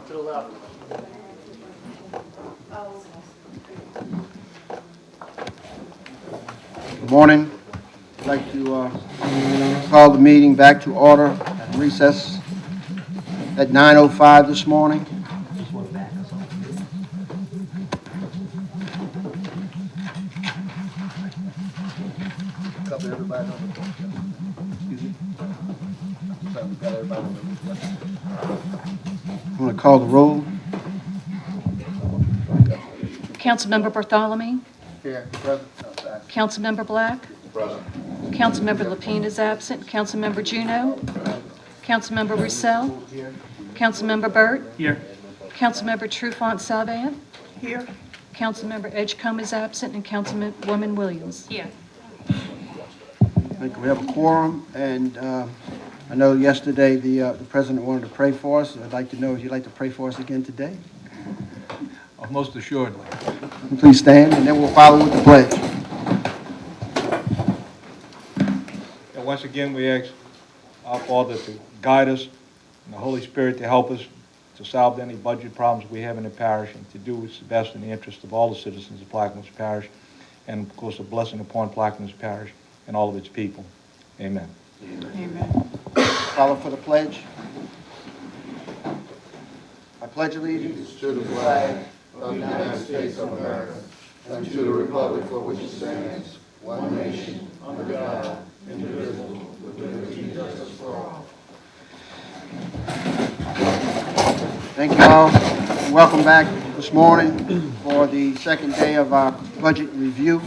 To the left. Good morning. I'd like to call the meeting back to order at recess at 9:05 this morning. Cover everybody on the phone. Excuse me? So we've got everybody on the phone. I'm going to call the roll. Councilmember Bartholomew, Here, present. Councilmember Black, Councilmember Lapine is absent, Councilmember Juneau, Councilmember Roussel, Councilmember Burt, Here. Councilmember Trufant Salvant, here, Councilmember Edgecombe is absent, and Councilwoman Williams. Here. I think we have a quorum, and I know yesterday the president wanted to pray for us. I'd like to know if you'd like to pray for us again today. Most assuredly. Please stand, and then we'll follow with the pledge. And once again, we ask our Father to guide us and the Holy Spirit to help us to solve any budget problems we have in the parish and to do what's best in the interest of all the citizens of Plaquemines Parish, and of course a blessing upon Plaquemines Parish and all of its people. Amen. Amen. Follow for the pledge. I pledge allegiance To the flag of the United States of America and to the republic for which it stands, one nation, under God, indivisible, with liberty and justice for all. Thank you all. Welcome back this morning for the second day of our budget review.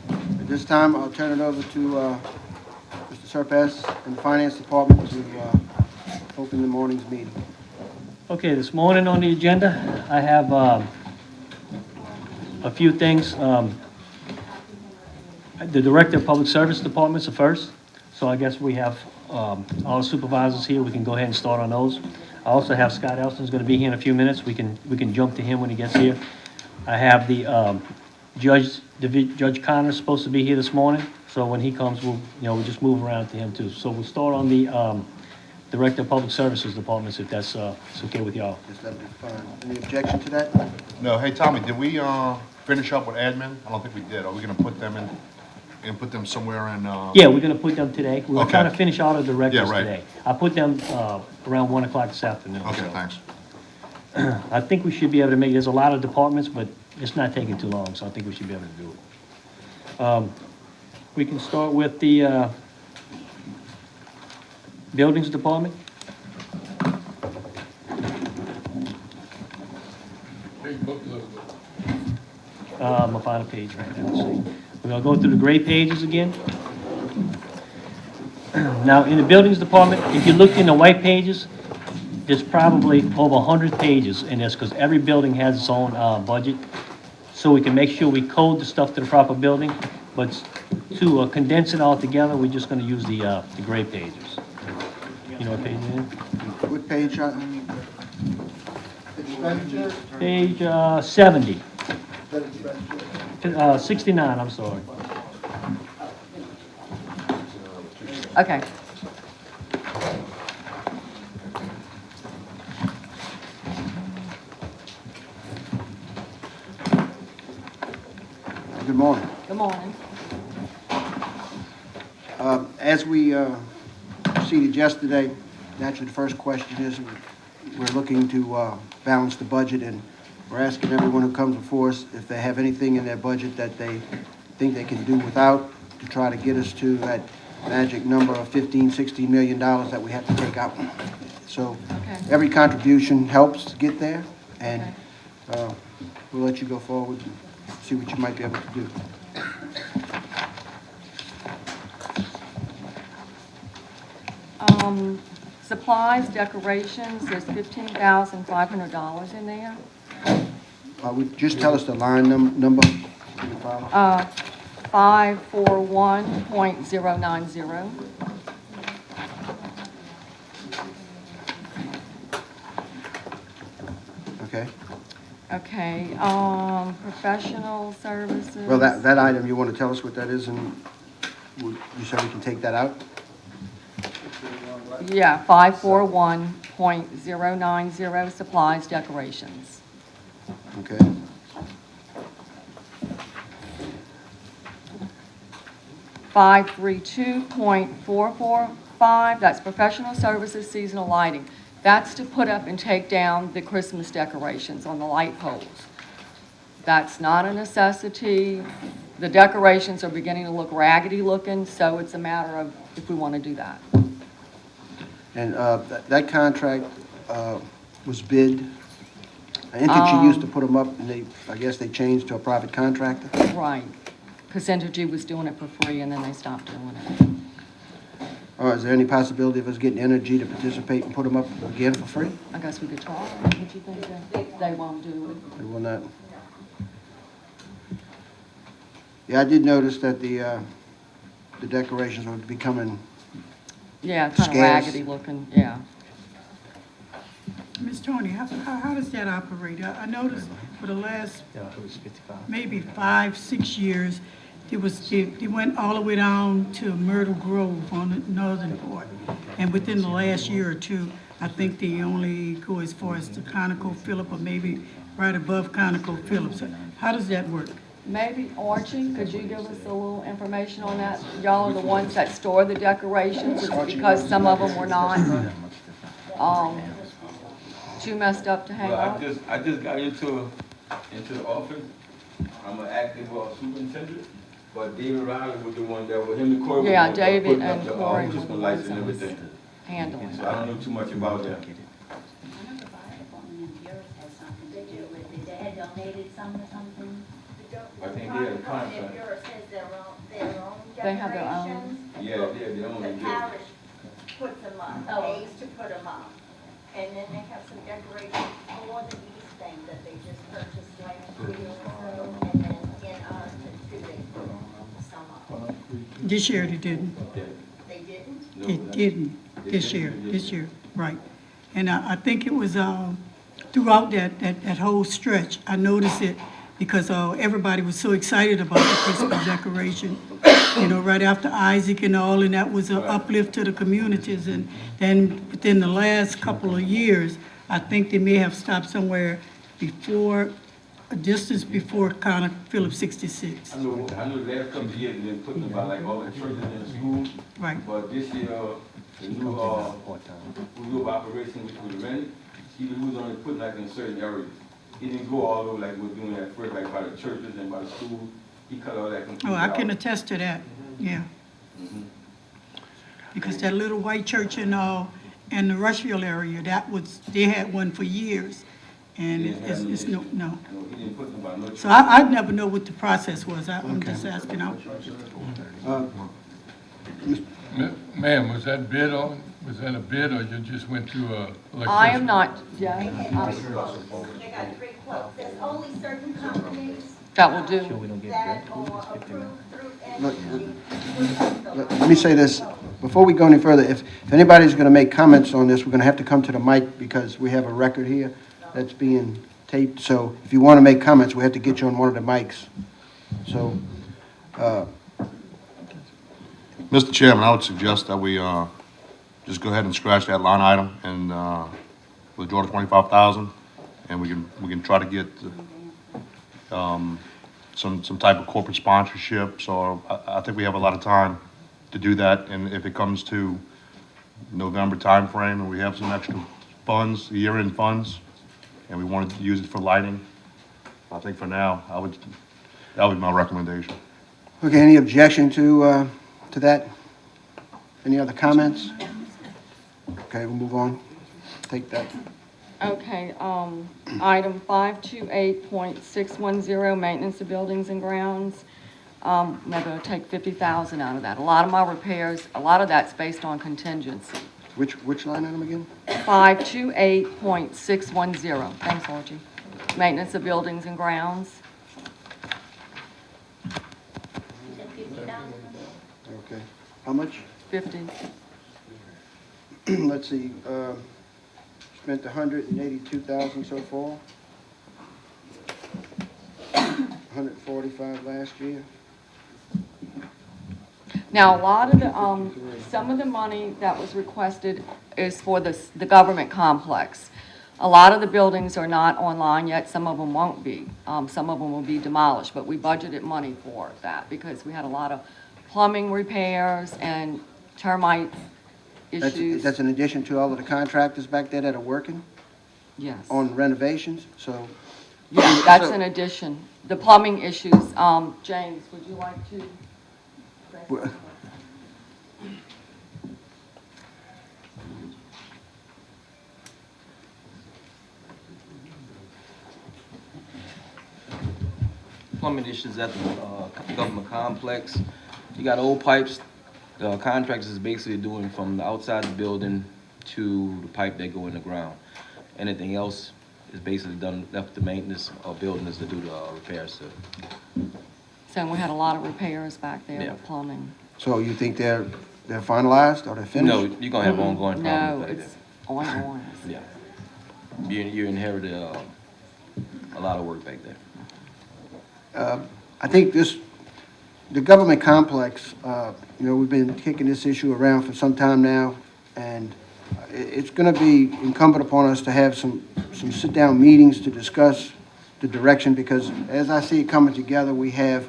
At this time, I'll turn it over to Mr. Surpass and the Finance Department to open the morning's meeting. Okay, this morning on the agenda, I have a few things. The Director of Public Service Departments are first, so I guess we have all the supervisors here. We can go ahead and start on those. I also have Scott Elston's going to be here in a few minutes. We can jump to him when he gets here. I have the Judge Connor's supposed to be here this morning, so when he comes, we'll just move around to him too. So we'll start on the Director of Public Services Departments, if that's it's okay with y'all. Yes, that'll be fine. Any objection to that? No, hey, Tommy, did we finish up with admin? I don't think we did. Are we gonna put them in, and put them somewhere in? Yeah, we're gonna put them today. We were Okay. trying to finish all the directors Yeah, right. today. I put them around 1 o'clock this afternoon. Okay, so. thanks. I think we should be able to make, there's a lot of departments, but it's not taking too long, so I think we should be able to do it. We can start with the Buildings Department. I'll find a page right now, let's see. We're gonna go through the gray pages again. Now, in the Buildings Department, if you look in the white pages, there's probably over 100 pages in this, because every building has its own budget. So we can make sure we code the stuff to the proper building, but to condense it all together, we're just gonna use the gray pages. You know what page it is? What page? Expenditures? Page 70. 69, I'm sorry. Okay. Good morning. Good morning. As we proceeded yesterday, naturally the first question is we're looking to balance the budget, and we're asking everyone who comes before us if they have anything in their budget that they think they can do without to try to get us to that magic number of $15-16 million that we have to take out. So Okay. every contribution helps to get there, and we'll let you go forward and see what you might be able to do. Supplies, decorations, there's $15,500 in there. Would just tell us the line number? 541.090. Okay. Okay, professional services. Well, that item, you want to tell us what that is, and you said we can take that out? Yeah, 541 532.090 supplies decorations. Okay. $532.445, that's professional services, seasonal lighting. That's to put up and take down the Christmas decorations on the light poles. That's not a necessity. The decorations are beginning to look raggedy looking, so it's a matter of if we want to do that. And that contract was bid. Entergy used to put them up, and I guess they changed to a private contractor. Right, because Entergy was doing it for free and then they stopped doing it. Or is there any possibility of us getting Entergy to participate and put them up again for free? I guess we could try. What do you think? They won't do it. They will not. Yeah, I did notice that the decorations were becoming, Yeah, kind of Scarce. raggedy looking, yeah. Ms. Tony, how does that operate? I noticed for the last Yeah, it was 55. maybe 5, 6 years, they went all the way down to Myrtle Grove on the northern part. And within the last year or two, I think they only go as far as the ConocoPhillips or maybe right above ConocoPhillips. How does that work? Maybe Archie, could you give us a little information on that? Y'all are the ones that store the decorations, it's because some of them were not, too messed up to hang Well, up. I just got into the office. I'm an active superintendent, but David Riley was the one that was him and Corey. Yeah, was the one that David putting up and the, Corey were Christmas the lights ones and that was everything. handling So it. I don't know too much about that. Yours had something to do with it. They had donated some or something. I think they had a contract. Yours has their own They have their own. decorations. Yeah, they own The it. parish puts them up, pays to put them up. And then they have some decorations for the East thing that they just purchased last year or so. And then in ours to they put some up. This year they didn't. They didn't? It didn't this year, right. And I think it was throughout that whole stretch, I noticed it because everybody was so excited about the Christmas decoration, you know, right after Isaac and all, and that was an uplift to the communities. And then within the last couple of years, I think they may have stopped somewhere before, a distance before ConocoPhillips 66. I know the last couple of years they've been putting about like all the churches in the schools. Right. But this year, the new of operation, which was rented, he was only putting like in certain areas. He didn't go all over like we were doing at first, like by the churches and by the schools. He cut all that completely Oh, I out. can attest to that, yeah. Because that little white church in the Rushville area, they had one for years, and it's no. No, he didn't put them by no church. So I'd never know what the process was, I'm just asking out. Ma'am, was that a bid, or you just went through a electrician? I am not, yeah, They got 3 quotes. There's only certain companies that will do. that are approved through Entergy. let me say this, before we go any further, if anybody's going to make comments on this, we're going to have to come to the mic because we have a record here that's being taped. So if you want to make comments, we have to get you on one of the mics. So, Mr. Chairman, I would suggest that we just go ahead and scratch that line item and withdraw the $25,000, and we can try to get some type of corporate sponsorships, or I think we have a lot of time to do that. And if it comes to November timeframe and we have some extra funds, year-end funds, and we wanted to use it for lighting, I think for now that would be my recommendation. okay, any objection to that? Any other comments? Okay, we'll move on. Take that. Okay, item 528.610, maintenance of buildings and grounds. Maybe I'll take 50,000 out of that. A lot of my repairs, a lot of that's based on contingency. Which line item again? 528.610, thanks, Archie. Maintenance of buildings and grounds. Okay. How much? 50. Let's see, spent 182,000 so far. 145 last year. Now, a lot of the, some of the money that was requested is for the government complex. A lot of the buildings are not online yet, some of them won't be. Some of them will be demolished, but we budgeted money for that because we had a lot of plumbing repairs and termite issues. That's in addition to all of the contractors back there that are working Yes. on renovations, so. Yeah, that's So- in addition. The plumbing issues, James, would you like to? Well- Plumbing issues at the government complex. You got old pipes, the contractors is basically doing from the outside of the building to the pipe that go in the ground. Anything else is basically done, left to maintenance or buildings to do the repairs to. So we had a lot of repairs back there Yeah. with plumbing. So you think they're finalized or they're finished? No, you're gonna have ongoing No, problems back it's ongoing. there. Yeah. You inherited a lot of work back there. I think the government complex, we've been kicking this issue around for some time now, and it's going to be incumbent upon us to have some sit-down meetings to discuss the direction, because as I see it coming together, we have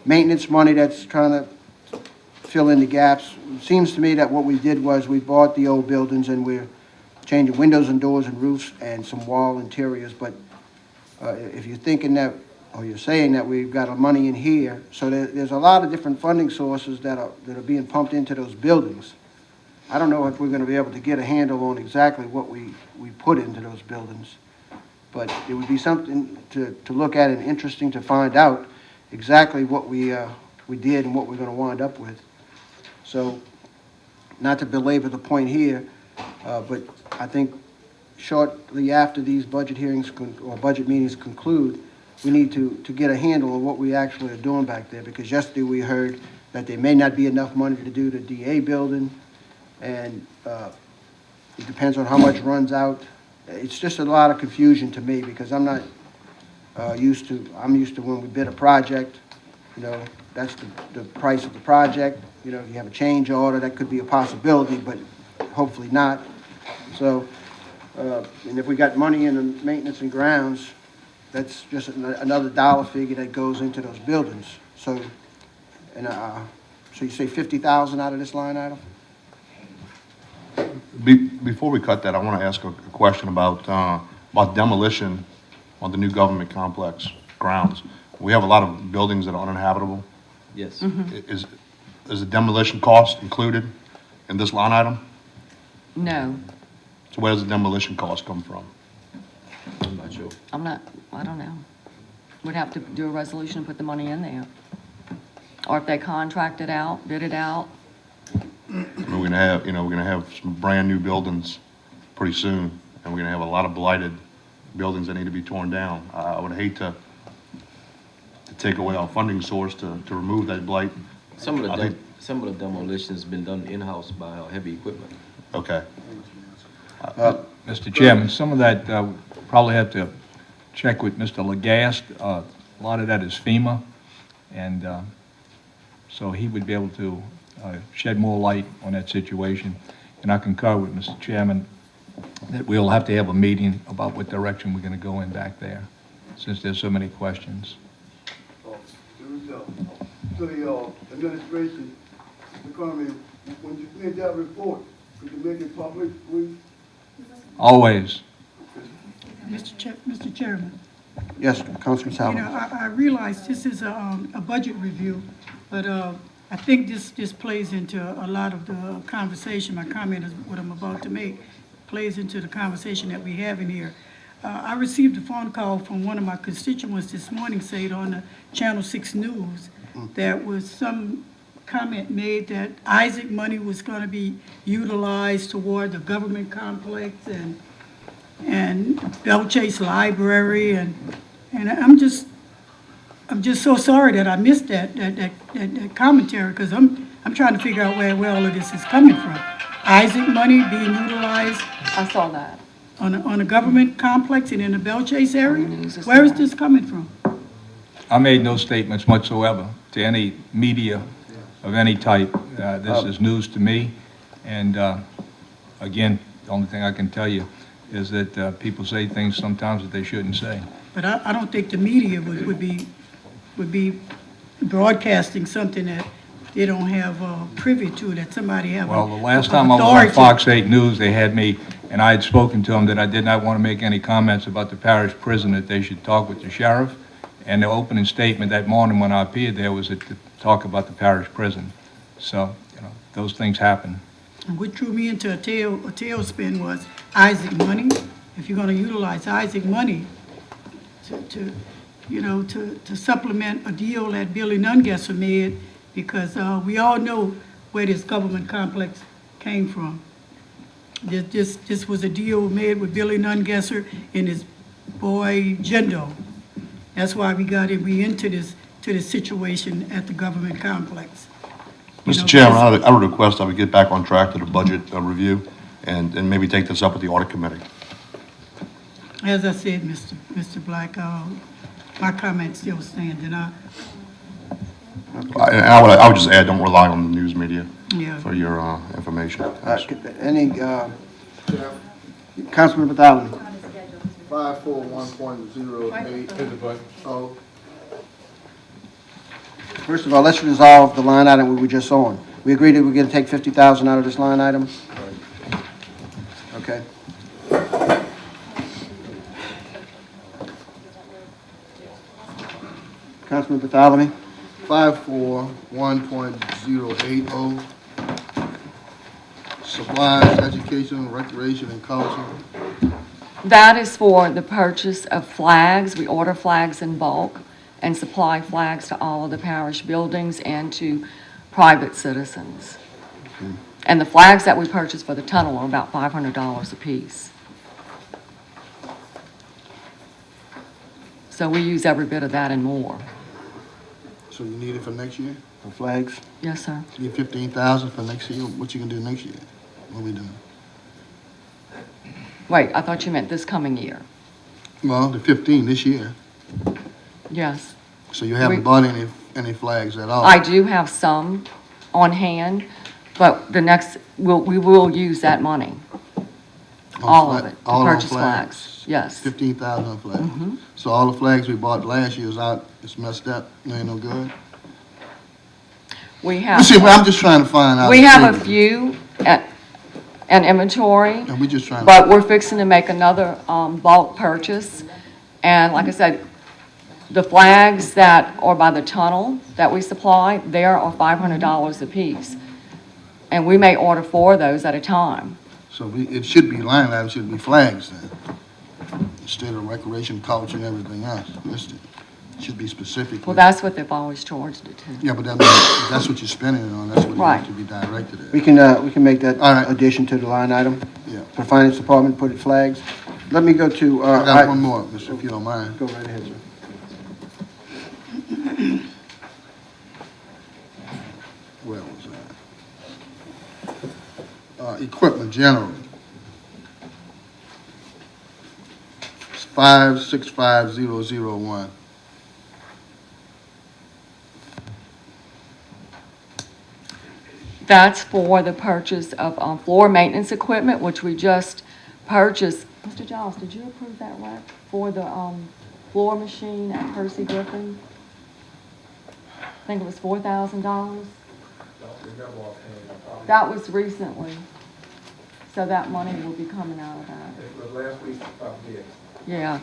maintenance money that's trying to fill in the gaps. It seems to me that what we did was we bought the old buildings and we're changing windows and doors and roofs and some wall interiors, but if you're thinking that, or you're saying that we've got money in here, so there's a lot of different funding sources that are being pumped into those buildings. I don't know if we're gonna be able to get a handle on exactly what we put into those buildings, but it would be something to look at and interesting to find out exactly what we did and what we're gonna wind up with. So, not to belabor the point here, but I think shortly after these budget hearings or budget meetings conclude, we need to get a handle on what we actually are doing back there, because yesterday we heard that there may not be enough money to do the DA building, and it depends on how much runs out. It's just a lot of confusion to me, because I'm not used to when we bid a project, that's the price of the project. If you have a change order, that could be a possibility, but hopefully not. So, and if we got money in the maintenance and grounds, that's just another dollar figure that goes into those buildings. So, so you say 50,000 out of this line item? Before we cut that, I want to ask a question about demolition on the new government complex grounds. We have a lot of buildings that are uninhabitable. Yes. Is the demolition cost included in this line item? No, So where does the demolition cost come from? I'm not sure. I don't know. We'd have to do a resolution and put the money in there. Or if they contract it out, bid it out. We're gonna have some brand-new buildings pretty soon, and we're gonna have a lot of blighted buildings that need to be torn down. I would hate to take away our funding source to remove that blight. Some I of think- the demolition's been done in-house by heavy equipment. Okay. Mr. Chairman, some of that, probably have to check with Mr. Lagast. A lot of that is FEMA, and so he would be able to shed more light on that situation. And I concur with Mr. Chairman that we'll have to have a meeting about what direction we're going to go in back there, since there's so many questions. To the administration, Mr. Carmen, when you did that report, could you make it public, please? Always. Mr. Chairman, Yes, Councilman Salvo. I realize this is a budget review, but I think this plays into a lot of the conversation. My comment is what I'm about to make, plays into the conversation that we have in here. I received a phone call from one of my constituents this morning, saying on the Channel 6 News, there was some comment made that Isaac money was going to be utilized toward the government complex and Belle Chase Library, and I'm just so sorry that I missed that commentary, because I'm trying to figure out where all of this is coming from. Isaac money being utilized I saw that. on a government complex and in the Belle Chase area? Where is this coming from? I made no statements whatsoever to any media of any type. This is news to me, and again, the only thing I can tell you is that people say things sometimes that they shouldn't say. But I don't think the media would be broadcasting something that they don't have privy to, that somebody have Well, the last time I was on authority. Fox 8 News, they had me, and I had spoken to them that I did not want to make any comments about the parish prison, that they should talk with the sheriff. And the opening statement that morning when I appeared there was to talk about the parish prison. So, those things happen. And what drew me into a tailspin was Isaac money. If you're gonna utilize Isaac money to supplement a deal that Billy Nungesser made, because we all know where this government complex came from. This was a deal made with Billy Nungesser and his boy Jendo. That's why we into this situation at the government complex. Mr. Chairman, I would request that we get back on track to the budget review and maybe take this up with the audit committee. As I said, Mr. Black, my comments still stand, and I would just add, don't rely on the news media yeah. for your information. Any, Councilman Bathalon? 541.08. Oh, First of all, let's resolve the line item we were just on. We agreed that we're going to take 50,000 out of this line item? Okay. Councilman Bartholomew? 541.080. Supplies, education, recreation, and culture. That is for the purchase of flags. We order flags in bulk and supply flags to all of the parish buildings and to private citizens. And the flags that we purchase for the tunnel are about $500 apiece. So we use every bit of that and more. So you need it for next year? For flags? Yes, sir. You need 15,000 for next year? What you gonna do next year? What we doing? Wait, I thought you meant this coming year. Well, the 15 this year. Yes. So you haven't bought any flags at all? I do have some on hand, but we will use that money. All of it, to All on purchase flags. Yes. 15,000 on flags. So all the flags we bought last year is out, it's messed up, they ain't no good? We You have, see, well, I'm just trying to find out. we have a few an inventory, And we just trying but we're fixing to make another bulk purchase. And like I said, the flags that are by the tunnel that we supply, there are $500 apiece. And we may order 4 of those at a time. So it should be line items, should be flags then, instead of recreation, culture, and everything else listed. It should be specific. Well, that's what they've always charged it to. Yeah, but that's what you're spending it on, that's what it Right. needs to be directed at. We can make that All right. addition to the line item. Yeah. For Finance Department, put it flags. Let me go to, I got one more, mister, if you don't mind. Go right ahead, sir. Where was that? Equipment general. It's 565001. That's for the purchase of floor maintenance equipment, which we just purchased. Mr. Giles, did you approve that rec for the floor machine at Percy Griffin? I think it was $4,000. That was recently. So that money will be coming out of that. It was last week, Yeah.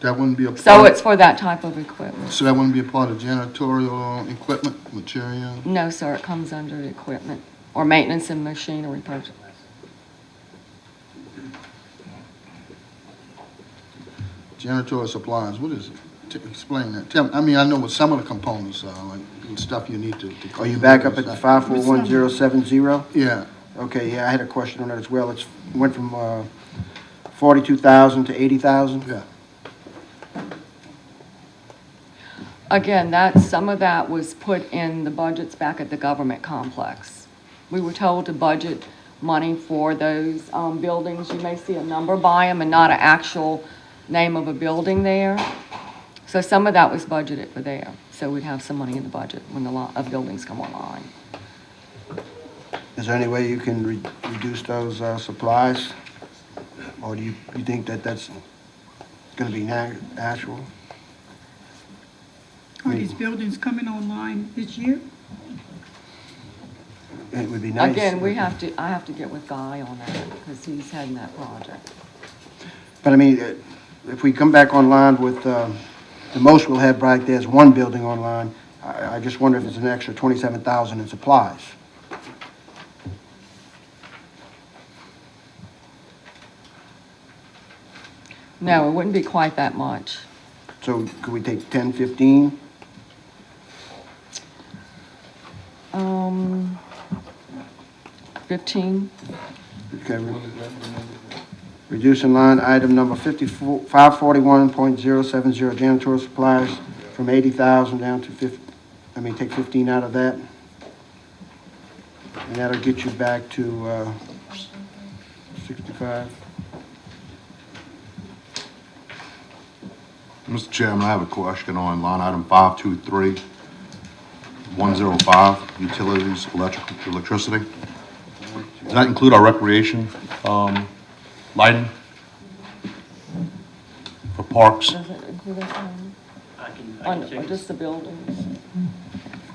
That wouldn't be a part. So it's for that type of equipment. So that wouldn't be a part of janitorial equipment, material? No, sir, it comes under equipment or maintenance and machinery purchase. Janitorial supplies, what is it? Explain that. Tell me, I mean, I know what some of the components are, like stuff you need to. Are you back up at the 541070? Yeah. Okay, yeah, I had a question on that as well. It went from 42,000 to 80,000? Yeah. Again, some of that was put in the budgets back at the government complex. We were told to budget money for those buildings. You may see a number by them and not an actual name of a building there. So some of that was budgeted for there. So we'd have some money in the budget when buildings come online. Is there any way you can reduce those supplies? Or do you think that that's going to be actual? Are these buildings coming online this year? It would be nice. Again, I have to get with Guy on that, because he's heading that project. But I mean, if we come back online with, the most we'll have right there is one building online, I just wonder if it's an extra 27,000 in supplies. No, it wouldn't be quite that much. So could we take 10, 15? 15? Okay. Reducing line item number 541.070 janitorial supplies from 80,000 down to take 15 out of that. And that'll get you back to 65. Mr. Chairman, I have a question on line item 523-105, utilities, electricity. Does that include our recreation, lighting for parks? Does it include that one? Or just the buildings?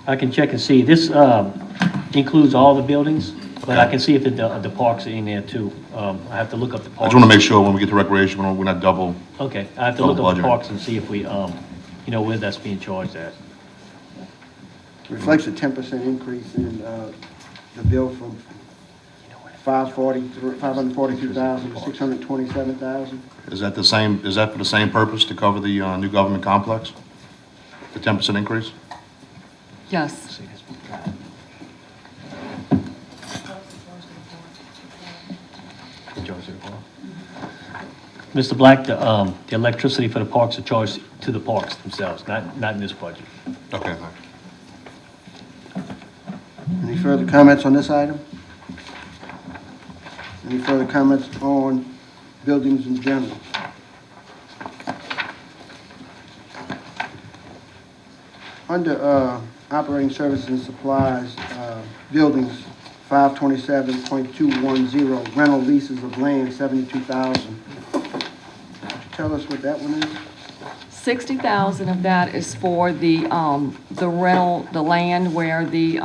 I can check and see. This includes all the buildings, but I can see if the parks are in there too. I have to look up the I parks. just want to make sure when we get to recreation, we're not double. Okay, I have to look up the Double budgeting. parks and see if we, where that's being charged at. Reflects a 10% increase in the bill from 542,000 to 627,000. Is that for the same purpose, to cover the new government complex? The 10% increase? Yes. Mr. Black, the electricity for the parks are charged to the parks themselves, not in this budget. Okay, thank you. Any further comments on this item? Any further comments on buildings in general? Under operating services and supplies, buildings, 527.210, rental leases of land, 72,000. Could you tell us what that one is? 60,000 of that is for the rental, the land where the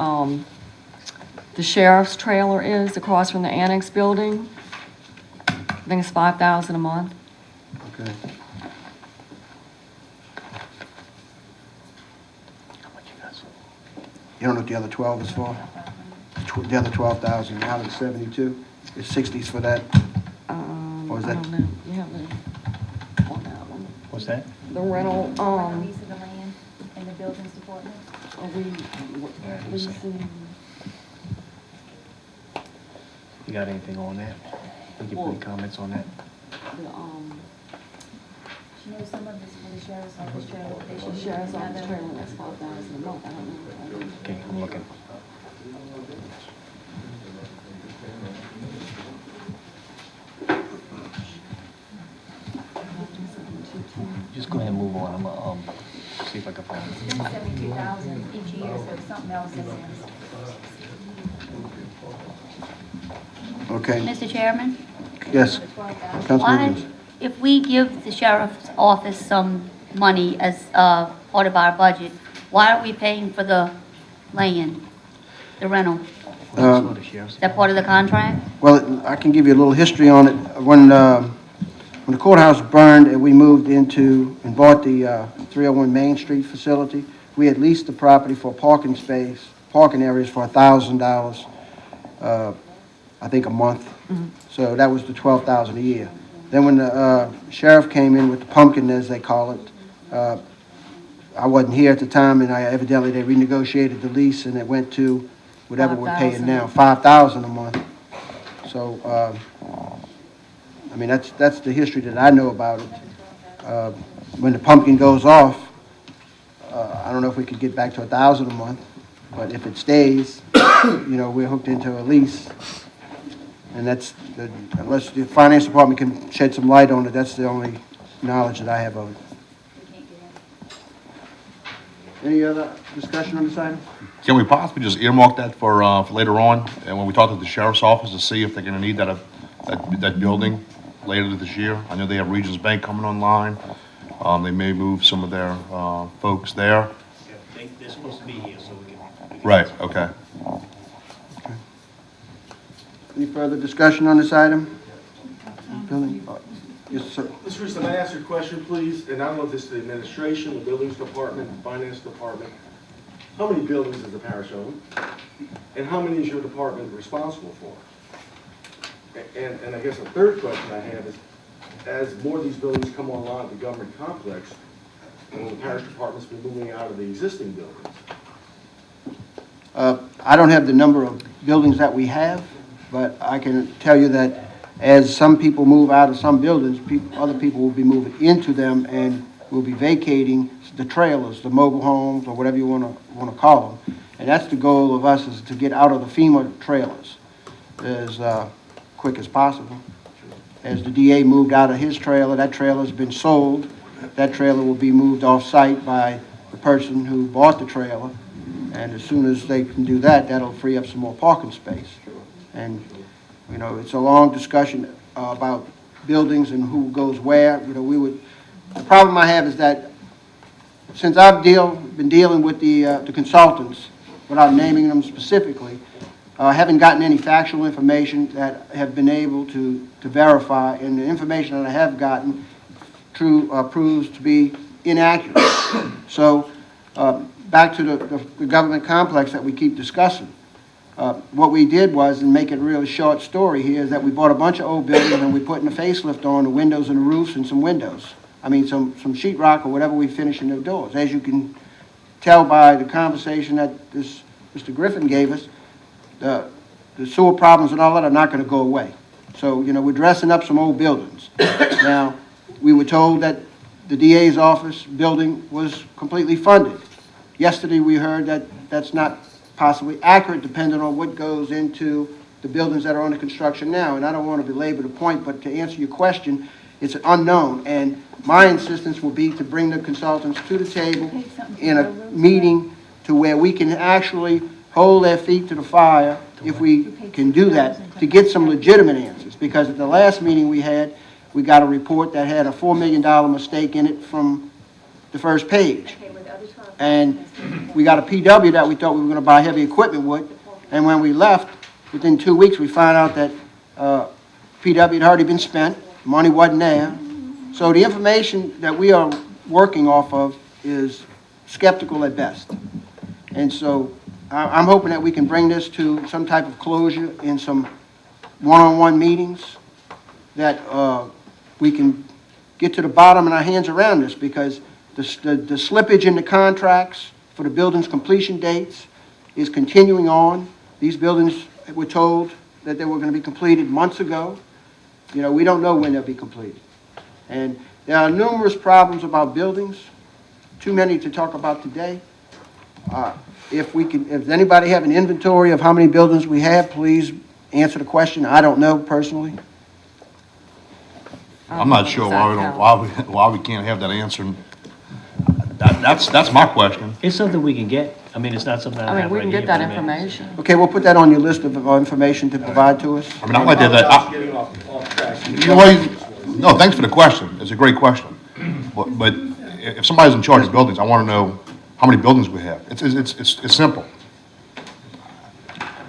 sheriff's trailer is across from the annex building. I think it's 5,000 a month. Okay. You don't know what the other 12 is for? The other 12,000 out of the 72? Is 60s for that? Or is I that? don't know. You have the, on that one. What's that? The rental, Lease of the land in the buildings department? are we leasing? You got anything on that? We can put any comments on that? The, You know, some of this for the sheriff's office trailer, they should sheriff's office trailer, that's 5,000 a month. I don't know. Okay, I'm looking. Just go ahead and move on. I'm gonna, see if I can find it. It's been 72,000 each year, so something else is in. Okay, Mr. Chairman, yes. Councilman why, Williams. if we give the sheriff's office some money as part of our budget, why are we paying for the land, the rental? Is that part of the contract? Well, I can give you a little history on it. When the courthouse burned and we moved into and bought the 301 Main Street facility, we had leased the property for parking areas for $1,000, I think a month. So that was the $12,000 a year. Then when the sheriff came in with the pumpkin, as they call it, I wasn't here at the time, and evidently they renegotiated the lease, and it went to whatever we're paying now, $5,000 a month. So, I mean, that's the history that I know about it. When the pumpkin goes off, I don't know if we could get back to $1,000 a month, but if it stays, we're hooked into a lease. And unless the finance department can shed some light on it, that's the only knowledge that I have of it. Any other discussion on this item? Can we possibly just earmark that for later on, and when we talk to the sheriff's office to see if they're gonna need that building later this year? I know they have Regions Bank coming online. They may move some of their folks there. Yeah, they're supposed to be here, so we can. Right, okay. Any further discussion on this item? Building? Yes, sir. Mr. Reese, can I ask you a question, please? And I don't know if this is the administration, the buildings department, the finance department. How many buildings does the parish own? And how many is your department responsible for? And I guess a third question I have is, as more of these buildings come online at the government complex, will the parish departments be moving out of the existing buildings? I don't have the number of buildings that we have, but I can tell you that as some people move out of some buildings, other people will be moving into them and will be vacating the trailers, the mobile homes, or whatever you want to call them. And that's the goal of us, is to get out of the FEMA trailers as quick as possible. As the DA moved out of his trailer, that trailer's been sold. That trailer will be moved off-site by the person who bought the trailer. And as soon as they can do that, that'll free up some more parking space. And, you know, it's a long discussion about buildings and who goes where. You know, the problem I have is that since I've been dealing with the consultants, without naming them specifically, I haven't gotten any factual information that have been able to verify, and the information that I have gotten proves to be inaccurate. So back to the government complex that we keep discussing. What we did was, and make it a really short story here, is that we bought a bunch of old buildings and we put in a facelift on the windows and the roofs and some windows. I mean, some sheetrock or whatever we finish in the doors. As you can tell by the conversation that this Mr. Griffin gave us, the sewer problems and all that are not going to go away. So, you know, we're dressing up some old buildings. Now, we were told that the DA's office building was completely funded. Yesterday, we heard that that's not possibly accurate, depending on what goes into the buildings that are under construction now. And I don't want to belabor the point, but to answer your question, it's unknown. And my insistence will be to bring the consultants to the table in a meeting to where we can actually hold their feet to the fire, if we can do that, to get some legitimate answers. Because at the last meeting we had, we got a report that had a $4 million mistake in it from the first page. And we got a PW that we thought we were going to buy heavy equipment with. And when we left, within 2 weeks, we found out that PW had already been spent, money wasn't there. So the information that we are working off of is skeptical at best. And so I'm hoping that we can bring this to some type of closure in some one-on-one meetings, that we can get to the bottom and our hands around this, because the slippage in the contracts for the building's completion dates is continuing on. These buildings were told that they were going to be completed months ago. You know, we don't know when they'll be completed. And there are numerous problems about buildings, too many to talk about today. If anybody have an inventory of how many buildings we have, please answer the question. I don't know personally. I'm not sure why we can't have that answer. That's my question. It's something we can get. I mean, it's not something I I mean, have we right can here. get that but I mean, information. Okay, we'll put that on your list of information to provide to us. I mean, I'd like to have that. Getting off track. No, thanks for the question. It's a great question. But if somebody's in charge of buildings, I want to know how many buildings we have. It's simple.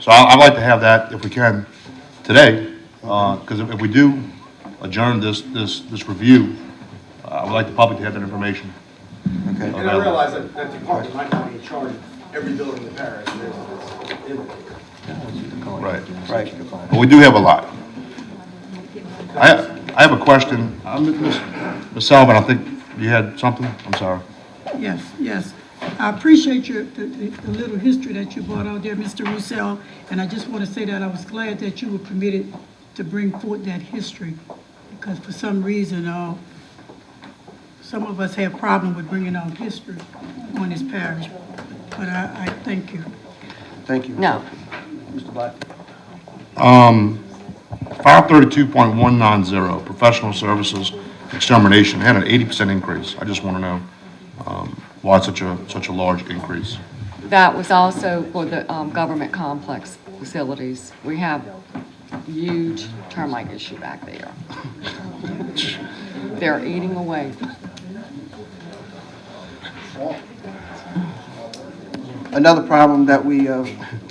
So I'd like to have that, if we can, today, because if we do adjourn this review, I would like the public to have that information. Okay. And I realize that that department might not be in charge of every building in the parish. Right. Right. But we do have a lot. I have a question. Ms. Sullivan, I think you had something? I'm sorry. Yes. I appreciate the little history that you brought out there, Mr. Roussel, and I just want to say that I was glad that you were permitted to bring forth that history, because for some reason, some of us have problem with bringing out history on this parish, but I thank you. Thank you. No. Mr. Black. 532.190, professional services extermination, had an 80% increase. I just want to know why such a large increase? That was also for the government complex facilities. We have huge termite issue back there. They're eating away. Another problem that we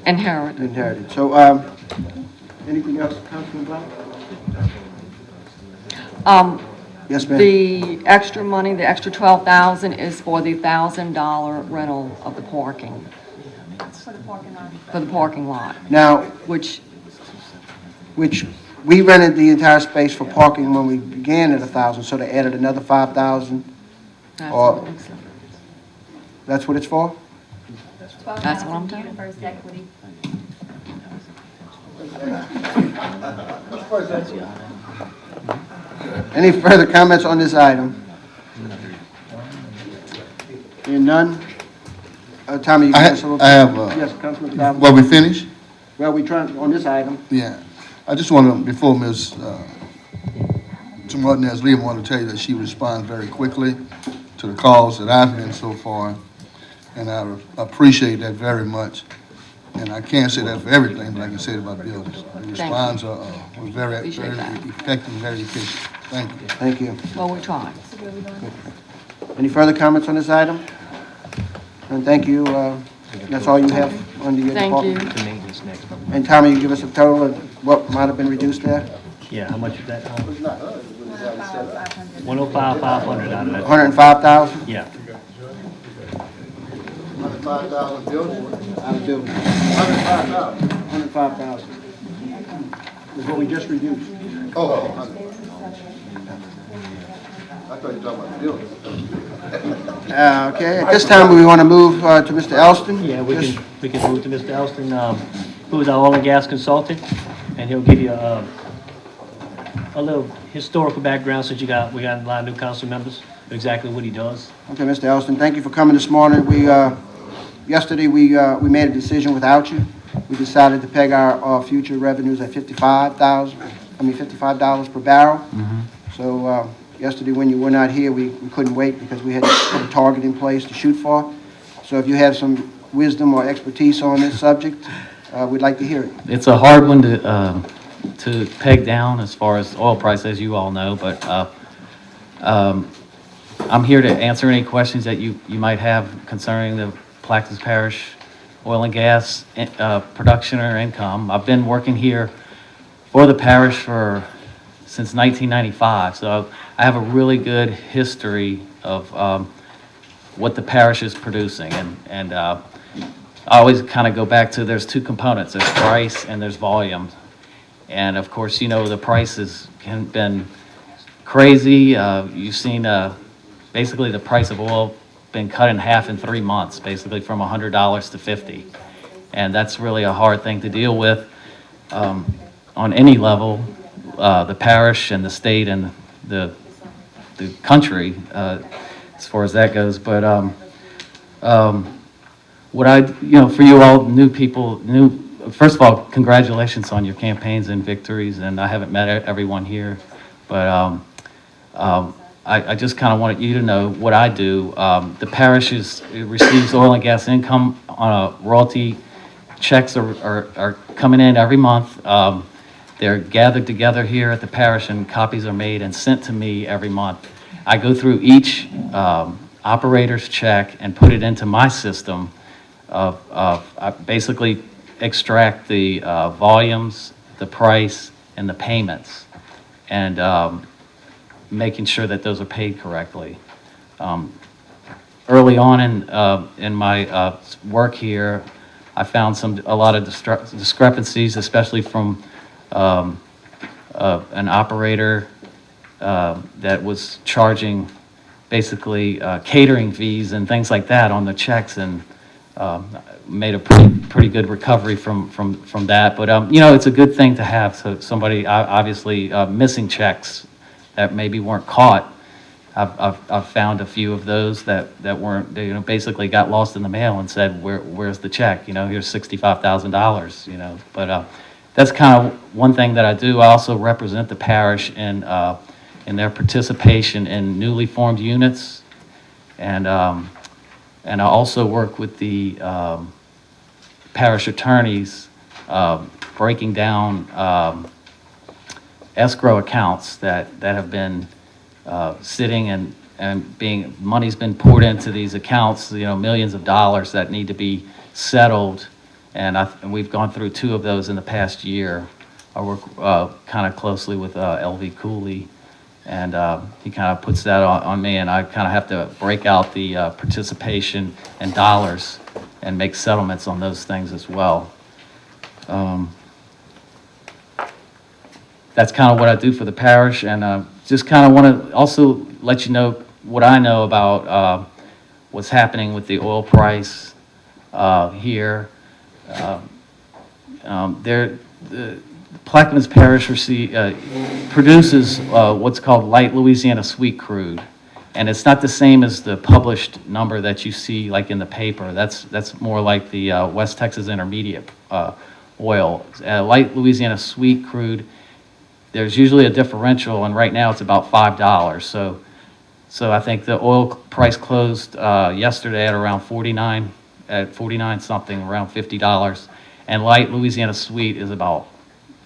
Inherited. So, anything else, Councilman Belle? Yes, ma'am. The extra money, the extra 12,000 is for the $1,000 rental of the parking. For the parking lot. Now, Which, we rented the entire space for parking when we began at 1,000, so they added another 5,000. that's Or- what it's- That's what it's for? that's what I'm telling you. First equity. Any further comments on this item? Hearing none? Tommy, you I give us a little... have, Yes, Councilman Bell. Well, we finished? Well, we trying, on this item, Yeah. I just want to, before Ms. Martinez leave, I want to tell you that she responds very quickly to the calls that I've been so far, and I appreciate that very much. And I can't say that for everything, but I can say it about buildings. The response was very Appreciate that. effective, very efficient. Thank you. thank you. Well, we tried. Any further comments on this item? And thank you, that's all you have under your Thank department? you. The maintenance next. And Tommy, you give us a total of what might have been reduced there? Yeah, how much is that? 105, 500 out of that. 105,000? Yeah. 105,000 buildings. Out of building. 105,000. 105,000. Is what we just reduced. Oh, 100. I thought you were talking about buildings. Okay, at this time, we want to move to Mr. Elston. Yeah, we can move to Mr. Elston, who is our oil and gas consultant, and he'll give you a little historical background since we got a lot of new council members, exactly what he does. Okay, Mr. Elston, thank you for coming this morning. Yesterday, we made a decision without you. We decided to peg our future revenues at $55 per barrel. So, yesterday, when you were not here, we couldn't wait because we had to put a target in place to shoot for. So if you have some wisdom or expertise on this subject, we'd like to hear it. It's a hard one to peg down as far as oil price, as you all know, but I'm here to answer any questions that you might have concerning the Plaquemines Parish oil and gas production or income. I've been working here for the parish since 1995, so I have a really good history of what the parish is producing, and I always kind of go back to there's two components: there's price and there's volume. And of course, you know the prices have been crazy. You've seen basically the price of oil been cut in half in 3 months, basically from $100 to $50, and that's really a hard thing to deal with on any level. The parish and the state and the country, as far as that goes. But what for you all new people, first of all, congratulations on your campaigns and victories. And I haven't met everyone here, but I just kind of wanted you to know what I do. The parish receives oil and gas income on a royalty. Checks are coming in every month. They're gathered together here at the parish, and copies are made and sent to me every month. I go through each operator's check and put it into my system I basically extract the volumes, the price, and the payments, and making sure that those are paid correctly. Early on in my work here, I found a lot of discrepancies, especially from an operator that was charging basically catering fees and things like that on the checks, and made a pretty good recovery from that. But it's a good thing to have. So somebody obviously missing checks that maybe weren't caught. I've found a few of those that weren't, they basically got lost in the mail and said, where's the check? Here's $65,000. But that's kind of one thing that I do. I also represent the parish in their participation in newly formed units, and And I also work with the parish attorneys, breaking down escrow accounts that have been sitting and money's been poured into these accounts, millions of dollars that need to be settled. And we've gone through 2 of those in the past year. I work kind of closely with L.V. Cooley, and he kind of puts that on me, and I kind of have to break out the participation and dollars and make settlements on those things as well. That's kind of what I do for the parish, and just kind of want to also let you know what I know about what's happening with the oil price here. The Plaquemines Parish produces what's called light Louisiana sweet crude, and it's not the same as the published number that you see like in the paper. That's more like the West Texas Intermediate oil. Light Louisiana sweet crude, there's usually a differential, and right now it's about $5. So I think the oil price closed yesterday at around 49 something, around $50, and light Louisiana sweet is about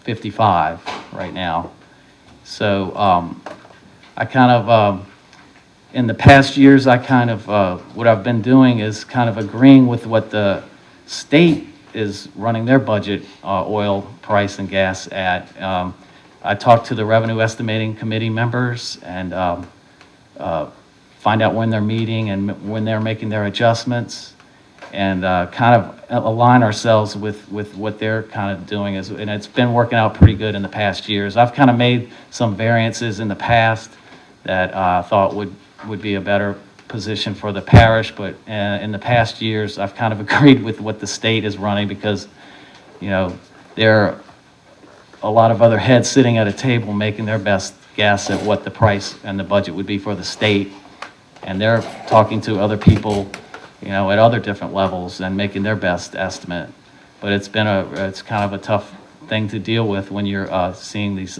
55 right now. So I kind of, in the past years, I kind of, what I've been doing is kind of agreeing with what the state is running their budget, oil price and gas at. I talked to the Revenue Estimating Committee members and find out when they're meeting and when they're making their adjustments, and kind of align ourselves with what they're kind of doing. And it's been working out pretty good in the past years. I've kind of made some variances in the past that I thought would be a better position for the parish, but in the past years, I've kind of agreed with what the state is running, because, there are a lot of other heads sitting at a table making their best guess at what the price and the budget would be for the state, and they're talking to other people at other different levels and making their best estimate. But it's kind of a tough thing to deal with when you're seeing these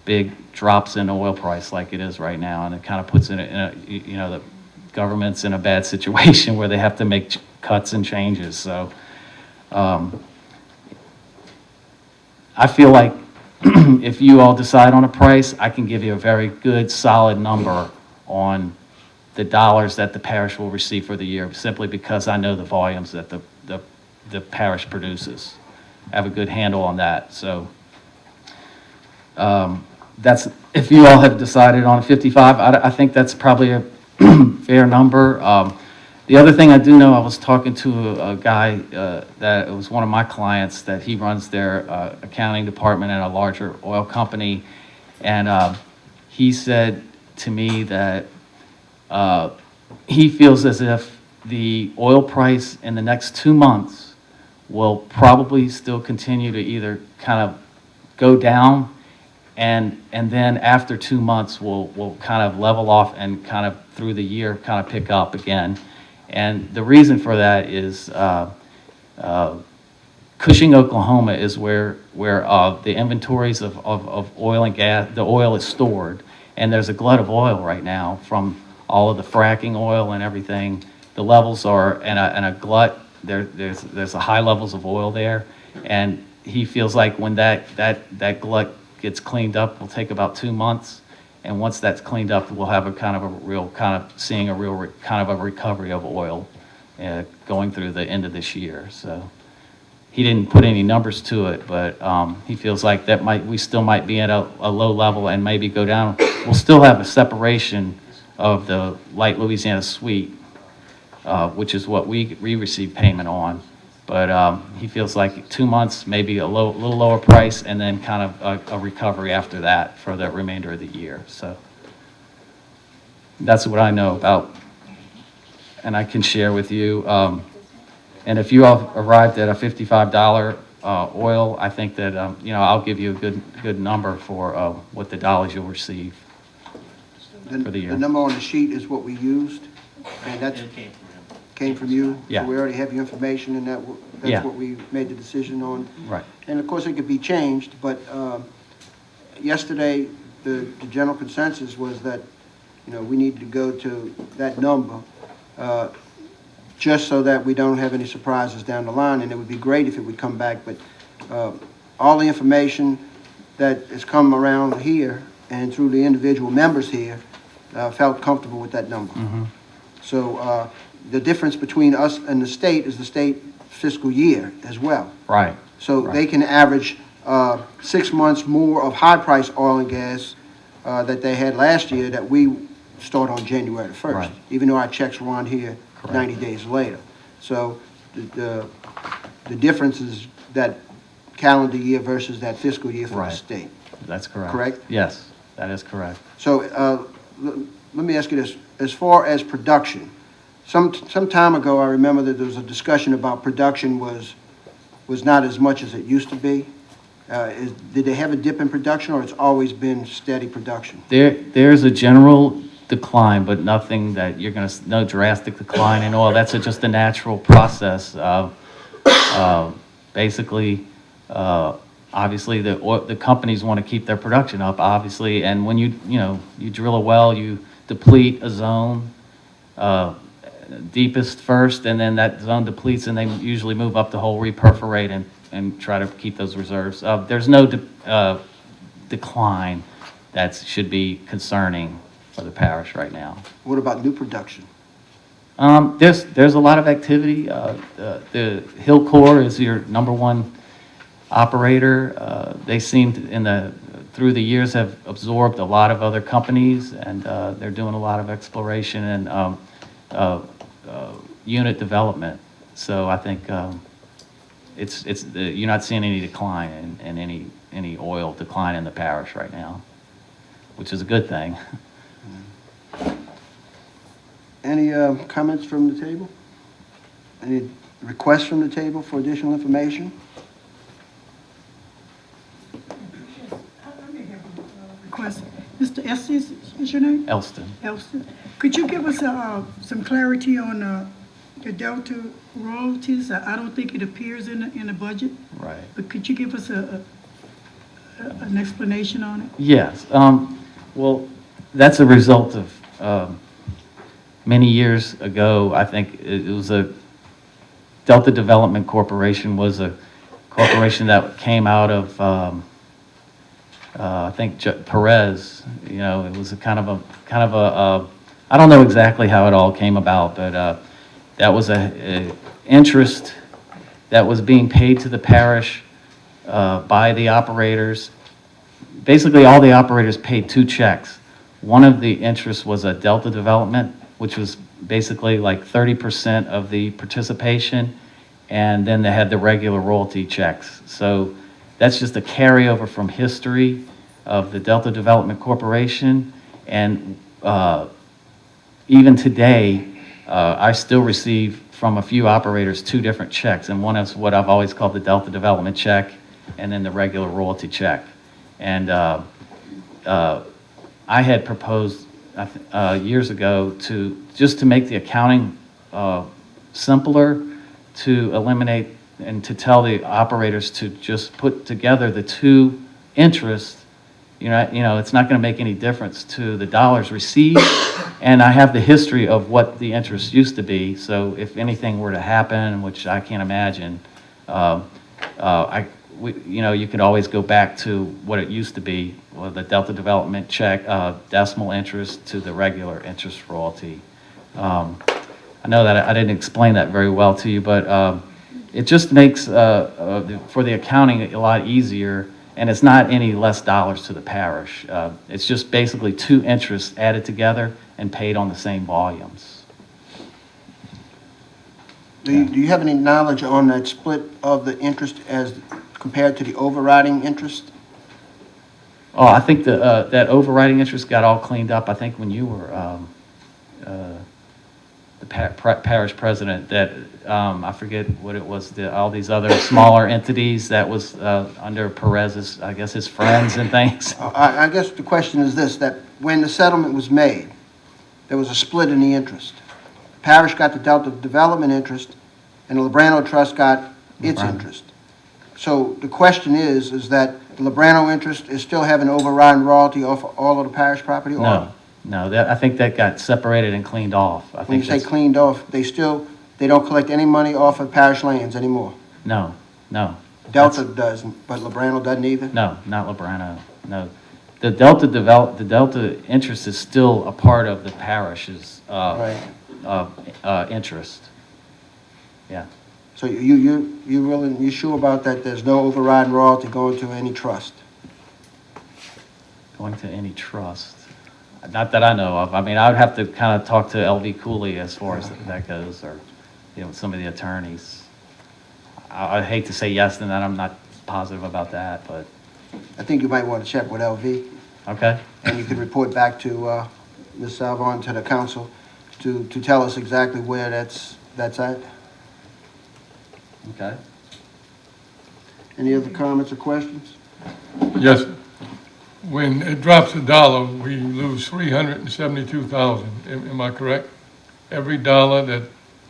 big drops in oil price like it is right now, and it kind of puts the government's in a bad situation where they have to make cuts and changes. So I feel like if you all decide on a price, I can give you a very good, solid number on the dollars that the parish will receive for the year, simply because I know the volumes that the parish produces. I have a good handle on that. So that's, if you all have decided on 55, I think that's probably a fair number. The other thing I do know, I was talking to a guy that was one of my clients, that he runs their accounting department at a larger oil company, and he said to me that he feels as if the oil price in the next 2 months will probably still continue to either kind of go down, and then after 2 months will kind of level off, and kind of through the year kind of pick up again. And the reason for that is Cushing, Oklahoma is where the inventories of oil and gas, the oil is stored, and there's a glut of oil right now from all of the fracking oil and everything. The levels are in a glut. There's a high levels of oil there, and he feels like when that glut gets cleaned up, will take about 2 months. And once that's cleaned up, we'll have seeing a real kind of a recovery of oil going through the end of this year. So he didn't put any numbers to it, but he feels like we still might be at a low level and maybe go down. We'll still have a separation of the light Louisiana sweet, which is what we receive payment on. But he feels like 2 months, maybe a little lower price, and then kind of a recovery after that for the remainder of the year. So that's what I know about, and I can share with you. And if you all arrived at a $55 oil, I think that I'll give you a good number for what the dollars you'll receive for the year. The number on the sheet is what we used, and that came from you? Yeah. So we already have your information, and that's what we made the decision on. Right. And of course, it could be changed, but yesterday, the general consensus was that, we needed to go to that number. just so that we don't have any surprises down the line, and it would be great if it would come back, but all the information that has come around here and through the individual members here felt comfortable with that number. So the difference between us and the state is the state fiscal year as well. Right. So Right. they can average 6 months more of high-price oil and gas that they had last year that we start on January 1st, Right. even though our checks were on here Correct. 90 days later. So the difference is that calendar year versus that fiscal year for the Right. state. That's correct. Correct? Yes, that is correct. So let me ask you this. As far as production, some time ago, I remember that there was a discussion about production was not as much as it used to be. Did they have a dip in production, or it's always been steady production? There's a general decline, but nothing that you're going to, no drastic decline in oil. That's just a natural process of, basically, obviously, the companies want to keep their production up, obviously, and when you drill a well, you deplete a zone, deepest first, and then that zone depletes, and they usually move up the hole, reperforate, and try to keep those reserves. There's no decline that should be concerning for the parish right now. What about new production? There's a lot of activity. The Hill Corps is your #1 operator. They seem to, through the years, have absorbed a lot of other companies, and they're doing a lot of exploration and unit development. So I think you're not seeing any decline in any oil decline in the parish right now, which is a good thing. Any comments from the table? Any requests from the table for additional information? Request. Mr. Estes, is your name? Elston. Elston. Could you give us some clarity on the Delta royalties? I don't think it appears in the budget, Right. but could you give us an explanation on it? Yes. Well, that's a result of many years ago. I think it was a Delta Development Corporation was a corporation that came out of I think Perez. It was a kind of a I don't know exactly how it all came about, but that was a interest that was being paid to the parish by the operators. Basically, all the operators paid 2 checks. One of the interests was a Delta Development, which was basically like 30% of the participation, and then they had the regular royalty checks. So that's just a carryover from history of the Delta Development Corporation, and even today, I still receive from a few operators 2 different checks, and one is what I've always called the Delta Development check, and then the regular royalty check. And I had proposed years ago to make the accounting simpler, to eliminate and to tell the operators to just put together the 2 interests. It's not going to make any difference to the dollars received, and I have the history of what the interest used to be. So if anything were to happen, which I can't imagine, you could always go back to what it used to be, or the Delta Development check, decimal interest to the regular interest royalty. I know that I didn't explain that very well to you, but it just makes for the accounting a lot easier, and it's not any less dollars to the parish. It's just basically 2 interests added together and paid on the same volumes. Do you have any knowledge on that split of the interest as compared to the overriding interest? Oh, I think that overriding interest got all cleaned up, I think, when you were the parish president, that I forget what it was, all these other smaller entities that was under Perez's, I guess, his friends and things. I guess the question is this, that when the settlement was made, there was a split in the interest. The parish got the Delta Development interest, and the Lebrano Trust got its interest. So the question is that the Lebrano interest is still having overriding royalty off all of the parish property? No, I think that got separated and cleaned off. When you say cleaned off, they still They don't collect any money off of parish lands anymore. No, no. Delta does, but Lebrano doesn't either? No, not Lebrano, no. The Delta interest is still a part of the parish's, interest. Yeah. So you sure about that? There's no overriding royalty going to any trust? Going to any trust? Not that I know of. I mean, I would have to kind of talk to LV Cooley as far as that goes, or, some of the attorneys. I hate to say yes, and then I'm not positive about that, but. I think you might want to check with LV. Okay. And you could report back to Ms. Salvon, to the council, to tell us exactly where that's at. Okay. Any other comments or questions? Yes. When it drops $1, we lose 372,000. Am I correct? Every dollar that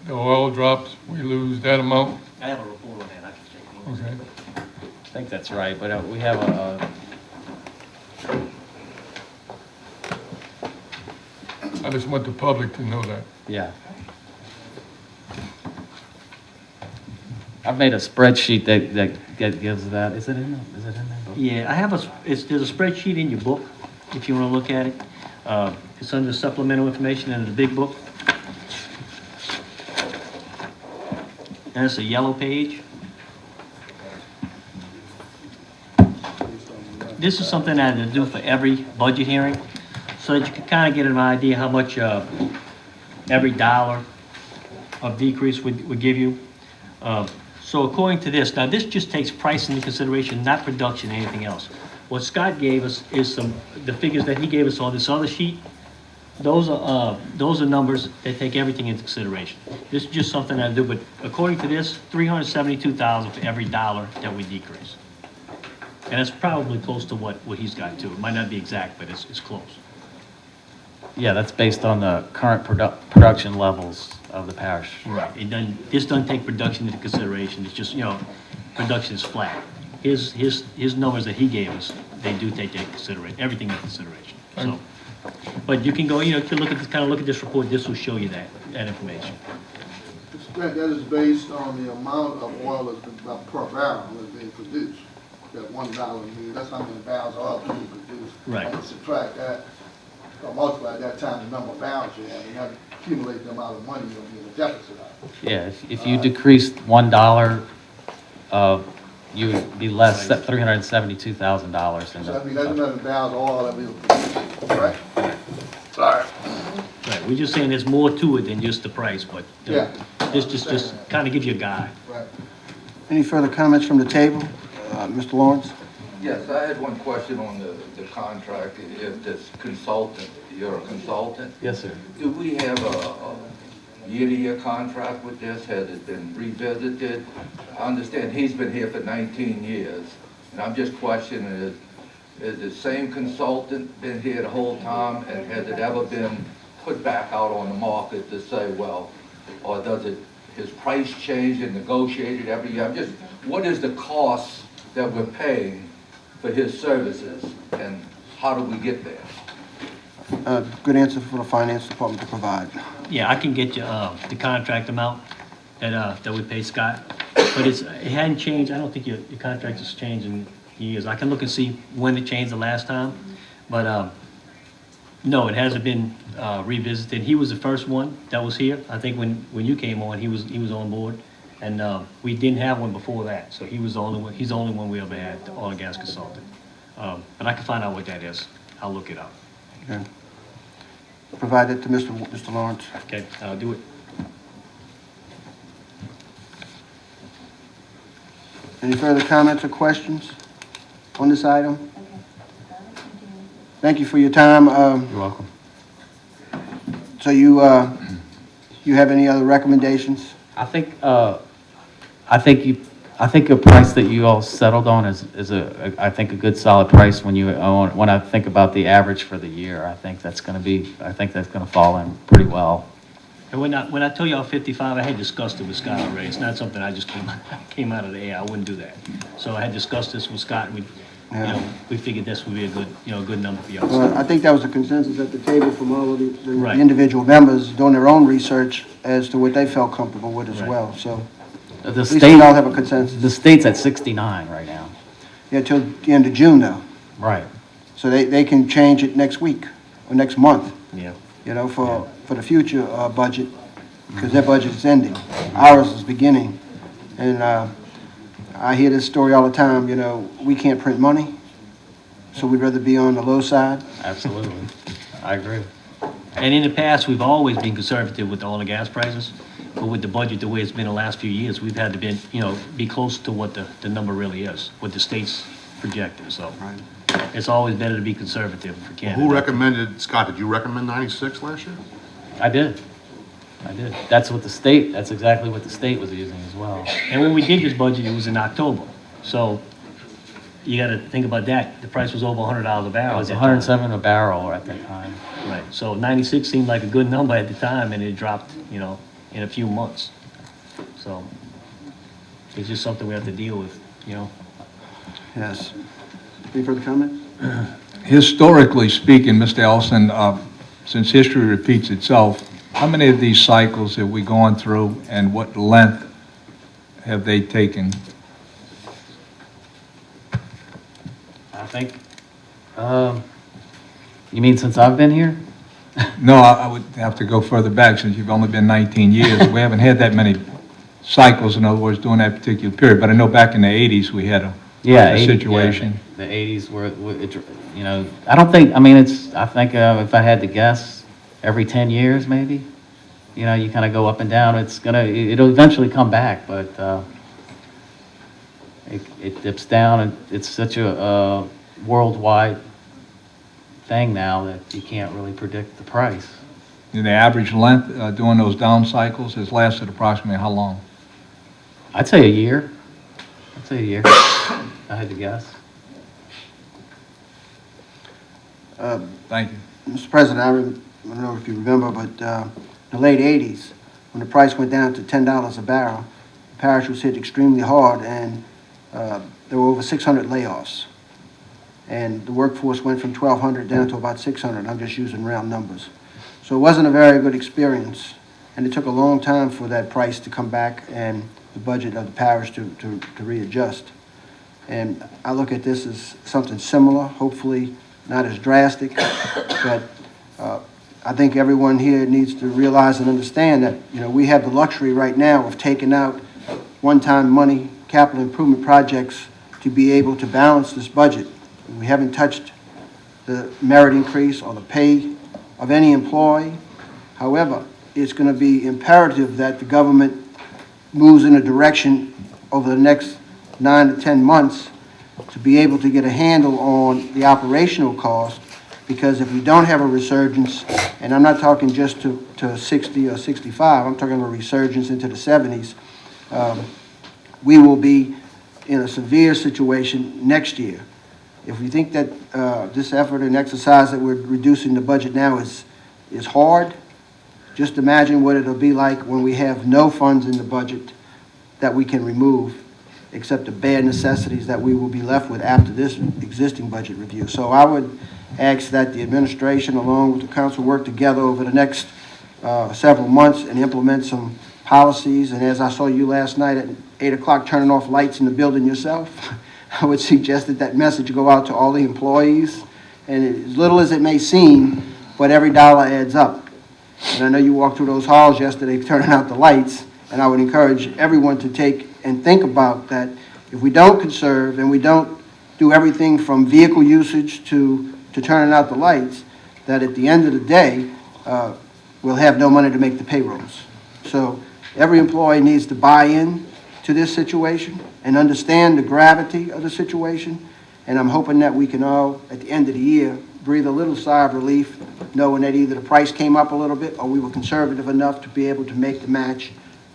the oil drops, we lose that amount? I have a report on that, I can check it. Okay. I think that's right, but we have a, I just want the public to know that. yeah. I've made a spreadsheet that gives that. Is it in there? Is it in there? Yeah, I have there's a spreadsheet in your book, if you want to look at it. It's under supplemental information in the big book. And it's a yellow page. This is something I had to do for every budget hearing, so that you can kind of get an idea how much every dollar of decrease would give you. So according to this, now this just takes price into consideration, not production, anything else. What Scott gave us is the figures that he gave us on this other sheet. Those are numbers that take everything into consideration. This is just something I do, but according to this, $372,000 for every dollar that we decrease. And it's probably close to what he's got too. It might not be exact, but it's close. Yeah, that's based on the current production levels of the parish. Right. This doesn't take production into consideration. It's just, production is flat. His numbers that he gave us, they do take that consideration, everything into consideration. So, but you can go, if you look at this, kind of look at this report, this will show you that information. That is based on the amount of oil that's per barrel that's being produced. That $1 means that's how many barrels of oil being produced. Right. And subtract that, or multiply that times the number of barrels you have, and that accumulate the amount of money you'll be in a deficit of. Yeah, if you decreased $1, you would be less $372,000. So that means that's another barrels of oil that we will produce, right? Sorry. Right, we're just saying there's more to it than just the price, but Yeah. this just kind of gives you a guide. Right. Any further comments from the table? Mr. Lawrence? Yes, I had one question on the contract. If this consultant, you're a consultant? Yes, sir. Do we have a year-to-year contract with this? Has it been revisited? I understand he's been here for 19 years, and I'm just questioning, is the same consultant been here the whole time, and has it ever been put back out on the market to say, well, or does his price change and negotiated every year? What is the cost that we're paying for his services, and how do we get there? Good answer for the finance department to provide. Yeah, I can get you the contract amount that we pay Scott, but it hadn't changed. I don't think your contract has changed in years. I can look and see when it changed the last time, but no, it hasn't been revisited. He was the first one that was here. I think when you came on, he was on board, and we didn't have one before that. So he was the only one. He's the only one we ever had, the oil and gas consultant. But I can find out what that is. I'll look it up. Okay. Provide it to Mr. Lawrence. Okay, I'll do it. Any further comments or questions on this item? Thank you for your time. You're welcome. So you have any other recommendations? I think a price that you all settled on is I think a good solid price when I think about the average for the year. I think that's going to fall in pretty well. And when I tell y'all 55, I had discussed it with Scott already. It's not something I just came out of the air. I wouldn't do that. So I had discussed this with Scott, and Yeah. we figured this would be a good, good number for y'all. Well, I think that was a consensus at the table from all of the Right. individual members doing their own research as to what they felt comfortable with as Right. well, so. The At least we state, all have a consensus. the state's at 69 right now. Yeah, till the end of June though. Right. So they can change it next week or next month, Yeah. for the future budget, because their budget is ending. Ours is beginning. And I hear this story all the time, we can't print money, so we'd rather be on the low side. Absolutely. I agree. And in the past, we've always been conservative with oil and gas prices, but with the budget the way it's been the last few years, we've had to be close to what the number really is, what the state's projected, so. Right. It's always better to be conservative for Canada. Who recommended, Scott, did you recommend 96 last year? I did. That's exactly what the state was using as well. And when we did this budget, it was in October, so you gotta think about that. The price was over $100 a barrel. It was at that time. 107 a barrel at that time. Right, so 96 seemed like a good number at the time, and it dropped, in a few months. So it's just something we have to deal with, Yes. Any further comments? Historically speaking, Mr. Ellison, since history repeats itself, how many of these cycles have we gone through, and what length have they taken? I think, you mean since I've been here? No, I would have to go further back, since you've only been 19 years. We haven't had that many cycles, in other words, during that particular period. But I know back in the 80s, we had a situation. The 80s were, I don't think, I think if I had to guess, every 10 years maybe. You kind of go up and down. It'll eventually come back, but it dips down, and it's such a worldwide thing now that you can't really predict the price. And the average length during those down cycles has lasted approximately how long? I'd say a year. I had to guess. Thank you. Mr. President, I don't know if you remember, but in the late 80s, when the price went down to $10 a barrel, the parish was hit extremely hard, and there were over 600 layoffs. And the workforce went from 1,200 down to about 600. I'm just using round numbers. So it wasn't a very good experience, and it took a long time for that price to come back and the budget of the parish to readjust. And I look at this as something similar, hopefully not as drastic, but I think everyone here needs to realize and understand that, we have the luxury right now of taking out one-time money, capital improvement projects to be able to balance this budget. We haven't touched the merit increase or the pay of any employee. However, it's going to be imperative that the government moves in a direction over the next 9 to 10 months to be able to get a handle on the operational cost, because if we don't have a resurgence, and I'm not talking just to 60 or 65, I'm talking about a resurgence into the 70s, we will be in a severe situation next year. If we think that this effort and exercise that we're reducing the budget now is hard, just imagine what it'll be like when we have no funds in the budget that we can remove, except the bare necessities that we will be left with after this existing budget review. So I would ask that the administration, along with the council, work together over the next several months and implement some policies. And as I saw you last night at 8 o'clock turning off lights in the building yourself, I would suggest that message go out to all the employees. And as little as it may seem, but every dollar adds up. And I know you walked through those halls yesterday turning out the lights, and I would encourage everyone to take and think about that. If we don't conserve and we don't do everything from vehicle usage to turning out the lights, that at the end of the day, we'll have no money to make the payrolls. So every employee needs to buy in to this situation and understand the gravity of the situation. And I'm hoping that we can all, at the end of the year, breathe a little sigh of relief, knowing that either the price came up a little bit or we were conservative enough to be able to make the match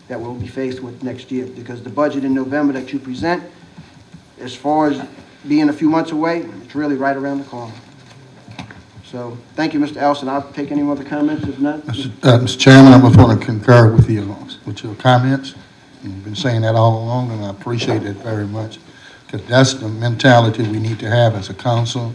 that we'll be faced with next year. Because the budget in November that you present, as far as being a few months away, it's really right around the corner. So thank you, Mr. Ellison. I'll take any other comments, if not. Mr. Chairman, I just want to concur with your comments. You've been saying that all along, and I appreciate it very much. because that's the mentality we need to have as a council.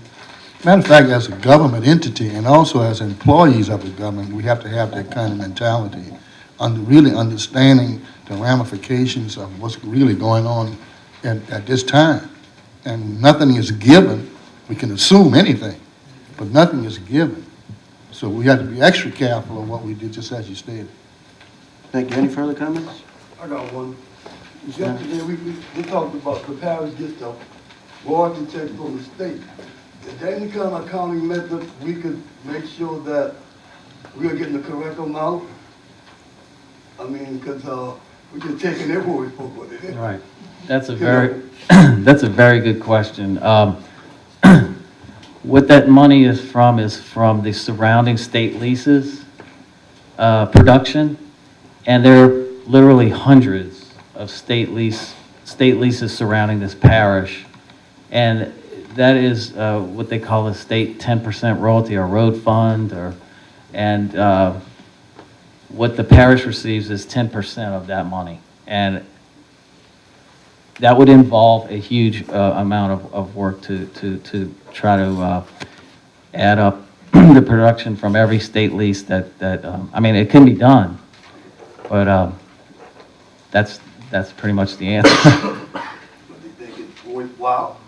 Matter of fact, as a government entity and also as employees of the government, we have to have that kind of mentality, really understanding the ramifications of what's really going on at this time. And nothing is given. We can assume anything, but nothing is given. So we have to be extra careful of what we do, just as you stated. Thank you. Any further comments? I got one. Yesterday, we talked about the parish gets the royalty check from the state. Is there any kind of accounting method we could make sure that we're getting the correct amount? I mean, because we're just taking their word for it. Right. That's a very, that's a very good question. What that money is from the surrounding state leases, production, and there are literally hundreds of state leases surrounding this parish, and that is what they call a state 10% royalty or road fund, and what the parish receives is 10% of that money, and that would involve a huge amount of work to try to add up the production from every state lease that I mean, it can be done, but that's pretty much the answer. But they think it's worthwhile.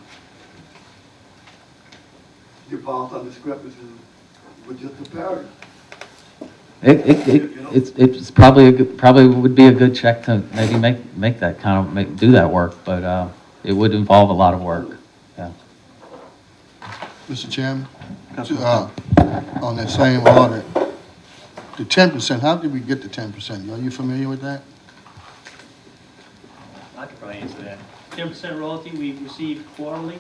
You found some discrepancies with just the parish. It's probably would be a good check to maybe make that kind of do that work, but it would involve a lot of work. Yeah. Mr. Chairman, on that same order, the 10%, how did we get the 10%? Are you familiar with that? I could probably answer that. 10% royalty we receive quarterly.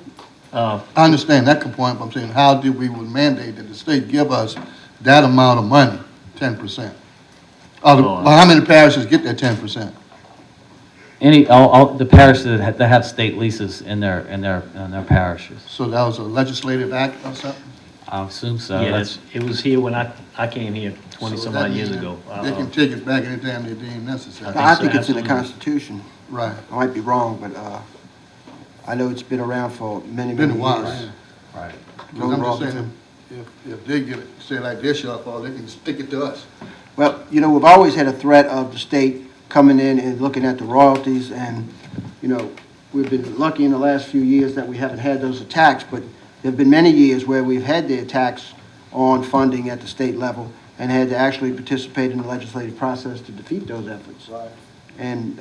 I understand that component, but I'm saying how did we would mandate that the state give us that amount of money, 10%? How many parishes get that 10%? All the parishes that have state leases in their parishes. So that was a legislative act or something? I assume so. Yeah, it was here when I came here 20-some odd years ago. They can take it back anytime they deem necessary. I think it's in the Constitution. Right. I might be wrong, but I know it's been around for many, Been many a while, years. yeah. Right. Because I'm just saying, if they get it, say like this shortfall, they can stick it to us. Well, you know, we've always had a threat of the state coming in and looking at the royalties, and, you know, we've been lucky in the last few years that we haven't had those attacks, but there have been many years where we've had the attacks on funding at the state level and had to actually participate in the legislative process to defeat those efforts. Right. And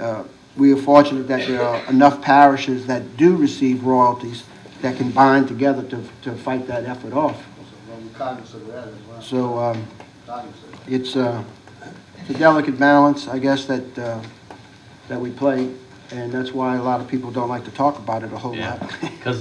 we are fortunate that there are enough parishes that do receive royalties that can bind together to fight that effort off. So it's a delicate balance, I guess, that we play, and that's why a lot of people don't like to talk about it a whole lot. Because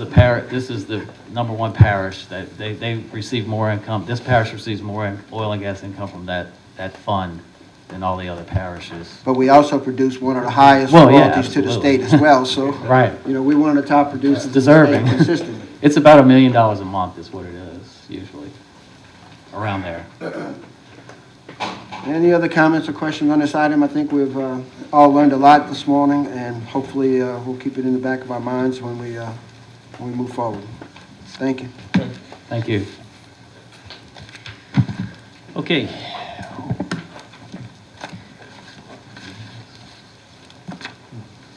this is the #1 parish that they receive more income. This parish receives more oil and gas income from that fund than all the other parishes. But we also produce one of the highest royalties to the state as well, so right. You know, we're one of the top producers. It's deserving. Consistently. It's about $1 million a month is what it is usually, around there. Any other comments or questions on this item? I think we've all learned a lot this morning, and hopefully we'll keep it in the back of our minds when we move forward. Thank you. Thank you. Okay.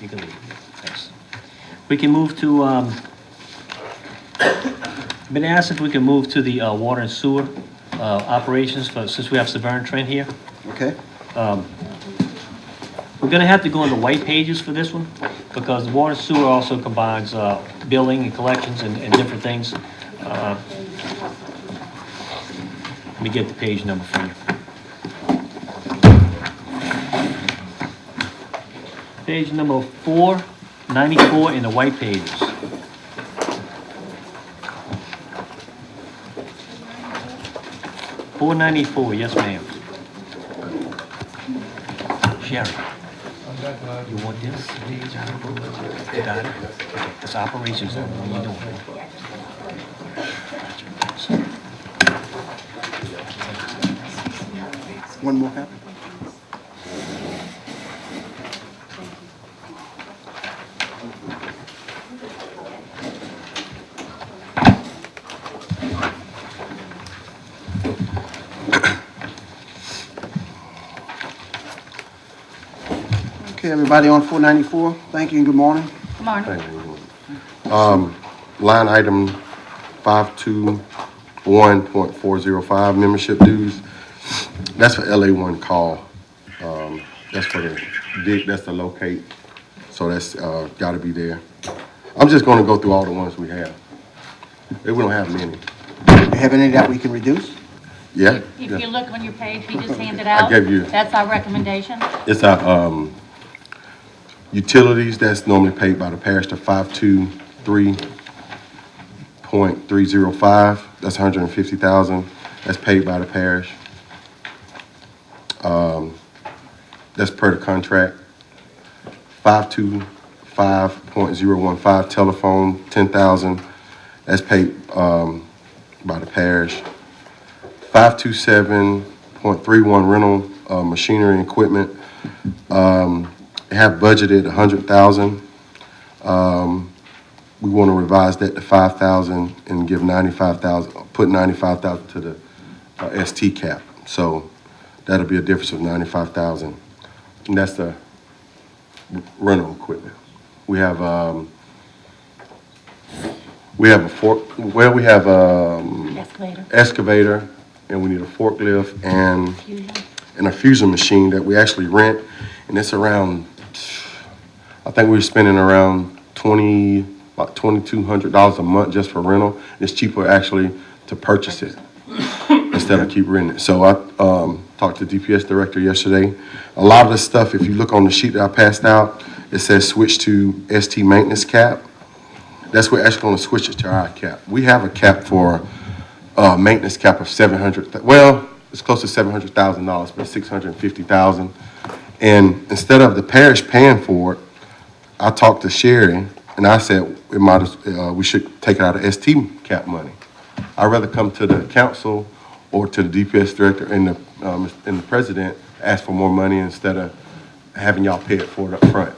You can leave. Thanks. We can move to, been asked if we can move to the water and sewer operations since we have Severn Trent here. Okay. We're gonna have to go into white pages for this one because the water and sewer also combines billing and collections and different things. Let me get the page number for you. Page number 494 in the white pages. $494, yes, ma'am. Sherry, you want this page out of the budget? You got it? Okay, it's operations, what are you doing? One more copy. Okay, everybody on 494, thank you and good morning. Good morning. Line item 521.405, membership dues. That's for LA1 call. That's for the dig, that's the locate. So that's gotta be there. I'm just gonna go through all the ones we have. We don't have many. Do you have any that we can reduce? Yeah? If you look on your page, we just handed I out. gave you- That's our recommendation. It's our utilities that's normally paid by the parish to 523.305. That's 150,000. That's paid by the parish. That's per the contract. 525.015 telephone, 10,000. That's paid by the parish. 527.31 rental machinery and equipment. Have budgeted 100,000. We want to revise that to 5,000 and give 95,000. Put 95,000 to the ST cap. So that'll be a difference of 95,000. And that's the rental equipment. We have a excavator, and we need a forklift and a fusion machine that we actually rent, and it's around, I think we're spending around about $2,200 a month just for rental. It's cheaper actually to purchase it instead of keep renting it. So I talked to the DPS director yesterday. A lot of the stuff, if you look on the sheet that I passed out, it says switch to ST maintenance cap. That's we're actually going to switch it to our cap. We have a cap for maintenance cap of $700,000. Well, it's close to $700,000, but $650,000. And instead of the parish paying for it, I talked to Sherry and I said we should take it out of ST cap money. I'd rather come to the council or to the DPS director and the president ask for more money instead of having y'all pay it for it up front.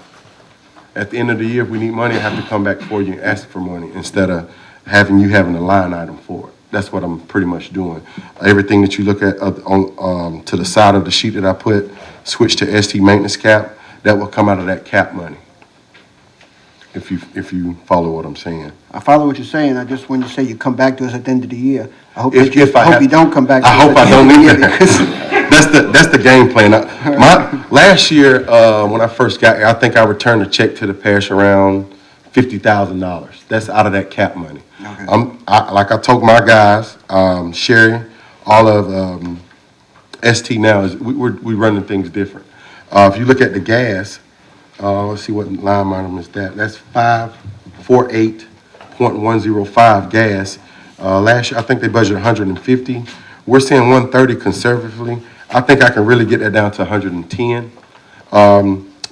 At the end of the year, if we need money, I have to come back for you and ask for money instead of having a line item for it. That's what I'm pretty much doing. Everything that you look at on to the side of the sheet that I put, switch to ST maintenance cap, that will come out of that cap money. If you follow what I'm saying. I follow what you're saying. I just, when you say you come back to us at the end of the year, I hope If you I don't come back to us I hope at I the end don't of the year. either. That's the game plan. Last year, when I first got here, I think I returned a check to the parish around $50,000. That's out of that cap money. Okay. Like I told my guys, Sherry, all of ST now is we running things different. If you look at the gas, let's see what line item is that. That's 548.105 gas. Last year, I think they budgeted 150. We're saying 130 conservatively. I think I can really get that down to 110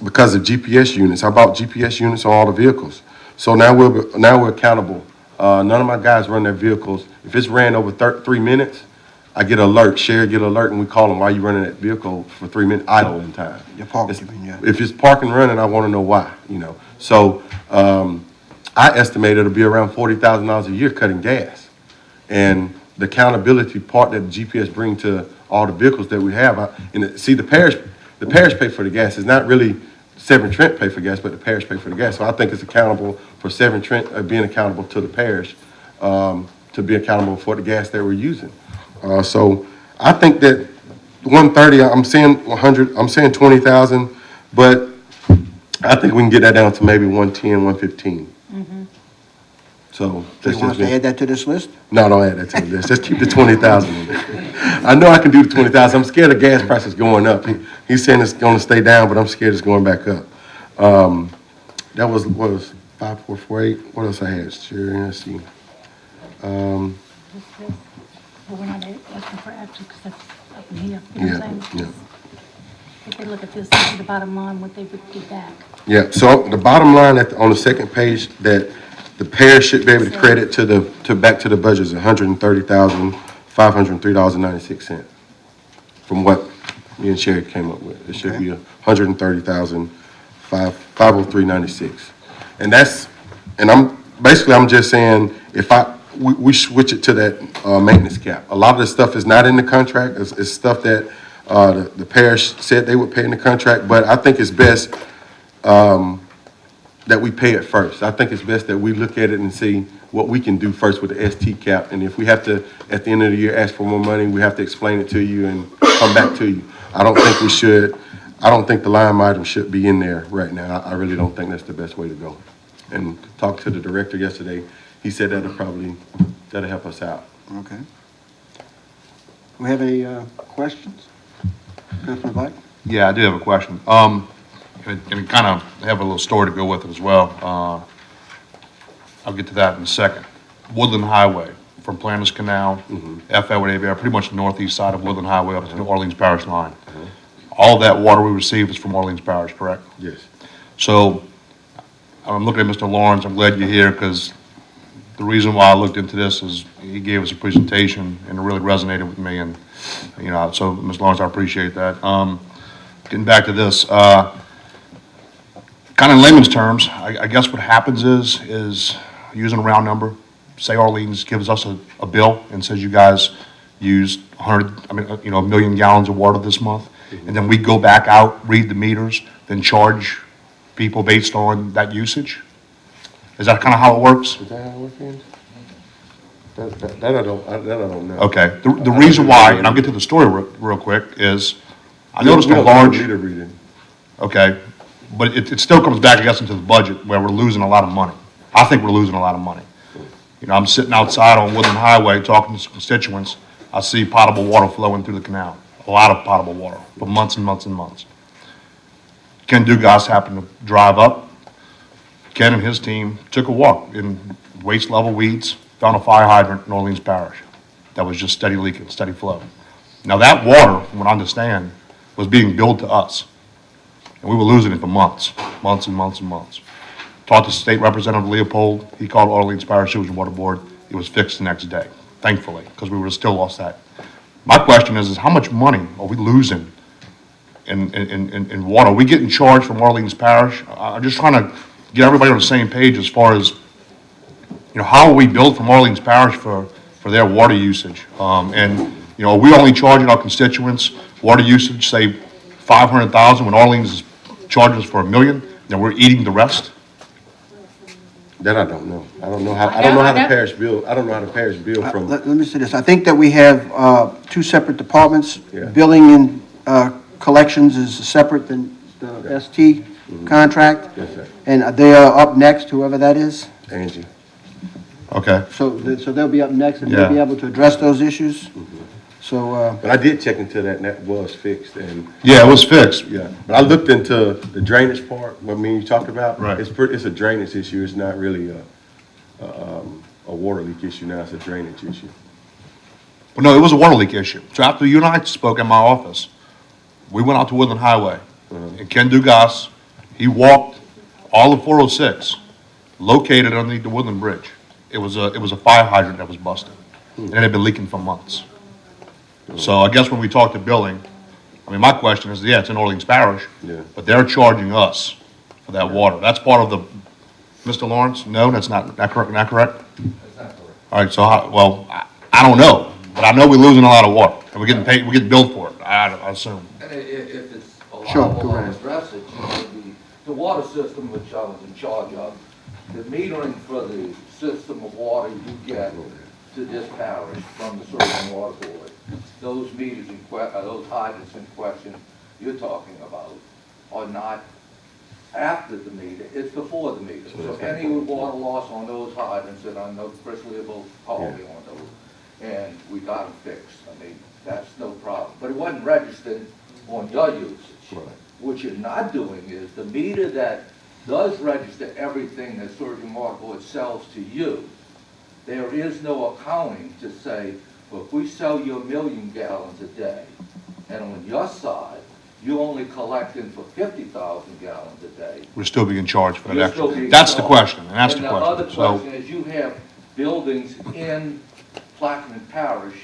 because of GPS units. I bought GPS units on all the vehicles. So now we're accountable. None of my guys run their vehicles. If it's ran over 3 minutes, I get alert. Sherry get alert, and we call them, why you running that vehicle for 3 minutes idling time? Your parking, yeah. If it's parking running, I want to know why, So I estimate it'll be around $40,000 a year cutting gas. And the accountability part that the GPS bring to all the vehicles that we have, the parish pay for the gas. It's not really Severn Trent pay for gas, but the parish pay for the gas. So I think it's accountable for Severn Trent being accountable to the parish to be accountable for the gas that we're using. So I think that 130, I'm saying 100, I'm saying 20,000, but I think we can get that down to maybe 110, 115. So Do you want us to add that to this list? No, don't add that to the list. Just keep the 20,000 in there. I know I can do the 20,000. I'm scared of gas prices going up. He's saying it's going to stay down, but I'm scared it's going back up. That was 5448. What else I had? Sure, let's see. But we're not asking for action because that's up in here. You know what I'm saying? Yeah. If they look at this, this is the bottom line, what they would get back. Yeah, so the bottom line on the second page that the parish should be able to credit back to the budget is $130,503.96 from what me and Sherry came up with. It should be $130,503.96. And I'm just saying, if we switch it to that maintenance cap. A lot of the stuff is not in the contract. It's stuff that the parish said they would pay in the contract, but I think it's best that we pay it first. I think it's best that we look at it and see what we can do first with the ST cap. And if we have to, at the end of the year, ask for more money, we have to explain it to you and come back to you. I don't think we should. I don't think the line item should be in there right now. I really don't think that's the best way to go. And talked to the director yesterday. He said that'll help us out. Okay. We have any questions? Councilman White? Yeah, I do have a question. And kind of have a little story to go with it as well. I'll get to that in a second. Woodland Highway from Plaquemines Canal, FA, pretty much the northeast side of Woodland Highway up to the Orleans Parish line. All that water we receive is from Orleans Parish, correct? Yes. So I'm looking at Mr. Lawrence. I'm glad you're here because the reason why I looked into this is he gave us a presentation and it really resonated with me. And, you know, so Mr. Lawrence, I appreciate that. Getting back to this, kind of in layman's terms, I guess what happens is using a round number, say Orleans gives us a bill and says you guys used 1 million gallons of water this month. And then we go back out, read the meters, then charge people based on that usage? Is that kind of how it works? Is that how it works, Andy? That I don't know. Okay. The reason why, and I'll get to the story real quick, is I noticed a large... meter reading. Okay. But it still comes back, I guess, into the budget where we're losing a lot of money. I think we're losing a lot of money. You know, I'm sitting outside on Woodland Highway talking to some constituents. I see potable water flowing through the canal. A lot of potable water for months and months and months. Ken Dugas happened to drive up. Ken and his team took a walk in waste level weeds, found a fire hydrant in Orleans Parish that was just steady leaking, steady flow. Now that water, from what I understand, was being billed to us. And we were losing it for months and months and months. Talked to State Representative Leopold. He called Orleans Parish Sewage and Water Board. It was fixed the next day, thankfully, because we would have still lost that. My question is how much money are we losing in water? Are we getting charged from Orleans Parish? I'm just trying to get everybody on the same page as far as, you know, how are we billed from Orleans Parish for their water usage? And, you know, are we only charging our constituents water usage, say, 500,000 when Orleans is charging us for $1 million, and we're eating the rest? That I don't know. I don't know how the parish bill. I don't know how the parish bill from. Let me say this. I think that we have two separate departments. Yeah. Billing and collections is separate than the ST contract. Yes, sir. And they are up next, whoever that is. Angie. Okay. So they'll be up next and they'll be able to address those issues. So. But I did check into that and that was fixed and. Yeah, it was fixed. Yeah, but I looked into the drainage part, what me and you talked about. Right. It's a drainage issue. It's not really a water leak issue now. It's a drainage issue. Well, no, it was a water leak issue. So after you and I spoke in my office, we went out to Woodland Highway. And Ken Dugas, he walked all of 406, located underneath the Woodland Bridge. It was a fire hydrant that was busted. And it had been leaking for months. So I guess when we talk to billing, I mean, my question is, yeah, it's in Orleans Parish, but they're charging us for that water. That's part of the, Mr. Lawrence? No, that's not correct? Not correct? That's not correct. All right, so I don't know, but I know we're losing a lot of water, and we're getting paid, we're getting billed for it, I assume. And if it's Sure, allowable, go I'll ahead. address it. The water system, which I was in charge of, the metering for the system of water you get to this parish from the Sewer and Water Board, those meters those hydrants in question you're talking about are not after the meter, it's before the meter. So any water loss on those hydrants, and I know Chris Leopold called me on those, and we got them fixed. I mean, that's no problem. But it wasn't registered on your usage. Right. What you're not doing is the meter that does register everything that Sewer and Water Board sells to you, there is no accounting to say, well, if we sell you 1 million gallons a day, and on your side, you're only collecting for 50,000 gallons a day. We're still being charged for that You're extra. still being That's the charged. question, and that's the And the other question. So, question is you have buildings in Plaquemines Parish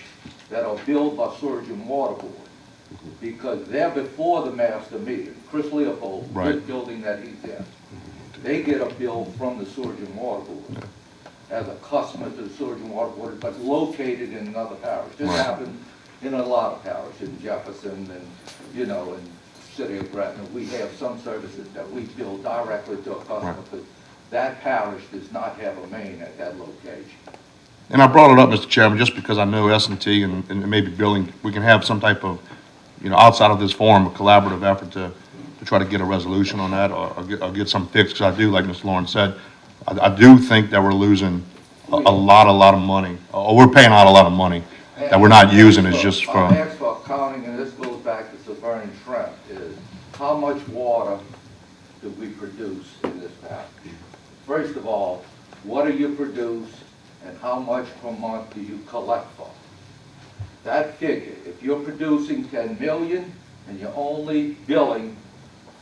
that are billed by Surge and Water Board because they're before the master meter. Chris Leopold, Right. this building that he's in, they get a bill from the Surge and Water Board. as a customer to the sewage and water board, but located in another parish. This Right. happens in a lot of parishes, in Jefferson and, you know, in City of Gretna. We have some services that we bill directly to a customer, Right. because that parish does not have a main at that location. And I brought it up, Mr. Chairman, just because I know S&T and maybe billing, we can have some type of, outside of this forum, a collaborative effort to try to get a resolution on that or get some fixed, because I do, like Mr. Lawrence said, I do think that we're losing a lot of money, or we're paying out a lot of money that we're not using. It's just for. I asked for accounting, and this goes back to Severn Trent, is how much water do we produce in this parish? First of all, what do you produce, and how much per month do you collect for? That figure, if you're producing 10 million and you're only billing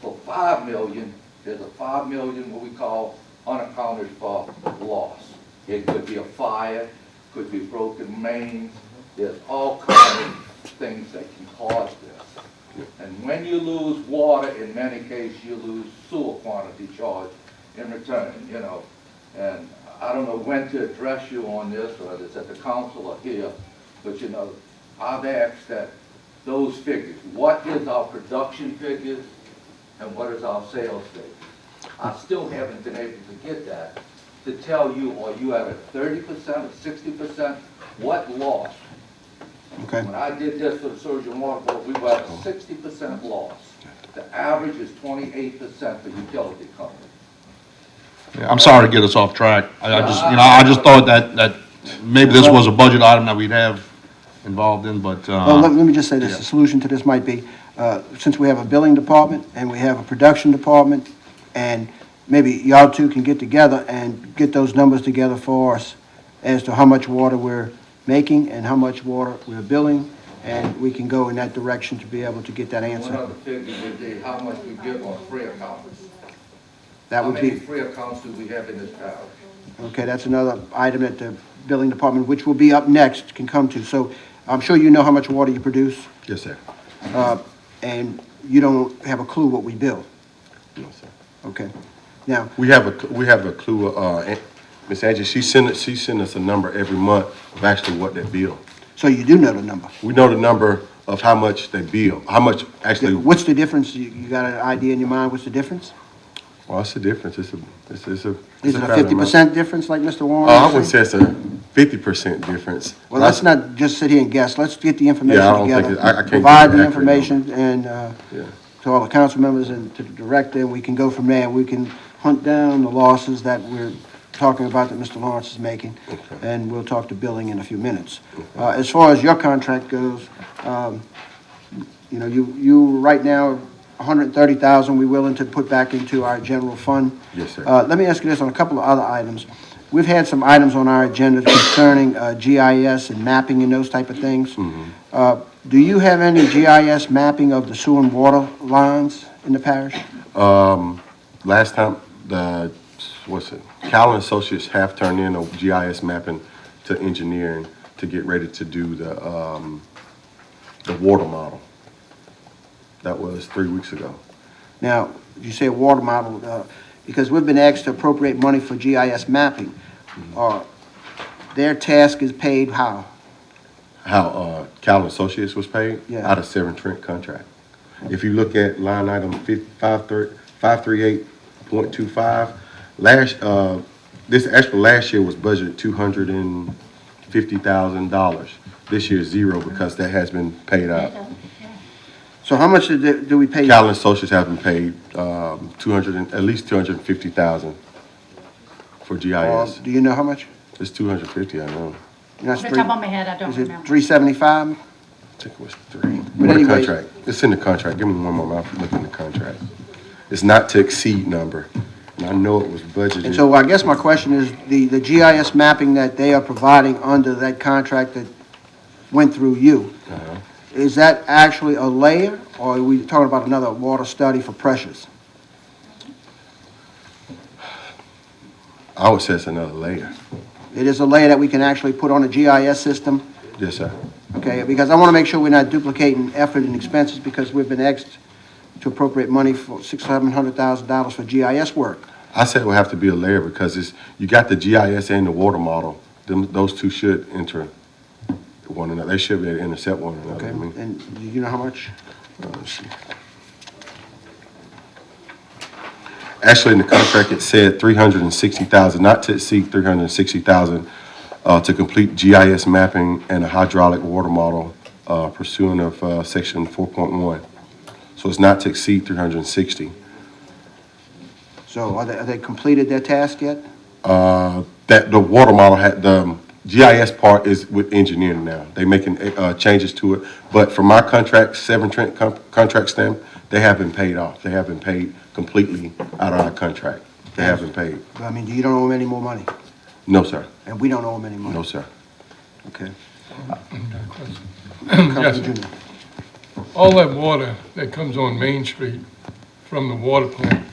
for 5 million, there's a 5 million what we call unaccounted for loss. It could be a fire, could be broken mains, there's all kinds of things that can cause this. And when you lose water, in many cases, you lose sewer quantity charge in return, And I don't know when to address you on this, or it's at the council or here, but I've asked that those figures, what is our production figures and what is our sales figures? I still haven't been able to get that to tell you, are you at a 30% or 60%? What loss? Okay. When I did this for the sewage and water board, we were at a 60% loss. The average is 28% for utility companies. Yeah, I'm sorry to get us off track. I just thought that maybe this was a budget item that we'd have involved in, but. Well, let me just say this, yeah. the solution to this might be, since we have a billing department and we have a production department, and maybe y'all two can get together and get those numbers together for us as to how much water we're making and how much water we're billing, and we can go in that direction to be able to get that One answer. other figure would be how much we give on free accounts. That would How many be, free accounts do we have in this parish? okay, that's another item that the billing department, which will be up next, can come to. So I'm sure you know how much water you produce, Yes, sir. and you don't have a clue what we bill. No, sir. Okay. Now, We have a clue, Ms. Angie, she sent us a number every month of actually what they bill. so you do know the number. We know the number of how much they bill, how much actually, What's the difference? You got an idea in your mind? What's the difference? well, it's a difference, it's a Is it a fair amount. 50% difference like Mr. Warren? I was wouldn't saying? say it's a 50% difference. Well, let's not just sit here and guess. Let's get the information Yeah, I don't think together. I can't Provide give you the an accurate information and, Yeah. to all the council members and to the director, and we can go from there. We can hunt down the losses that we're talking about that Mr. Lawrence is making, and we'll talk to billing in a few minutes. As far as your contract goes, you right now, 130,000, we're willing to put back into our general fund. Yes, sir. Let me ask you this on a couple of other items. We've had some items on our agenda concerning GIS and mapping and those type of things. Do you have any GIS mapping of the sewer and water lines in the parish? Last time, Callan Associates have turned in a GIS mapping to engineering to get ready to do the water model. That was 3 weeks ago. Now, you say water model, because we've been asked to appropriate money for GIS mapping. Their task is paid how? How Callan Associates was paid? Yeah. Out of Severn Trent contract. If you look at line item 538.25, last year was budgeted $250,000. This year is zero because that has been paid out. So how much do we pay? Callan Associates have been paid at least $250,000 for GIS. Do you know how much? It's $250, I know. That's Off the top of my head, I don't Is it remember. 375? I think it was 3. But But anyway- contract. It's in the contract. Give me one more. I'm looking at the contract. It's not to exceed number. And I know it was budgeted. And so I guess my question is, the GIS mapping that they are providing under that contract that went through you, is that actually a layer, or are we talking about another water study for pressures? I would say it's another layer. It is a layer that we can actually put on a GIS system? Yes, sir. Okay, because I want to make sure we're not duplicating effort and expenses, because we've been asked to appropriate money for $600,000 for GIS work. I said it would have to be a layer because you got the GIS and the water model. Those two should enter one another. They should be able to intercept one another. Okay, I mean, and do you know how much? let's see. Actually, in the contract, it said 360,000, not to exceed 360,000, to complete GIS mapping and a hydraulic water model pursuant of section 4.1. So it's not to exceed 360. So are they completed their task yet? That the water model had, the GIS part is with engineering now. They making changes to it. But from my contract, Severn Trent contract stamp, they have been paid off. They have been paid completely out of our contract. They have been paid. I mean, you don't owe them any more money? No, sir. And we don't owe them any money? No, sir. Okay. Yes, sir. All that water that comes on Main Street from the water plant,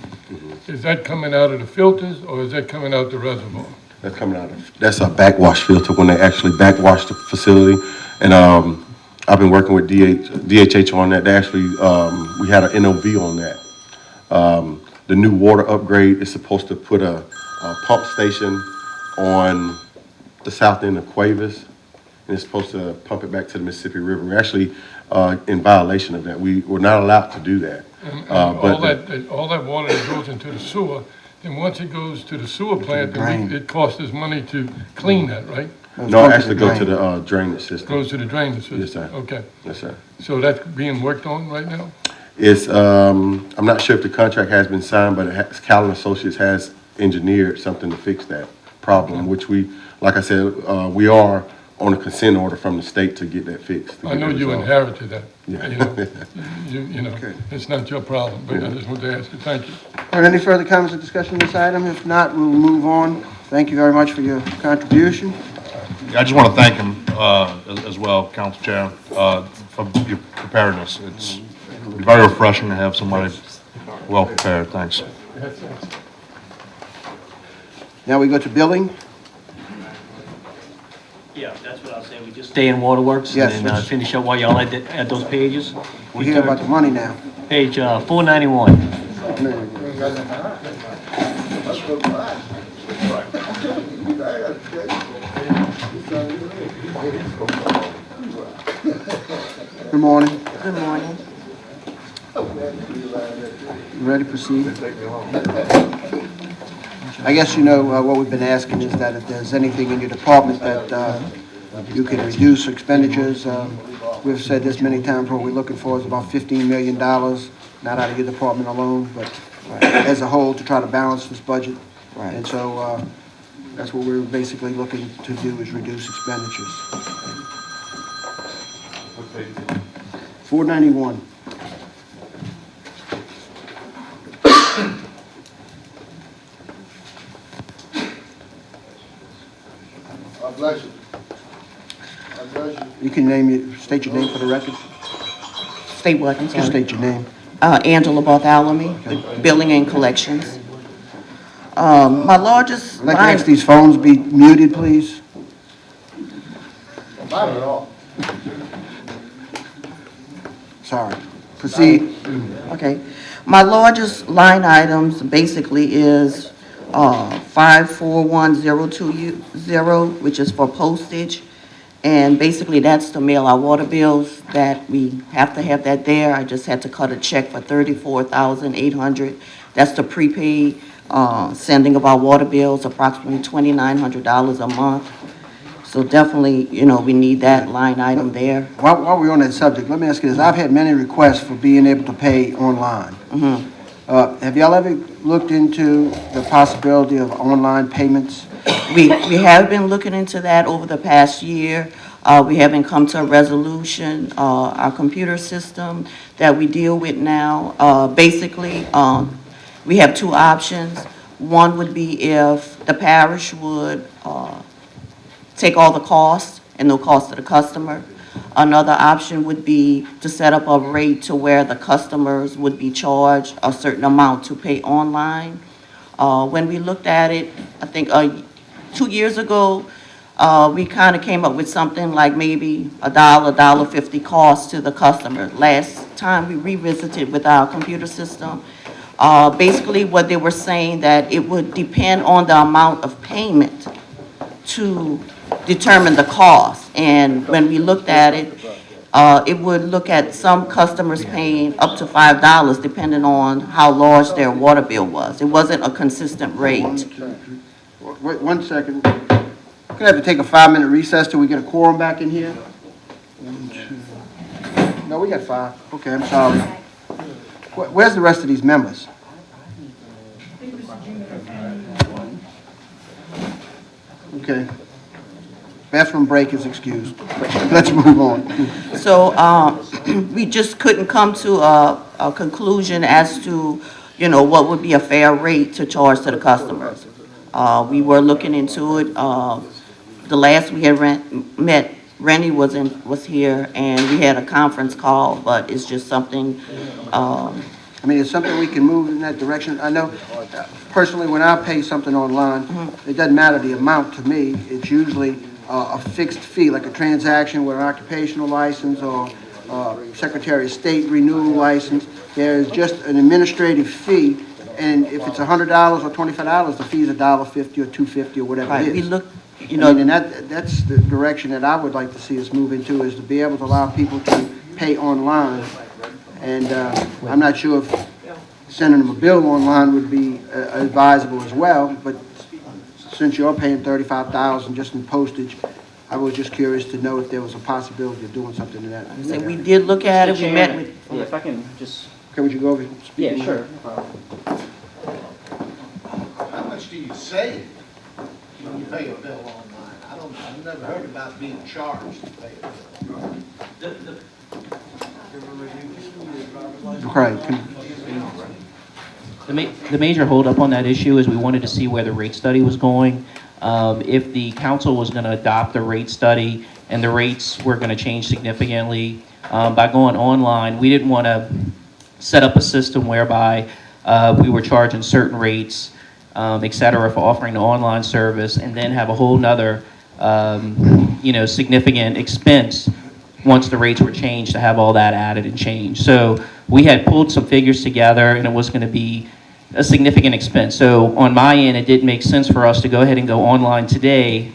is that coming out of the filters or is that coming out the reservoir? That's coming out of, that's a backwash filter when they actually backwash the facility. And I've been working with DHH on that. They actually, we had an NOV on that. The new water upgrade is supposed to put a pump station on the south end of Cuevas, and it's supposed to pump it back to the Mississippi River. We're actually in violation of that. We're not allowed to do that. And all that water that goes into the sewer, and once it goes to the sewer plant, then it costs us money to clean that, right? No, it actually goes to the drainage system. Goes to the drainage system? Yes, sir. Okay. Yes, sir. So that's being worked on right now? It's, I'm not sure if the contract has been signed, but Callan Associates has engineered something to fix that problem, which we, like I said, we are on a consent order from the state to get that fixed. I know you inherited that. Yeah. You know, it's not your problem, but I just wanted to ask you, thank you. All right, any further comments or discussion on this item? If not, we'll move on. Thank you very much for your contribution. I just want to thank him as well, Council Chair, for your preparedness. It's very refreshing to have somebody well prepared. Thanks. Now we go to billing. Yeah, that's what I was saying. We just stay in waterworks Yes, and then finish up while y'all at those pages. We'll hear about the money now. Page 491. Good morning. Good morning. You ready to proceed? I guess you know what we've been asking is that if there's anything in your department that you can reduce expenditures. We've said this many times, what we're looking for is about $15 million, not out of your department alone, but as a whole to try to balance this budget. Right. And so that's what we're basically looking to do is reduce expenditures. 491. God bless you. God bless you. You can state your name for the record. State what, I'm sorry? Just state your name. Angela Bartholomew, with Billing and Collections. My largest I'd like to line, ask these phones be muted, please. Not at all. Sorry. Proceed. okay. My largest line items basically is 541020, which is for postage. And basically that's to mail our water bills that we have to have that there. I just had to cut a check for $34,800. That's the prepaid sending of our water bills, approximately $2,900 a month. So definitely, you know, we need that line item there. While we're on that subject, let me ask you this. I've had many requests for being able to pay online. Have y'all ever looked into the possibility of online payments? We have been looking into that over the past year. We haven't come to a resolution. Our computer system that we deal with now, basically, we have two options. One would be if the parish would take all the costs and no cost to the customer. Another option would be to set up a rate to where the customers would be charged a certain amount to pay online. When we looked at it, I think 2 years ago, we kind of came up with something like maybe $1.50 cost to the customer. Last time we revisited with our computer system, Basically, what they were saying, that it would depend on the amount of payment to determine the cost. And when we looked at it, it would look at some customers paying up to $5, depending on how large their water bill was. It wasn't a consistent rate. Wait 1 second. We're gonna have to take a 5-minute recess till we get a quorum back in here. 1, 2. No, we got 5. Okay, I'm sorry. Where's the rest of these members? Okay. Bathroom break is excused. Let's move on. So we just couldn't come to a conclusion as to, what would be a fair rate to charge to the customers. We were looking into it. The last we had met, Rennie was here, and we had a conference call, but it's just something. I mean, it's something we can move in that direction. I know, personally, when I pay something online, it doesn't matter the amount to me. It's usually a fixed fee, like a transaction with an occupational license or Secretary of State renewal license. There's just an administrative fee, and if it's $100 or $25, the fee is $1.50 or $2.50 or whatever Right, it we is. look, And that's the direction that I would like to see us move into, is to be able to allow people to pay online. And I'm not sure if sending them a bill online would be advisable as well, but since you're paying $35,000 just in postage, I was just curious to know if there was a possibility of doing something to that. So we did look at it, we met with. Yeah, if I can just. Okay, would you go over and speak? Yeah, sure. How much do you save when you pay a bill online? I've never heard about being charged to pay a bill. Right. The major holdup on that issue is we wanted to see where the rate study was going. If the council was going to adopt the rate study and the rates were going to change significantly by going online, we didn't want to set up a system whereby we were charging certain rates, et cetera, for offering the online service, and then have a whole nother, significant expense once the rates were changed to have all that added and changed. So we had pulled some figures together, and it was going to be a significant expense. So on my end, it didn't make sense for us to go ahead and go online today,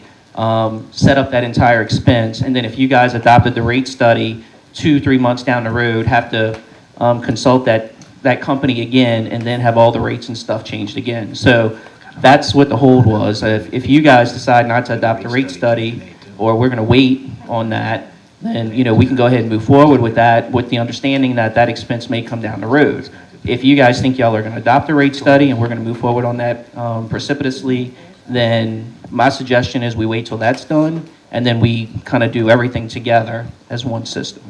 set up that entire expense, and then if you guys adopted the rate study 2-3 months down the road, have to consult that company again, and then have all the rates and stuff changed again. So that's what the hold was. If you guys decide not to adopt the rate study, or we're going to wait on that, then we can go ahead and move forward with that, with the understanding that that expense may come down the road. If you guys think y'all are going to adopt the rate study and we're going to move forward on that precipitously, then my suggestion is we wait till that's done, and then we kind of do everything together as one system.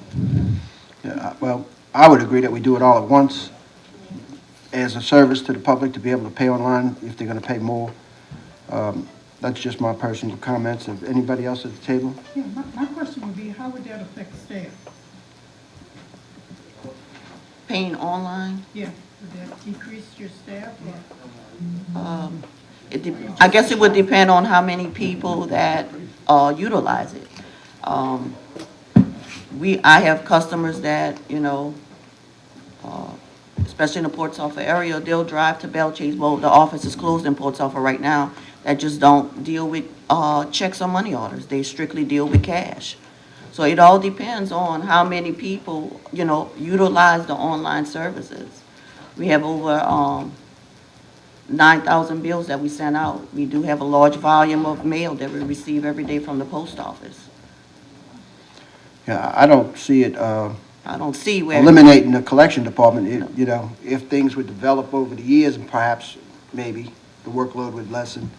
Yeah, well, I would agree that we do it all at once as a service to the public to be able to pay online if they're going to pay more. That's just my personal comments. Of anybody else at the table? Yeah, my question would be, how would that affect staff? Paying online? Yeah, would that decrease your staff or? I guess it would depend on how many people that utilize it. I have customers that, especially in the Port Sulphur area, they'll drive to Belle. Well, the office is closed in Port Sulphur right now, that just don't deal with checks or money orders. They strictly deal with cash. So it all depends on how many people, utilize the online services. We have over 9,000 bills that we send out. We do have a large volume of mail that we receive every day from the post office. Yeah, I don't see it I don't see where. eliminating the collection department. If things would develop over the years, and perhaps maybe the workload would lessen.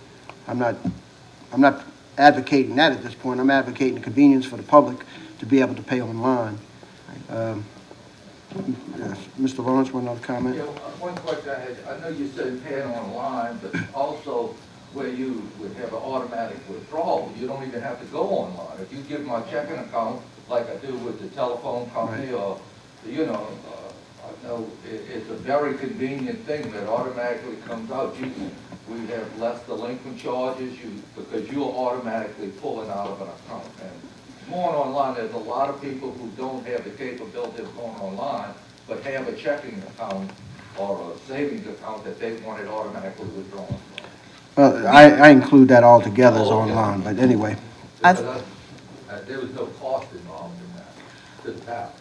I'm not advocating that at this point. I'm advocating the convenience for the public to be able to pay online. Mr. Lawrence, one other comment? Yeah, one question I had, I know you said paying online, but also where you would have an automatic withdrawal, you don't even have to go online. If you give my checking account, like I do with the telephone company, Right. or, I know it's a very convenient thing that automatically comes out. We have less delinquent charges because you're automatically pulling out of an account. And going online, there's a lot of people who don't have the capability of going online, but have a checking account or a savings account that they wanted automatically withdrawn? Well, I include that all together as online, but anyway. Because there was no cost involved in that to the parish.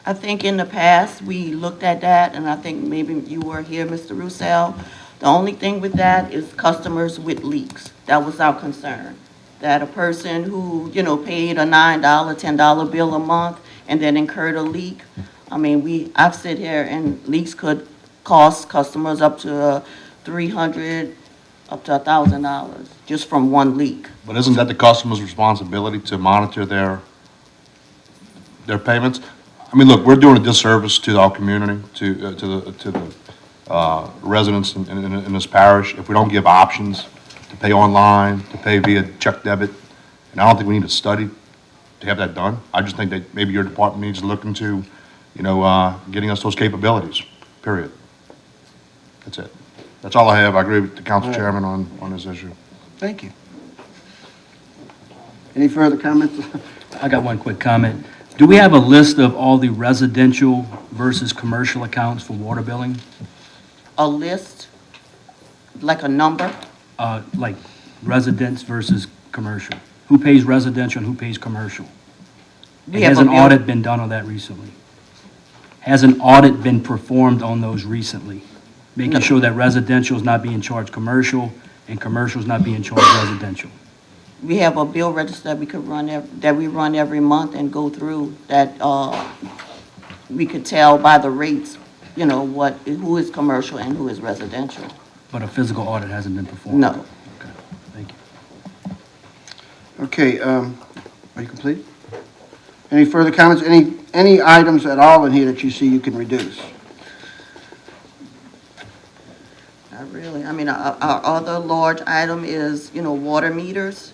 I think in the past, we looked at that, and I think maybe you were here, Mr. Roussel. The only thing with that is customers with leaks. That was our concern. That a person who, paid a $9, $10 bill a month and then incurred a leak. I mean, I've sit here and leaks could cost customers up to $300, up to $1,000 just from one leak. But isn't that the customer's responsibility to monitor their payments? I mean, look, we're doing a disservice to our community, to the residents in this parish if we don't give options to pay online, to pay via check debit. And I don't think we need a study to have that done. I just think that maybe your department needs to look into, getting us those capabilities, period. That's it. That's all I have. I agree with the council chairman on this issue. Thank you. Any further comments? I got one quick comment. Do we have a list of all the residential versus commercial accounts for water billing? A list, like a number? Like residents versus commercial? Who pays residential and who pays commercial? We And have has a an bill- audit been done on that recently? Has an audit been performed on those recently? Making sure that residential is not being charged commercial and commercial is not being charged residential? We have a bill register that we could run, that we run every month and go through that, we could tell by the rates, who is commercial and who is residential. But a physical audit hasn't been performed? No. Okay, thank you. Okay, are you complete? Any further comments? Any items at all in here that you see you can reduce? Not really. I mean, our other large item is, water meters.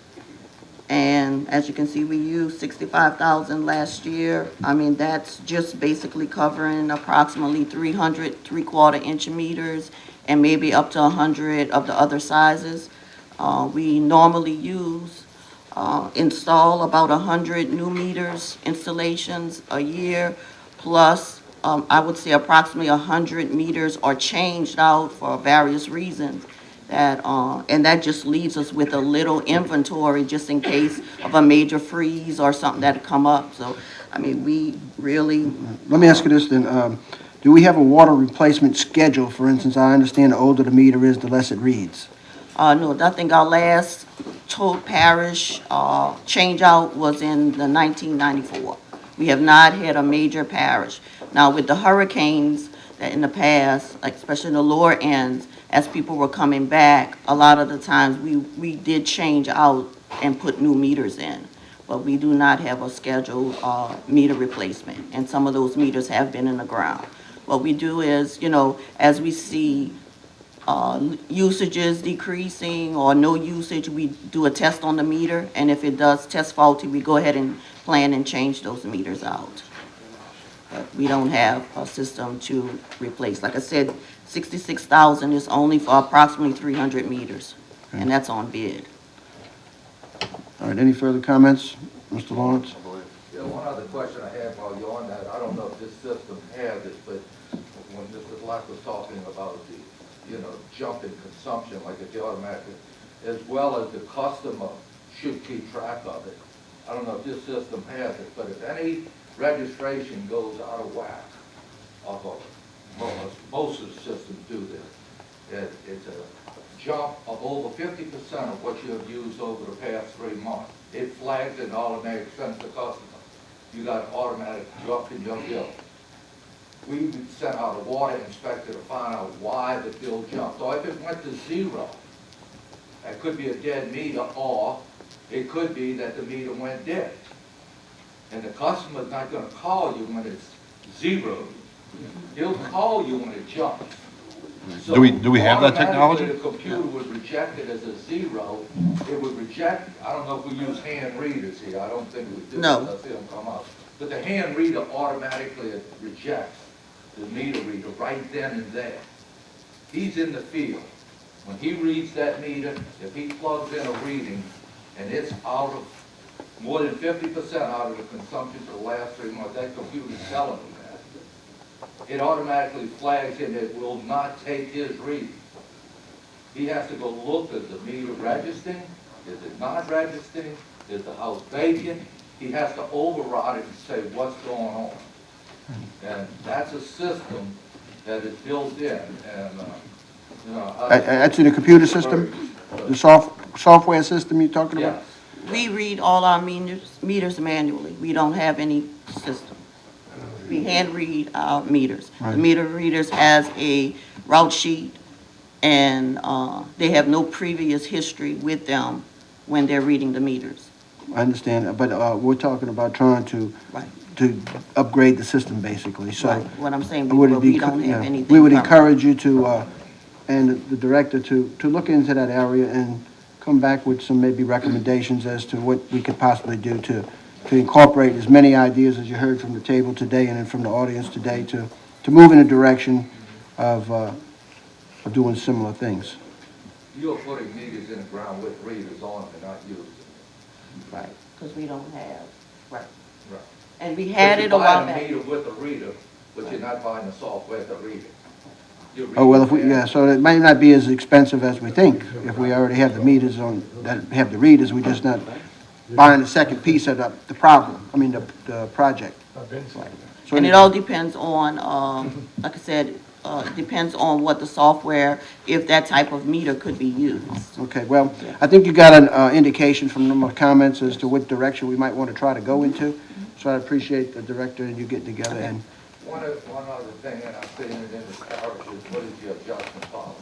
And as you can see, we used 65,000 last year. I mean, that's just basically covering approximately 300 3/4-inch meters and maybe up to 100 of the other sizes. We normally install about 100 new meters installations a year, plus I would say approximately 100 meters are changed out for various reasons. And that just leaves us with a little inventory just in case of a major freeze or something that come up. So, I mean, we really... Let me ask you this then. Do we have a water replacement schedule? For instance, I understand the older the meter is, the less it reads. No, I think our last total parish change out was in the 1994. We have not had a major parish. Now, with the hurricanes that in the past, like especially in the lower ends, as people were coming back, a lot of the times we did change out and put new meters in. But we do not have a scheduled meter replacement, and some of those meters have been in the ground. What we do is, as we see usages decreasing or no usage, we do a test on the meter, and if it does test faulty, we go ahead and plan and change those meters out. But we don't have a system to replace. Like I said, 66,000 is only for approximately 300 meters, and that's on bid. All right, any further comments? Mr. Lawrence? Yeah, one other question I have while you're on that, I don't know if this system has it, but when Mr. Black was talking about the, jump in consumption, like it's the automatic, as well as the customer should keep track of it. I don't know if this system has it, but if any registration goes out of whack, most of the systems do this. It's a jump of over 50% of what you have used over the past 3 months. It flags and automatic sends the customer. You got automatic jump in your bill. We sent out a water inspector to find out why the bill jumped. So if it went to 0, that could be a dead meter, or it could be that the meter went dead. And the customer's not going to call you when it's 0. He'll call you when it jumps. So Do we have that technology? automatically the computer would reject it as a 0. It would reject, I don't know if we use hand readers here. I don't think we do. No. I see them come up. But the hand reader automatically rejects the meter reader right then and there. He's in the field. When he reads that meter, if he plugs in a reading and it's out of more than 50% out of the consumption for the last 3 months, that computer's telling him that. it automatically flags him, it will not take his reading. He has to go look at the meter registering, is it not registering, is the house vacant? He has to override it and say what's going on. And that's a system that is built in, and, you know. That's in the computer system? The software system you're talking about? Yes. We read all our meters manually. We don't have any system. We hand read our meters. The Right. meter readers has a route sheet, and they have no previous history with them when they're reading the meters. I understand, but we're talking about trying to Right. upgrade the system, basically, so. Right. What I'm saying, would it but be we don't yeah, have anything. We would current. encourage you to, and the director to look into that area and come back with some maybe recommendations as to what we could possibly do to incorporate as many ideas as you heard from the table today and then from the audience today to move in a direction of doing similar things. You're putting meters in the ground with readers on them and not using them. Right, because we don't have, right. Right. And we had it a while back. You're buying a meter with a reader, but you're not buying the software to read it. You're Oh, well, reading it. so it might not be as expensive as we think, if we already have the meters on, that have the readers, we're just not buying the second piece of the problem, the project. So And it all depends on, like I said, depends on what the software, if that type of meter could be used. Okay, well, I think you got an indication from the comments as to what direction we might want to try to go into, so I appreciate the director and you getting together and. One other thing, and I've seen it in the parish, is what is the adjustment policy?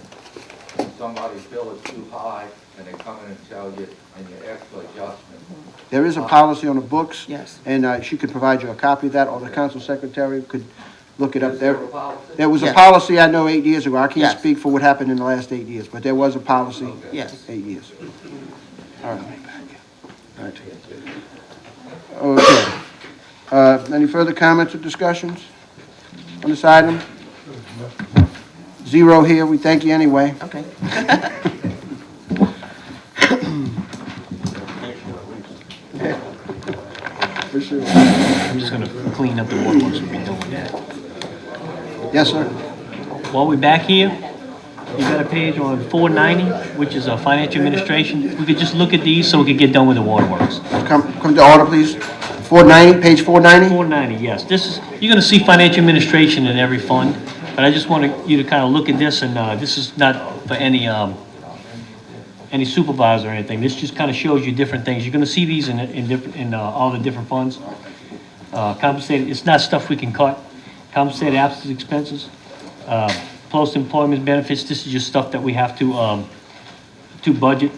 When somebody's bill is too high, and they come in and tell you, and you ask for adjustment. There is a policy on the books. Yes. And she could provide you a copy of that, or the council secretary could look it up Is there. there a policy? There was a Yes. policy, I know, 8 years ago. I can't Yes. speak for what happened in the last 8 years, but there was a policy. Okay. Yes. 8 years. All right. All right. Okay. Any further comments or discussions on this item? Zero here, we thank you anyway. Okay. For sure. I'm just gonna clean up the waterworks we've been doing that. Yes, sir. While we're back here, you got a page on 490, which is financial administration. We could just look at these so we could get done with the waterworks. Come to order, please. 490, page 490? 490, yes. You're gonna see financial administration in every fund, but I just wanted you to kind of look at this, and this is not for any supervisor or anything. This just kind of shows you different things. You're gonna see these in all the different funds. Compensated, it's not stuff we can cut. Compensated absence expenses, post-employment benefits, this is just stuff that we have to budget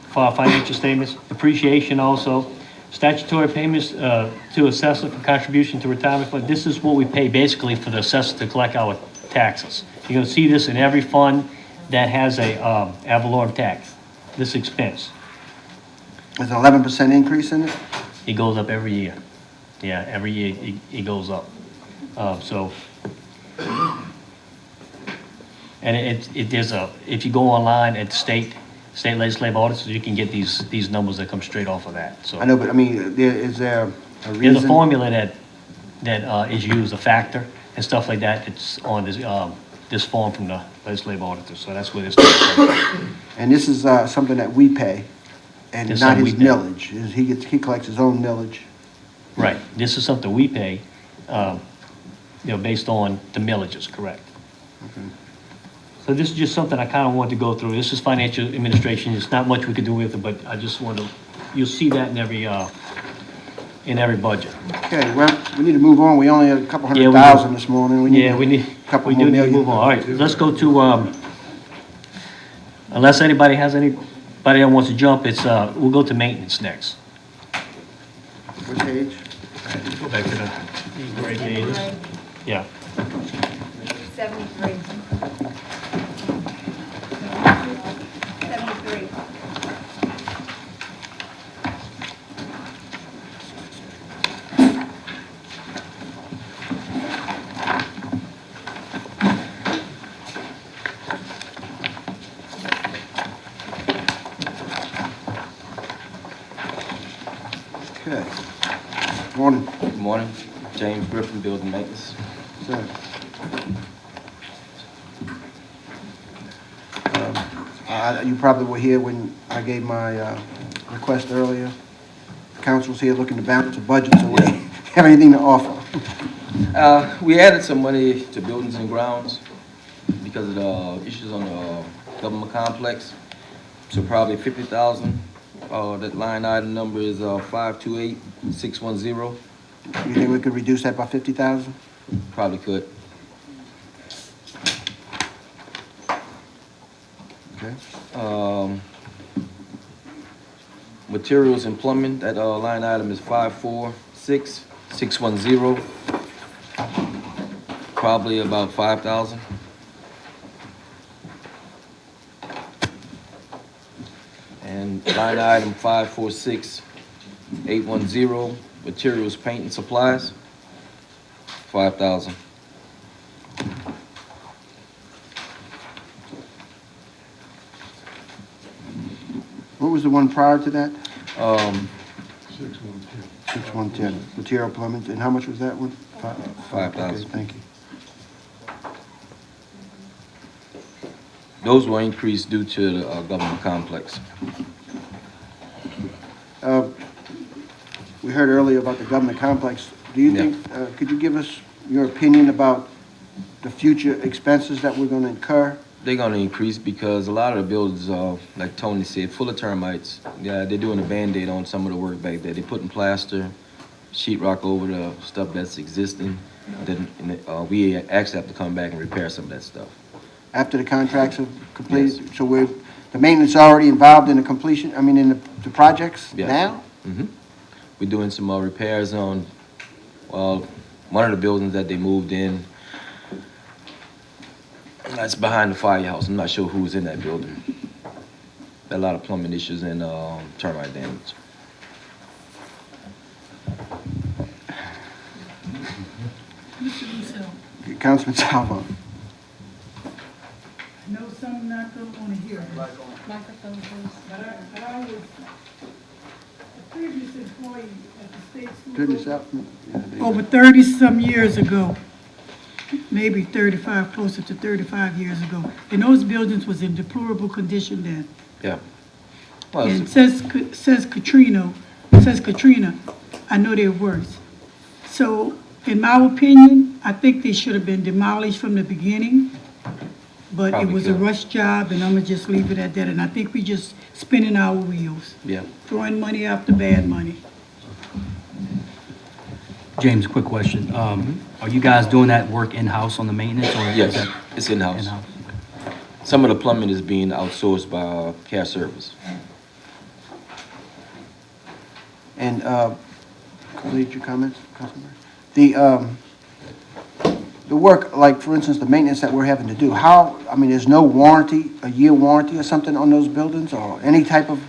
for our financial statements. Depreciation also. Statutory payments to assessor for contribution to retirement fund. This is what we pay basically for the assessor to collect our taxes. You're gonna see this in every fund that has a ad valorem tax, this expense. There's an 11% increase in it? It goes up every year. Yeah, every year it goes up. And if you go online at state legislative audits, you can get these numbers that come straight off of that, so. I know, but is there a reason? There's a formula that is used, a factor and stuff like that. It's on this form from the legislative auditor, so that's where this comes from. And this is something that we pay, and This is not something his we pay. millage. He collects his own millage. Right, this is something we pay, based on the millages, correct? So this is just something I kind of wanted to go through. This is financial administration. There's not much we could do with it, but I just want to, you'll see that in every budget. Okay, well, we need to move on. We only had a couple Yeah, hundred we do. thousand this morning. We need a couple we more do need to million. move on. All right, let's go to, unless anybody that wants to jump, we'll go to maintenance next. What page? Go back to the gray pages. Yeah. 73. 73. Okay. Morning. Good morning. James Griffin, Building Maintenance. Sir. You probably were here when I gave my request earlier. The council's here looking to balance the budget, so we have anything to offer. We added some money to buildings and grounds because of the issues on the government complex. So probably 50,000. That line item number is 528610. You think we could reduce that by 50,000? Probably could. Okay. Materials and plumbing, that line item is 546610. Probably about 5,000. And line item 546810, materials, paint and supplies, 5,000. What was the one prior to that? 6110. 6110. Material plumbing, and how much was that one? 5,000. Okay, thank you. Those will increase due to the government complex. We heard earlier about the government complex. Do you think, could you give us your opinion about the future expenses that we're going to incur? They're going to increase because a lot of the buildings are, like Tony said, full of termites. Yeah, they're doing a Band-Aid on some of the work back there. They're putting plaster, sheetrock over the stuff that's existing. Then we actually have to come back and repair some of that stuff. After the contracts are completed? Yes. So the maintenance already involved in the completion, in the projects now? Mm-hmm. We're doing some repairs on, one of the buildings that they moved in. That's behind the firehouse. I'm not sure who's in that building. A lot of plumbing issues and termite damage. Mr. Lucille, Councilman Salvo. I know some not going to want to hear it. Microphone, please. But I was a previous employee at the state school. Over 30-some years ago, maybe 35, closer to 35 years ago. And those buildings was in deplorable condition then. Yeah. And since Katrina, I know they're worse. So, in my opinion, I think they should have been demolished from the beginning. But it was a rush job, and I'm gonna just leave it at that. And I think we just spinning our wheels. Yeah. Throwing money after bad money. James, quick question. Are you guys doing that work in-house on the maintenance? Or Yes, it's in-house. In-house? Some of the plumbing is being outsourced by Care Service. And, complete your comments, Councilman? The work, like, for instance, the maintenance that we're having to do, there's no warranty, a year warranty or something on those buildings, or any type of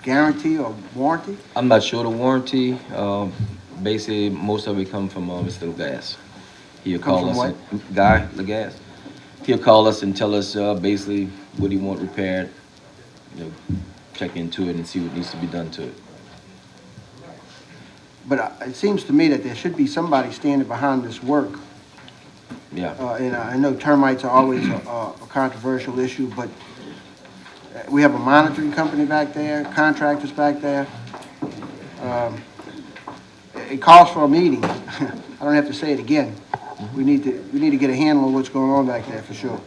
guarantee or warranty? I'm not sure the warranty. Basically, most of it comes from Mr. Lagas. He'll call us. What? Guy Lagas. He'll call us and tell us basically what he want repaired. Check into it and see what needs to be done to it. But it seems to me that there should be somebody standing behind this work. Yeah. And I know termites are always a controversial issue, but we have a monitoring company back there, contractors back there. It calls for a meeting. I don't have to say it again. We need to get a handle on what's going on back there for sure.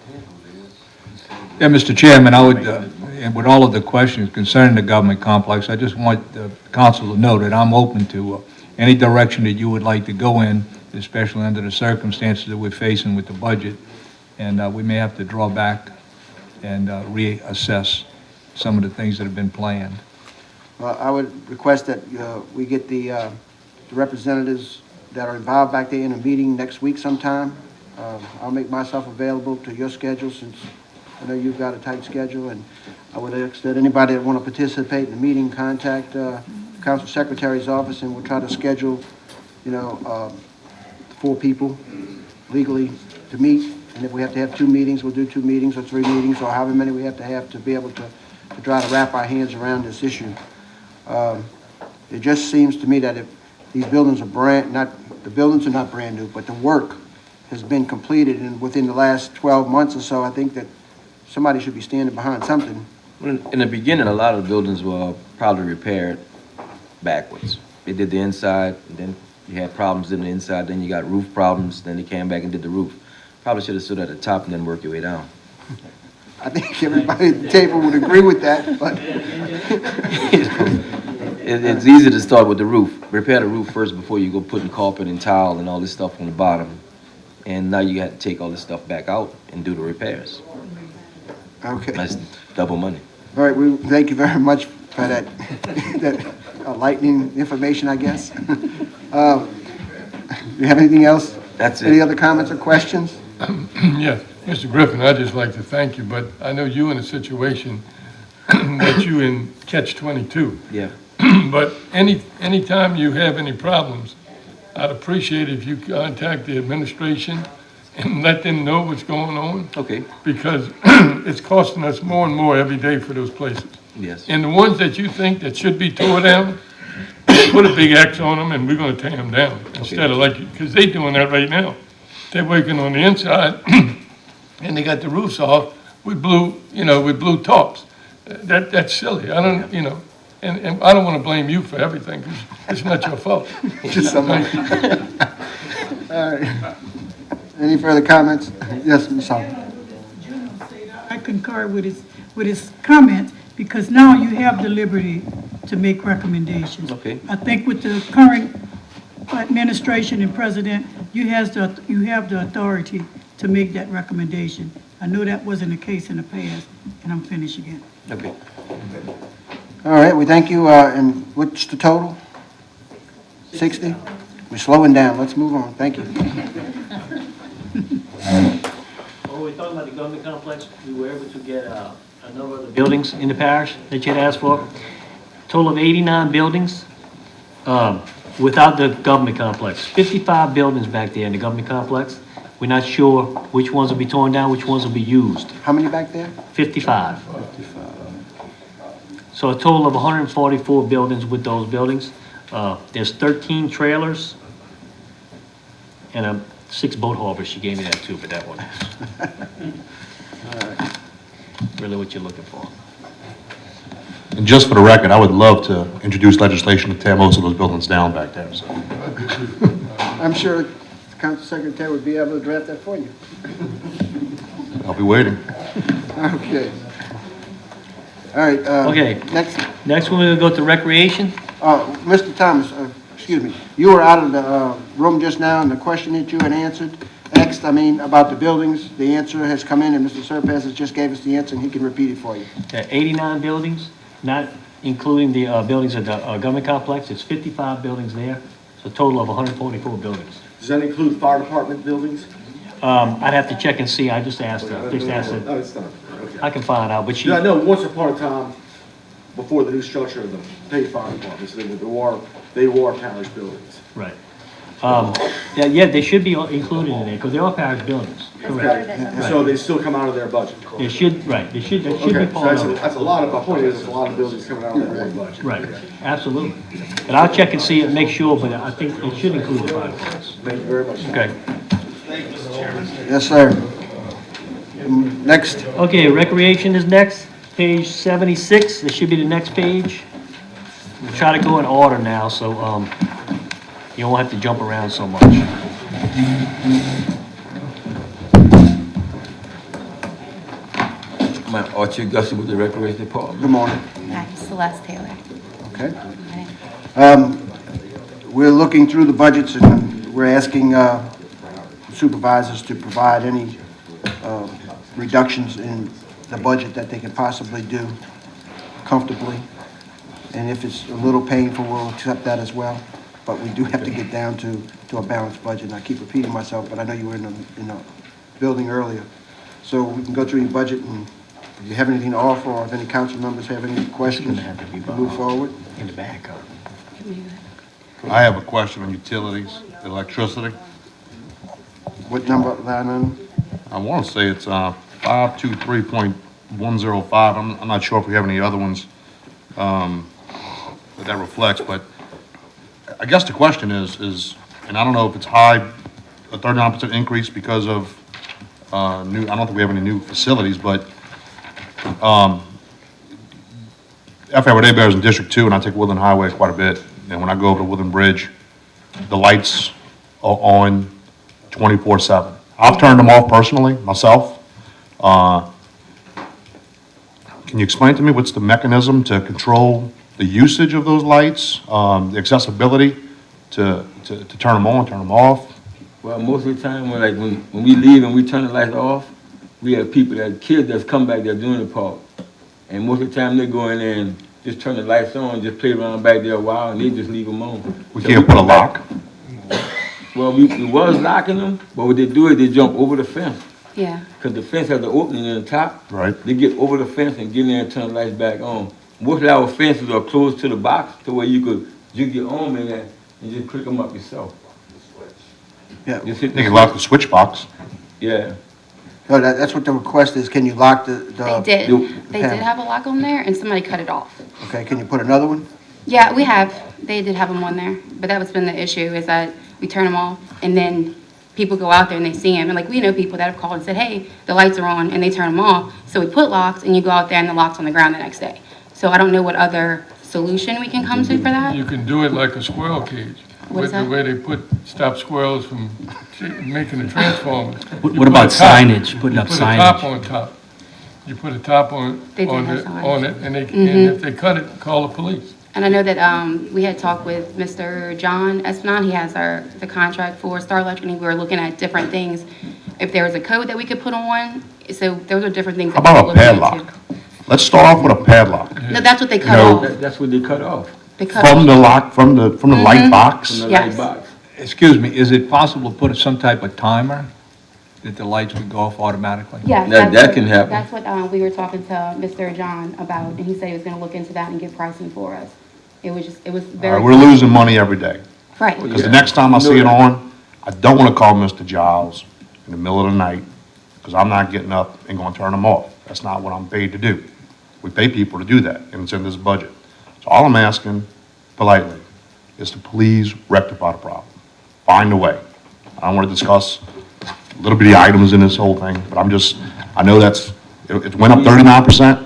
Yeah, Mr. Chairman, I would, and with all of the questions concerning the government complex, I just want the council to know that I'm open to any direction that you would like to go in, especially under the circumstances that we're facing with the budget. And we may have to draw back and reassess some of the things that have been planned. Well, I would request that we get the representatives that are involved back there in a meeting next week sometime. I'll make myself available to your schedule since I know you've got a tight schedule, and I would ask that anybody that want to participate in the meeting contact the Council Secretary's office, and we'll try to schedule, 4 people legally to meet. And if we have to have 2 meetings, we'll do 2 meetings or 3 meetings or however many we have to be able to try to wrap our hands around this issue. It just seems to me that if these buildings are the buildings are not brand new, but the work has been completed, and within the last 12 months or so, I think that somebody should be standing behind something. In the beginning, a lot of the buildings were probably repaired backwards. They did the inside, and then you had problems in the inside, then you got roof problems, then they came back and did the roof. Probably should have stood at the top and then work your way down. I think everybody at the table would agree with that, but It's easy to start with the roof. Repair the roof first before you go putting carpet and tile and all this stuff on the bottom. And now you got to take all this stuff back out and do the repairs. okay. That's double money. All right, we thank you very much for that, that lightning information, I guess. Do you have anything else? That's it. Any other comments or questions? Yes, Mr. Griffin, I'd just like to thank you, but I know you in a situation that you in catch-22. Yeah. But anytime you have any problems, I'd appreciate if you contact the administration and let them know what's going on. Okay. Because it's costing us more and more every day for those places. Yes. And the ones that you think that should be tore down, put a big X on them and we're gonna tear them down. Instead of like, because they're doing that right now. They're working on the inside and they got the roofs off with blue tops. That's silly. I don't, and I don't want to blame you for everything because it's not your fault. Just somebody. All right. Any further comments? Yes, Ms. Hall. I concur with his comments, because now you have the liberty to make recommendations. Okay. I think with the current administration and president, you have the authority to make that recommendation. I know that wasn't the case in the past, and I'm finished again. Okay. All right, we thank you, and what's the total? 60? We're slowing down, let's move on, thank you. When we're talking about the government complex, we were able to get a number of the buildings in the parish that you had asked for. Total of 89 buildings without the government complex. 55 buildings back there in the government complex. We're not sure which ones will be torn down, which ones will be used. How many back there? 55. So a total of 144 buildings with those buildings. There's 13 trailers and 6 boat harbors. She gave me that too, but that one is really what you're looking for. And just for the record, I would love to introduce legislation to tear most of those buildings down back there, so. I'm sure the council secretary would be able to draft that for you. I'll be waiting. Okay. All right. Okay. Next one, we're going to go to recreation. Mr. Thomas, excuse me, you were out of the room just now, and the question that you had asked, about the buildings, the answer has come in, and Mr. Serpez has just gave us the answer, and he can repeat it for you. 89 buildings, not including the buildings at the government complex. It's 55 buildings there, so a total of 144 buildings. Does that include fire department buildings? I'd have to check and see. I just asked her. No, it's not. Okay. I can find out, but she. Yeah, I know once upon a time, before the new structure of the paid fire departments, they were parish buildings. Right. Yeah, they should be included in there because they are parish buildings. Correct. Okay. So they still come out of their budget. They should, right. They should be Okay, part so of it. that's a lot of, my point is, there's a lot of buildings coming out of their budget. Right, absolutely. And I'll check and see and make sure, but I think it should include the fire departments. Thank you very much. Okay. Yes, sir. Next. Okay, recreation is next, page 76. It should be the next page. We'll try to go in order now, so you won't have to jump around so much. My Archie Gussie with the Recreation Department. Good morning. Hi, Celeste Taylor. Okay. We're looking through the budgets, and we're asking supervisors to provide any reductions in the budget that they can possibly do comfortably. And if it's a little painful, we'll accept that as well. But we do have to get down to a balanced budget. And I keep repeating myself, but I know you were in the building earlier. So we can go through your budget, and if you have anything to offer, or if any council members have any questions, move forward. In the back. I have a question on utilities, electricity. What number, line item? I want to say it's 523.105. I'm not sure if we have any other ones that reflects, but I guess the question is, and I don't know if it's high, a 39% increase because of, I don't think we have any new facilities, but, FA Day Bears in District 2, and I take Woodland Highway quite a bit, and when I go over to Woodland Bridge, the lights are on 24/7. I've turned them off personally, myself. Can you explain to me what's the mechanism to control the usage of those lights, the accessibility to turn them on, turn them off? Well, most of the time, when we leave and we turn the lights off, we have kids that's come back there doing the park. And most of the time they go in there and just turn the lights on, just play around back there a while, and they just leave them on. We can't put a lock? Well, we was locking them, but what they do is they jump over the fence. Yeah. Because the fence has the opening in the top. Right. They get over the fence and get in there and turn the lights back on. Most of our fences are close to the box to where you could jig your arm in there and just click them up yourself. Yeah. Just hit They can lock the switch box. Yeah. No, that's what the request is. Can you lock the? They did. They did panel? have a lock on there, and somebody cut it off. Okay, can you put another one? Yeah, we have. They did have them on there, but that was been the issue, is that we turn them off, and then people go out there and they see them. And like, we know people that have called and said, hey, the lights are on, and they turn them off. So we put locks, and you go out there and the lock's on the ground the next day. So I don't know what other solution we can come to for that. You can do it like a squirrel cage. What is The that? way they stop squirrels from making the transformers. What about signage, putting up You put a top signage? on top. You put a top on They did have signage. on it, and Mhm. if they cut it, call the police. And I know that we had talked with Mr. John Espinal. He has the contract for Star Electric, and we were looking at different things. If there was a code that we could put on, so those are different things. How that we about were a looking into. padlock? Let's start off with a padlock. No, that's what they cut No. off. That's what they cut off. They cut From off. the lock, from the light box? From the Yes. light box. Excuse me, is it possible to put some type of timer that the lights would go off automatically? Yes, That that's what- can happen. That's what we were talking to Mr. John about, and he said he was going to look into that and get pricing for us. It was All very. right, we're losing money every day. Right. Because the next time I see it on, I don't want to call Mr. Giles in the middle of the night, because I'm not getting up and going to turn them off. That's not what I'm paid to do. We pay people to do that, and it's in this budget. So all I'm asking politely is to please rectify the problem. Find a way. I don't want to discuss little bitty items in this whole thing, but I know it went up 39%,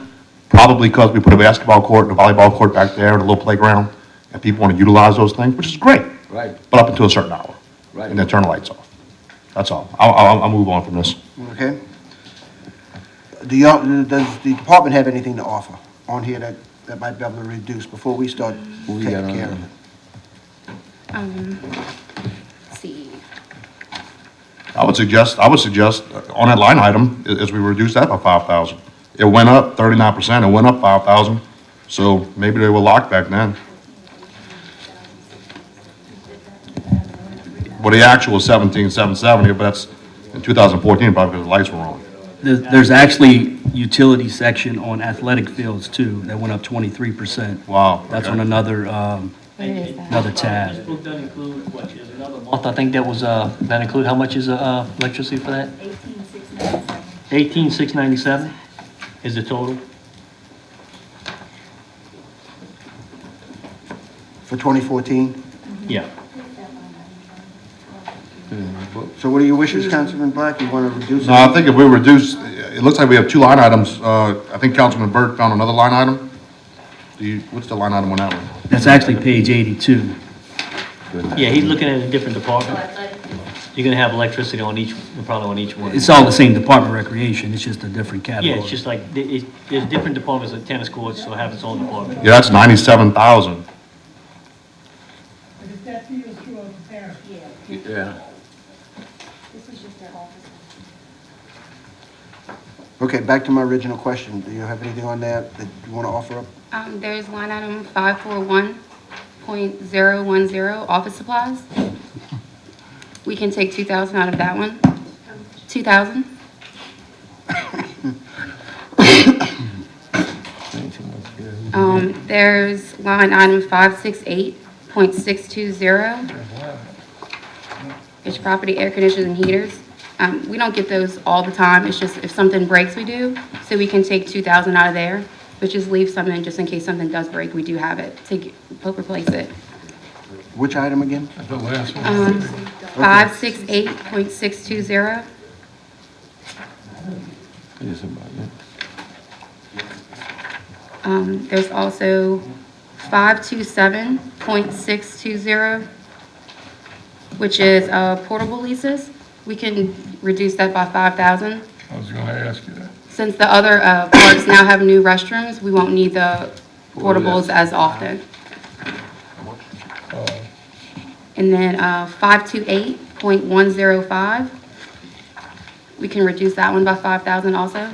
probably because we put a basketball court and a volleyball court back there and a little playground, and people want to utilize those things, which is great. Right. But up until a certain hour. Right. And then turn the lights off. That's all. I'll move on from this. Okay. Does the department have anything to offer on here that might be able to reduce before we start What we got taking on care there? of it? Let's see. I would suggest on that line item, as we reduce that by 5,000. It went up 39%, it went up 5,000, so maybe they were locked back then. Well, the actual is 17,770, but that's in 2014, probably because the lights were on. There's actually utility section on athletic fields too, that went up 23%. Wow. That's okay. on another Another tab. This book doesn't include, what, is another month, I think that include, how much is, electricity for that? 18,697 is the total. For 2014? Yeah. So what are your wishes, Councilman Black? You want to reduce it? No, I think if we reduce, it looks like we have two line items. I think Councilman Burt found another line item. What's the line item on that one? That's actually page 82. Yeah, he's looking at a different department. You're gonna have electricity on probably on each one. It's all the same department, recreation, it's just a different category. Yeah, it's just like, there's different departments like tennis courts, so have its own department. Yeah, that's 97,000. But if that deals throughout the parish. Yeah. This is just their office. Okay, back to my original question. Do you have anything on that you want to offer up? There's line item 541.010, office supplies. We can take 2,000 out of that one. 2,000. There's line item 568.620. It's property air conditioners and heaters. We don't get those all the time. It's just if something breaks, we do. So we can take 2,000 out of there, but just leave something just in case something does break. We do have it to replace it. Which item again? The last one. 568.620. Yes, about it. There's also 527.620, which is portable leases. We can reduce that by 5,000. I was gonna ask you that. Since the other parks now have new restrooms, we won't need the portables as often. And then 528.105, we can reduce that one by 5,000 also.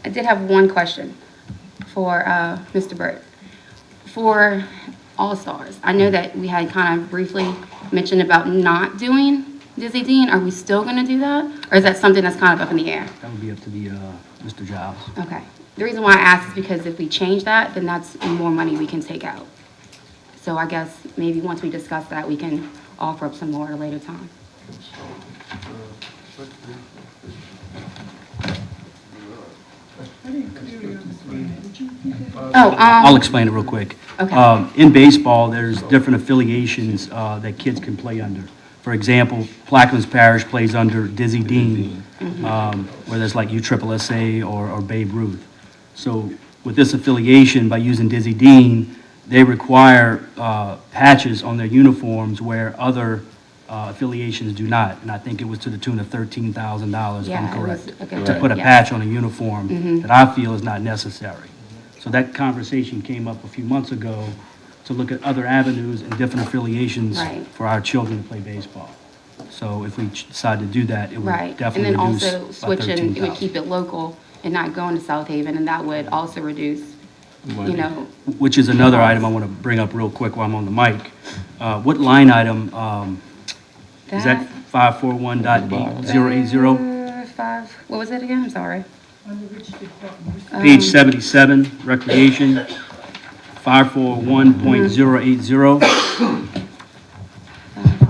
I did have one question for Mr. Burt. For All-Stars, I know that we had kind of briefly mentioned about not doing Dizzy Dean. Are we still going to do that? Or is that something that's kind of up in the air? That would be up to the, Mr. Giles. Okay. The reason why I asked is because if we change that, then that's more money we can take out. So I guess maybe once we discuss that, we can offer up some more at a later time. I'll explain it real quick. Okay. In baseball, there's different affiliations that kids can play under. For example, Plaquemines Parish plays under Dizzy Dean, where there's like USSSA or Babe Ruth. So with this affiliation, by using Dizzy Dean, they require patches on their uniforms where other affiliations do not. And I think it was to the tune of $13,000, if Yeah, I'm it was correct, a good to rate, put a yes. patch on a uniform that I feel is not necessary. So that conversation came up a few months ago to look at other avenues and different affiliations Right. for our children to play baseball. So if we decide to do that, it would Right. And definitely then reduce also by switching, it would $13,000. keep it local and not going to South Haven, and that would also reduce, you know, Which is another item I want to bring up real quick while I'm on the mic. What line item, is that 541.8080? What was it again? I'm sorry. Page 77, Recreation, 541.080.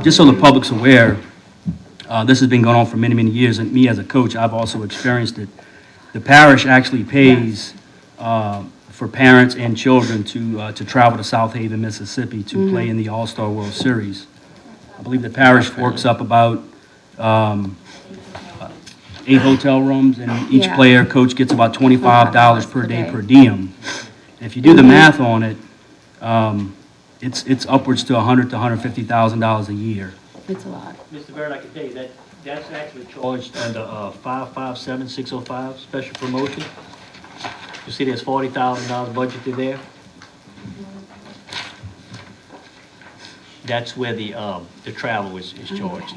Just so the public's aware, this has been going on for many, many years, and me as a coach, I've also experienced it. The parish actually pays for parents and children to travel to South Haven, Mississippi to play in the All-Star World Series. I believe the parish works up about 8 hotel rooms, and each Yeah. player, coach gets about $25 per day per diem. If you do the math on it, it's upwards to $100,000 to $150,000 a year. It's a lot. Mr. Barrett, I can tell you that, that's actually charged under 557605, special promotion. You see there's $40,000 budgeted there. That's where the travel is charged.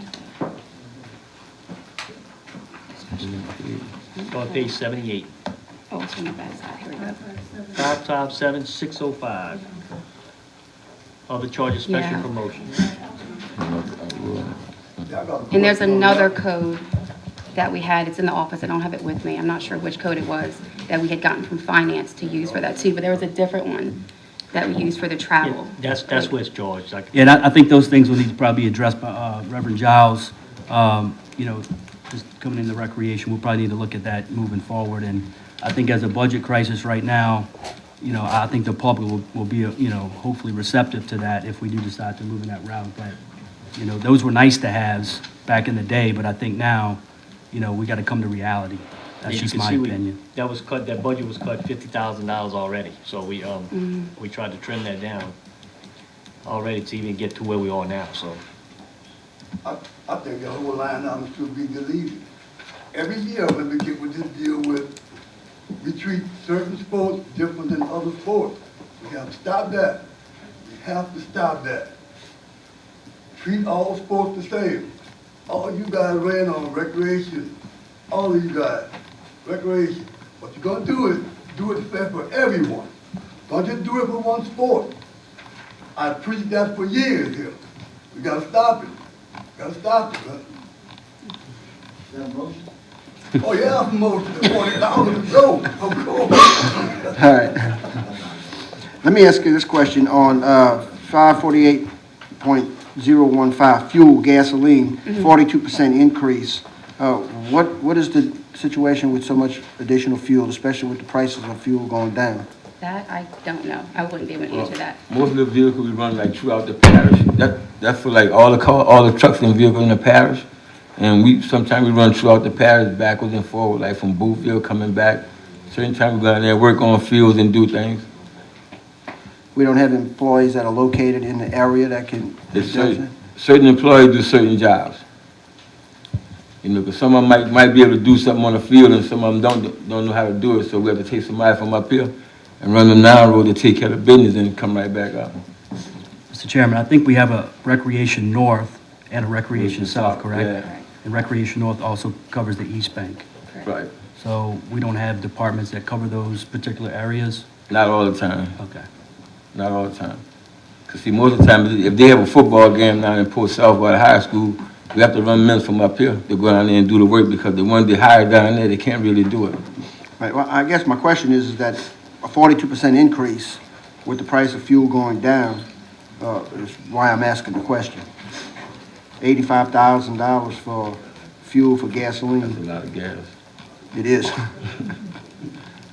On page 78. Oh, it's on the back side. Here we go. 557605. Other charges, special Yeah. promotion. And there's another code that we had, it's in the office, I don't have it with me, I'm not sure which code it was, that we had gotten from finance to use for that too, but there was a different one that we used for the travel. That's where it's charged. Like, Yeah, and I think those things will need to probably be addressed by Reverend Giles. You know, just coming into recreation, we'll probably need to look at that moving forward. And I think as a budget crisis right now, you know, I think the public will be, you know, hopefully receptive to that if we do decide to move in that route. That, you know, those were nice to haves back in the day, but I think now, you know, we got to come to reality. That's you just can my see opinion. that was cut, that budget was cut $50,000 already. So we tried to trim that down already to even get to where we are now, so. I think the whole line item should be deleted. Every year when we get with this deal with, we treat certain sports different than other sports. We have to stop that. We have to stop that. Treat all sports the same. All you guys ran on recreation, all of you guys, recreation. What you're gonna do is do it fair for everyone. Don't just do it for one sport. I preached that for years here. We gotta stop it. Gotta stop it, man. Is that a motion? Oh, yeah, I'm motion, $40,000 to go, of course. All right. Let me ask you this question on 548.015, fuel, gasoline, 42% increase. What is the situation with so much additional fuel, especially with the prices of fuel going down? That I don't know. I wouldn't be able to answer that. Most of the vehicles we run like throughout the parish. That's for like all the trucks and vehicles in the parish. And sometimes we run throughout the parish backwards and forward, like from Boothville coming back. Certain times we go out there and work on fields and do things. We don't have employees that are located in the area that can... It's certain employees do certain jobs. You know, because some of them might be able to do something on the field and some of them don't know how to do it. So we have to take somebody from up here and run them down the road to take care of business and come right back up. Mr. Chairman, I think we have a Recreation North and a Recreation South, correct? Yeah. And Recreation North also covers the East Bank. Right. So we don't have departments that cover those particular areas? Not all the time. Okay. Not all the time. Because see, most of the time, if they have a football game down in Port Southwell High School, we have to run men from up here to go down there and do the work because the ones they hire down there, they can't really do it. Right, well, I guess my question is that a 42% increase with the price of fuel going down is why I'm asking the question. $85,000 for fuel for gasoline. That's a lot of gas. It is.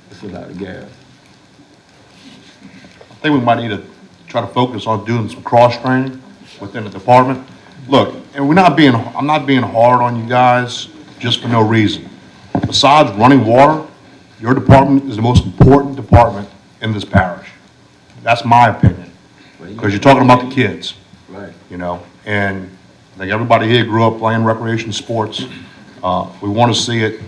That's a lot of gas. I think we might need to try to focus on doing some cross-training within the department. Look, and I'm not being hard on you guys just for no reason. Besides running water, your department is the most important department in this parish. That's my opinion. Because you're talking about the kids. Right. You know, and I think everybody here grew up playing recreation sports. We want to see it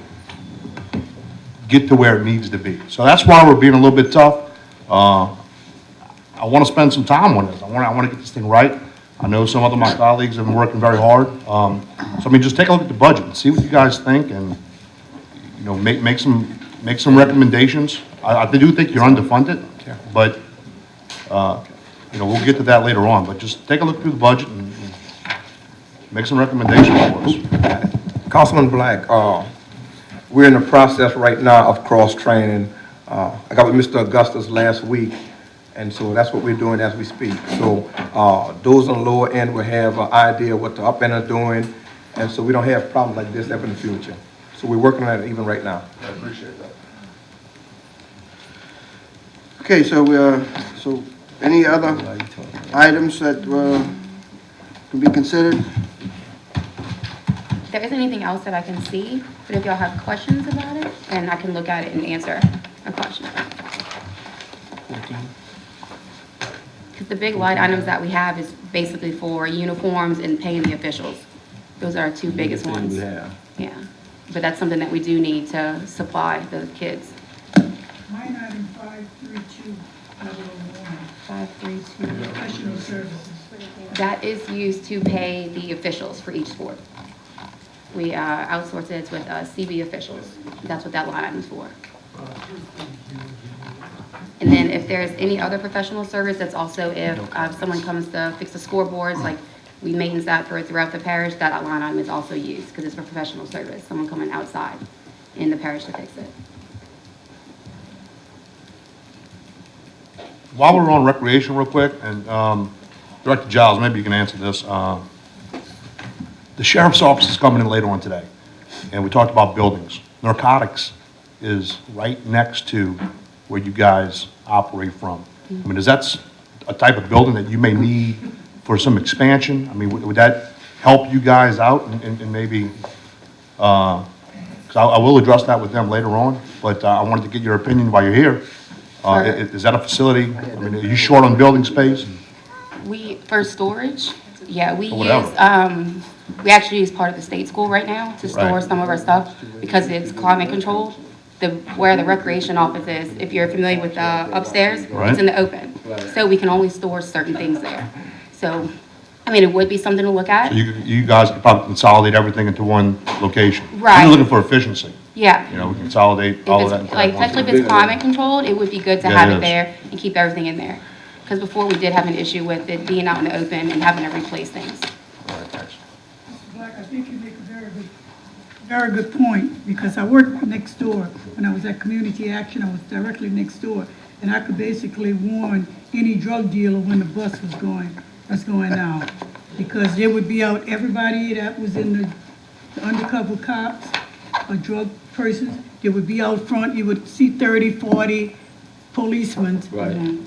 get to where it needs to be. So that's why we're being a little bit tough. I want to spend some time on this. I want to get this thing right. I know some of my colleagues have been working very hard. So I mean, just take a look at the budget and see what you guys think, and you know, make some recommendations. I do think you're underfunded, but you know, we'll get to that later on. But just take a look through the budget and make some recommendations for us. Councilman Black, we're in the process right now of cross-training. I got with Mr. Augustus last week, and so that's what we're doing as we speak. So those on the lower end will have an idea what the up end are doing, and so we don't have problems like this ever in the future. So we're working on it even right now. I appreciate that. Okay, so any other items that can be considered? There isn't anything else that I can see, but if y'all have questions about it, then I can look at it and answer a question. Because the big line items that we have is basically for uniforms and paying the officials. Those are our two biggest ones. Yeah. Yeah, but that's something that we do need to supply the kids. Line item 532, 532, professional services. That is used to pay the officials for each sport. We outsource it with CB officials. That's what that line item is for. And then if there's any other professional service, that's also if someone comes to fix the scoreboards, like we maintenance that throughout the parish, that line item is also used because it's for professional service, someone coming outside in the parish to fix it. While we're on recreation real quick, and Director Giles, maybe you can answer this. The sheriff's office is coming in later on today, and we talked about buildings. Narcotics is right next to where you guys operate from. I mean, is that a type of building that you may need for some expansion? I mean, would that help you guys out and maybe, because I will address that with them later on, but I wanted to get your opinion while you're here. Is that a facility? I mean, are you short on building space? For storage, yeah, we actually use part of the state school right now to store some of our stuff because it's climate controlled. Where the recreation office is, if you're familiar with upstairs, it's in the open. So we can only store certain things there. So, I mean, it would be something to look at. So you guys could probably consolidate everything into one location. Right. You're looking for efficiency. Yeah. You know, we consolidate all of that. Like, especially if it's climate controlled, it would be good to have it there and keep everything in there. Because before we did have an issue with it being out in the open and having to replace things. Mr. Black, I think you make a very good point, because I worked next door. When I was at Community Action, I was directly next door, and I could basically warn any drug dealer when the bus was going out, because they would be out, everybody that was in the undercover cops, drug persons, they would be out front, you would see 30, 40 policemen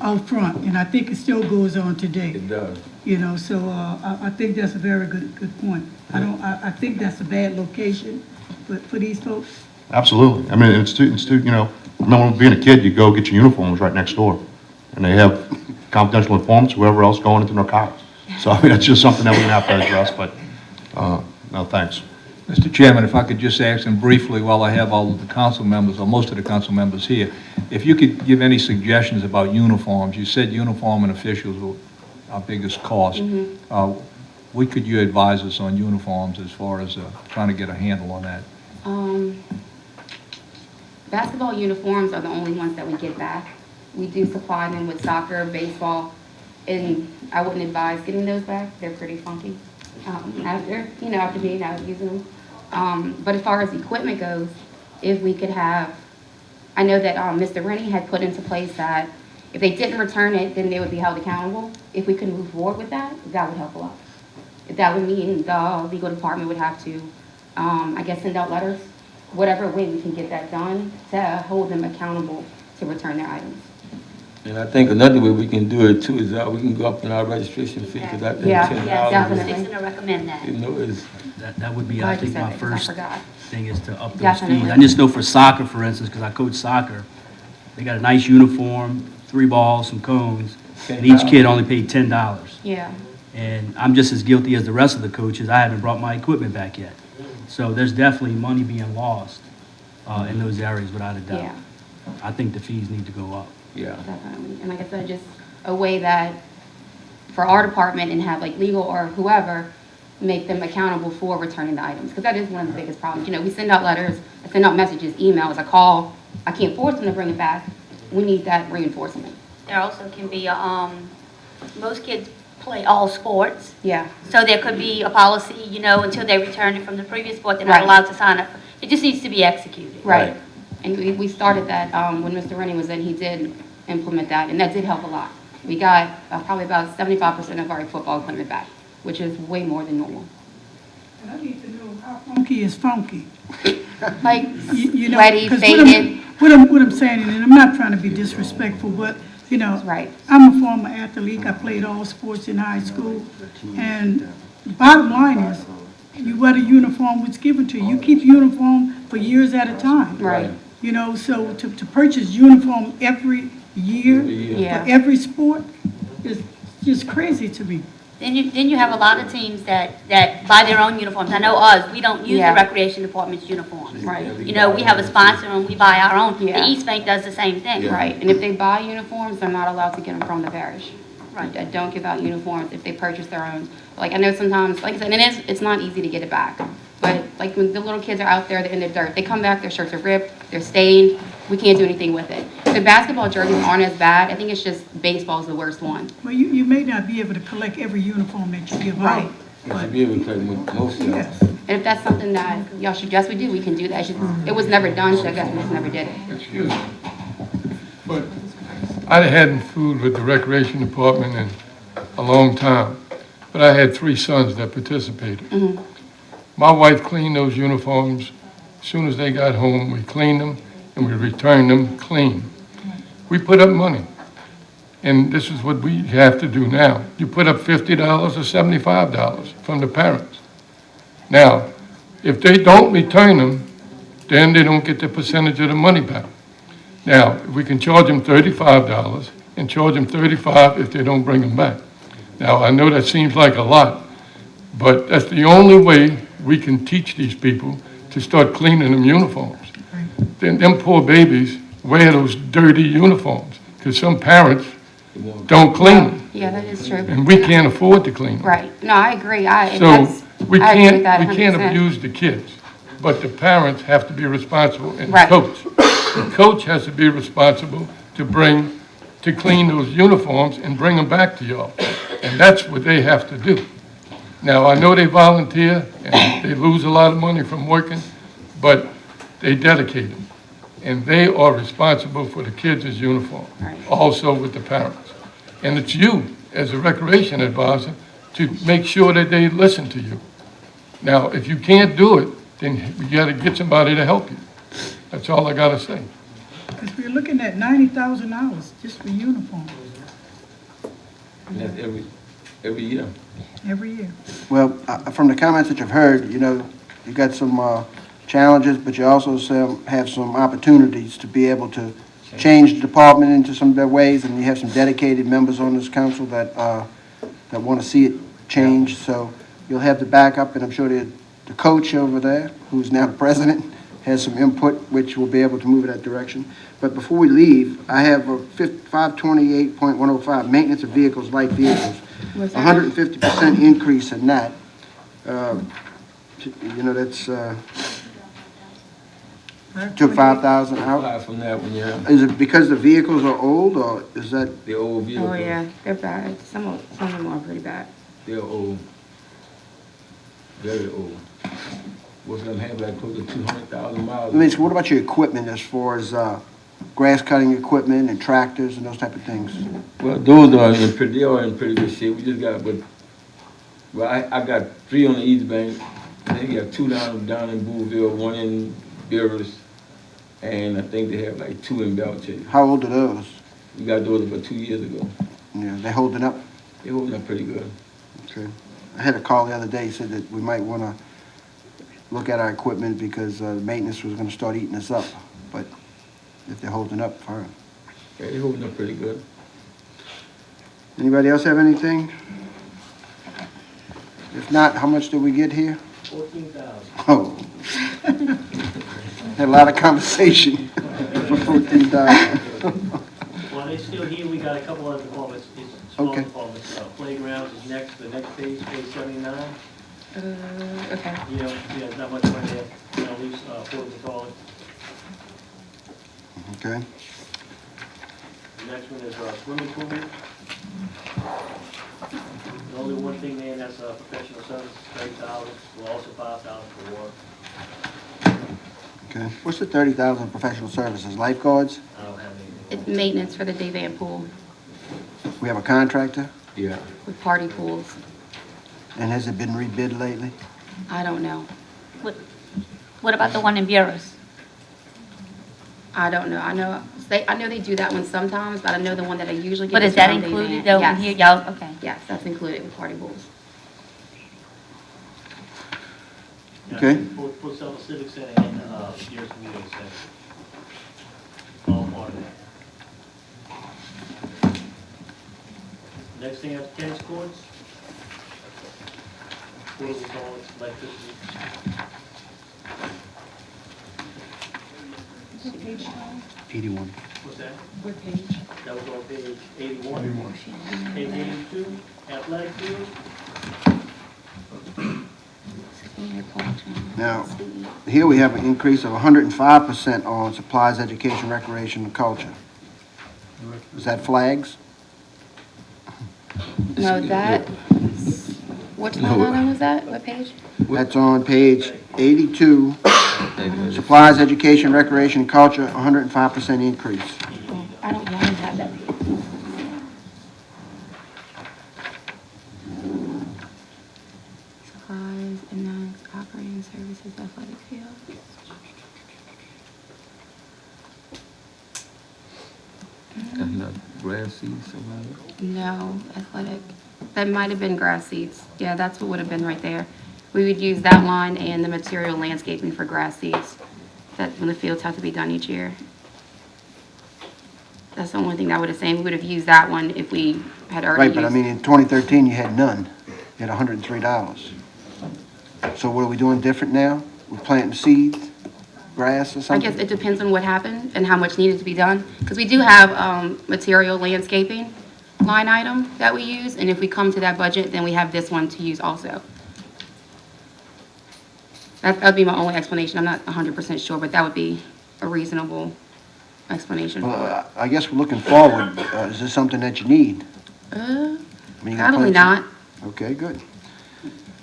out front, and I think it still goes on today. It does. You know, so I think that's a very good point. I think that's a bad location for these folks. Absolutely. I mean, it's too, you know, I remember being a kid, you go get your uniforms right next door. And they have confidential informants, whoever else going into narcotics. So, I mean, that's just something that we're gonna have to address, but, no, thanks. Mr. Chairman, if I could just ask them briefly while I have all of the council members, or most of the council members here, if you could give any suggestions about uniforms. You said uniform and officials were our biggest cost. What could you advise us on uniforms as far as trying to get a handle on that? Basketball uniforms are the only ones that we get back. We do supply them with soccer, baseball, and I wouldn't advise getting those back. They're pretty funky after being out using them. But as far as equipment goes, if we could have, I know that Mr. Rennie had put into place that if they didn't return it, then they would be held accountable. If we could move forward with that, that would help a lot. That would mean the legal department would have to, I guess, send out letters, whatever way we can get that done to hold them accountable to return their items. And I think another way we can do it too is we can go up in our registration fee, because I think $10. Definitely. I'm gonna recommend that. You know, is That would be, I think, my first thing is to up those Definitely. fees. I just know for soccer, for instance, because I coach soccer, they got a nice uniform, 3 balls, some cones, and each kid only paid $10. Yeah. And I'm just as guilty as the rest of the coaches. I haven't brought my equipment back yet. So there's definitely money being lost in those areas without a doubt. Yeah. I think the fees need to go up. Yeah. Definitely. And like I said, just a way that for our department and have like legal or whoever make them accountable for returning the items. Because that is one of the biggest problems. You know, we send out letters, I send out messages, emails, I call. I can't force them to bring it back. We need that reinforcement. There also can be, most kids play all sports. Yeah. So there could be a policy, you know, until they return it from the previous sport, they're not Right. allowed to sign up. It just needs to be executed. Right. And we started that when Mr. Rennie was in, he did implement that, and that did help a lot. We got probably about 75% of our football equipment back, which is way more than normal. And I need to know how funky is funky. Like, You know, sweaty, 'cause faded. what I'm saying, and I'm not trying to be disrespectful, but, you know, Right. I'm a former athlete. I played all sports in high school. And the bottom line is, you wear the uniform was given to you. You keep uniform for years at a time. Right. You know, so to purchase uniform every year Yeah. for every sport is just crazy to me. Then you have a lot of teams that buy their own uniforms. I know us, we don't use Yeah. the recreation department's uniforms. Right. You know, we have a sponsor and we buy our own. Yeah. The East Bank does the same thing. Right. And if they buy uniforms, they're not allowed to get them from the parish. Right. I don't give out uniforms if they purchase their own. Like, I know sometimes, like I said, and it's not easy to get it back. But like when the little kids are out there, they're in the dirt, they come back, their shirts are ripped, they're stained, we can't do anything with it. The basketball jerseys aren't as bad, I think it's just baseball's the worst one. Well, you may not be able to collect every uniform that you give out. You should be able to collect most of them. Yes. And if that's something that y'all suggest we do, we can do that. It was never done, so I guess we just never did it. Excuse me. But I hadn't fooled with the recreation department in a long time, but I had 3 sons that participated. Mm-hmm. My wife cleaned those uniforms. As soon as they got home, we cleaned them and we returned them clean. We put up money. And this is what we have to do now. You put up $50 or $75 from the parents. Now, if they don't return them, then they don't get the percentage of the money back. Now, if we can charge them $35 and charge them $35 if they don't bring them back. Now, I know that seems like a lot, but that's the only way we can teach these people to start cleaning them uniforms. Then them poor babies wear those dirty uniforms because some parents don't clean them. Yeah, that is true. And we can't afford to clean them. Right. No, I agree. So we I agree with that can't 100%. abuse the kids, but the parents have to be responsible and the Right. coach. The coach has to be responsible to clean those uniforms and bring them back to y'all. And that's what they have to do. Now, I know they volunteer and they lose a lot of money from working, but they dedicate them. And they are responsible for the kids' uniform, also with the parents. And it's you, as a recreation advisor, to make sure that they listen to you. Now, if you can't do it, then you gotta get somebody to help you. That's all I gotta say. Because we're looking at $90,000 just for uniforms And that's every year. every year. Well, from the comments that you've heard, you know, you got some challenges, but you also have some opportunities to be able to change the department into some of their ways, and you have some dedicated members on this council that want to see it change. So you'll have the backup, and I'm sure the coach over there, who's now the president, has some input, which will be able to move in that direction. But before we leave, I have a 528.105, maintenance of vehicles, light vehicles. What's that? 150% increase in that. You know, that's took 5,000 out. Aside from that one, yeah. Is it because the vehicles are old, or is that? The old vehicles. Oh, yeah, they're bad. Some of them are pretty bad. They're old. Very old. What's gonna have like close to 200,000 miles? I mean, so what about your equipment as far as grass cutting equipment and tractors and those type of things? Well, those are they are in pretty good shape. We just got, I got 3 on the East Bank. I think you got 2 down in Boonville, 1 in Beerus, and I think they have like 2 in Belchase. How old are those? We got those about 2 years ago. Yeah, they holding up? They're holding up pretty good. Okay. I had a call the other day, said that we might want to look at our equipment because maintenance was going to start eating us up. But if they're holding up, fine. Yeah, they're holding up pretty good. Anybody else have anything? If not, how much did we get here? 14,000. Oh. Had a lot of conversation for 14,000. While they're still here, we got a couple other departments, small Okay. departments. Playgrounds is next, the next page, page 79. Okay. You know, there's not much money there, you know, leaves, portable toilet. Okay. The next one is swimming pool. The only one thing there, that's professional services, 30,000, well, also 5,000 for water. Okay. What's the 30,000 professional services? Lifeguards? I don't have anything. It's maintenance for the day van pool We have a contractor? Yeah. with party pools. And has it been rebid lately? I don't know. What about the one in Buras? I don't know. I know they do that one sometimes, but I know the one that I usually get. But is that from day included van. though in Yes. here? Y'all, okay. Yes, that's included with party pools. Okay. For South Civic Center and Dearest Community Center. All part of that. Next thing, is tennis courts. Portable toilets, electricity. What page, Tom? 81. What's that? What page? That was on page 81. Page 82, athletic field. Now, here we have an increase of 105% on supplies, education, recreation, and culture. Is that flags? No, that, what line item was that? What page? That's on page 82. Supplies, education, recreation, and culture, 105% increase. I don't have that. Supplies and then operating services, athletic field. That's not grass seeds, something like that? No, athletic. That might have been grass seeds. Yeah, that's what would have been right there. We would use that line and the material landscaping for grass seeds. That when the fields have to be done each year. That's the only thing I would have said. We would have used that one if we had already Right, used. but I mean, in 2013, you had none. You had $103. So what are we doing different now? We're planting seeds, grass or I something? guess it depends on what happened and how much needed to be done. Because we do have material landscaping line item that we use. And if we come to that budget, then we have this one to use also. That'd be my only explanation. I'm not 100% sure, but that would be a reasonable explanation for it. Well, I guess we're looking forward. Is this something that you need? I mean, you gonna Probably plant not. some- Okay, good.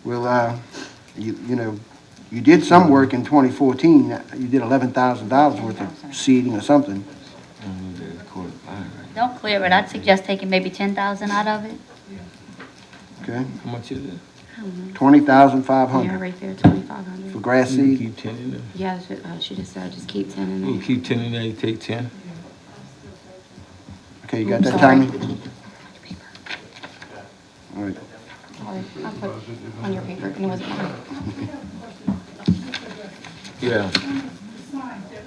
Well, you know, you did some work in 2014. You did $11,000 worth of seeding or something. Don't clear it. I'd suggest taking maybe 10,000 out of it. Okay? How much is it? How $20,500 Yeah, right there, 2,500. for grass seed. Keep 10 in there. Yeah, she just said, just keep 10 in there. You keep 10 in there, you take 10. Okay, you got that, Sorry. Tommy? All right. Sorry, I put on your paper, and it wasn't mine. Yeah.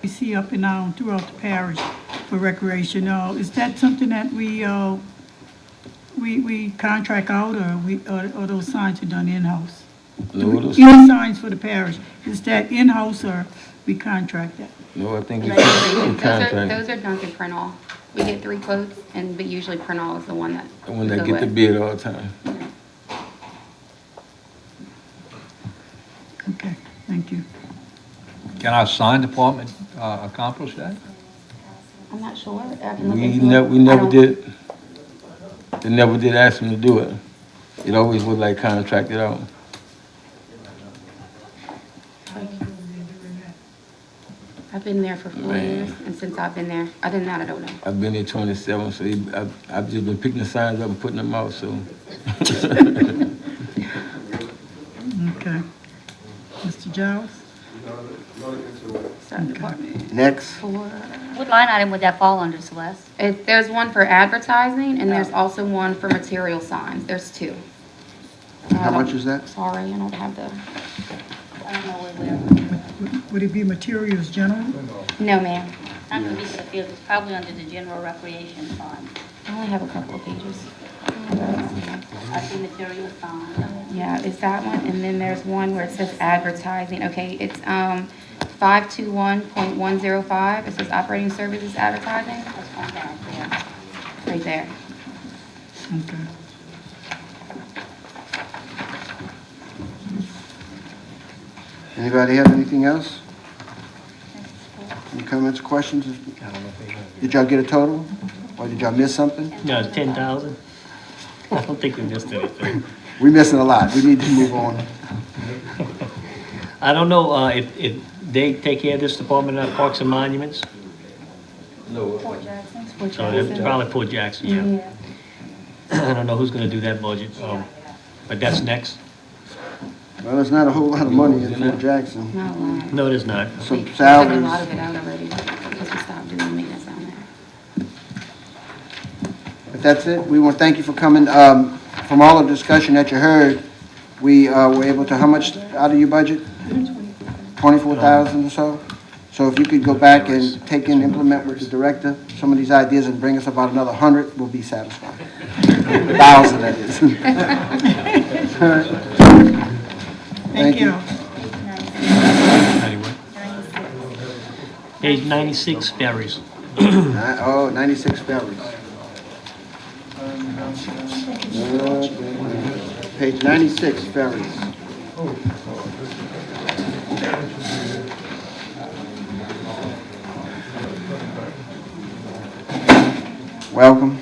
We see up and down throughout the parish for recreation. Is that something that we contract out, or those signs are done in-house? No, Any signs for the parish, is that in-house or we contract that? No, I think we Those contract. are done through Prinall. We get 3 quotes, but usually Prinall is the one that. The one that go get the with. bid all the time. Okay, thank you. Can our sign department accomplish that? I'm not sure. I can look We into never, it. we I never don't- did. They never did ask them to do it. It always was like contracted out. I've been there for 4 Man. years, and since I've been there, other than that, I don't know. I've been there 27, so I've just been picking the signs up and putting them out, so. Okay. Mr. Giles? Sign department. Next. What line item would that fall under, Celeste? There's one for advertising, and there's also one for material signs. There's 2. How much is that? Sorry, I don't have the, I don't know where. Would it be materials general? no, ma'am. Not gonna be for the field, it's probably under the general recreation fund. I only have a couple of pages. I see materials fund. Yeah, it's that one, and then there's one where it says advertising. Okay, it's 521.105. It says operating services advertising. That's one down there. Right there. Okay. Anybody have anything else? Any comments, questions? Did y'all get a total? Or did y'all miss something? No, it's 10,000. I don't think we missed anything. We missing a lot. We need to move on. I don't know, if they take care of this department of Parks and Monuments, Fort Jackson. so it's probably Port Jackson, yeah. I don't know who's gonna do that budget, but that's next. Well, there's not a whole lot of money in Fort Jackson. Not a lot. No, there's not. Some We took a salaries. lot of it out already because we stopped doing maintenance down there. If that's it, we want to thank you for coming. From all the discussion that you heard, we were able to, how much out of your budget? 24,000 or so? So if you could go back and take and implement with the director some of these ideas and bring us about another 100, we'll be satisfied. 1,000, that is. Thank you. Page 96, berries. Oh, 96 berries. Page 96, ferries. Welcome.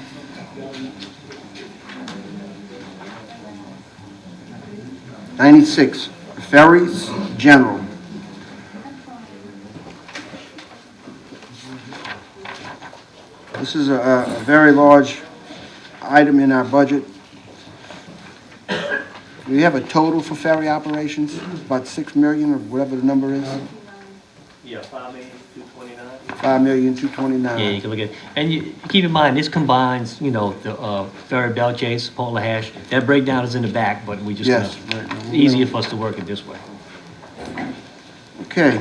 '96, ferries, general. This is a very large item in our budget. We have a total for ferry operations, about 6 million or whatever the number is. Yeah, 5,229. 5,229,000. Yeah, you can look at, and you, keep in mind, this combines, you know, the, ferry Belle, Chasse, Polar Hash. That breakdown is in the back, but we just, Yes, gonna- right. easier for us to work it this way. Okay.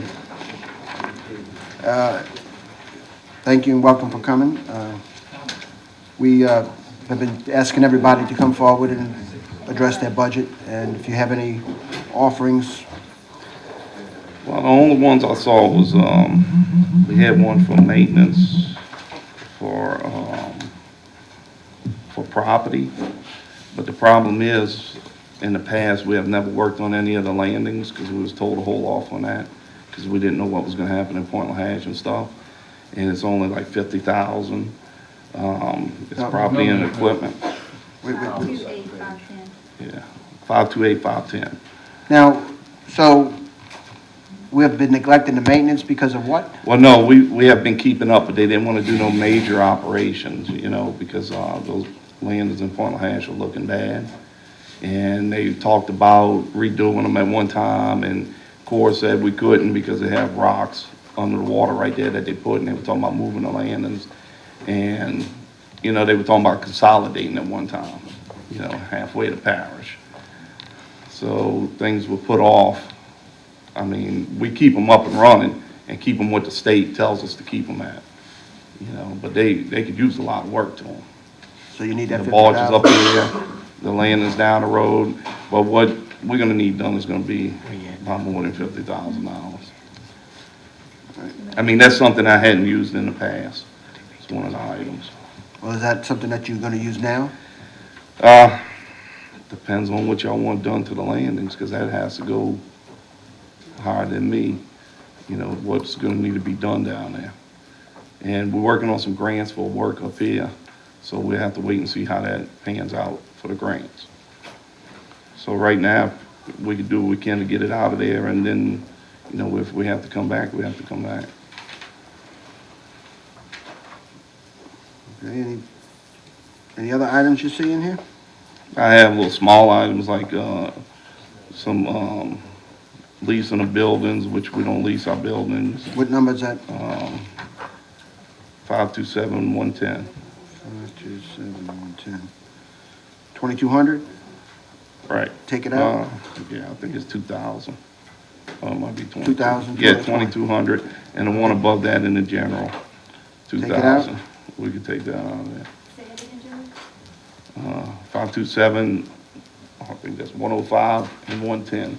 Thank you and welcome for coming. We have been asking everybody to come forward and address their budget, and if you have any offerings. Well, the only ones I saw was, we had one for maintenance for property. But the problem is, in the past, we have never worked on any of the landings because we was told to hold off on that because we didn't know what was gonna happen in Point LaHash and stuff. And it's only like 50,000. It's property and equipment. Yeah, 528, 510. Now, so we have been neglecting the maintenance because of what? Well, no, we have been keeping up, but they didn't want to do no major operations, you know, because those landings in Point LaHash are looking bad. And they talked about redoing them at one time, and Corps said we couldn't because they have rocks under the water right there that they put, and they were talking about moving the landings. And, you know, they were talking about consolidating at one time, you know, halfway to parish. So things were put off. I mean, we keep them up and running and keep them what the state tells us to keep them at, you know, but they could use a lot of work to them. So you need that The barge is 50,000? up there, the landing's down the road, but what we're gonna need done is gonna be about more than $50,000. I mean, that's something I hadn't used in the past. It's one of the items. Well, is that something that you're gonna use now? Depends on what y'all want done to the landings, because that has to go higher than me, you know, what's gonna need to be done down there. And we're working on some grants for work up here, so we have to wait and see how that pans out for the grants. So right now, we can do what we can to get it out of there, and then, you know, if we have to come back, we have to come back. Okay, any other items you see in here? I have little small items like some leasing of buildings, which we don't lease our buildings. What number is that? 527-110. 527-110. 2,200? Right. Take it out? Yeah, I think it's 2,000. It might be 20. 2,000? Yeah, 2,200, and the one above that in the general, 2,000. We could take that out of there. 527, I think that's 105 and 110.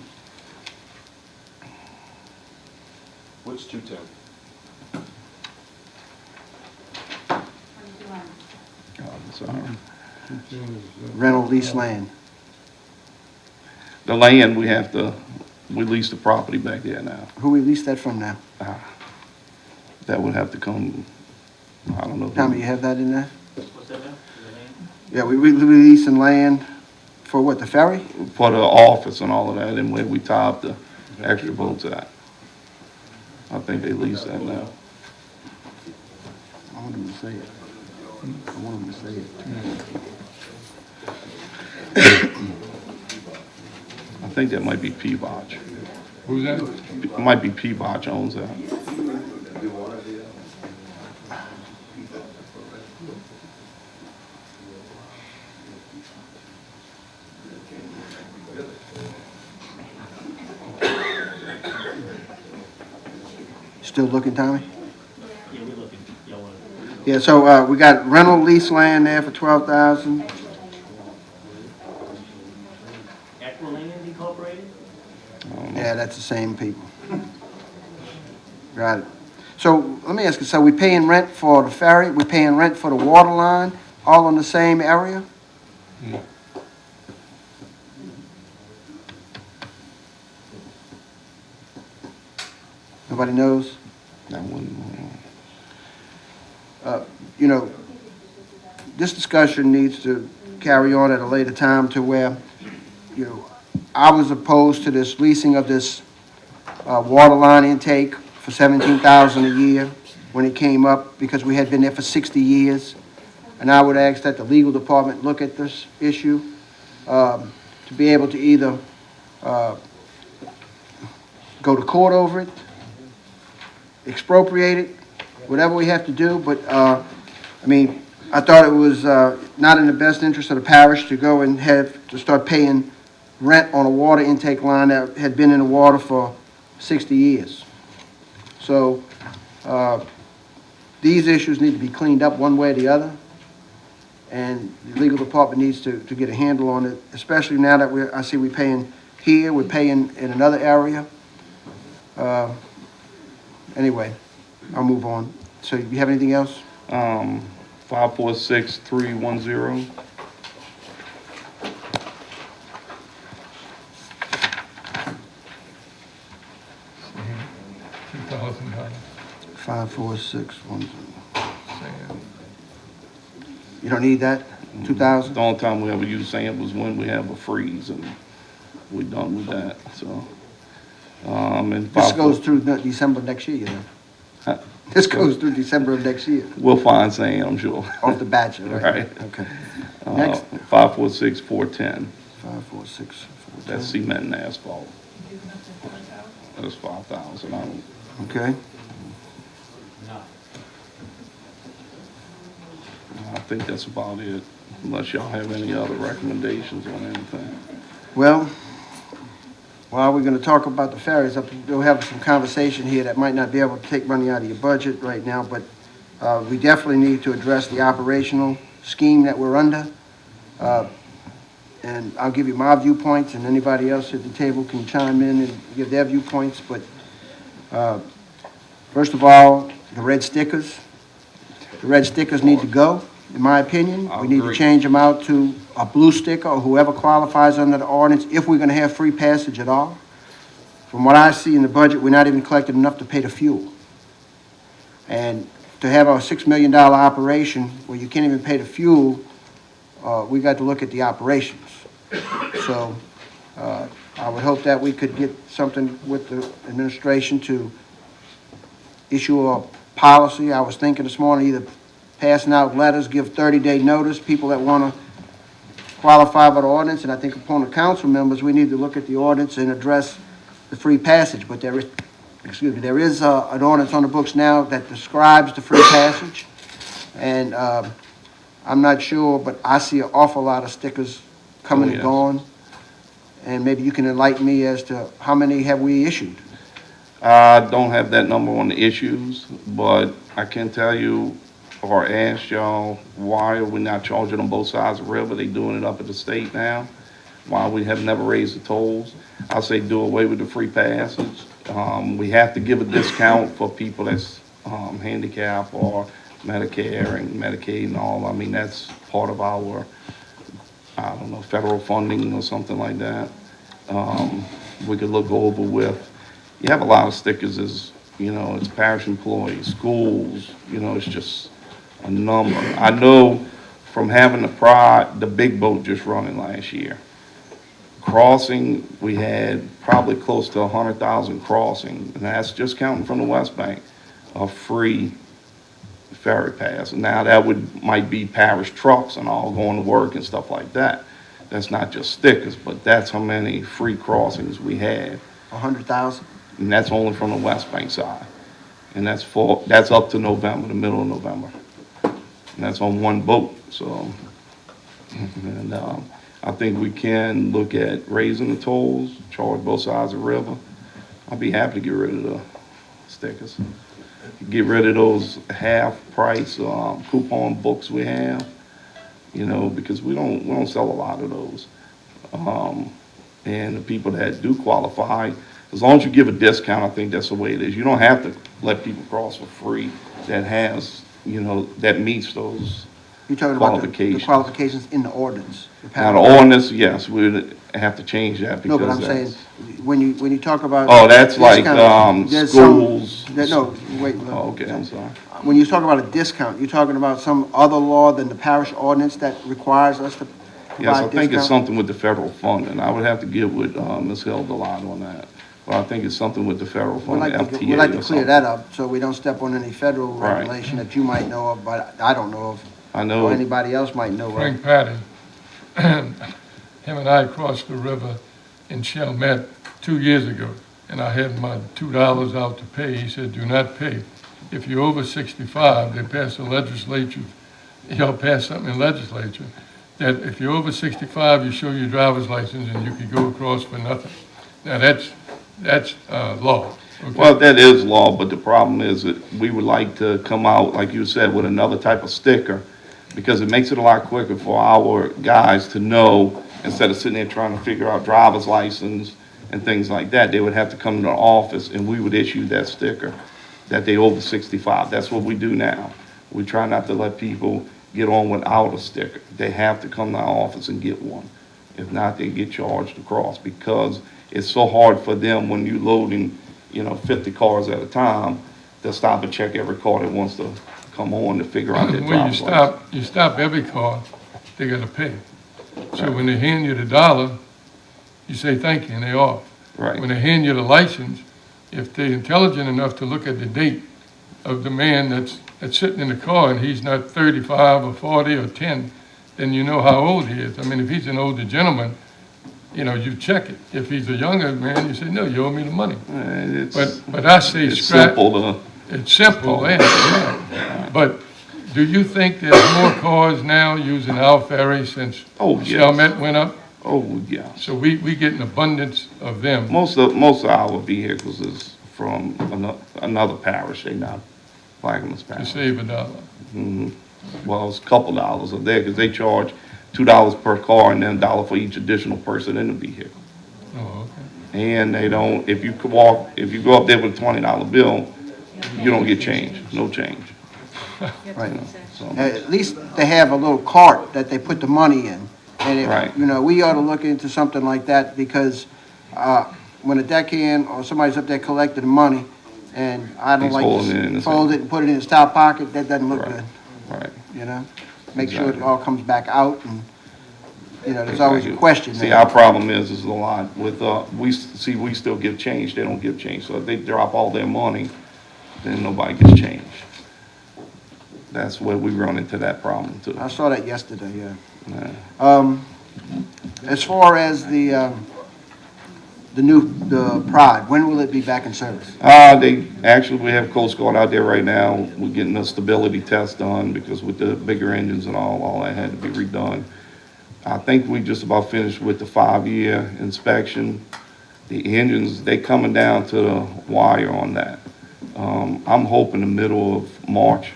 What's 210? I'm sorry. Rental lease land. The land, we lease the property back there now. Who we lease that from now? That would have to come, I don't know. Tommy, you have that in there? Yeah, we leasing land for what, the ferry? For the office and all of that, and where we tie up the extra boats at. I think they lease that now. I want them to say it. I want them to say it. I think that might be Peabody. Who's that? It might be Peabody owns that. Still looking, Tommy? Yeah, we're looking. Y'all want Yeah, so, we got rental lease land there for 12,000. Equiland Incorporated? Yeah, that's the same people. Got it. So, let me ask you, so we paying rent for the ferry, we paying rent for the water line, all in the same area? Nobody knows? That wouldn't. You know, this discussion needs to carry on at a later time to where, you know, I was opposed to this leasing of this water line intake for $17,000 a year when it came up because we had been there for 60 years. And I would ask that the legal department look at this issue to be able to either go to court over it, expropriate it, whatever we have to do, but, I mean, I thought it was not in the best interest of the parish to go and to start paying rent on a water intake line that had been in the water for 60 years. So, these issues need to be cleaned up one way or the other, and the legal department needs to get a handle on it, especially now that I see we're paying here, we're paying in another area. Anyway, I'll move on. So you have anything else? 546310. $2,000. 54610. You don't need that? 2,000? The only time we ever use sand was when we have a freeze, and we're done with that, so. And This goes through December next year, you know? Huh? This goes through December of next year. We'll find sand, I'm sure. Off the batch, right? Right. Okay. Next. 546410. 4, 6, 4, 10. That's cement and asphalt. That's 5,000. Okay. I think that's about it, unless y'all have any other recommendations on anything. Well, while we're gonna talk about the ferries, we'll have some conversation here that might not be able to take money out of your budget right now, but we definitely need to address the operational scheme that we're under. And I'll give you my viewpoints, and anybody else at the table can chime in and give their viewpoints, but first of all, the red stickers. The red stickers need to go, in my opinion. We need to change them out to a blue sticker or whoever qualifies under the ordinance, if we're gonna have free passage at all. From what I see in the budget, we're not even collecting enough to pay the fuel. And to have a $6 million operation where you can't even pay the fuel, we got to look at the operations. So I would hope that we could get something with the administration to issue a policy. I was thinking this morning, either passing out letters, give 30-day notice, people that want to qualify by the ordinance, and I think upon the council members, we need to look at the ordinance and address the free passage. But there is an ordinance on the books now that describes the free passage, and I'm not sure, but I see an awful lot of stickers coming and going, and maybe you can enlighten me as to how many have we issued. I don't have that number on the issues, but I can tell you or ask y'all, why are we not charging on both sides of the river? They doing it up at the state now. Why we have never raised the tolls? I say do away with the free passage. We have to give a discount for people that's handicapped or Medicare and Medicaid and all. I mean, that's part of our, I don't know, federal funding or something like that. We could look over with. You have a lot of stickers as, you know, it's parish employees, schools, you know, it's just a number. I know from having the big boat just running last year. Crossing, we had probably close to 100,000 crossing, and that's just counting from the West Bank, of free ferry pass. And now that might be parish trucks and all going to work and stuff like that. That's not just stickers, but that's how many free crossings we had. 100,000? And that's only from the West Bank side. And that's up to November, the middle of November. And that's on one boat, so. And I think we can look at raising the tolls, charge both sides of the river. I'd be happy to get rid of the stickers. Get rid of those half-price coupon books we have, you know, because we don't sell a lot of those. And the people that do qualify, as long as you give a discount, I think that's the way it is. You don't have to let people cross for free that has, you know, that meets those You're talking about the qualifications in the ordinance. Now, the ordinance, yes, we would have to change that because No, but I'm saying, when you talk about. Oh, that's like, there's schools. No, wait. Oh, okay, I'm sorry. When you talk about a discount, you're talking about some other law than the parish ordinance that requires us to provide Yes, I think it's discount? something with the federal funding. I would have to get with Ms. Hilda a lot on that. But I think it's something with the federal We'd funding, like to FTA clear or that something. up, so we don't step on any federal Right. regulation that you might know of, but I don't know of. I know. Or anybody else might know of. Frank Patty, him and I crossed the river in Chalmette 2 years ago, and I had my $2 out to pay. He said, do not pay. If you're over 65, they passed a legislature, y'all passed something in legislature, that if you're over 65, you show your driver's license and you can go across for nothing. Now, that's law. Okay? Well, that is law, but the problem is that we would like to come out, like you said, with another type of sticker, because it makes it a lot quicker for our guys to know, instead of sitting there trying to figure out driver's license and things like that. They would have to come to the office and we would issue that sticker that they over 65. That's what we do now. We try not to let people get on without a sticker. They have to come to our office and get one. If not, they get charged across, because it's so hard for them when you're loading, you know, 50 cars at a time, to stop and check every car that wants to come on to figure out their When driver's license. you stop every car, they gotta pay. So when they hand you the dollar, you say thank you, and they're off. Right. When they hand you the license, if they're intelligent enough to look at the date of the man that's sitting in the car and he's not 35 or 40 or 10, then you know how old he is. I mean, if he's an older gentleman, you know, you check it. If he's a younger man, you say, no, you owe me the money. It's- But I say it's scrap. simple to- It's simple, yeah. But do you think there's more cars now using our ferry since Oh, yes. Chalmette went up? Oh, yeah. So we get an abundance of them. Most of our vehicles is from another parish, they not Plaquemines To Parish. save $1. Mhm. Well, it's a couple dollars a day, because they charge $2 per car and then $1 for each additional person in the vehicle. Oh, okay. And they don't, if you go up there with a $20 bill, you don't get change, no change. Right. So, At least they have a little cart that they put the money in. And, Right. you know, we ought to look into something like that because when a deckhand or somebody's up there collecting the money and I don't He's like holding it in to his fold it and put it in his top pocket, that doesn't look Right. good, Right. you know? Make sure it Exactly. all comes back out and, you know, there's always a Exactly. question See, there. our problem is a lot with, we still give change, they don't give change. So if they drop all their money, then nobody gets change. That's where we run into that problem too. I saw that yesterday, yeah. Yeah. As far as the Pride, when will it be back in service? We have Coast Guard out there right now. We're getting a stability test done because with the bigger engines and all that had to be redone. I think we just about finished with the 5-year inspection. The engines, they coming down to the wire on that. I'm hoping the middle of March,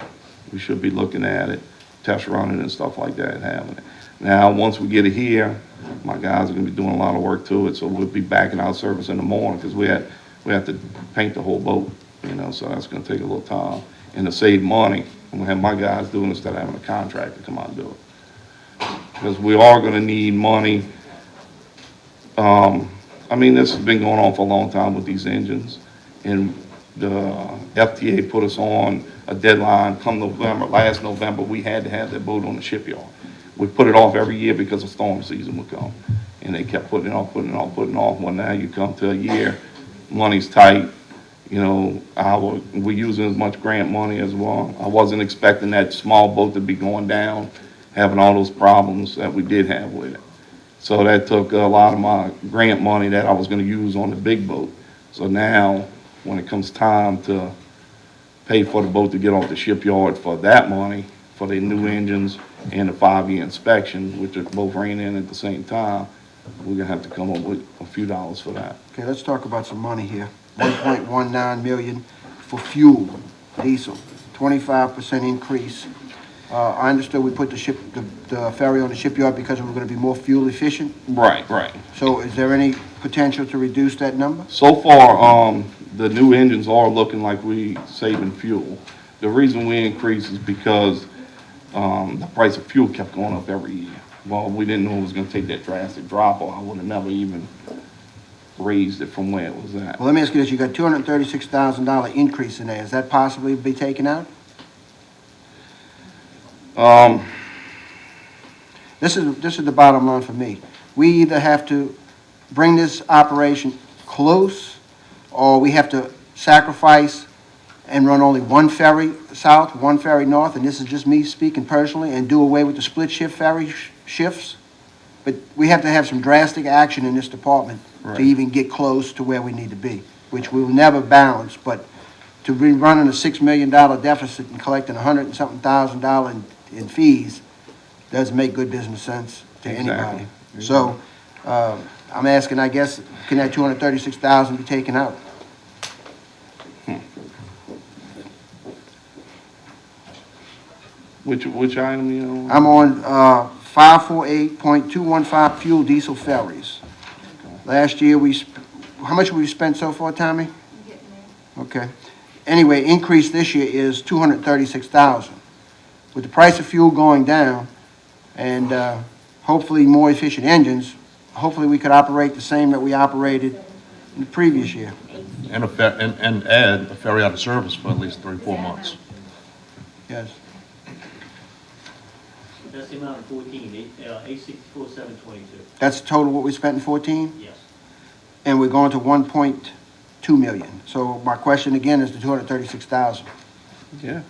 we should be looking at it, test running and stuff like that, having it. Now, once we get it here, my guys are gonna be doing a lot of work to it, so we'll be back in our service in the morning, because we have to paint the whole boat, you know, so that's gonna take a little time. And to save money, I'm gonna have my guys doing it instead of having a contractor come out and do it. Because we are gonna need money. I mean, this has been going on for a long time with these engines, and the FTA put us on a deadline come November. Last November, we had to have that boat on the shipyard. We put it off every year because the storm season would come. And they kept putting it off. Well, now you come to a year, money's tight, you know, we're using as much grant money as well. I wasn't expecting that small boat to be going down, having all those problems that we did have with it. So that took a lot of my grant money that I was gonna use on the big boat. So now, when it comes time to pay for the boat to get off the shipyard for that money, for the new engines and the 5-year inspection, which are both ran in at the same time, we're gonna have to come up with a few dollars for that. Okay, let's talk about some money here. 1.19 million for fuel, diesel, 25% increase. I understood we put the ferry on the shipyard because we're gonna be more fuel efficient. Right. So is there any potential to reduce that number? So far, the new engines are looking like we saving fuel. The reason we increased is because the price of fuel kept going up every year. Well, we didn't know it was gonna take that drastic drop, or I would have never even raised it from where it was at. Well, let me ask you this, you got $236,000 increase in there. Is that possibly be taken out? This is the bottom line for me. We either have to bring this operation close, or we have to sacrifice and run only one ferry south, one ferry north, and this is just me speaking personally, and do away with the split shift ferry shifts. But we have to have some drastic action in this department to even get close to where we need to be, which we'll never balance, but to be running a $6 million deficit and collecting $100 and something thousand in fees doesn't make good business sense to anybody. Exactly. So, I'm asking, I guess, can that 236,000 be taken out? Which item, you know? I'm on 548.215 fuel diesel ferries. Last year, how much we spent so far, Tommy? Okay. Anyway, increase this year is 236,000. With the price of fuel going down and hopefully more efficient engines, hopefully we could operate the same that we operated in the previous year. And add a ferry out of service for at least 3-4 months. Yes. That's the amount of 14, 864,722. That's total what we spent in 14? Yes. And we're going to 1.2 million. So my question again is the 236,000. Yeah.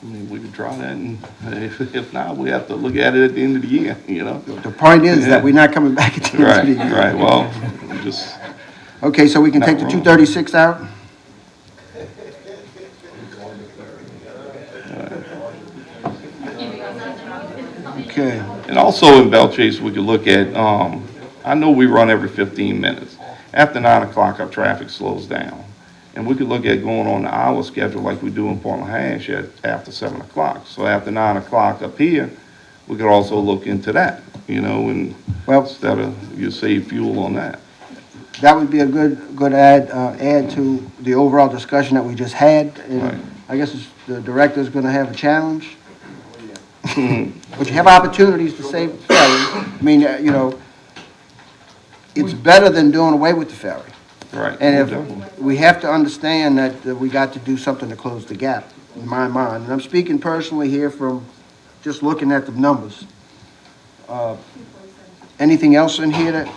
I mean, we could try that, and if not, we have to look at it at the end of the year, you know? The point is that we're not coming back at the end of the year. Right, well, just. Okay, so we can Not take the wrong. 236 out? Okay. And also in Belle Chase, we could look at, I know we run every 15 minutes. After 9 o'clock, our traffic slows down. And we could look at going on the hour schedule like we do in Portland Hash after 7 o'clock. So after 9 o'clock up here, we could also look into that, you know, and instead of, you save fuel on that. That would be a good add to the overall discussion that we just had. And I guess the director's gonna have a challenge. But you have opportunities to save the ferry. I mean, you know, it's better than doing away with the ferry. Right. And if, we have to understand that we got to do something to close the gap, in my mind. And I'm speaking personally here from just looking at the numbers. Anything else in here that,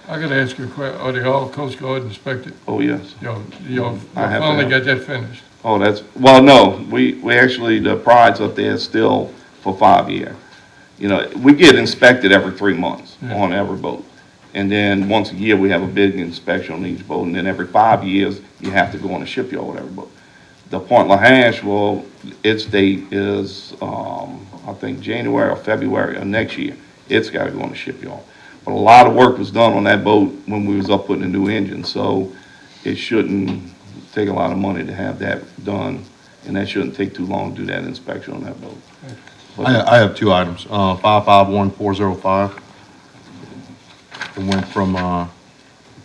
I gotta ask you a question. Are they all Coast Guard inspected? Oh, yes. You I have to finally have- got that finished. Oh, well, no, we actually, the pride's up there still for 5 years. You know, we get inspected every 3 months on every boat. And then once a year, we have a big inspection on each boat. And then every 5 years, you have to go on a shipyard with every boat. The Point LaHash, well, its date is, I think, January or February of next year. It's got to go on the shipyard. But a lot of work was done on that boat when we was up putting a new engine. So it shouldn't take a lot of money to have that done. And that shouldn't take too long to do that inspection on that boat. I have two items, 551405. It went from,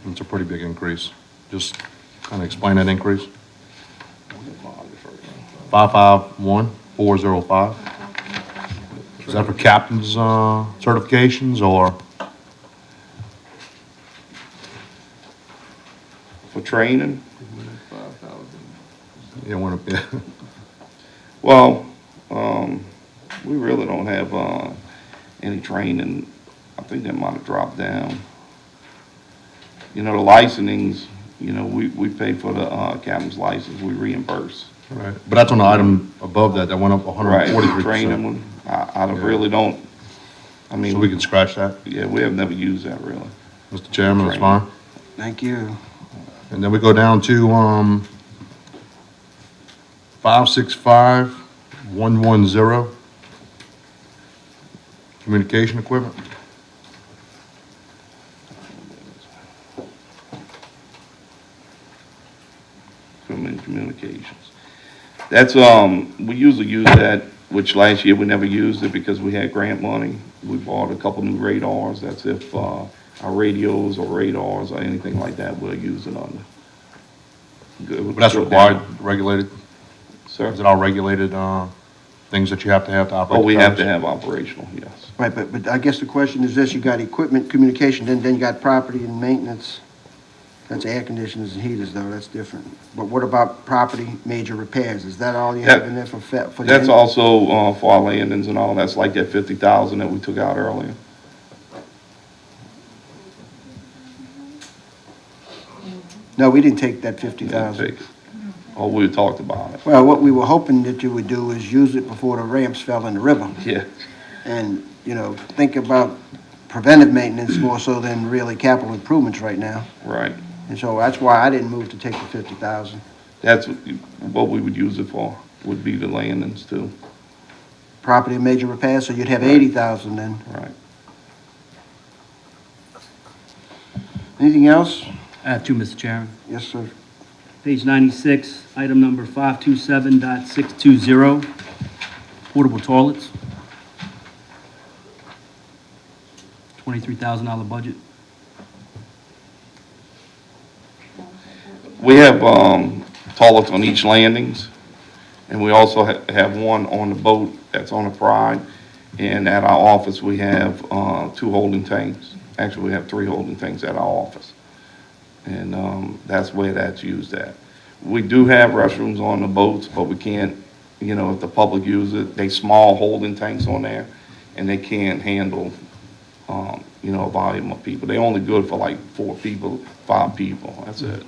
it's a pretty big increase. Just kind of explain that increase. 551405. Is that for captain's certifications or? For training? Yeah, Well, we really don't have any training. I think that might have dropped down. You know, the licensings, you know, we pay for the captain's license, we reimburse. Right, but that's on the item above that, that went up 143%. Right, training one, I really don't, I mean. So we can scratch that? Yeah, we have never used that really. Mr. Chairman, that's fine. thank you. And then we go down to 565110, communication equipment. Communications. That's, we usually use that, which last year we never used it because we had grant money. We bought a couple new radars. That's if, our radios or radars or anything like that, we'll use it under. But that's required, regulated? Sir? Is it all regulated, things that you have to operate? Oh, we have to have operational, yes. Right, but I guess the question is this, you got equipment, communication, then you got property and maintenance. That's air conditioners and heaters though, that's different. But what about property, major repairs? Is that all you have in there for the? That's also, for our landings and all. That's like that 50,000 that we took out earlier. No, we didn't take that 50,000. Oh, we talked about it. Well, what we were hoping that you would do is use it before the ramps fell in the river. Yeah. And, you know, think about preventive maintenance more so than really capital improvements right now. Right. And so that's why I didn't move to take the 50,000. That's what we would use it for, would be the landings too. Property and major repairs, so you'd have 80,000 then. Right. Anything else? I have two, Mr. Chairman. Yes, sir. Page 96, item number 527.620, portable toilets. $23,000 budget. We have toilets on each landings, and we also have one on the boat that's on the Pride. And at our office, we have 2 holding tanks. Actually, we have 3 holding tanks at our office. And that's where that's used at. We do have restrooms on the boats, but we can't, you know, if the public use it, they small holding tanks on there, and they can't handle, you know, a volume of people. They're only good for like 4 people, 5 people, that's it.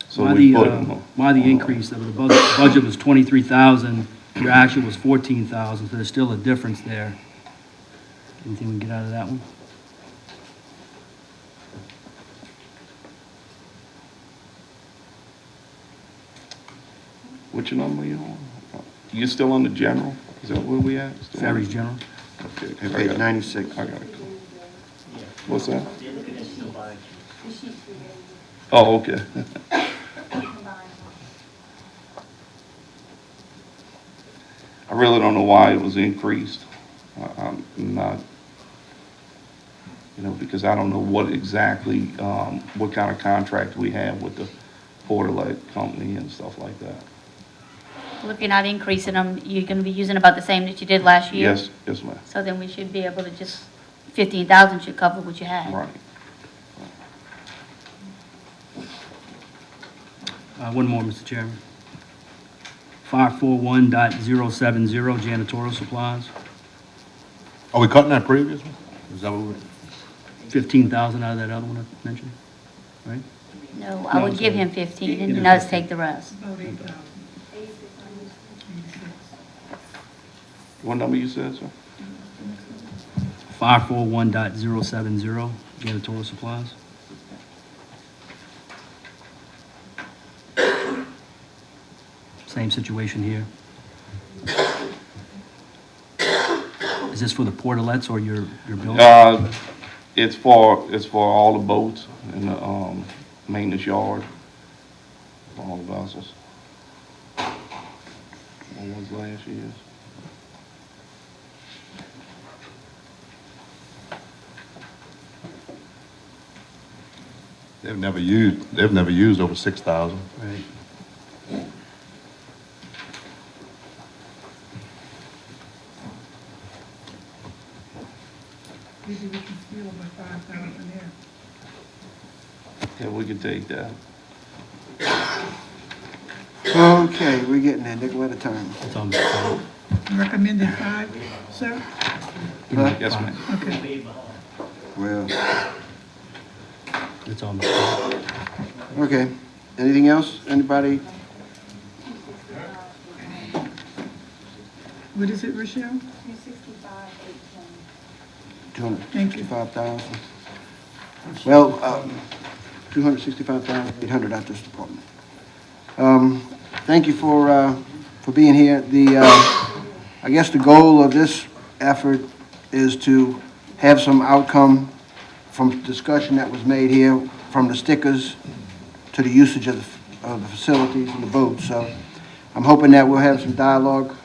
So Why we the, put them. why the increase of the budget was 23,000, Your actual was 14,000, so there's still a difference there. Anything we can get out of that one? Which number you on? You still on the general? Is that where we at? Still on Ferries the- general? Okay. I Page got it. 96. I got it. What's that? They're looking at somebody. Oh, okay. I really don't know why it was increased. I'm not, because I don't know what exactly, what kind of contract we have with the Porterlet company and stuff like that. Well, if you're not increasing them, you're gonna be using about the same that you did last year? Yes, ma'am. So then we should be able to just, 15,000 should cover what you had. Right. One more, Mr. Chairman. 541.070 janitorial supplies, Are we cutting that previous one? Is that what we? 15,000 out of that other one I mentioned, right? No, I would give him 15 and us take the rest. What number you said, sir? 541.070 janitorial supplies. Same situation here. Is this for the portalets or your building? It's for all the boats in the, maintenance yard, for all the vessels. What was last year's? They've never used over 6,000. Right. Maybe we can steal about 5,000 there. Yeah, we can take that. Okay, we're getting there, nickel at a time. It's on the Recommended 5, sir? Huh? Yes, ma'am. Okay. Well, It's on the okay. Anything else? Anybody? What is it, Rochelle? 265,000. Well, 265,800 out this department. Thank you for being here. I guess the goal of this effort is to have some outcome from discussion that was made here, from the stickers to the usage of the facilities and the boats. So I'm hoping that we'll have some dialogue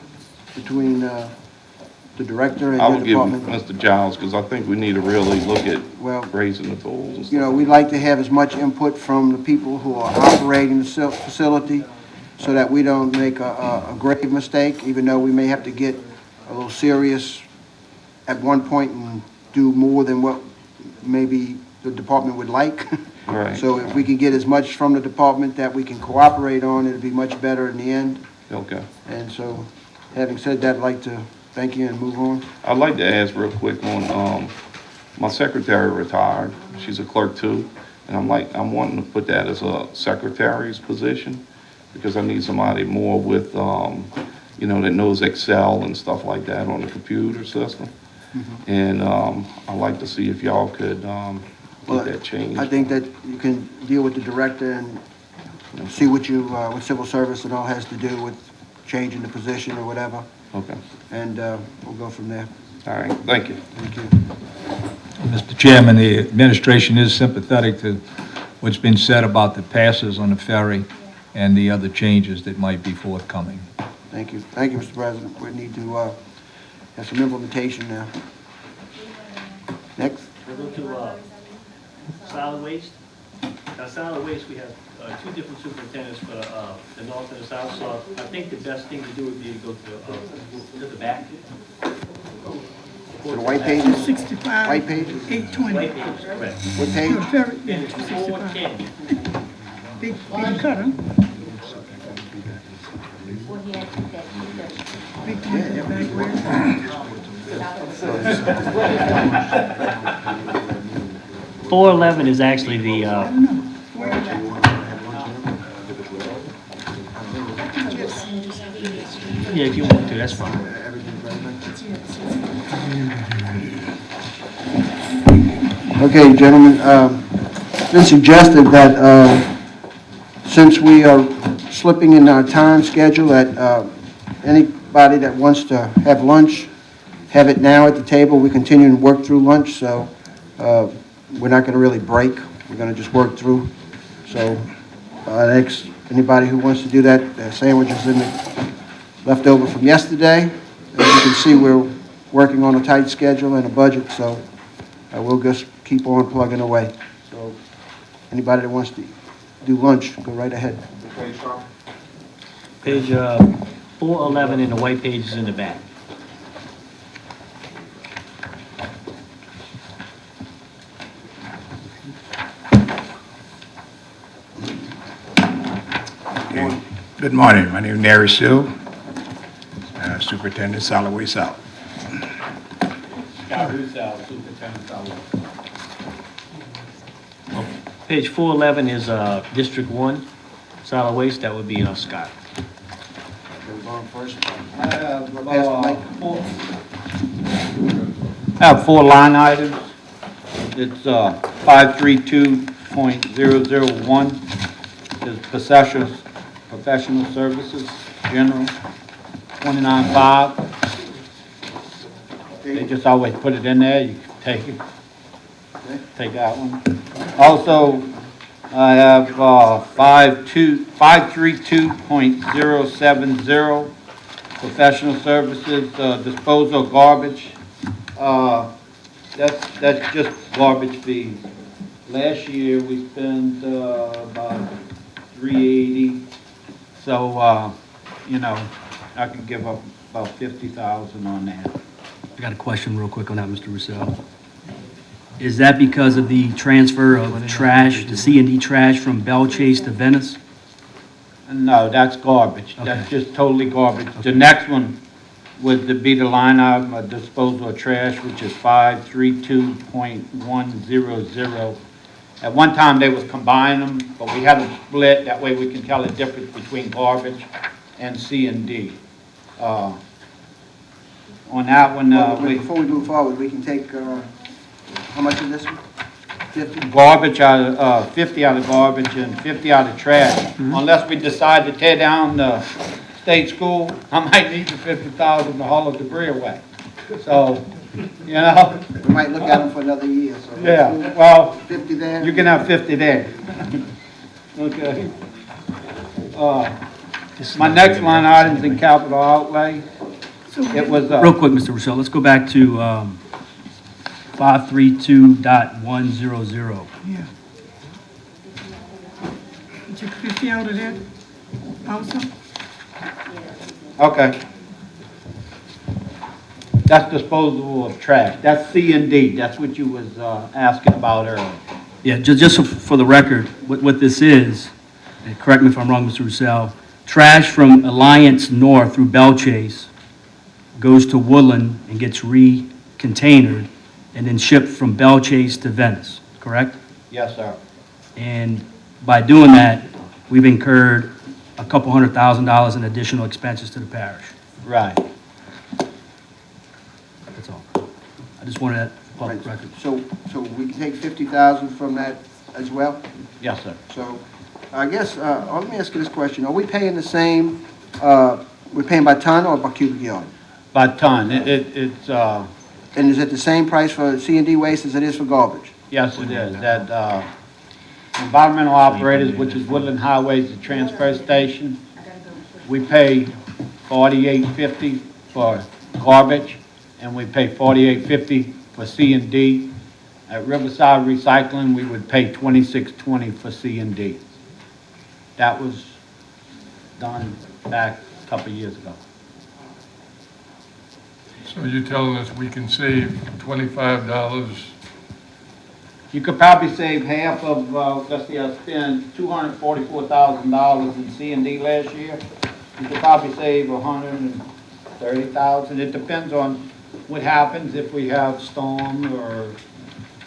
between the director and I your would give department. Mr. Giles, because I think we need to really look at Well, raising the tolls and stuff. you know, we'd like to have as much input from the people who are operating the facility so that we don't make a grave mistake, even though we may have to get a little serious at one point and do more than what maybe the department would like. Right. So if we can get as much from the department that we can cooperate on, it'd be much better in the end. Okay. And so, having said that, I'd like to thank you and move on. I'd like to ask real quick on, my secretary retired, she's a clerk too, and I'm wanting to put that as a secretary's position, because I need somebody more with, that knows Excel and stuff like that on the computer system. And, I'd like to see if y'all could, get that changed. I think that you can deal with the director and see what civil service and all has to do with changing the position or whatever. Okay. And we'll go from there. All right, thank you. Thank you. Mr. Chairman, the administration is sympathetic to what's been said about the passes on the ferry and the other changes that might be forthcoming. Thank you. Thank you, Mr. President. We need to have some implementation now. Next. We'll go to solid waste. Now, solid waste, we have two different superintendents for the north and the south, so I think the best thing to do would be to go to the back. To the white pages? 65. White pages? 820. White pages, correct. What page? No, ferry, yeah, And it's 265. 410. Big cut, huh? Big one in the back where? 411 is actually the, yeah, if you want to, that's fine. Everything's ready. Okay, gentlemen, it's been suggested that since we are slipping in our time schedule, that anybody that wants to have lunch, have it now at the table. We continue to work through lunch, so we're not going to really break. We're going to just work through. So next, anybody who wants to do that, sandwiches in the left over from yesterday. As you can see, we're working on a tight schedule and a budget, so we'll just keep on plugging away. So anybody that wants to do lunch, go right ahead. Page 411 in the white pages in the back. Good morning. My name is Nary Sue, Superintendent Solid Waste South. Superintendent Solid. Page 411 is District 1, solid waste. That would be Scott. I have four line items. It's 532.001 is professional services, general, 29.5. They just always put it in there, you can take it, take that one. Also, I have 532.070, professional services, disposal of garbage. That's just garbage fees. Last year, we spent about $380. So, I could give up about $50,000 on that. I got a question real quick on that, Mr. Russell. Is that because of the transfer of trash, the C&D trash from Belle Chasse to Venice? No, that's garbage. Okay. That's just totally garbage. The next one would be the line item of disposal of trash, which is 532.100. At one time, they was combining them, but we had them split. That way we can tell the difference between garbage and C&D. On that one, Before we move forward, we can take, how much is this one? 50? Garbage out of, 50 out of garbage and 50 out of trash. Unless we decide to tear down the state school, I might need the 50,000 to haul the debris away. So, We might look at them for another year, so. Yeah, well, 50 there. you can have 50 there. Okay. My next line item's in capital outlay. It was, Real quick, Mr. Russell, let's go back to 532.100. Yeah. You took 50 out of that also? okay. That's disposal of trash. That's C&D. That's what you was asking about earlier. Yeah, just for the record, what this is, and correct me if I'm wrong, Mr. Russell, trash from Alliance North through Belle Chasse goes to Woodland and gets re-containered and then shipped from Belle Chasse to Venice, correct? Yes, sir. And by doing that, we've incurred a couple $100,000 in additional expenses to the parish. Right. That's all. I just wanted that public record. So we can take 50,000 from that as well? Yes, sir. So I guess, let me ask you this question. Are we paying the same, we're paying by ton or by cubic yard? By ton. It's And is it the same price for C&D waste as it is for garbage? yes, it is. That environmental operators, which is Woodland Highways, the transfer station, we pay $48.50 for garbage, and we pay $48.50 for C&D. At Riverside Recycling, we would pay $26.20 for C&D. That was done back a couple of years ago. So you're telling us we can save $25? You could probably save half of, let's see, I spent $244,000 in C&D last year. You could probably save $130,000. It depends on what happens if we have storm or,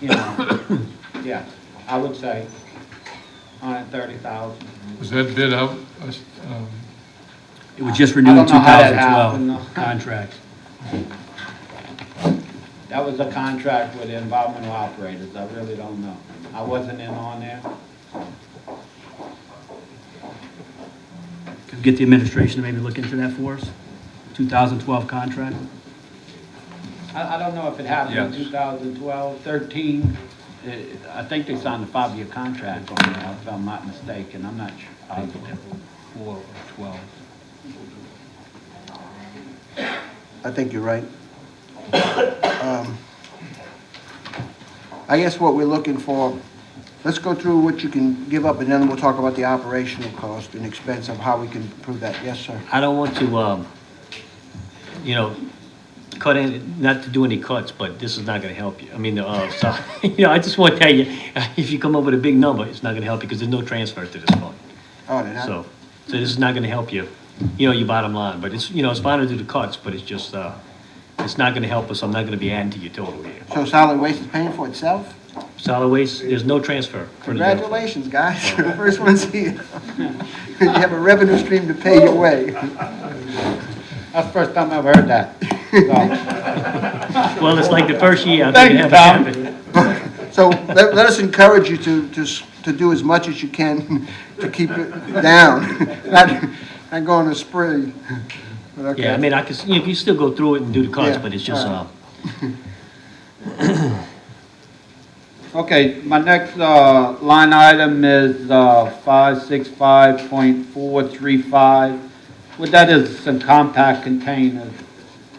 yeah, I would say $130,000. Was that bid out It was just I renewed in don't know how that 2012 happened. contract. That was a contract with the environmental operators, I really don't know. I wasn't in on there. Could we get the administration to maybe look into that for us? 2012 contract? I don't know if it happened in Yes. 2012, 13. I think they signed a 5-year contract on that, if I'm not mistaken. I'm not sure. 4 or 12. I think you're right. I guess what we're looking for, let's go through what you can give up, and then we'll talk about the operational cost and expense of how we can improve that. Yes, sir. I don't want to, you know, cut in, not to do any cuts, but this is not gonna help you. I mean, so, you know, I just want to tell you, if you come up with a big number, it's not gonna help you, because there's no transfer to this fund. Oh, they're not? So this is not gonna help you, you know, your bottom line, but it's, you know, it's fine to do the cuts, but it's just, it's not gonna help us, I'm not gonna be adding to your total here. So solid waste is paying for itself? Solid waste, there's no transfer for the general fund. Congratulations, guys. First one's here. You have a revenue stream to pay your way. That's the first time I've heard that. Well, it's like the first year, I think it haven't happened. So let us encourage you to do as much as you can to keep it down, not go on a spree. But okay. Yeah, I mean, you can still go through it and do the cuts, Yeah, but it's just, Okay, my next line item is 565.435. What that is some compact containers.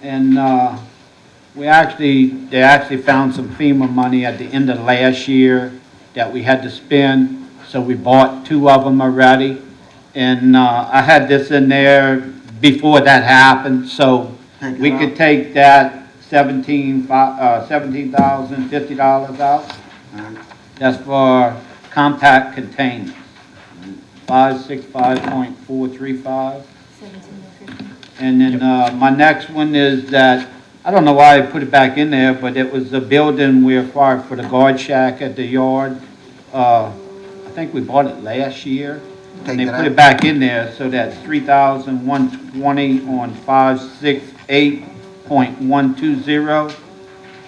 And they actually found some FEMA money at the end of last year that we had to spend, so we bought 2 of them already. And I had this in there before that happened, so we could take that $17,050 out. That's for compact containers, 565.435. And then my next one is that, I don't know why I put it back in there, but it was a building we acquired for the guard shack at the yard. I think we bought it last year. And they put it back in there, so that's $3,120 on 568.120.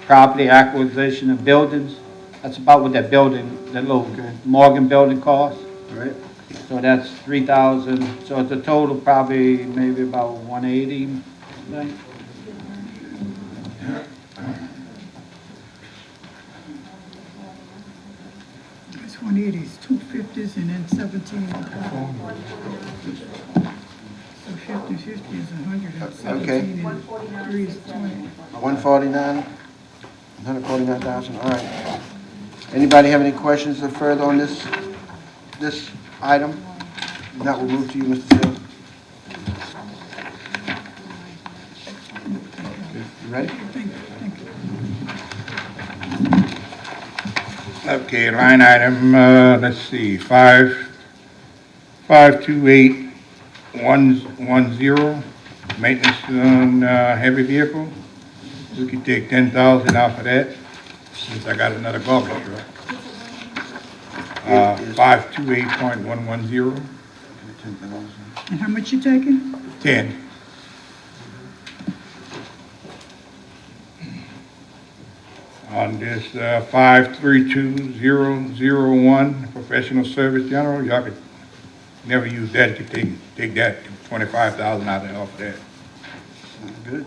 Property acquisition of buildings. That's about what that building, that little Morgan building costs. All right. So that's 3,000, so it's a total probably maybe about 180, right? It's 180s, 250s, and then 17. So 50 is 100, and 17 and 3 is 20. 149, 149,000, all right. Anybody have any questions or further on this item? If not, we'll move to you, Mr. Sills. You ready? Okay, line item, let's see, 528,110, maintenance on heavy vehicle. We could take 10,000 off of that, since I got another garbage truck. 528.110. And how much you taking? 10. On this 532001, professional service general, y'all could never use that. You could take that 25,000 out of that. Good.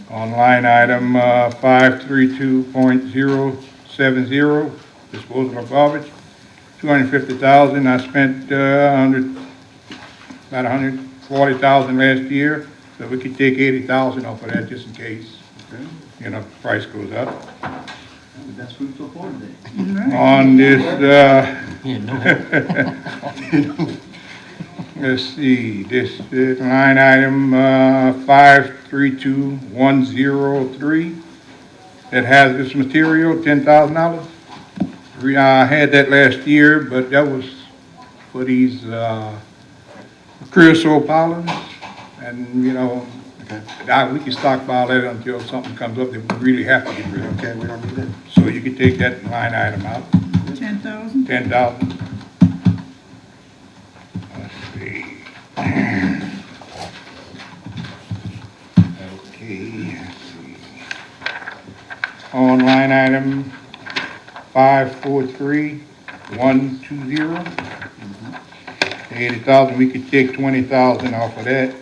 On line item 532.070, disposal of garbage, 250,000. I spent about 140,000 last year, so we could take 80,000 off of that just in case, you know, price goes up. The best food so far today. On this, let's see, this is line item 532103. That has this material, $10,000. I had that last year, but that was for these creosote polymers, and you know, we can stockpile that until something comes up that we really have to get rid of. Okay, we don't need it. So you can take that line item out. 10,000? 10,000. Let's see. on line item 543120. 80,000, we could take 20,000 off of that.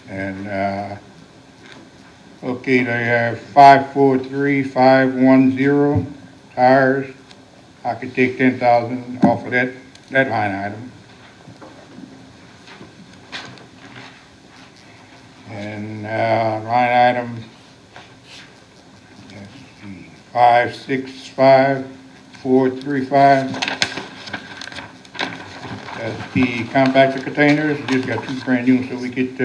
And, okay, they have 543510 tires. I could take 10,000 off of that line item. And, line item, let's see, 565435. That's the compactor containers. We just got 2 brand new, so we could,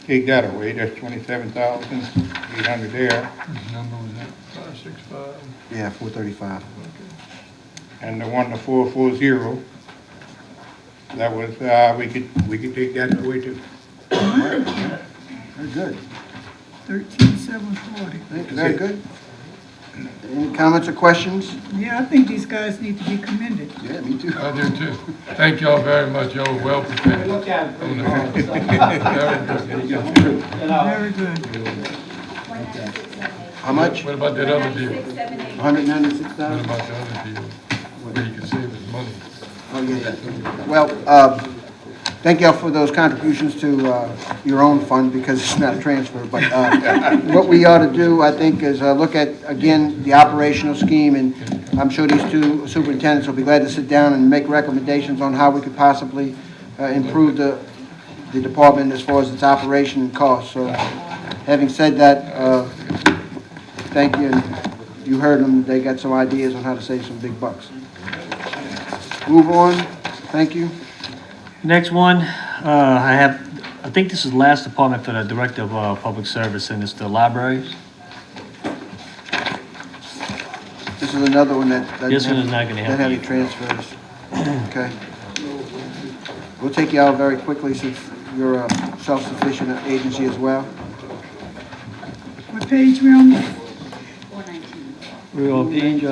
take that away. That's 27,800 there. Which number was that? 565? Yeah, 435. And the one, the 440, that was, we could take that away too. Very good. 13,740. Very good. Any comments or questions? Yeah, I think these guys need to be commended. Yeah, me too. I do too. Thank y'all very much. Y'all were well prepared. Look at it. Very good. How much? What about that other deal? 196,000? What about the other deal? Where you can save his money? Oh, yeah. Well, thank y'all for those contributions to your own fund, because it's not a transfer. But what we ought to do, I think, is look at, again, the operational scheme, and I'm sure these 2 superintendents will be glad to sit down and make recommendations on how we could possibly improve the department as far as its operation and cost. So, having said that, thank you. And you heard them. They got some ideas on how to save some big bucks. Move on. Thank you. Next one, I think this is the last department for the Director of Public Service, and it's the libraries. This is another one that This one is not gonna help that have you. any transfers. Okay. We'll take you out very quickly since you're a self-sufficient agency as well. What page we on? We're on page,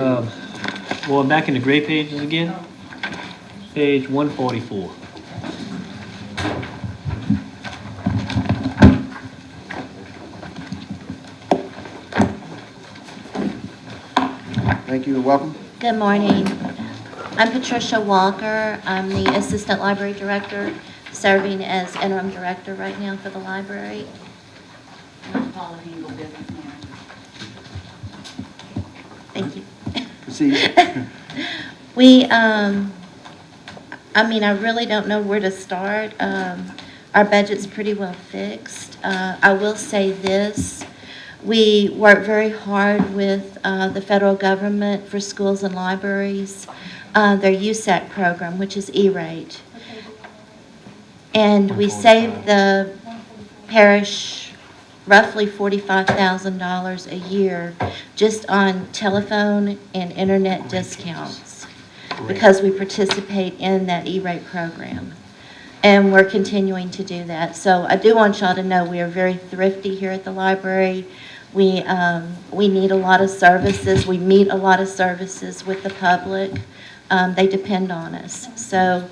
well, back in the gray pages again. Page 144. Thank you and welcome. Good morning. I'm Patricia Walker. I'm the Assistant Library Director, serving as interim director right now for the library. Thank you. Proceed. I really don't know where to start. Our budget's pretty well fixed. I will say this. We work very hard with the federal government for schools and libraries, their USAC program, which is E-rate. And we save the parish roughly $45,000 a year just on telephone and internet discounts because we participate in that E-rate program. And we're continuing to do that. So I do want y'all to know we are very thrifty here at the library. We need a lot of services. We meet a lot of services with the public. They depend on us. So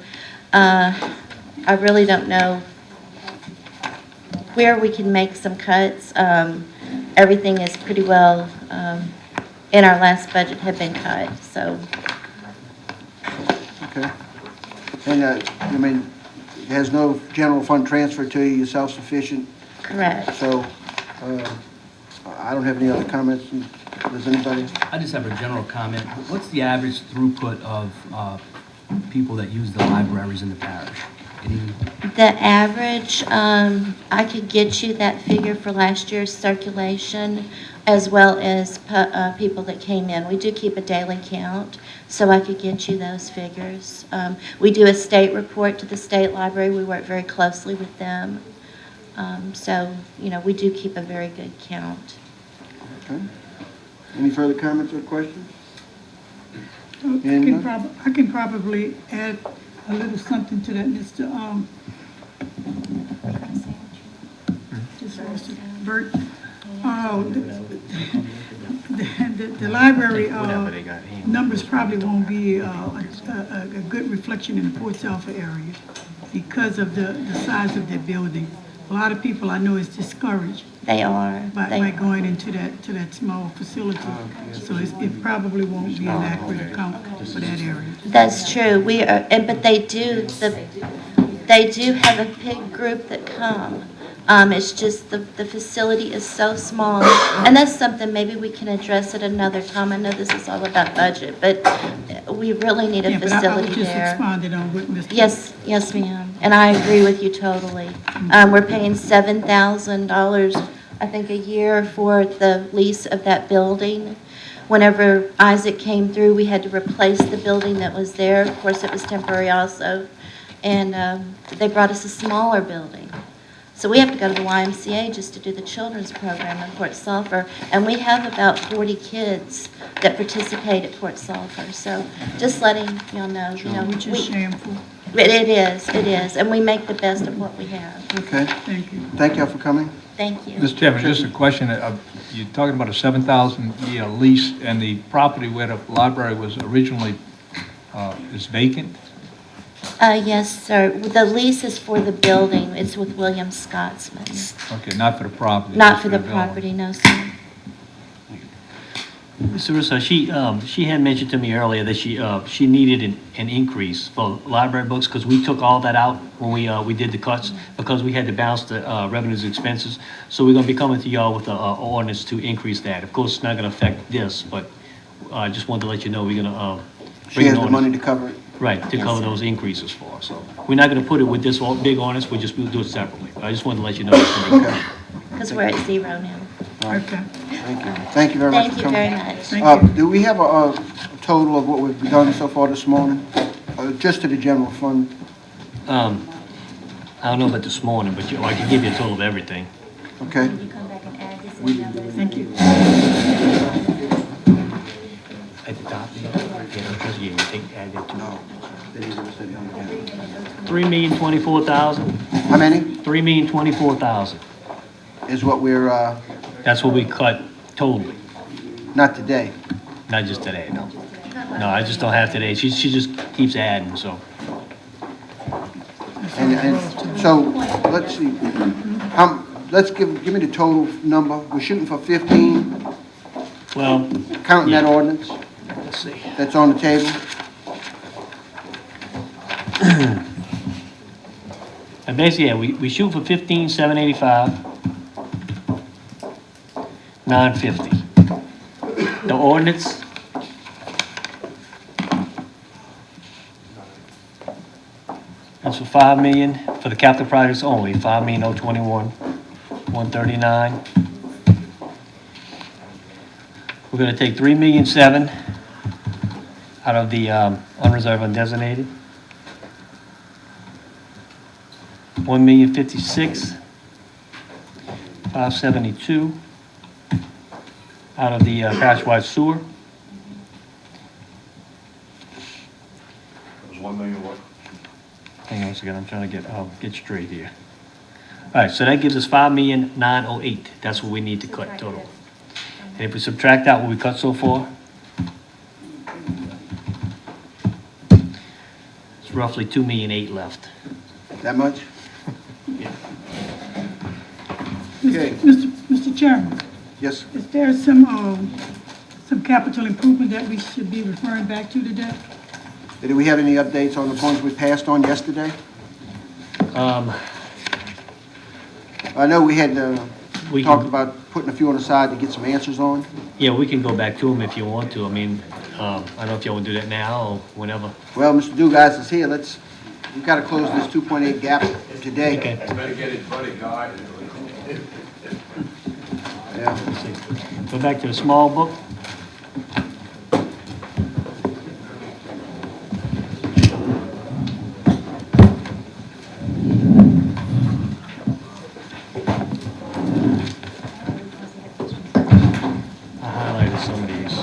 I really don't know where we can make some cuts. Everything is pretty well, in our last budget, have been cut, so. Okay. And, it has no general fund transfer to you, you're self-sufficient. Correct. So, I don't have any other comments. Does anybody? I just have a general comment. What's the average throughput of people that use the libraries in the parish? The average, I could get you that figure for last year's circulation as well as people that came in. We do keep a daily count, so I could get you those figures. We do a state report to the state library. We work very closely with them. So, we do keep a very good count. Okay. Any further comments or questions? I can probably add a little something to that, Mr. Bert. The library, Whatever they got here. numbers probably won't be a good reflection in the Port Sulphur area because of the size of that building. A lot of people I know is discouraged They are. by going into that small facility. So it probably won't be an accurate account for that area. That's true. We are, but they do have a big group that come. It's just the facility is so small, and that's something maybe we can address at another time. I know this is all about budget, but we really need a Yeah, but I facility was just there. responding on what Mr. Yes, ma'am, and I agree with you totally. We're paying $7,000, I think, a year for the lease of that building. Whenever Isaac came through, we had to replace the building that was there. Of course, it was temporary also, and they brought us a smaller building. So we have to go to the YMCA just to do the children's program in Port Sulphur, and we have about 40 kids that participate at Port Sulphur. So just letting y'all know, Which is shameful. It is, and we make the best of what we have. Okay. Thank you. Thank y'all for coming. Thank you. Mr. Chairman, just a question. You're talking about a 7,000-year lease, and the property where the library was originally is vacant? Yes, sir. The lease is for the building. It's with William Scotsman. Okay, not for the property? Not just for the building. property, no, sir. Mr. Russo, she had mentioned to me earlier that she needed an increase for library books, because we took all that out when we did the cuts, because we had to balance the revenues and expenses. So we're gonna be coming to y'all with an ordinance to increase that. Of course, it's not gonna affect this, but I just wanted to let you know we're gonna She has the money to cover it. Right, to cover those increases for us. So we're not gonna put it with this big ordinance, we'll do it separately. I just wanted to let you know. Okay. Because we're at zero now. Okay. Thank you. Thank you very much Thank for you coming. very much. Thank you. Do we have a total of what we've done so far this morning? Just to the general fund? I don't know about this morning, but I can give you a total of everything. Okay. Thank you. At the top, because you take add that to. 3,024,000. How many? 3,024,000. Is what we're, That's what we cut totally, not today. not just today, no. No, I just don't have today. She just keeps adding, so. And so, let's see, let's give me the total number. We're shooting for 15, Well, counting that ordinance let's see. that's on the table. And basically, yeah, we shoot for 15,785, 950. The ordinance. That's for 5 million, for the capital projects only, 5,021, 139. We're gonna take 3,000,007 out of the unreserved undesignated. 1,056,572 out of the parish-wide sewer. It was 1 million what? Hang on a second, I'm trying to get straight here. All right, so that gives us 5,908. That's what we need to cut total. And if we subtract out what we cut so far, it's roughly 2,000,008 left. That much? Yeah. Okay. Mr. Chairman, Yes. is there some capital improvement that we should be referring back to today? Did we have any updates on the points we passed on yesterday? I know we had talked about putting a few on the side to get some answers on. Yeah, we can go back to them if you want to. I mean, I don't know if y'all want to do that now or whenever. Well, Mr. Dugas is here. We've got to close this 2.8 gap today. Okay. Better get it funny, guy. Yeah. Go back to the small book. I highlighted some of these.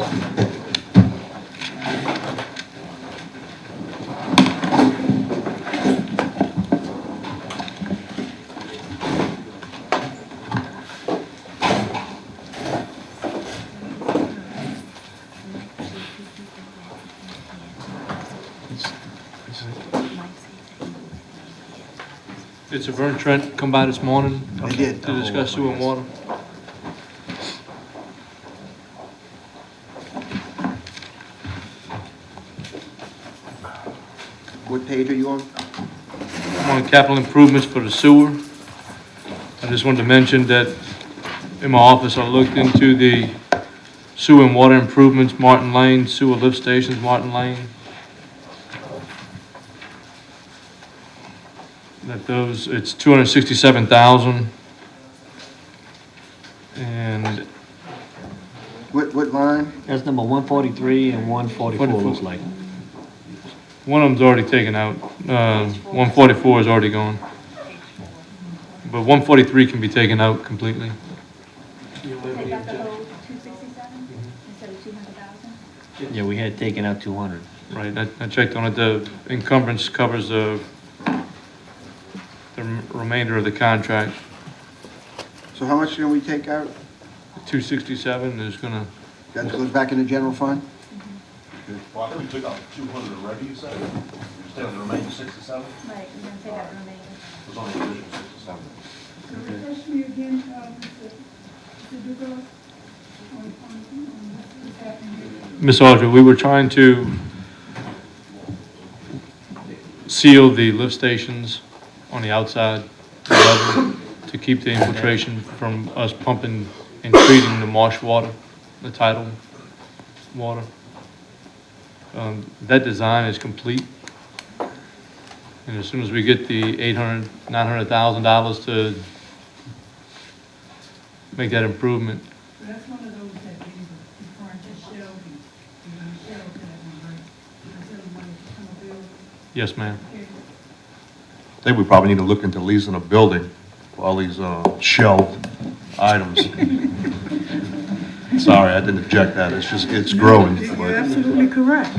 Did Severn Trent come by this morning? They did. To discuss sewer and water? What page are you on? I'm on capital improvements for the sewer. I just wanted to mention that in my office, I looked into the sewer and water improvements, Martin Lane, sewer lift stations, Martin Lane. That those, it's 267,000. And What line? That's number 143 and 144, looks like. one of them's already taken out. 144 is already gone. But 143 can be taken out completely. Yeah, we had taken out 200. Right, I checked on it. The encumbrance covers the remainder of the contract. So how much can we take out? 267 is gonna, That goes back in the general fund? Well, I think we took out 200 already, you said? You're still in the remaining 67? Right, we're going to take out the remaining. It was only an additional 67. Refresh me again, Mr. Douglas, on what's happening here. Ms. Audrey, we were trying to seal the lift stations on the outside level to keep the infiltration from us pumping and treating the marsh water, the tidal water. That design is complete. And as soon as we get the $800,000, $900,000 to make that improvement, So that's one of those that they were referring to shelving. You're going to shelve that one, right? Instead of money to come available. yes, ma'am. Okay. I think we probably need to look into leasing a building for all these shelved items. Sorry, I didn't object that. It's just, it's growing. You're but- absolutely correct.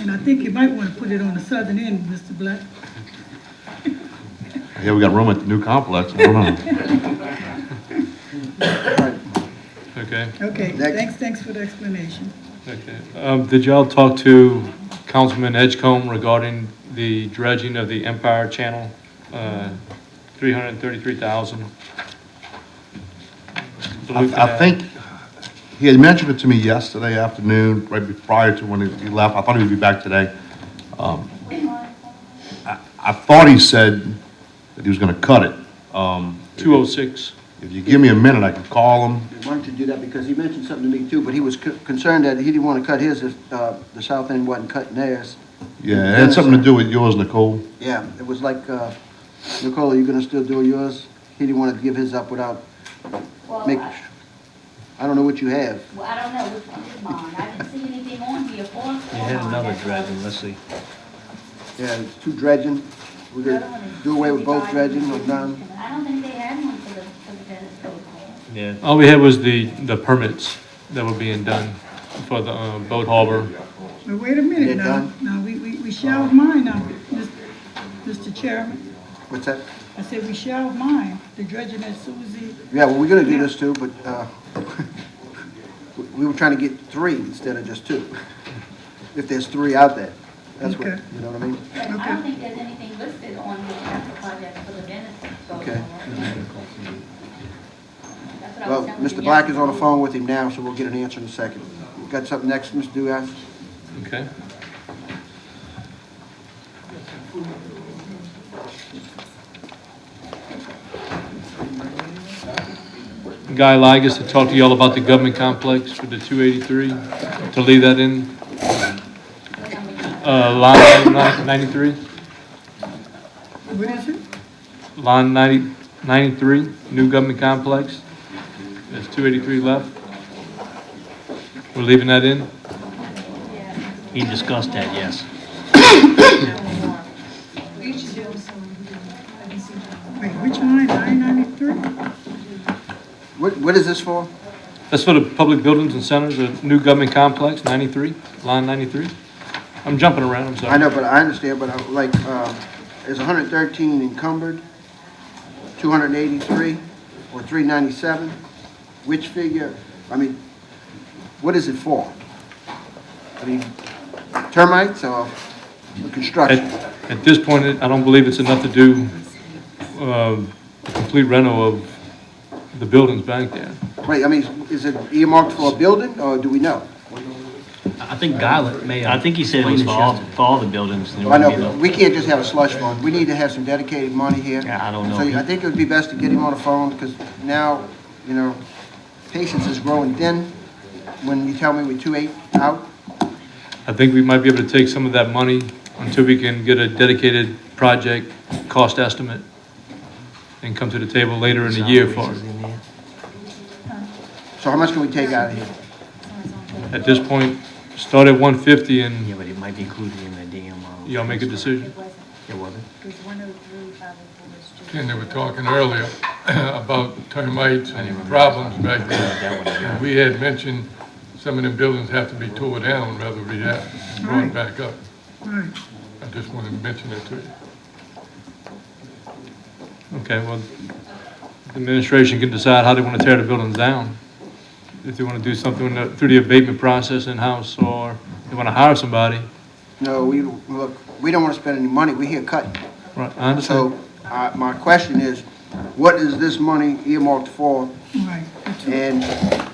And I think you might want to put it on the southern end, Mr. Black. Yeah, we got room at the new complex. I don't know. Okay. Okay, thanks for the explanation. Okay. Did y'all talk to Councilman Edgecombe regarding the dredging of the Empire Channel? 333,000. I think he had mentioned it to me yesterday afternoon, prior to when he left. I thought he would be back today. I thought he said that he was going to cut it. 206. If you give me a minute, I can call him. Why don't you do that, because he mentioned something to me too, but he was concerned that he didn't want to cut his if the south end wasn't cutting theirs. Yeah, it had something to do with yours, Nicole. Yeah, it was like, Nicole, are you gonna still do yours? He didn't want to give his up without making, I don't know what you have. Well, I don't know which one is mine. I didn't see anything on here for. You had another dredging, let's see. Yeah, it's two dredging. We're gonna do away with both dredging or none. I don't think they had one for the Dennis Cove. Yeah. All we had was the permits that were being done for the boat harbor. But wait a minute They're now. done? Now, we shelved mine now, Mr. Chairman. What's that? I said we shelved mine, the dredging at Suzie. Yeah, well, we're gonna do this too, but, we were trying to get 3 instead of just 2. If there's 3 out there, that's what, Okay. you know what I mean? I don't think there's anything listed on the capital project for the Dennis Cove. Okay. That's what I Well, was telling you Mr. Black is on the yesterday. phone with him now, so we'll get an answer in a second. Got something next, Mr. Dugas? Okay. Guy Ligas to talk to y'all about the government complex for the 283, to leave that in. Line 93, What is it? line 93, new government complex. There's 283 left. We're leaving that in? He discussed that, yes. Wait, which line, 993? What is this for? That's for the public buildings and centers, a new government complex, 93, line 93. I'm jumping around, I'm sorry. I know, but I understand, but is 113 encumbered, 283, or 397? Which figure, I mean, what is it for? I mean, termites or construction? At this point, I don't believe it's enough to do a complete rental of the buildings back there. Right, I mean, is it earmarked for a building, or do we know? I think Guylett may have. I think he said it was for all the buildings. There I know, would be but no- we can't just have a slush fund. We need to have some dedicated money here. Yeah, I don't know. So I think it would be best to get him on the phone, because now, you know, patience is growing thin when you tell me we're 2/8 out. I think we might be able to take some of that money until we can get a dedicated project cost estimate and come to the table later in the year for it. So how much can we take out of here? At this point, start at 150 and Yeah, but it might be included in that damn, y'all make a decision. it wasn't? And they were talking earlier about termites and problems back there. And we had mentioned some of them buildings have to be tore down rather than brought back up. Right. I just wanted to mention that to you. Okay, well, the administration can decide how they want to tear the buildings down. If they want to do something through the abatement process in-house, or they want to hire somebody. No, look, we don't want to spend any money. We're here cutting. Right, I understand. So, my question is, what is this money earmarked for? Right. And,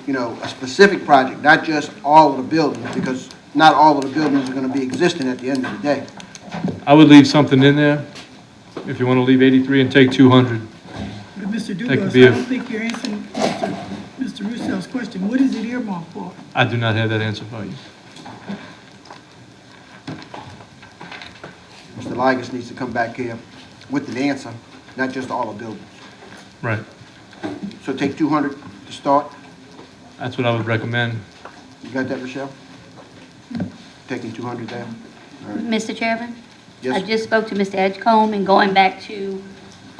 you know, a specific project, not just all of the buildings, because not all of the buildings are gonna be existing at the end of the day. I would leave something in there. If you want to leave 83 and take 200. But Mr. could Dugas, be I a- don't think you're answering Mr. Russo's question. What is it earmarked for? I do not have that answer for you. Mr. Ligas needs to come back here with an answer, not just all the buildings. Right. So take 200 to start. That's what I would recommend. You got that, Rochelle? Taking 200 down? All right. Mr. Chairman? Yes. I just spoke to Mr. Edgecombe, and going back to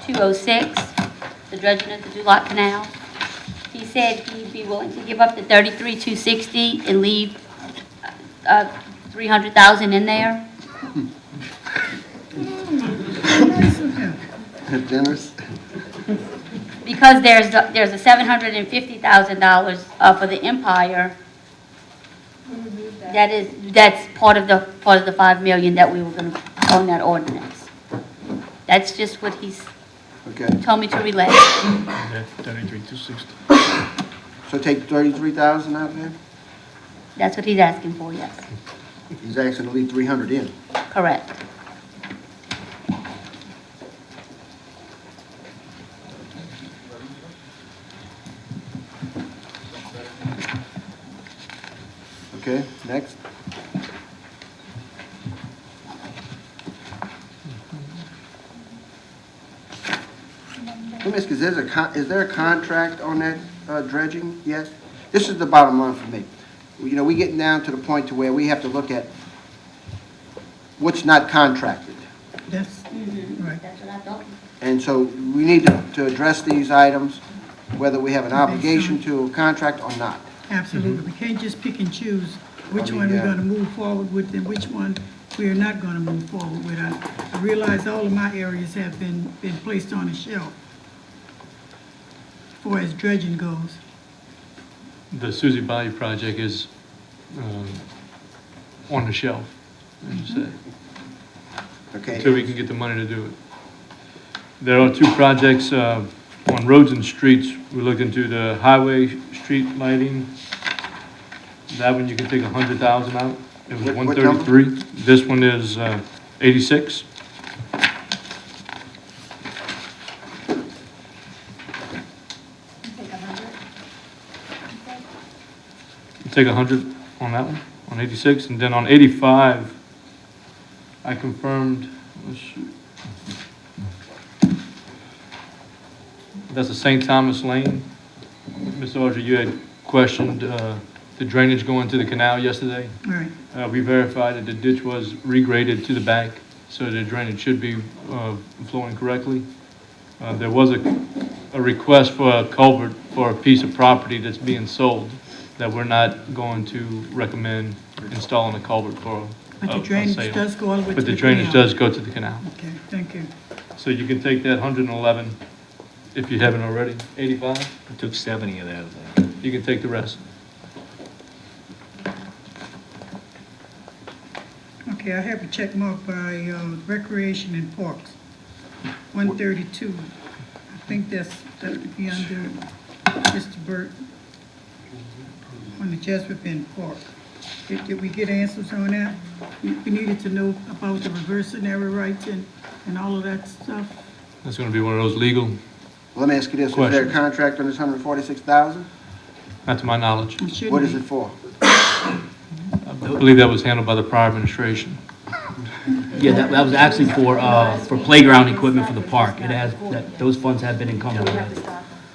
206, the dredging of the Duloc Canal, he said he'd be willing to give up the 33,260 and leave 300,000 in there. Generous. Because there's a $750,000 for the Empire. That's part of the 5 million that we were going to on that ordinance. That's just what he's Okay. told me to relay. 33,260. So take 33,000 out of there? That's what he's asking for, yes. He's asking to leave 300 in. Correct. Okay, next. Let me ask, is there a contract on that dredging yet? This is the bottom line for me. You know, we're getting down to the point to where we have to look at what's not contracted. That's right. That's what I thought. And so we need to address these items, whether we have an obligation to a contract or not. Absolutely. We can't just pick and choose which I mean, one we're yeah. going to move forward with and which one we're not going to move forward with. I realize all of my areas have been placed on a shelf as far as dredging goes. The Suzie Bayou project is on the shelf, as you say, Okay. until we can get the money to do it. There are two projects on roads and streets. We looked into the highway street lighting. That one you can take 100,000 out. It was What number? 133. This one is 86. Take 100 on that one, on 86, and then on 85, I confirmed, let's see. That's a St. Thomas Lane. Ms. Audrey, you had questioned the drainage going to the canal yesterday. Right. We verified that the ditch was regraded to the bank, so the drainage should be flowing correctly. There was a request for a culvert for a piece of property that's being sold, that we're not going to recommend installing a culvert for But the a drainage sale. does go all the way to But the the drainage canal. does go to the canal. Okay, thank you. So you can take that 111, if you haven't already, 85, I took 70 of that. you can take the rest. Okay, I have a check mark by Recreation and Parks, 132. I think that would be under Mr. Burt on the Jessup Bend Park. Did we get answers on that? We needed to know about the reversionary rights and all of that stuff. That's gonna be one of those legal, Let me ask you this, is there a Questions? contract on this 146,000? not to my knowledge. It shouldn't What is be. it for? I believe that was handled by the prior administration. Yeah, that was actually for playground equipment for the park. Those funds have been encumbered.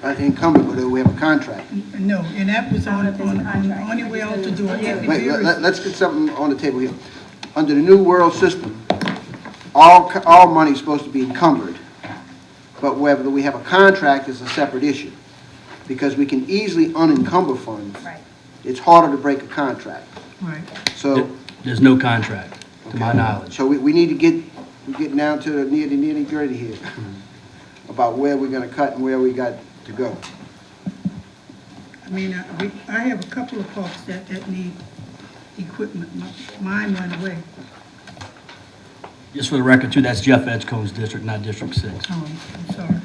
Encumbered, but do we have a contract? No, and that was on the only way out to do it. Wait, let's get something on the table here. Under the new world system, all money is supposed to be encumbered, but whether we have a contract is a separate issue, because we can easily unencumber funds. Right. It's harder to break a contract. Right. So, There's no contract, to my knowledge. so we need to get down to the nitty gritty here about where we're gonna cut and where we got to go. I mean, I have a couple of parks that need equipment. Mine went away. Just for the record, too, that's Jeff Edgecomb's district, not District 6. Oh, I'm sorry.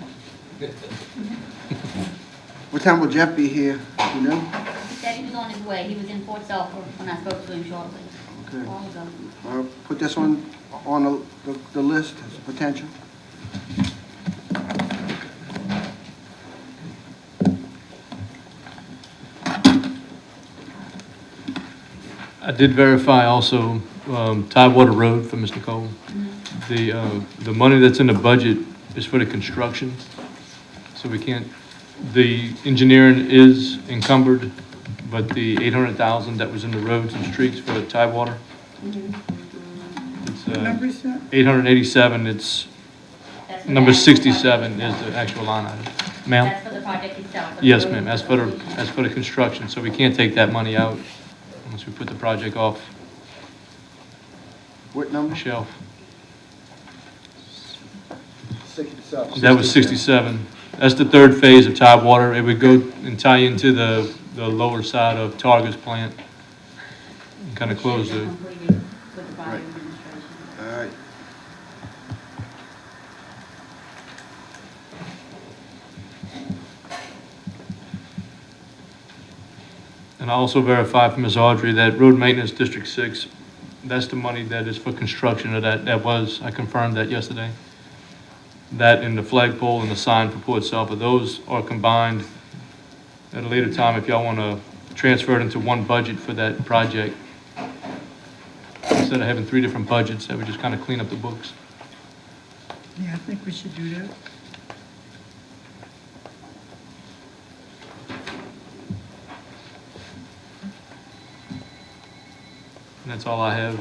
What time will Jeff be here, you know? He said he was on his way. He was in Fort Sulphur when I spoke to him shortly. Okay. A while ago. I'll put this one on the list as a potential. I did verify also, Tidewater Road for Mr. Cole. The money that's in the budget is for the construction, so we can't, the engineering is encumbered, but the 800,000 that was in the roads and streets for Tidewater, it's, What number is that? 887, it's, That's for number the actual 67 project is the actual line item. itself. Ma'am? That's for the project itself. for the Yes, road ma'am, and as for the construction, so we can't take that money out unless we put the project off What number? the shelf. 67. That was 67. That's the third phase of Tidewater. It would go and tie into the lower side of Target's plant and kind of close the, Completed with the project administration. All right. and I also verified from Ms. Audrey that road maintenance District 6, that's the money that is for construction of that was, I confirmed that yesterday. That and the flagpole and the sign for Port Sulphur, those are combined at a later time if y'all want to transfer it into one budget for that project. Instead of having 3 different budgets, that would just kind of clean up the books. Yeah, I think we should do that. And that's all I have.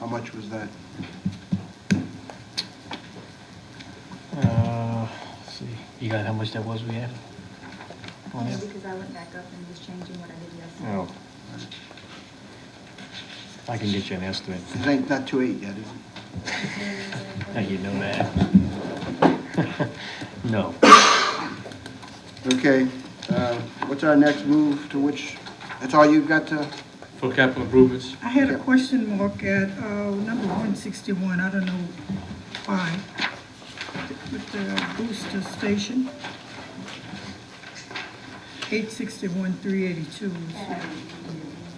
How much was that? Let's see, you got how much that was we had? On there? Because I went back up and was changing what I did yesterday. Oh. I can get you an estimate. It ain't not 2.8 yet, is it? How you know that? No. Okay, what's our next move to which, that's all you've got to? For capital improvements. I had a question mark at number 161, I don't know why, with the booster station. 861, 382.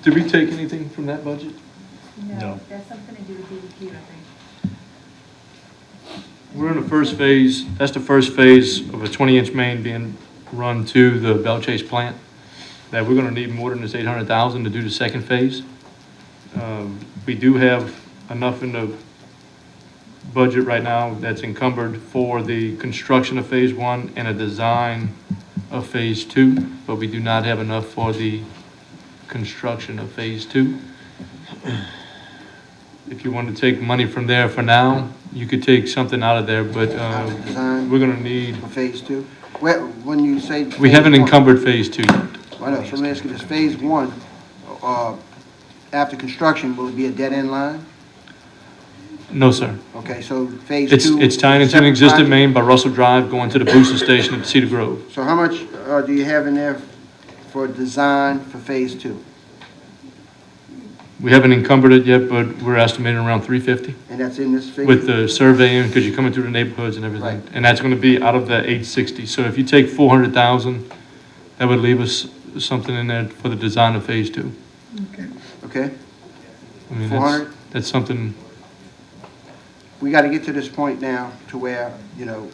Did we take anything from that budget? No. That's something to do with DEQ, I think. We're in the first phase, that's the first phase of a 20-inch main being run to the Belle Chase plant. That we're gonna need more than this 800,000 to do the second phase. We do have enough in the budget right now that's encumbered for the construction of phase 1 and a design of phase 2, but we do not have enough for the construction of phase 2. If you want to take money from there for now, you could take something out of there, but Design we're gonna need, for phase 2? When you say. we haven't phase one- encumbered phase 2 yet. I know, so let me ask you this, phase 1, after construction, will it be a dead-end line? No, sir. Okay, so phase 2. It's tying into an separate existing project? main by Russell Drive going to the booster station at Cedar Grove. So how much do you have in there for design for phase 2? We haven't encumbered it yet, but we're estimating around 350 And that's in this figure? with the surveying, because you're coming through the neighborhoods and everything. And that's gonna be out of the 860. So if you take 400,000, that would leave us something in there for the design of phase 2. Okay? I mean, 400? that's something, We got to get to this point now to where, you know,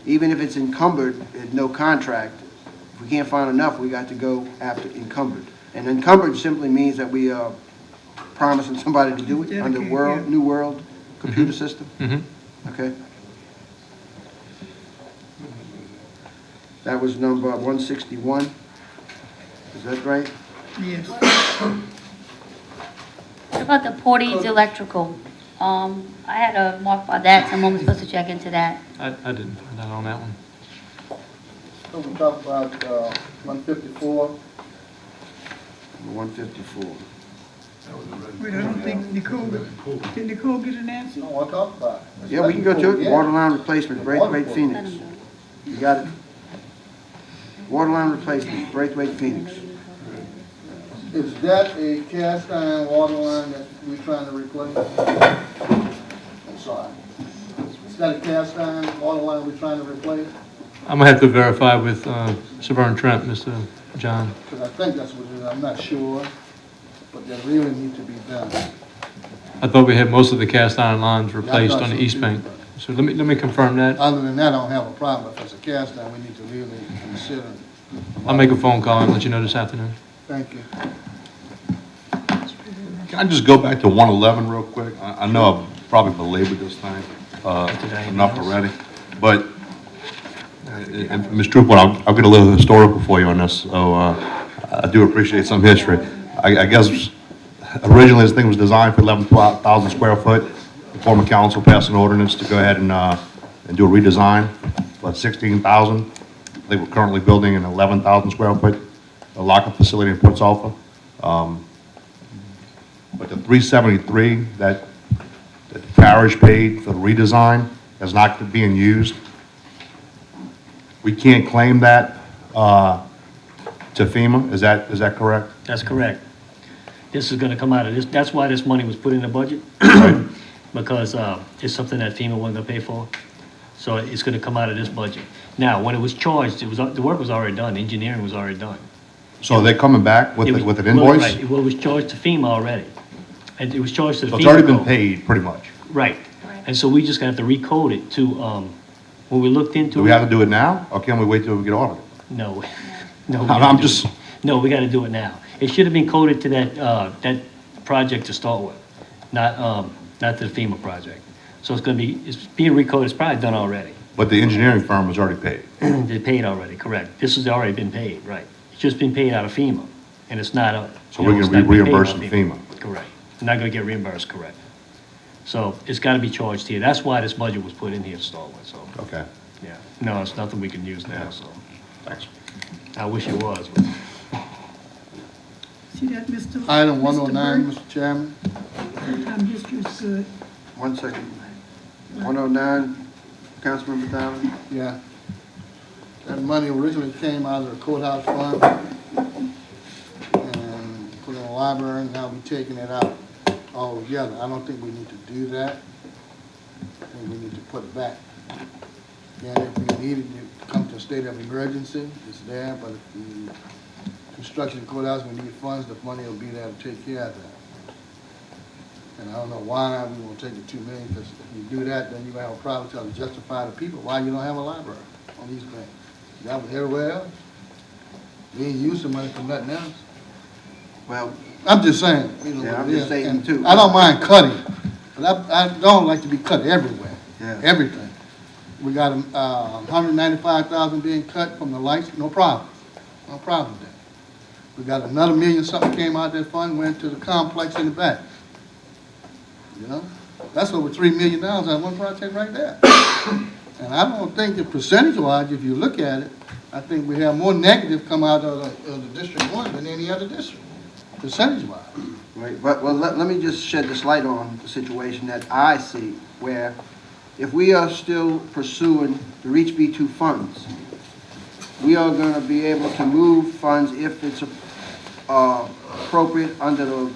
even if it's encumbered, there's no contract. If we can't find enough, we got to go after encumbered. And encumbered simply means that we are promising somebody to do it under New World computer system. Okay? That was number 161. Is that right? Yes. What about the Portage Electrical? I had a mark by that, someone was supposed to check into that. I didn't find out on that one. So we talked about 154. 154. Wait, I don't think Nicole, did Nicole get an answer? No, I talked about it. Yeah, we can go to it. Yeah. Water line replacement, Braithwaite Phoenix. You got it? Water line replacement, Braithwaite Phoenix. Is that a cast iron water line that we're trying to replace? I'm sorry. Is that a cast iron water line we're trying to replace? I'm gonna have to verify with Severn Trent, Mr. John. Because I think that's what it is, I'm not sure, but that really need to be done. I thought we had most of the cast iron lines replaced thought on the so east too, bank. So let me confirm that. Other than that, I don't have a problem. If it's a cast iron, we need to really consider. I'll make a phone call and let you know this afternoon. Thank you. Can I just go back to 111 real quick? I know I've probably belabored this thing enough already, but, and Ms. Trupel, I'll get a little historical for you on this, so I do appreciate some history. I guess originally this thing was designed for 11,000 square foot. The former council passed an ordinance to go ahead and do a redesign, about 16,000. They were currently building an 11,000 square foot lockup facility in Port Sulphur. But the 373 that the parish paid for the redesign is not being used. We can't claim that to FEMA, is that correct? That's correct. This is gonna come out of this, that's why this money was put in the budget. Because it's something that FEMA wasn't gonna pay for. So it's gonna come out of this budget. Now, when it was charged, it was, the work was already done, engineering was already done. So they're coming back with It was- with an invoice? Right, well, it was charged to FEMA already. And it was charged to the FEMA. So it's already been code. paid, pretty much. Right. And so we just gonna have to recode it to, when we looked into it. Do we have to do it now, or can we wait till we get audited? No, no. we I'm gotta do just- it. No, we gotta do it now. It should have been coded to that project to start with, not to the FEMA project. So it's gonna be, it's being recoded, it's probably done already. But the engineering firm was already paid. They paid already, correct. This has already been paid, right. It's just been paid out of FEMA, and it's not a. So we're gonna be reimbursed from FEMA. Correct. We're not gonna get reimbursed, correct. So it's gotta be charged here. That's why this budget was put in here to start with, so. Okay. Yeah, no, it's nothing we can use now, so. Thanks. I wish it was, but. See that, Mr. Item Mr. 109, Burke? Mr. Chairman. Time history is good. 1 second. 109, Councilmember Thalen. Yeah. That money originally came out of the courthouse fund and put in the library, and now we're taking it out altogether. I don't think we need to do that. I think we need to put it back. And if we needed to come to a state of emergency, it's there, but if the construction courthouse, we need funds, the money will be there to take care of that. And I don't know why we won't take the 2 million, because if you do that, then you're gonna have a problem trying to justify to people why you don't have a library on these things. That was everywhere else. We ain't used the money for nothing else. Well, I'm just saying, you know. Yeah, what I'm it just is. saying And too. I don't mind cutting, but I don't like to be cut everywhere. Yeah. Everything. We got 195,000 being cut from the lights, no problem. No problem with that. We got another million something came out of that fund, went to the complex in the back. You know? That's over $3 million on one project right there. And I don't think that percentage-wise, if you look at it, I think we have more negative come out of the District 1 than any other district, percentage-wise. Right, but, well, let me just shed this light on the situation that I see, where if we are still pursuing the Reach B2 funds, we are gonna be able to move funds if it's appropriate under the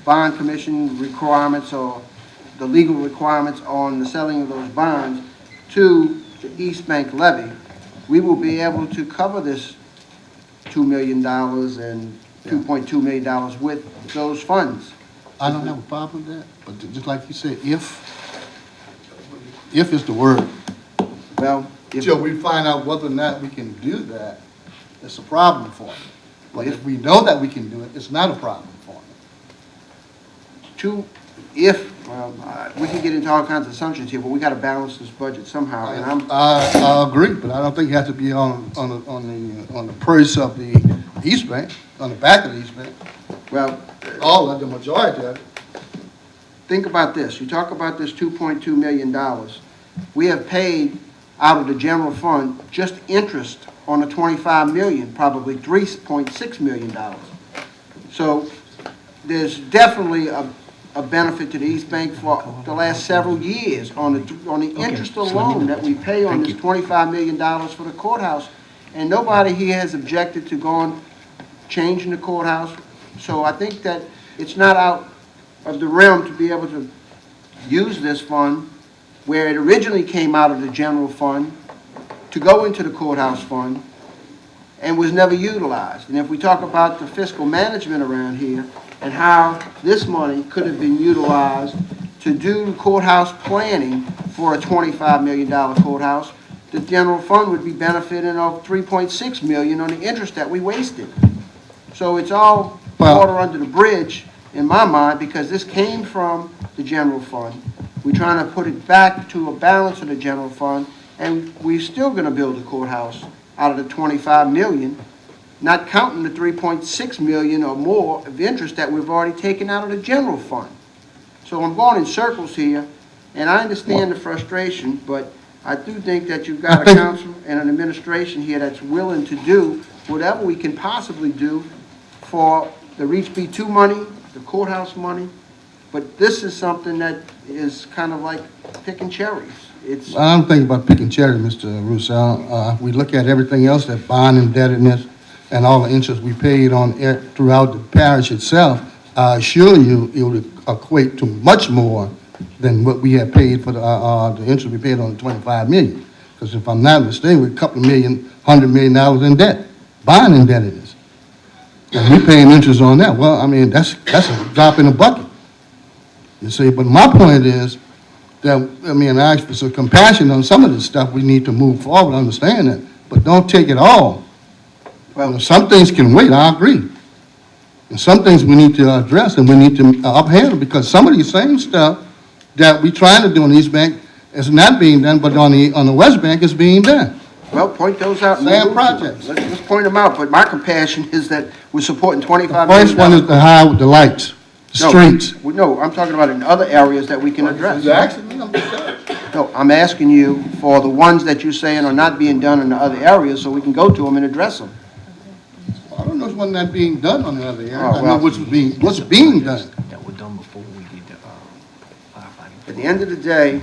bond commission requirements or the legal requirements on the selling of those bonds to the East Bank levy, we will be able to cover this $2 million and $2.2 million with those funds. I don't have a problem with that, but just like you said, if is the word. Well, Till we find out whether or not we can do that, it's a problem for me. But if we know that we can do it, it's not a problem for me. We can get into all kinds of assumptions here, but we gotta balance this budget somehow, and I agree, but I don't think it has to be on the purse of the East Bank, on the back of the East Bank. Well, all of the majority of it. think about this. You talk about this $2.2 million. We have paid out of the general fund just interest on the $25 million, probably $3.6 million. So there's definitely a benefit to the East Bank for the last several years on the interest alone that we pay on this $25 million for the courthouse. And nobody here has objected to changing the courthouse. So I think that it's not out of the realm to be able to use this fund where it originally came out of the general fund to go into the courthouse fund and was never utilized. And if we talk about the fiscal management around here and how this money could have been utilized to do courthouse planning for a $25 million courthouse, the general fund would be benefiting of $3.6 million on the interest that we wasted. So it's all water under the bridge in my mind, because this came from the general fund. We're trying to put it back to a balance of the general fund, and we're still going to build a courthouse out of the $25 million, not counting the $3.6 million or more of interest that we've already taken out of the general fund. So I'm going in circles here, and I understand the frustration, but I do think that you've got a council and an administration here that's willing to do whatever we can possibly do for the Reach B2 money, the courthouse money, but this is something that is kind of like picking cherries. I don't think about picking cherries, Mr. Roussel. We look at everything else, that bond indebtedness and all the interest we paid on throughout the parish itself. I assure you, it would equate to much more than what we have paid for the interest we paid on the $25 million. Because if I'm not mistaken, we're a couple of $100 million in debt, bond indebtedness. And we're paying interest on that. Well, I mean, that's a drop in the bucket. You see, but my point is that, I mean, I ask for some compassion on some of this stuff. We need to move forward, understand that, but don't take it all. Well, some things can wait, I agree. And some things we need to address and we need to uphandle, because some of these same stuff that we're trying to do in East Bank is not being done, but on the West Bank is being done. Well, point those out. Same projects. Let's point them out, but my compassion is that we're supporting $25 million. First one is the high with the lights, the streets. No, I'm talking about in other areas that we can address. You're asking me, I'm just saying. No, I'm asking you for the ones that you're saying are not being done in the other areas, so we can go to them and address them. I don't know what's not being done on the other area. I know well. what's being done. That were done before we did the firefighting. At the end of the day,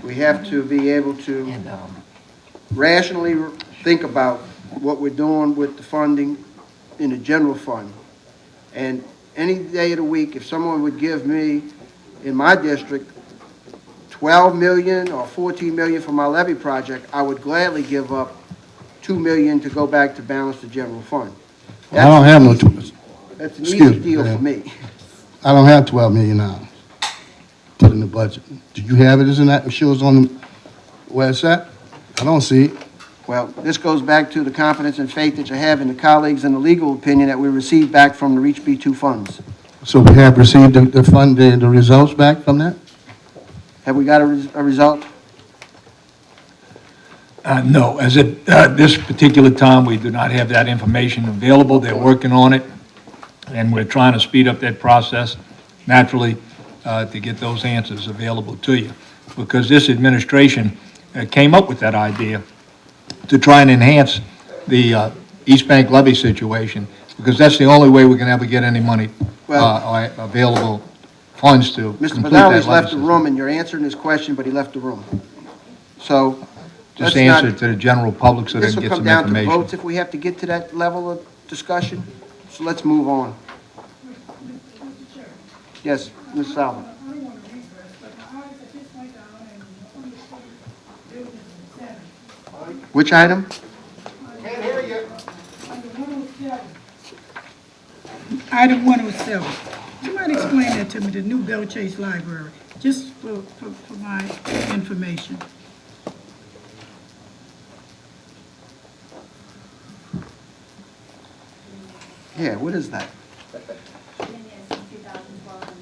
we have to be able to rationally think about what we're doing with the funding in the general fund. And any day of the week, if someone would give me, in my district, $12 million or $14 million for my levy project, I would gladly give up $2 million to go back to balance the general fund. I don't have no. That's an easy deal for me. I don't have $12 million now put in the budget. Do you have it? Isn't that it shows on the where it's at? I don't see it. Well, this goes back to the confidence and faith that you have in the colleagues and the legal opinion that we received back from the Reach B2 funds. So we have received the results back from that? Have we got a result? No, as at this particular time, we do not have that information available. They're working on it, and we're trying to speed up that process naturally to get those answers available to you. Because this administration came up with that idea to try and enhance the East Bank levy situation, because that's the only way we can ever get any money available funds to Mr. complete Badali's that left the levy. room, and you're answering his question, but he left the room. So Just let's answer not- it to the general public so they This can will get come some down to information. votes if we have to get to that level of discussion. So let's move on. Yes, Ms. Salvo. Which item? Item 107. Somebody explain that to me, the new Belle Chase Library, just for my information. Yeah, what is that?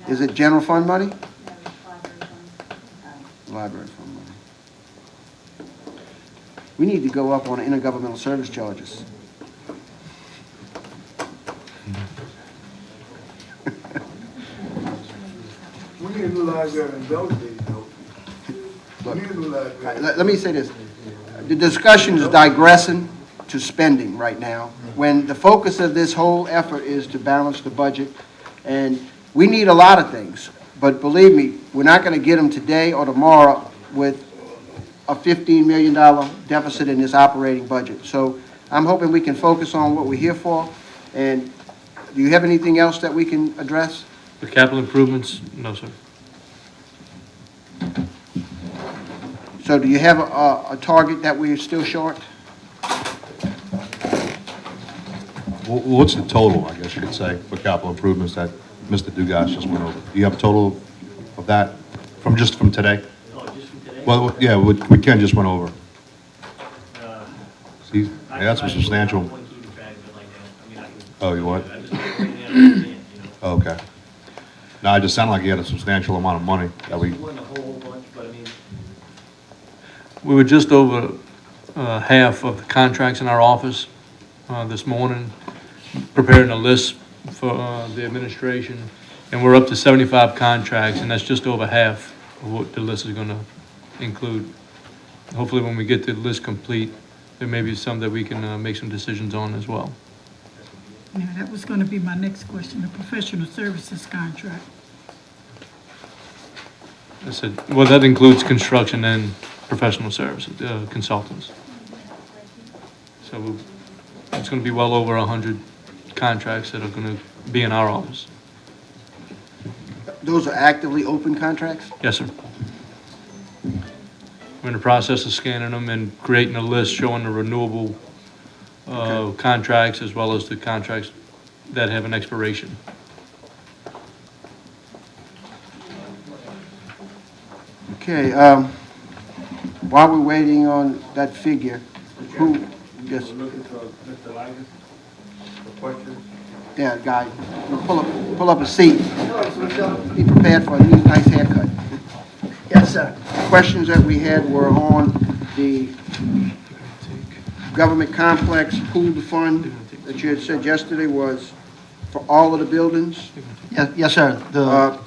Is it general fund money? Library fund money. We need to go up on intergovernmental service charges. We need a new library in those days, though. We need a new library. Let me say this. The discussion is digressing to spending right now, when the focus of this whole effort is to balance the budget. And we need a lot of things, but believe me, we're not going to get them today or tomorrow with a $15 million deficit in this operating budget. So I'm hoping we can focus on what we're here for. And do you have anything else that we can address? The capital improvements, no, sir. So do you have a target that we're still short? What's the total, I guess you could say, for capital improvements that Mr. Dugas just went over? Do you have a total of that from today? Oh, just from today? Well, yeah, we Ken just went over. See, yeah, that's a substantial. Oh, you what? Okay. No, it just sounded like you had a substantial amount of money that we. We were just over half of the contracts in our office this morning, preparing a list for the administration, and we're up to 75 contracts, and that's just over half of what the list is going to include. Hopefully, when we get the list complete, there may be some that we can make some decisions on as well. Yeah, that was going to be my next question, the professional services contract. I said, well, that includes construction and professional services, consultants. So it's going to be well over 100 contracts that are going to be in our office. Those are actively open contracts? Yes, sir. We're in the process of scanning them and creating a list showing the renewable contracts as well as the contracts that have an expiration. Okay, while we're waiting on that figure, who, yes? Yeah, guy, pull up a seat. Be prepared for a nice haircut. Yes, sir. Questions that we had were on the government complex pooled fund that you had said yesterday was for all of the buildings. Yes, sir.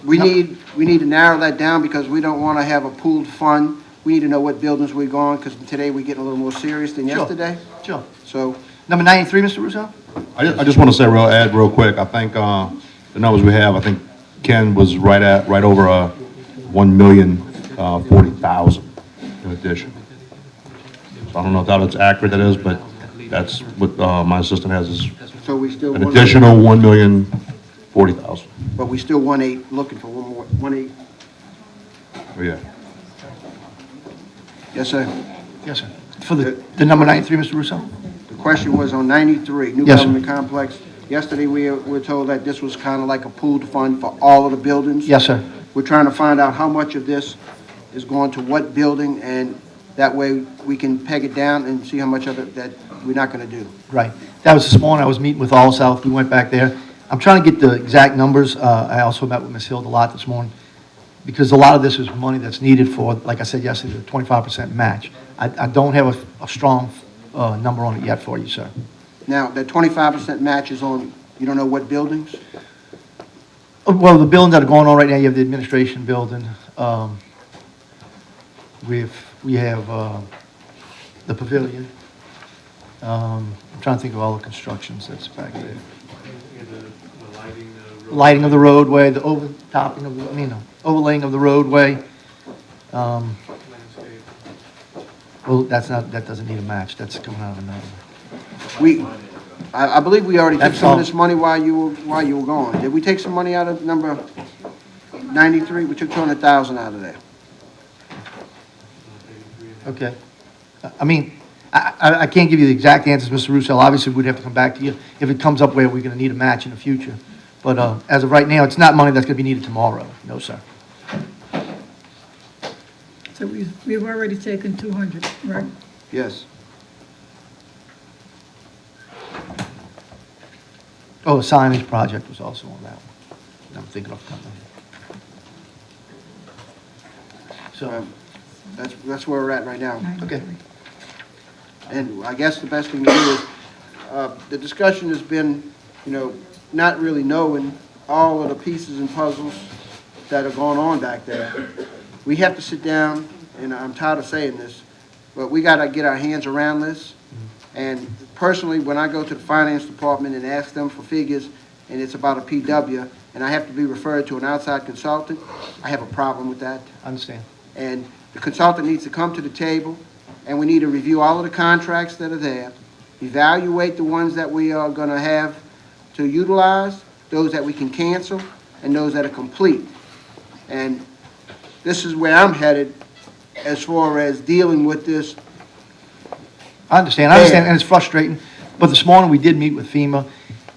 We need to narrow that down because we don't want to have a pooled fund. We need to know what buildings we're going, because today we're getting a little more serious than yesterday. Sure. So, Number 93, Mr. Russo? I just want to say real quick, I think the numbers we have, I think Ken was right over 1,040,000 in addition. So I don't know if that's accurate, that is, but that's what my assistant has is so we still an additional 1,040,000. But we still 1.8, looking for 1.8. Oh, yeah. Yes, sir. Yes, sir. For the number 93, Mr. Russo? The question was on 93, new Yes, sir. government complex. Yesterday, we were told that this was kind of like a pooled fund for all of the buildings. Yes, sir. We're trying to find out how much of this is going to what building, and that way we can peg it down and see how much of it that we're not going to do. Right. That was this morning. I was meeting with All South. We went back there. I'm trying to get the exact numbers. I also met with Ms. Hild a lot this morning, because a lot of this is money that's needed for, like I said yesterday, the 25% match. I don't have a strong number on it yet for you, sir. Now, that 25% match is on, you don't know what buildings? Well, the buildings that are going on right now, you have the administration building. We have the pavilion. I'm trying to think of all the constructions that's back there. Lighting of the roadway, the overtopping of the, overlaying of the roadway. Well, that doesn't need a match. That's coming out of another. I believe we already took That's some of all. this money while you were gone. Did we take some money out of number 93, we took 200,000 out of there. Okay. I mean, I can't give you the exact answers, Mr. Russo. Obviously, we'd have to come back to you if it comes up where we're going to need a match in the future. But as of right now, it's not money that's going to be needed tomorrow. No, sir. So we've already taken 200, right? Yes. Oh, the signage project was also on that one. I'm thinking off the top of my head. So, That's where we're at right now. okay. And I guess the best thing to do is, the discussion has been, not really knowing all of the pieces and puzzles that are going on back there. We have to sit down, and I'm tired of saying this, but we got to get our hands around this. And personally, when I go to the finance department and ask them for figures, and it's about a PW, and I have to be referred to an outside consultant, I have a problem with that. I understand. And the consultant needs to come to the table, and we need to review all of the contracts that are there, evaluate the ones that we are going to have to utilize, those that we can cancel, and those that are complete. And this is where I'm headed as far as dealing with this. I understand, and it's frustrating, but this morning we did meet with FEMA,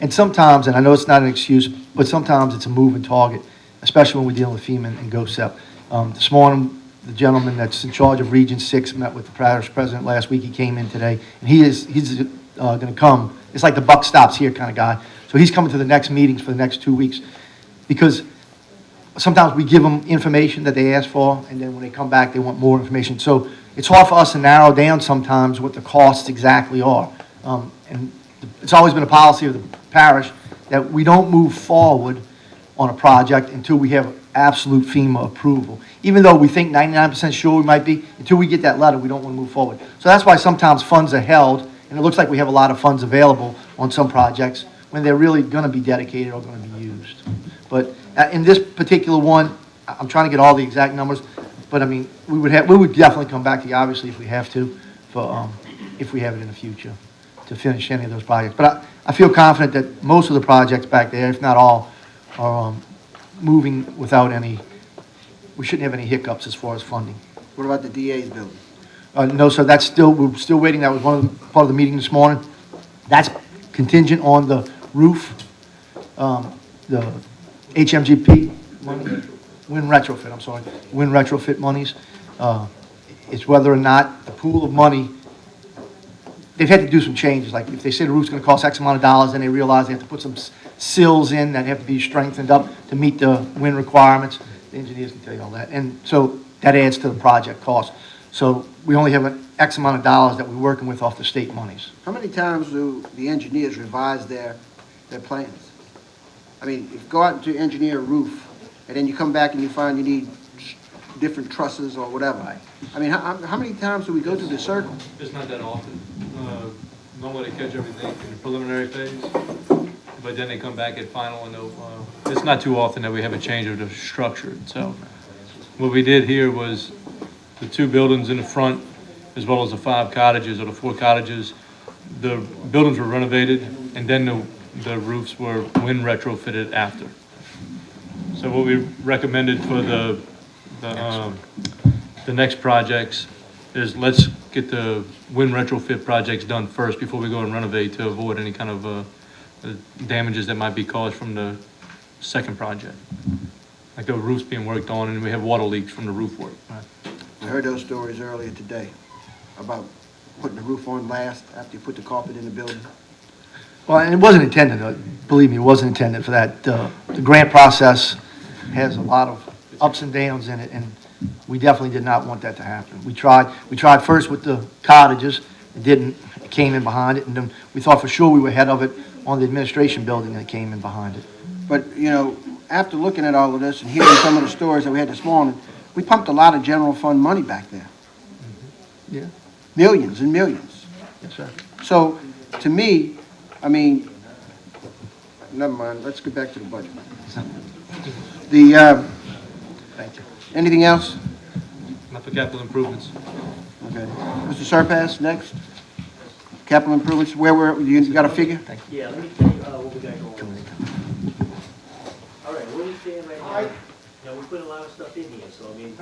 and sometimes, and I know it's not an excuse, but sometimes it's a moving target, especially when we're dealing with FEMA and GOSEP. This morning, the gentleman that's in charge of Region 6 met with the parish president last week. He came in today, and he's going to come. It's like the buck stops here kind of guy. So he's coming to the next meetings for the next 2 weeks, because sometimes we give them information that they ask for, and then when they come back, they want more information. So it's hard for us to narrow down sometimes what the costs exactly are. And it's always been a policy of the parish that we don't move forward on a project until we have absolute FEMA approval. Even though we think 99% sure we might be, until we get that letter, we don't want to move forward. So that's why sometimes funds are held, and it looks like we have a lot of funds available on some projects when they're really going to be dedicated or going to be used. But in this particular one, I'm trying to get all the exact numbers, but I mean, we would definitely come back to you, obviously, if we have to, for, if we have it in the future, to finish any of those projects. But I feel confident that most of the projects back there, if not all, are moving without any, we shouldn't have any hiccups as far as funding. What about the DA's building? No, sir, we're still waiting. That was part of the meeting this morning. That's contingent on the roof, the HMGP money, wind retrofit monies. It's whether or not the pool of money, they've had to do some changes. Like if they say the roof's gonna cost X amount of dollars, then they realize they have to put some sills in that have to be strengthened up to meet the wind requirements. The engineers can tell you all that. And so that adds to the project cost. So we only have an X amount of dollars that we're working with off the state monies. How many times do the engineers revise their plans? I mean, if you go out to engineer a roof, and then you come back and you find you need different trusses or whatever. I mean, how many times do we go through the circle? It's not that often. Normally they catch everything in the preliminary phase, but then they come back at final and it's not too often that we have a change of the structure itself. What we did here was the 2 buildings in the front, as well as the 5 cottages or the 4 cottages, the buildings were renovated, and then the roofs were wind retrofitted after. So what we recommended for the next projects is let's get the wind retrofit projects done first before we go and renovate, to avoid any kind of damages that might be caused from the second project. Like the roof's being worked on and we have water leaks from the roof work. I heard those stories earlier today about putting the roof on last after you put the carpet in the building. Well, and it wasn't intended, believe me, it wasn't intended for that. The grant process has a lot of ups and downs in it, and we definitely did not want that to happen. We tried first with the cottages, it didn't, it came in behind it, and then we thought for sure we were ahead of it on the administration building, and it came in behind it. But, after looking at all of this and hearing some of the stories that we had this morning, we pumped a lot of general fund money back there. Yeah. Millions and millions. Yes, sir. So, to me, I mean, never mind, let's get back to the budget. Thank you. Anything else? Not for capital improvements. Okay. Mr. Surpass, next. Capital improvements, you got a figure? Yeah, let me tell you what we got going on. All right, what are you saying right now? Yeah, we put a lot of stuff in here, so I mean.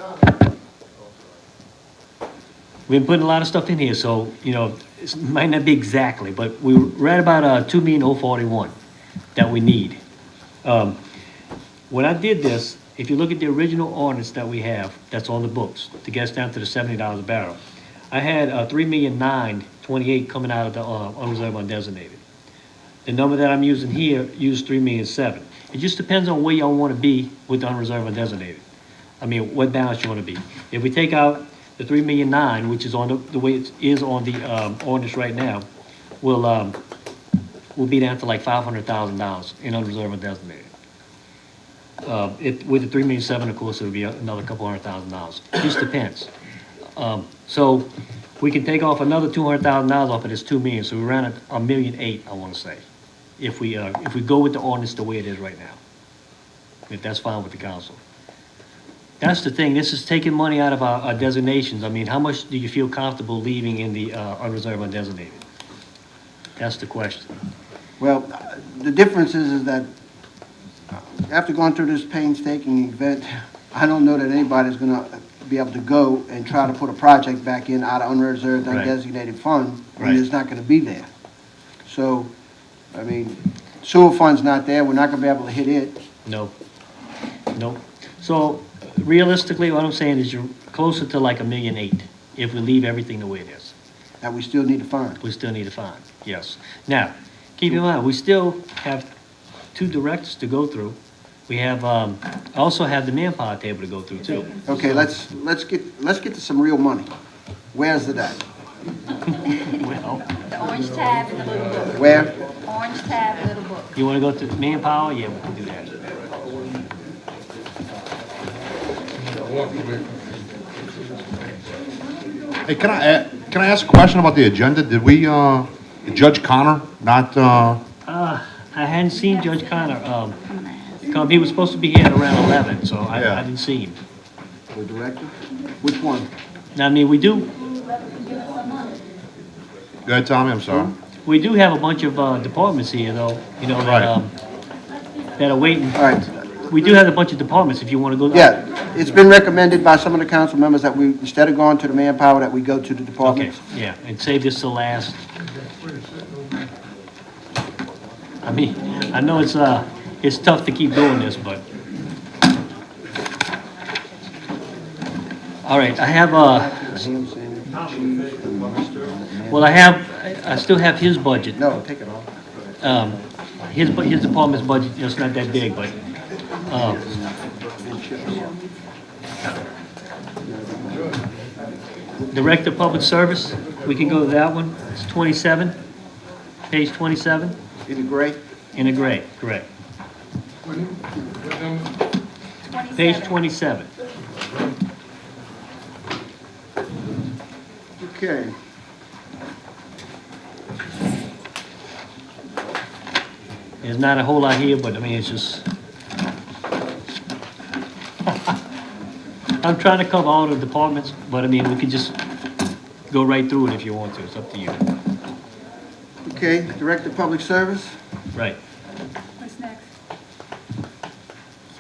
We've been putting a lot of stuff in here, so, you know, it might not be exactly, but we're at about, 2,041,041 that we need. When I did this, if you look at the original ordinance that we have, that's on the books, to get us down to the $70 a barrel, I had, 3,928,000 coming out of the, unreserved undesignated. The number that I'm using here, used 3,007,000. It just depends on where y'all wanna be with the unreserved undesignated. I mean, what balance you wanna be. If we take out the 3,009,000, which is on the way it is on the, ordinance right now, we'll be down to like $500,000 in unreserved undesignated. With the 3,007,000, of course, it'll be another couple $100,000. Just depends. So we can take off another $200,000 off of this 2 million, so we're around at $1.8 million, I wanna say. If we go with the ordinance the way it is right now. If that's fine with the council. That's the thing, this is taking money out of our designations. I mean, how much do you feel comfortable leaving in the, unreserved undesignated? That's the question. Well, the difference is that after going through this painstaking event, I don't know that anybody's gonna be able to go and try to put a project back in out of unreserved, Right. undesignated fund when Right. it's not gonna be there. So, I mean, sewer fund's not there, we're not gonna be able to hit it. No. Nope. So realistically, what I'm saying is you're closer to like $1.8 million if we leave everything the way it is. That we still need to find. We still need to find, yes. Now, keep in mind, we still have 2 directors to go through. We have, also have the manpower table to go through too. Okay, let's get to some real money. Where's it at? Well, The orange tab in the little book. Where? Orange tab, little book. you wanna go to manpower? Yeah, we can do that. Hey, can I ask a question about the agenda? Did we, Judge Connor not, I hadn't seen Judge Connor, come, he was supposed to be here at around 11, so I Yeah. didn't see him. The director? Which one? Now, I mean, we do go ahead, Tommy, I'm sorry. have a bunch of, departments here though, you know, Right. that are waiting. All right. We do have a bunch of departments if you wanna go. Yeah, it's been recommended by some of the council members that we, instead of going to the manpower, that we go to the Okay, departments. yeah, and save this till last. I mean, I know it's tough to keep doing this, but. All right, I have, well, I still have his budget. No, take it off. His department's budget, you know, it's not that big, but, Director of Public Service, we can go to that one. It's 27, page 27, In the gray? in a gray, correct. Page 27. Okay. There's not a whole lot here, but I mean, it's just. I'm trying to cover all the departments, but I mean, we could just go right through it if you want to. It's up to you. Okay, Director of Public Service, Right. What's next?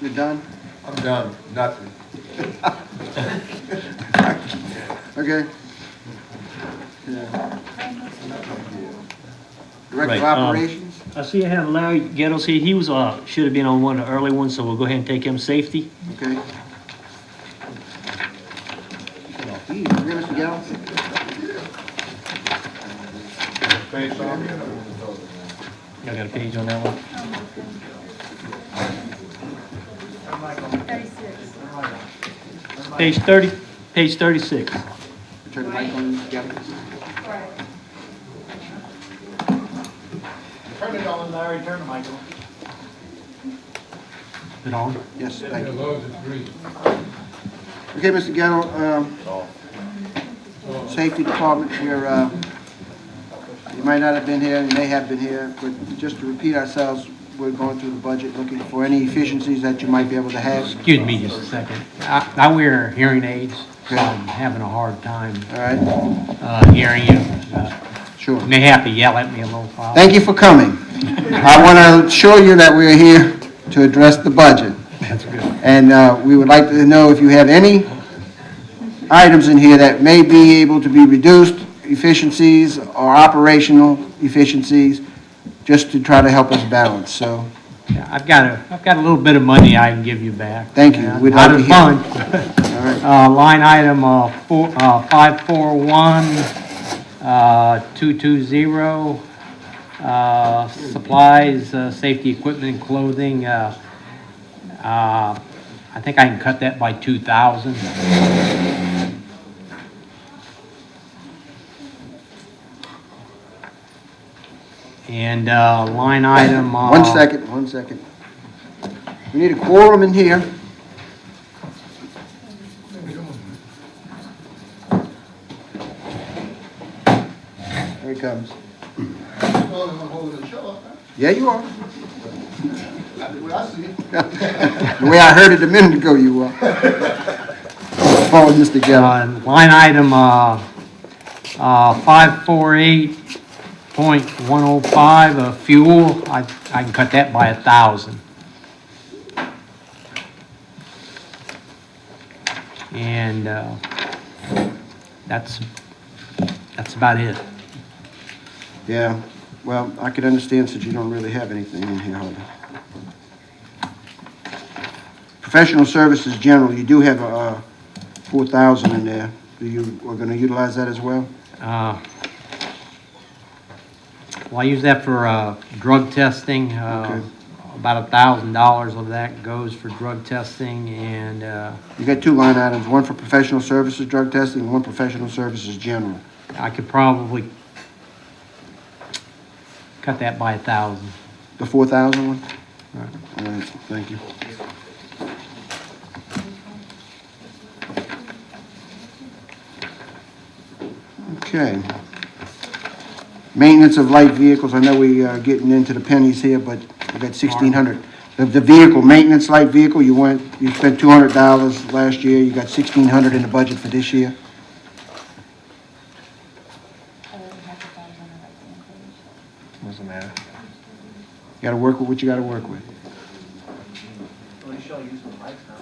you're done? I'm done, nothing. Okay. Director Right, of Operations? I see I have Larry Ghettos here. He was, should have been on one of the early ones, so we'll go ahead and take him safety. Okay. Okay, Mr. Gallo? I got a page on that one. 36. Page 30, page 36. Turn the mic on, Mr. Gallo. Turn it on, Larry, turn the mic on. It on? Yes, thank As you. long as it's green. Okay, Mr. Gallo, Safety Department, we're, you might not have been here, you may have been here, but just to repeat ourselves, we're going through the budget, looking for any efficiencies that you might be able to have. Excuse me just a second. I wear hearing aids, so I'm having a hard time All right, hearing you. sure. You may have to yell at me a little while. Thank you for coming. I want to assure you that we're here to address the budget. That's good. And we would like to know if you have any items in here that may be able to be reduced, efficiencies or operational efficiencies, just to try to help us balance, so. Yeah, I've got a little bit of money I can give you back. Thank you. We'd like to hear. Not a bunch. All right. Line item 541, 220, supplies, safety equipment and clothing. I think I can cut that by 2,000. And line item. 1 second, 1 second. We need a quorum in here. Here he comes. Yeah, you are. The way I heard it a minute ago, you are. Oh, Mr. Geller. Line item 548.105, fuel, I can cut that by 1,000. And that's about it. Yeah, well, I could understand since you don't really have anything in here, hardly. Professional services general, you do have 4,000 in there. Are going to utilize that as well? Well, I use that for drug testing. Okay. About $1,000 of that goes for drug testing, and You got two line items, one for professional services drug testing and one professional services general. I could probably cut that by 1,000. The 4,000 one? Right. All right, thank you. Okay. Maintenance of light vehicles, I know we are getting into the pennies here, but we got 1,600. The vehicle, maintenance light vehicle, you spent $200 last year, you got 1,600 in the budget for this year. Doesn't matter. You gotta work with what you gotta work with.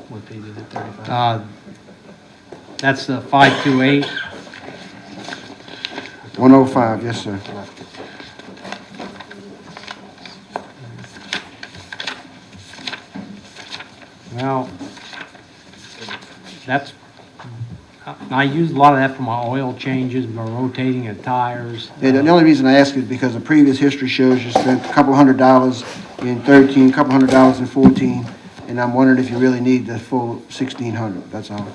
What page is it, 35? That's the 528. 105, yes, sir. Well, I use a lot of that for my oil changes, my rotating of tires. Yeah, the only reason I ask is because the previous history shows you spent a couple $100 in 13, a couple $100 in 14, and I'm wondering if you really need the full 1,600, that's all.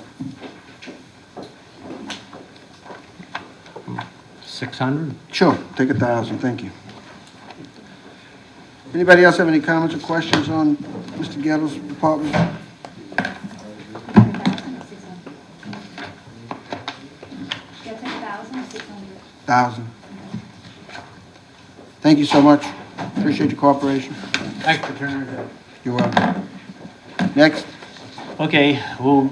600? Sure, take 1,000, thank you. Anybody else have any comments or questions on Mr. Gettel's department? $1,000. Thank you so much. Appreciate your cooperation. Thanks for turning it down. You're welcome. Next. Okay, we'll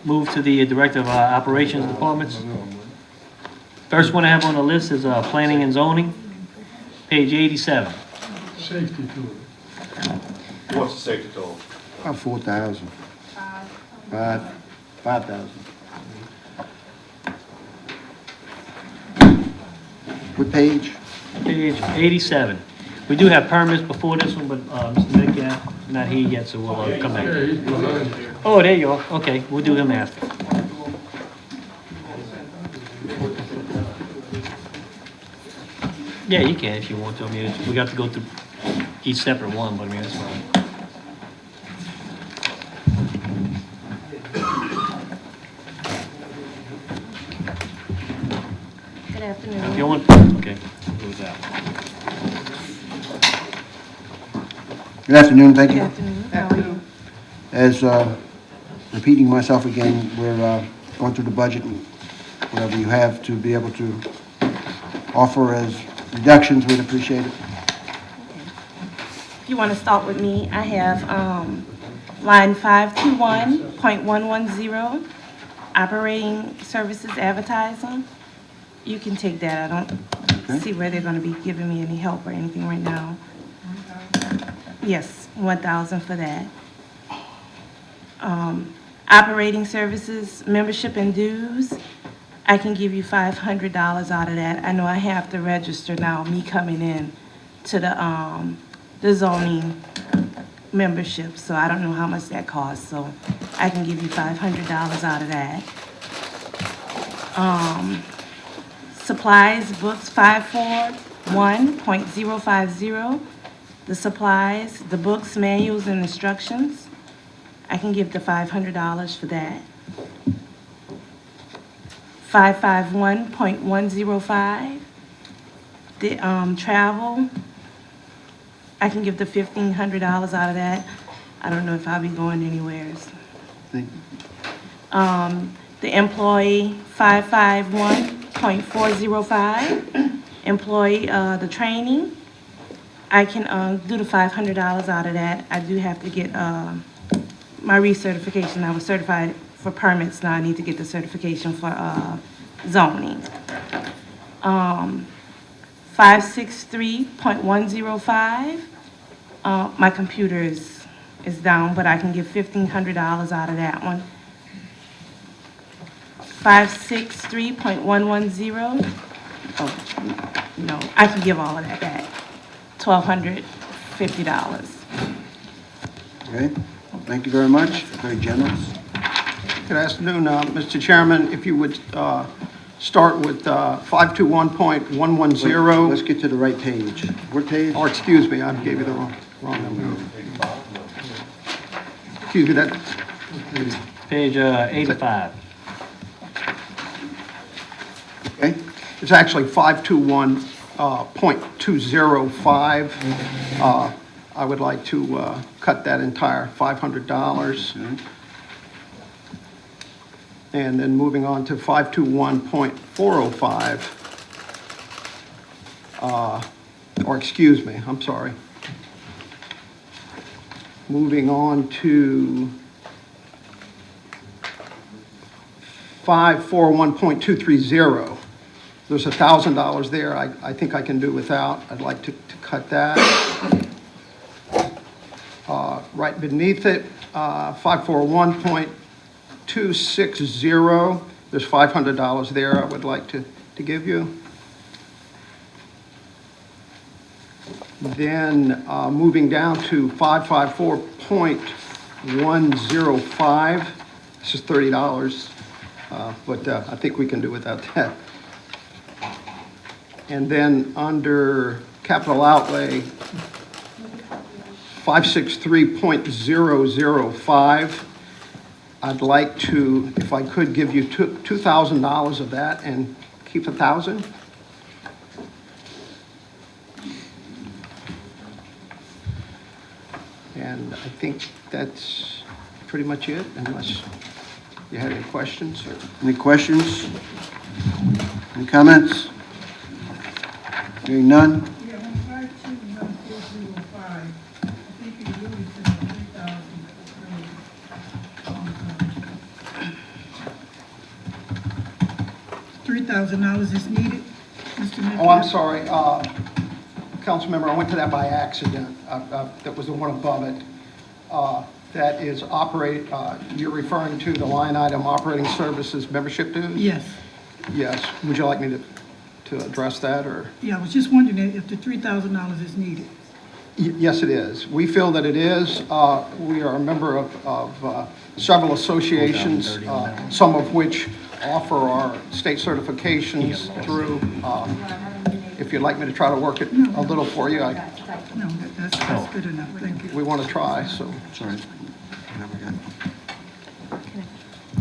move to the Director of Operations Departments. First one I have on the list is Planning and Zoning, page 87. Safety tool. What's the safety total? About 4,000. 5,000. What page? Page 87. We do have permits before this one, but Mr. Metcalf, not here yet, so we'll come back. Oh, there you are. Okay, we'll do him after. Yeah, you can if you want to. I mean, we got to go through each separate one, but I mean, that's fine. Good afternoon. If you want, okay, we'll go with that. Good afternoon, thank you. Good afternoon. How are you? As, repeating myself again, we're going through the budget and whatever you have to be able to offer as reductions, we'd appreciate it. If you want to start with me, I have line 521.110, operating services advertising. You can take that. I don't see where they're going to be giving me any help or anything right now. Yes, 1,000 for that. Operating services, membership and dues, I can give you $500 out of that. I know I have to register now, me coming in to the zoning membership, so I don't know how much that costs, so I can give you $500 out of that. Supplies, books, 541.050. The supplies, the books, manuals, and instructions, I can give the $500 for that. 551.105. The travel, I can give the $1,500 out of that. I don't know if I'll be going anywhere. The employee, 551.405. Employee, the training, I can do the $500 out of that. I do have to get my recertification. I was certified for permits, now I need to get the certification for zoning. 563.105. My computer is down, but I can give $1,500 out of that one. 563.110. Oh, no, I can give all of that back. $1,250. Okay, thank you very much, very generous. Good afternoon, Mr. Chairman. If you would start with 521.110. Let's get to the right page. What page? Or excuse me, I gave you the wrong number. Excuse me, that. Page 85. Okay. It's actually 521.205. I would like to cut that entire $500. And then moving on to 521.405. Or excuse me, I'm sorry. Moving on to 541.230. There's $1,000 there. I think I can do without. I'd like to cut that. Right beneath it, 541.260. There's $500 there I would like to give you. Then moving down to 554.105. This is $30, but I think we can do without that. And then under capital outlay, 563.005. I'd like to, if I could, give you $2,000 of that and keep 1,000. And I think that's pretty much it, unless you had any questions. Any questions? Any comments? Hearing none? $3,000 is needed, Mr. Mitchell? Oh, I'm sorry, Councilmember, I went to that by accident. That was the one above it. That is you're referring to the line item operating services membership dues? Yes. Yes. Would you like me to address that, or? Yeah, I was just wondering if the $3,000 is needed. Yes, it is. We feel that it is. We are a member of several associations, some of which offer our state certifications through. If you'd like me to try to work it a little for you, No, that's good enough, thank you. we want to try, so. Sorry.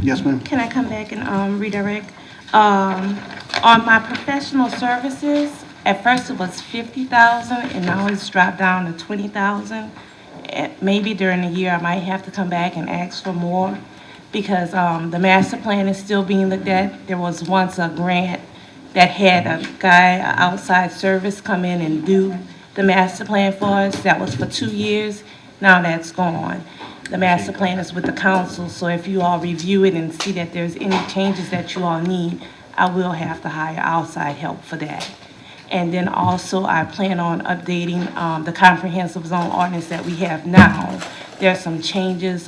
Yes, ma'am? Can I come back and redirect? On my professional services, at first it was $50,000 and now it's dropped down to $20,000. Maybe during the year I might have to come back and ask for more because the master plan is still being looked at. There was once a grant that had a guy, an outside service, come in and do the master plan for us. That was for 2 years. Now that's gone. The master plan is with the council, so if you all review it and see that there's any changes that you all need, I will have to hire outside help for that. And then also, I plan on updating the comprehensive zone ordinance that we have now. There are some changes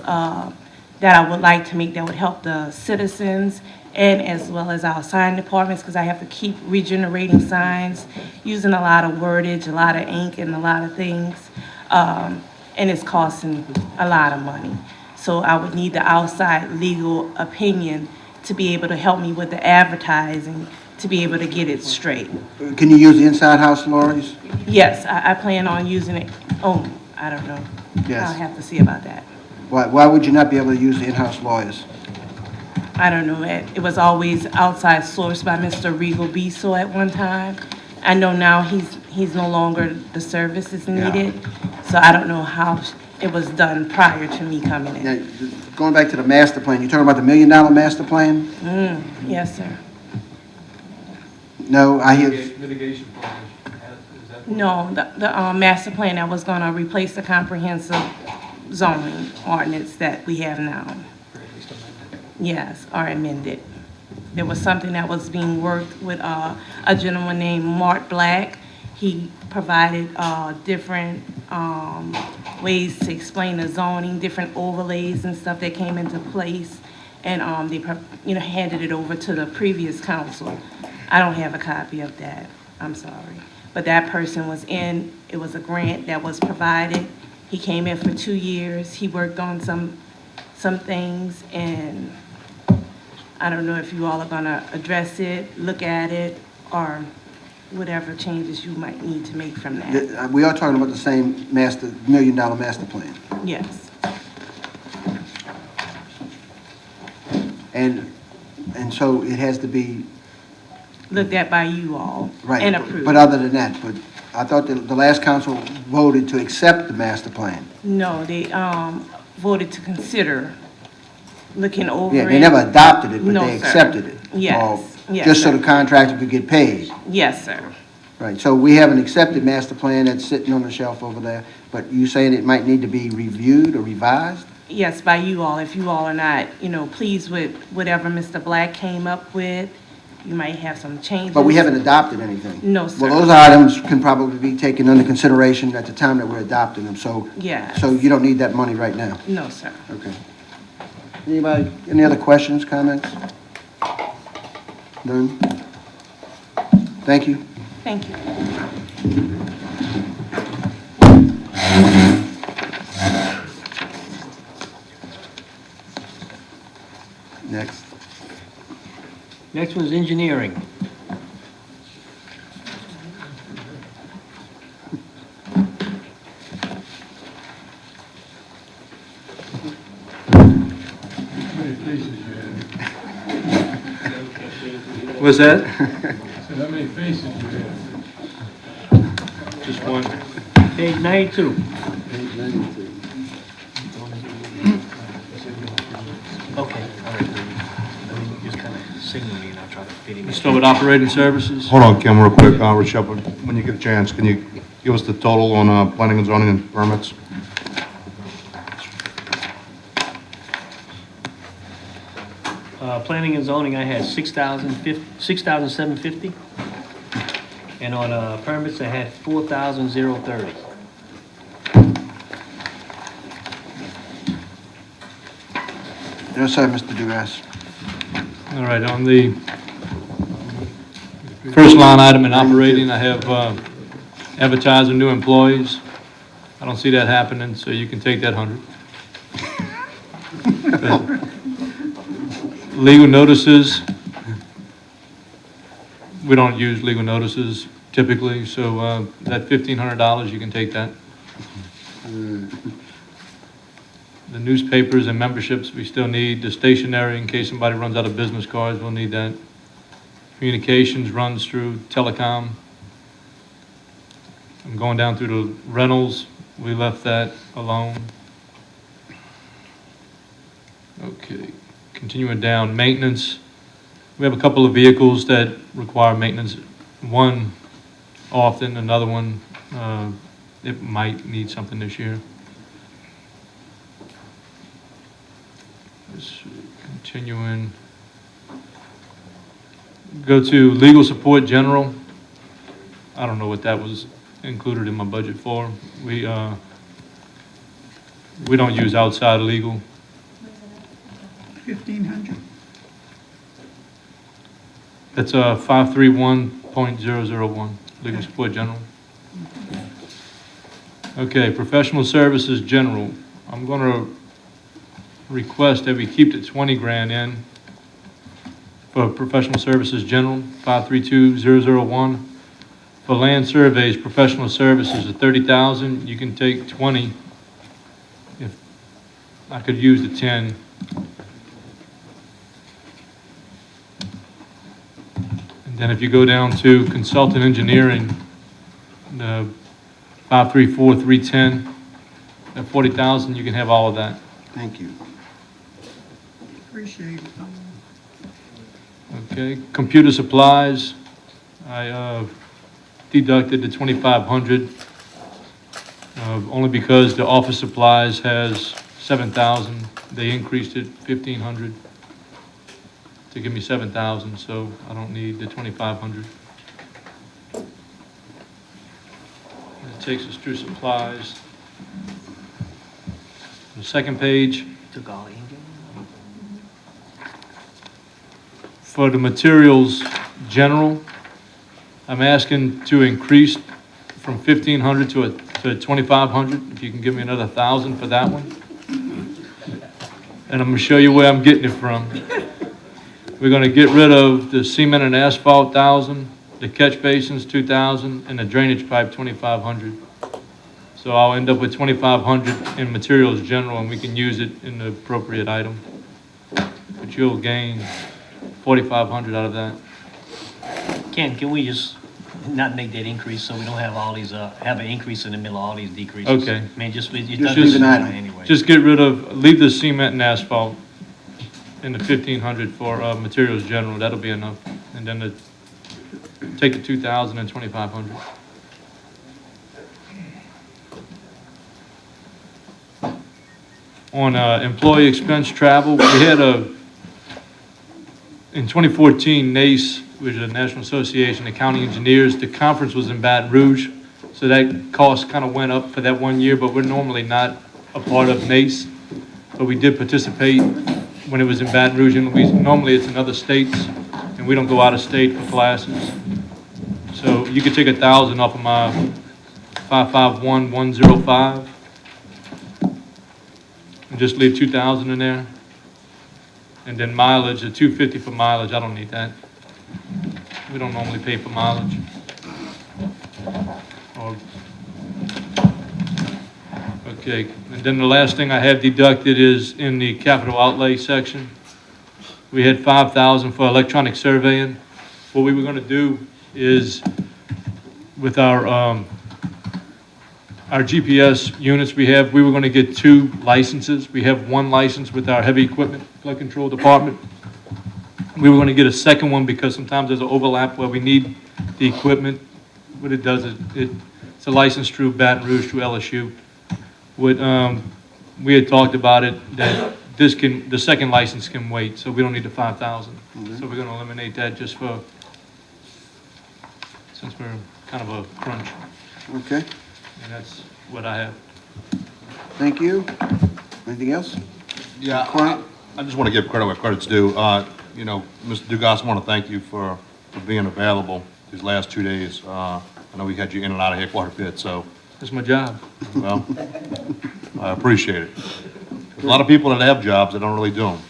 that I would like to make that would help the citizens and as well as our sign departments, because I have to keep regenerating signs, using a lot of wordage, a lot of ink, and a lot of things. And it's costing a lot of money. So I would need the outside legal opinion to be able to help me with the advertising, to be able to get it straight. Can you use the inside house lawyers? Yes, I plan on using it. Oh, I don't know. Yes. I'll have to see about that. Why would you not be able to use the in-house lawyers? I don't know. It was always outside sourced by Mr. Regal Beso at one time. I know now he's no longer, the service is needed. So I don't know how it was done prior to me coming in. Now, going back to the master plan, you're talking about the $1 million master plan? Yes, sir. No, I hear, Mitigation plan, is that? No, the master plan that was gonna replace the comprehensive zoning ordinance that we have now. Yes, or amended. There was something that was being worked with a gentleman named Mark Black. He provided different ways to explain the zoning, different overlays and stuff that came into place, and they handed it over to the previous council. I don't have a copy of that. I'm sorry, but that person was in. It was a grant that was provided. He came in for 2 years. He worked on some things, and I don't know if you all are gonna address it, look at it, or whatever changes you might need to make from that. we are talking about the same $1 million master plan. Yes. And so it has to be, Looked at by you all right. and approved. But other than that, but I thought the last council voted to accept the master plan. No, they voted to consider looking over it. Yeah, they never adopted it, but No, they sir. accepted it. Yes, yes, Just so sir. the contractor could get paid. Yes, sir. Right, so we have an accepted master plan that's sitting on the shelf over there, but you saying it might need to be reviewed or revised? Yes, by you all. If you all are not, pleased with whatever Mr. Black came up with, you might have some changes. But we haven't adopted anything. No, sir. Well, those items can probably be taken under consideration at the time that we're adopting them, so. Yes. So you don't need that money right now? No, sir. Okay. Anybody, any other questions, comments? None? Thank you. Thank you. Next. Next one is engineering. What's that? So how many faces you have? Just one. Page 92. Okay, all right. Just kind of signal me and I'll try to fit him in. Let's start with operating services. Hold on, Kim, real quick, Rochelle, when you get a chance, can you give us the total on planning and zoning and permits? Planning and zoning, I had 6,750. And on permits, I had 4,030. Yes, sir, Mr. Duras. All right, on the first line item in operating, I have advertising new employees. I don't see that happening, so you can take that 100. Legal notices, we don't use legal notices typically, so that $1,500, you can take that. The newspapers and memberships, we still need. The stationery, in case somebody runs out of business cards, we'll need that. Communications runs through telecom. I'm going down through the rentals. We left that alone. Okay, continuing down, maintenance. We have a couple of vehicles that require maintenance. One often, another one, it might need something this year. Continuing. Go to legal support general. I don't know what that was included in my budget for. We don't use outside legal. 1,500. That's 531.001, legal support general. Okay, professional services general. I'm going to request that we keep the 20 grand in for professional services general, 532.001. For land surveys, professional services is 30,000. You can take 20. If I could use the 10. And then if you go down to consultant engineering, the 534,310, at 40,000, you can have all of that. Thank you. Appreciate it. Okay, computer supplies, I deducted the 2,500, only because the office supplies has 7,000. They increased it 1,500 to give me 7,000, so I don't need the 2,500. That takes us through supplies. The second page. Took all in. For the materials general, I'm asking to increase from 1,500 to 2,500. If you can give me another 1,000 for that one. And I'm gonna show you where I'm getting it from. We're gonna get rid of the cement and asphalt 1,000, the catch basins 2,000, and the drainage pipe 2,500. So I'll end up with 2,500 in materials general, and we can use it in the appropriate item. But you'll gain 4,500 out of that. Ken, can we just not make that increase so we don't have all these, have an increase in the middle of all these decreases? Okay. I mean, just leave an item. anyway. Just get rid of, leave the cement and asphalt in the 1,500 for materials general. That'll be enough. And then take the 2,000 and 2,500. On employee expense travel, we had in 2014, NACE, which is the National Association of County Engineers, the conference was in Baton Rouge, so that cost kind of went up for that 1 year, but we're normally not a part of NACE, but we did participate when it was in Baton Rouge, and normally it's in other states, and we don't go out of state for classes. So you could take 1,000 off of my 551,105, and just leave 2,000 in there. And then mileage, the 250 for mileage, I don't need that. We don't normally pay for mileage. Okay, and then the last thing I have deducted is in the capital outlay section. We had 5,000 for electronic surveying. What we were gonna do is with our GPS units we were gonna get 2 licenses. We have 1 license with our heavy equipment flood control department. We were gonna get a second one because sometimes there's an overlap where we need the equipment. What it does is it's a license through Baton Rouge, through LSU. We had talked about it, that the second license can wait, so we don't need the 5,000. So we're gonna eliminate that just since we're kind of a crunch. Okay, And that's what I have. thank you. Anything else? Yeah, I just want to give credit where credit's due. You know, Mr. Dugas, I want to thank you for being available these last 2 days. I know we had you in and out of here quite a bit, so. That's my job. Well, I appreciate it. There's a lot of people that have jobs that don't really do them.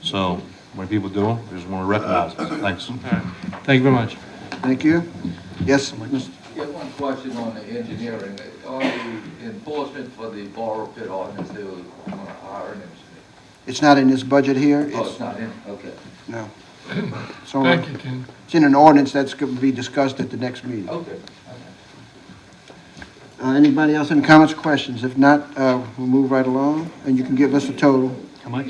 So when people do them, I just want to recognize it. Thanks. All right. Thank you very much. Thank you. Yes, Yeah, one question on the engineering. On the enforcement for the borrow pit ordinance, they were going to hire an engineer. it's not in this budget here. Oh, it's not in, okay. No. So Thank you, Ken. it's in an ordinance that's going to be discussed at the next meeting. Okay. Anybody else any comments or questions? If not, we'll move right along, and you can give us a total. How much?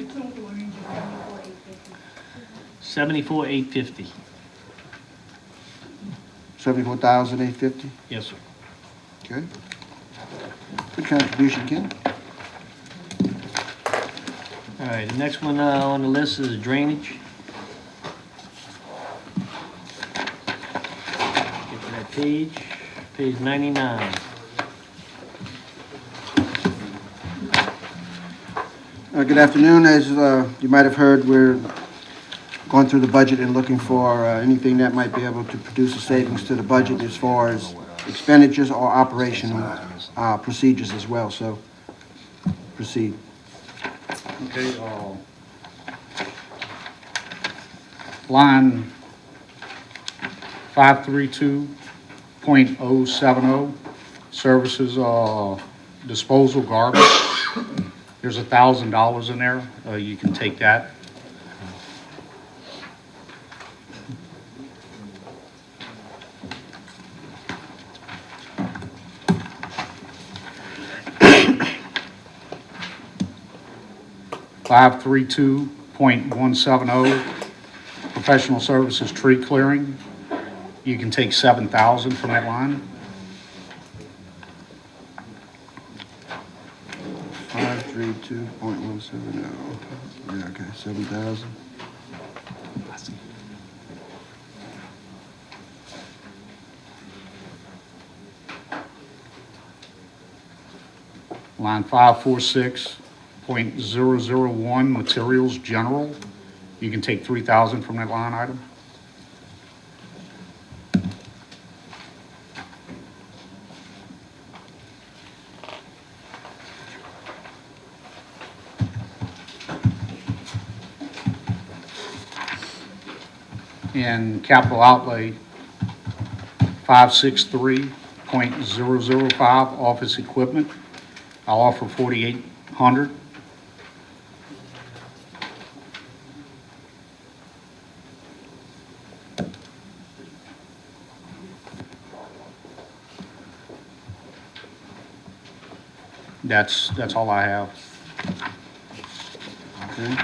74,850. 74,850? Yes, sir. Okay. Good contribution, Ken. All right, the next one on the list is drainage. Get to that page 99. Good afternoon. As you might have heard, we're going through the budget and looking for anything that might be able to produce a savings to the budget as far as expenditures or operation procedures as well. So proceed. Okay, line 532.070, services, disposal garbage. There's $1,000 in there. You can take that. $532.170, professional services tree clearing. You can take $7,000 from that line. 532.170. Yeah, okay, 7,000. Line 546.001, materials general. You can take $3,000 from that line item. In capital outlay, 563.005, office equipment. I'll offer 4,800. That's all I have. Okay.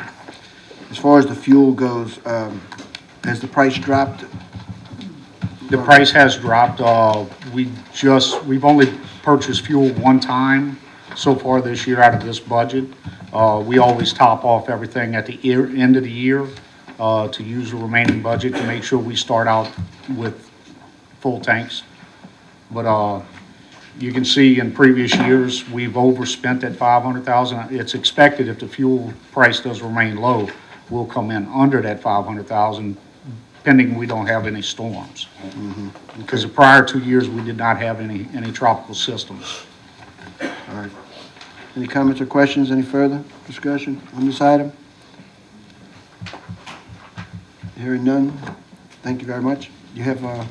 As far as the fuel goes, has the price dropped? The price has dropped. We've only purchased fuel one time so far this year out of this budget. We always top off everything at the end of the year to use the remaining budget to make sure we start out with full tanks. But you can see in previous years, we've overspent at $500,000. It's expected if the fuel price does remain low, we'll come in under that $500,000, pending we don't have any storms. Because the prior 2 years, we did not have any tropical systems. All right. Any comments or questions, any further discussion on this item? Hearing none, thank you very much. You have a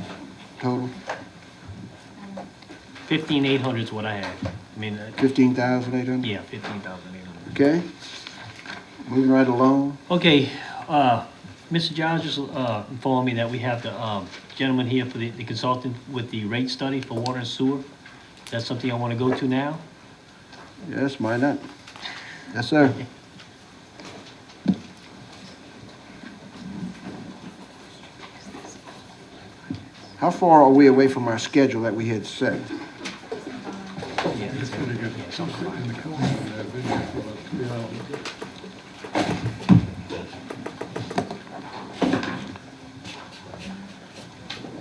total? 15,800 is what I had. I mean, 15,800? yeah, 15,800. Okay. Moving right along. Okay, Mr. Johns just informed me that we have the gentleman here for the consultant with the rate study for water and sewer. Is that something I want to go to now? Yes, why not? Yes, sir. How far are we away from our schedule that we had set?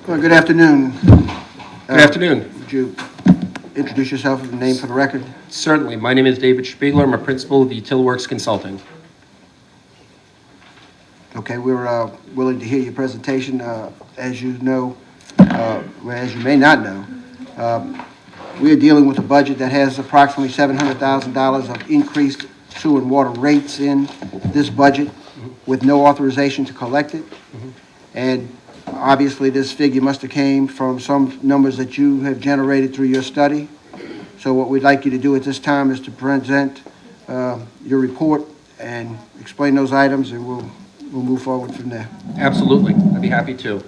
Well, good afternoon. Good afternoon. Would you introduce yourself and name for the record? Certainly. My name is David Spiegler. I'm a principal of Utilworks Consulting. Okay, we're willing to hear your presentation. As you know, as you may not know, we are dealing with a budget that has approximately $700,000 of increased sewer and water rates in this budget with no authorization to collect it. And obviously, this figure must have came from some numbers that you have generated through your study. So what we'd like you to do at this time is to present your report and explain those items, and we'll move forward from there. Absolutely. I'd be happy to.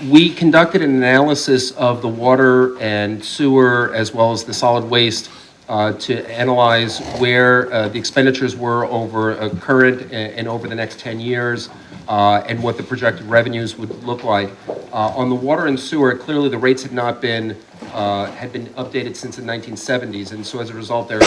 We conducted an analysis of the water and sewer as well as the solid waste to analyze where the expenditures were over current and over the next 10 years and what the projected revenues would look like. On the water and sewer, clearly the rates had not been updated since the 1970s, and so as a result, they're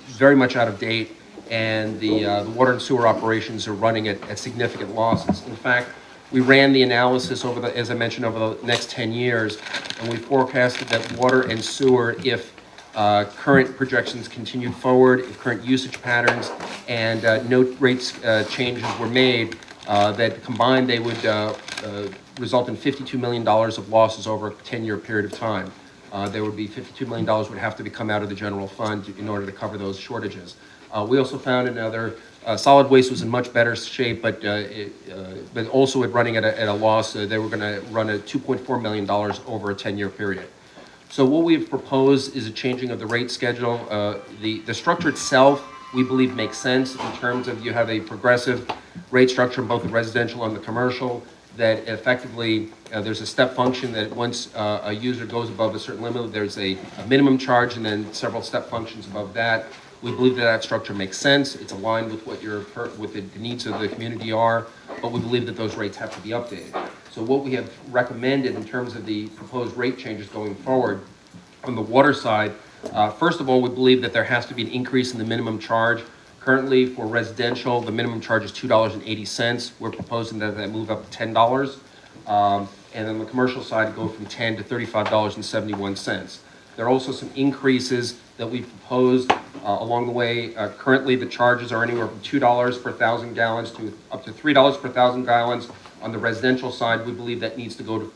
very much out of date, and the water and sewer operations are running at significant losses. In fact, we ran the analysis over the, as I mentioned, over the next 10 years, and we forecasted that water and sewer, if current projections continued forward, if current usage patterns and no rates changes were made, that combined they would result in $52 million of losses over a 10-year period of time. There would be $52 million would have to come out of the general fund in order to cover those shortages. We also found another, solid waste was in much better shape, but also at running at a loss. They were going to run at $2.4 million over a 10-year period. So what we've proposed is a changing of the rate schedule. The structure itself, we believe, makes sense in terms of you have a progressive rate structure in both the residential and the commercial, that effectively there's a step function that once a user goes above a certain limit, there's a minimum charge and then several step functions above that. We believe that that structure makes sense. It's aligned with what with the needs of the community are, but we believe that those rates have to be updated. So what we have recommended in terms of the proposed rate changes going forward on the water side, first of all, we believe that there has to be an increase in the minimum charge. Currently, for residential, the minimum charge is $2.80. We're proposing that move up to $10. And on the commercial side, go from $10 to $35.71. There are also some increases that we've proposed along the way. Currently, the charges are anywhere from $2 per 1,000 gallons to up to $3 per 1,000 gallons. On the residential side, we believe that needs to go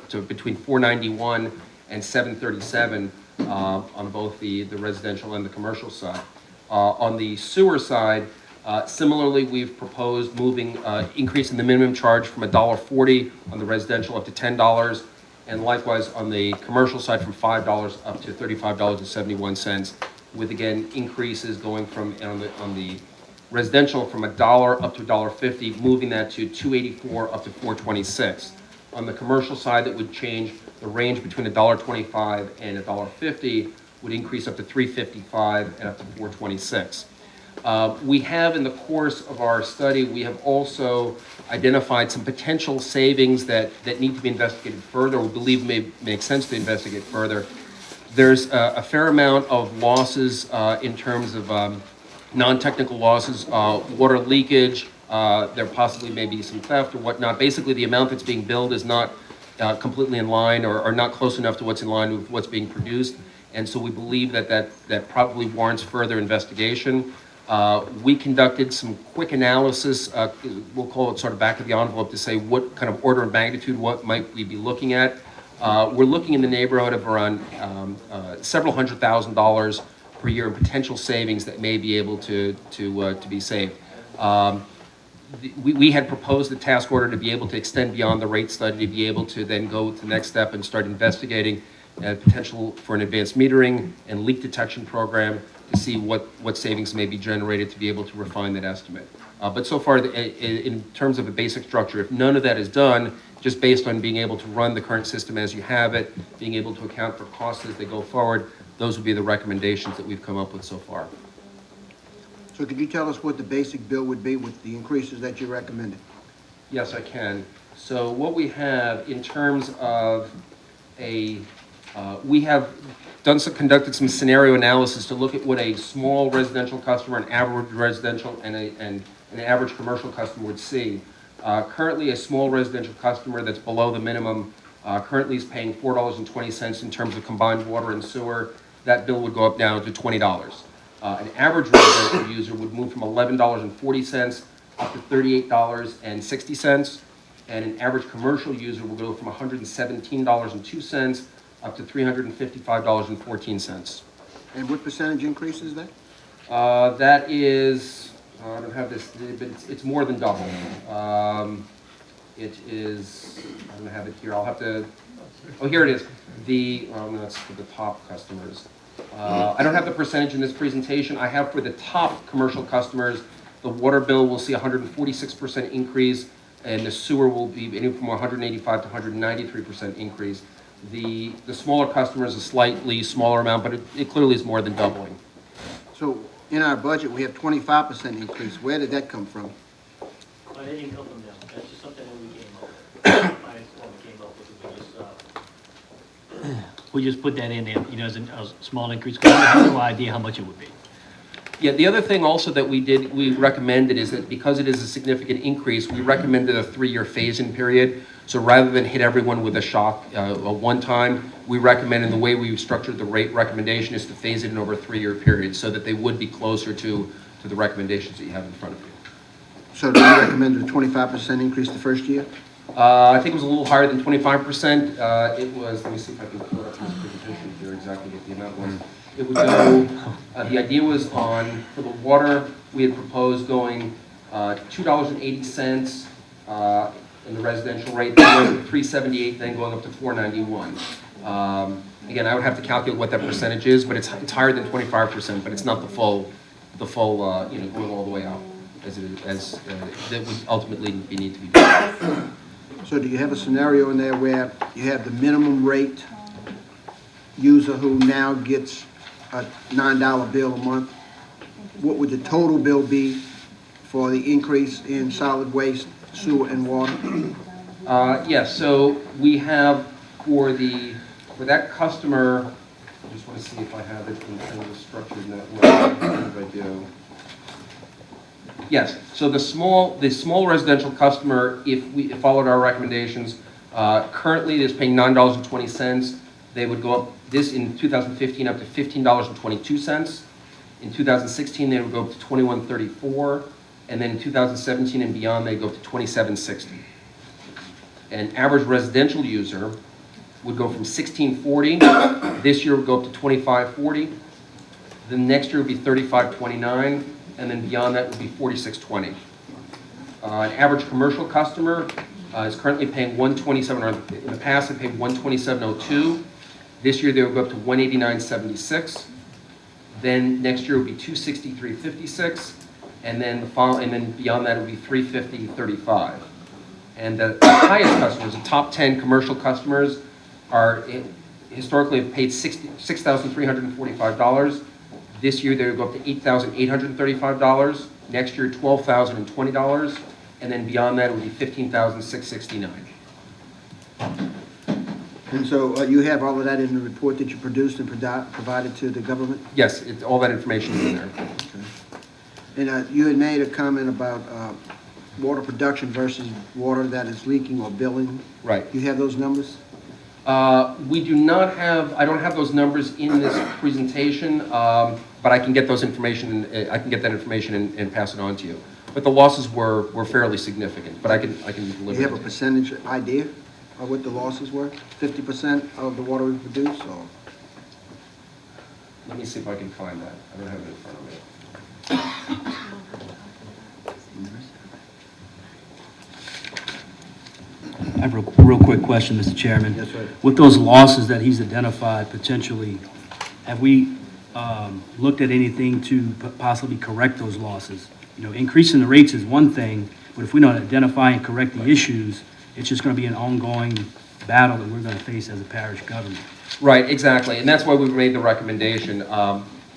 to between $4.91 and $7.37 on both the residential and the commercial side. On the sewer side, similarly, we've proposed increasing the minimum charge from $1.40 on the residential up to $10, and likewise on the commercial side from $5 up to $35.71, with again increases going from on the residential from $1 up to $1.50, moving that to $2.84 up to $4.26. On the commercial side, that would change the range between $1.25 and $1.50, would increase up to $3.55 and up to $4.26. We have, in the course of our study, we have also identified some potential savings that need to be investigated further, or we believe may make sense to investigate further. There's a fair amount of losses in terms of non-technical losses, water leakage, there possibly may be some theft or whatnot. Basically, the amount that's being billed is not completely in line or not close enough to what's in line with what's being produced. And so we believe that probably warrants further investigation. We conducted some quick analysis, we'll call it sort of back of the envelope, to say what kind of order of magnitude, what might we be looking at. We're looking in the neighborhood of around several $100,000 per year in potential savings that may be able to be saved. We had proposed a task order to be able to extend beyond the rate study, to be able to then go to the next step and start investigating potential for an advanced metering and leak detection program to see what savings may be generated to be able to refine that estimate. But so far, in terms of a basic structure, if none of that is done, just based on being able to run the current system as you have it, being able to account for costs as they go forward, those would be the recommendations that we've come up with so far. So could you tell us what the basic bill would be with the increases that you recommended? Yes, I can. So what we have in terms of we have conducted some scenario analysis to look at what a small residential customer, an average residential, and an average commercial customer would see. Currently, a small residential customer that's below the minimum currently is paying $4.20 in terms of combined water and sewer. That bill would go up down to $20. An average residential user would move from $11.40 up to $38.60, and an average commercial user will go from $117.02 up to $355.14. And what percentage increase is that? That is, I don't have this, but it's more than double. It is, I don't have it here. I'll have to, oh, here it is. No, that's for the top customers. I don't have the percentage in this presentation. I have for the top commercial customers, the water bill will see 146% increase, and the sewer will be anywhere from 185 to 193% increase. The smaller customers, a slightly smaller amount, but it clearly is more than doubling. So in our budget, we have 25% increase. Where did that come from? Well, they didn't come from them. That's just something that we came up with. We just put that in there, as a small increase, because we have no idea how much it would be. Yeah, the other thing also that we recommended is that because it is a significant increase, we recommended a 3-year phase-in period. So rather than hit everyone with a shock, a one-time, we recommend, and the way we've structured the rate recommendation is to phase it in over a 3-year period so that they would be closer to the recommendations that you have in front of you. So do you recommend a 25% increase the first year? I think it was a little higher than 25%. It was, let me see if I can pull up this presentation here exactly what the amount was. It would go, the idea was on, for the water, we had proposed going $2.80 in the residential rate, then going to $3.78, then going up to $4.91. Again, I would have to calculate what that percentage is, but it's higher than 25%, but it's not the full, you know, going all the way out as that would ultimately need to be done. So do you have a scenario in there where you have the minimum rate user who now gets a $9 bill a month? What would the total bill be for the increase in solid waste, sewer, and water? Yes, so we have for that customer, I just want to see if I have it in terms of structure in that way. If I do. Yes, so the small residential customer, if we followed our recommendations, currently is paying $9.20. They would go up this in 2015 up to $15.22. In 2016, they would go up to $21.34, and then in 2017 and beyond, they go up to $27.60. An average residential user would go from $16.40. This year would go up to $25.40. The next year would be $35.29. And then beyond that would be $46.20. An average commercial customer is currently paying $127, or in the past they paid $127.02. This year they will go up to $189.76. Then next year will be $263.56, and then beyond that it will be $350.35. And the highest customers, the top 10 commercial customers, are historically have paid $6,345. This year, they will go up to $8,835. Next year, $12,020. And then beyond that, it will be $15,669. And so you have all of that in the report that you produced and provided to the government? Yes, all that information is in there. Okay. And you had made a comment about water production versus water that is leaking or billing. Right. You have those numbers? We do not have, I don't have those numbers in this presentation, but I can get those information, I can get that information and pass it on to you. But the losses were fairly significant, but I can deliver. Do you have a percentage idea of what the losses were? 50% of the water we produce, or? Let me see if I can find that. I don't have it in front of me. I have a real quick question, Mr. Chairman. Yes, sir. With those losses that he's identified potentially, have we looked at anything to possibly correct those losses? You know, increasing the rates is one thing, but if we don't identify and correct the issues, it's just going to be an ongoing battle that we're going to face as a parish government. Right, exactly, and that's why we made the recommendation.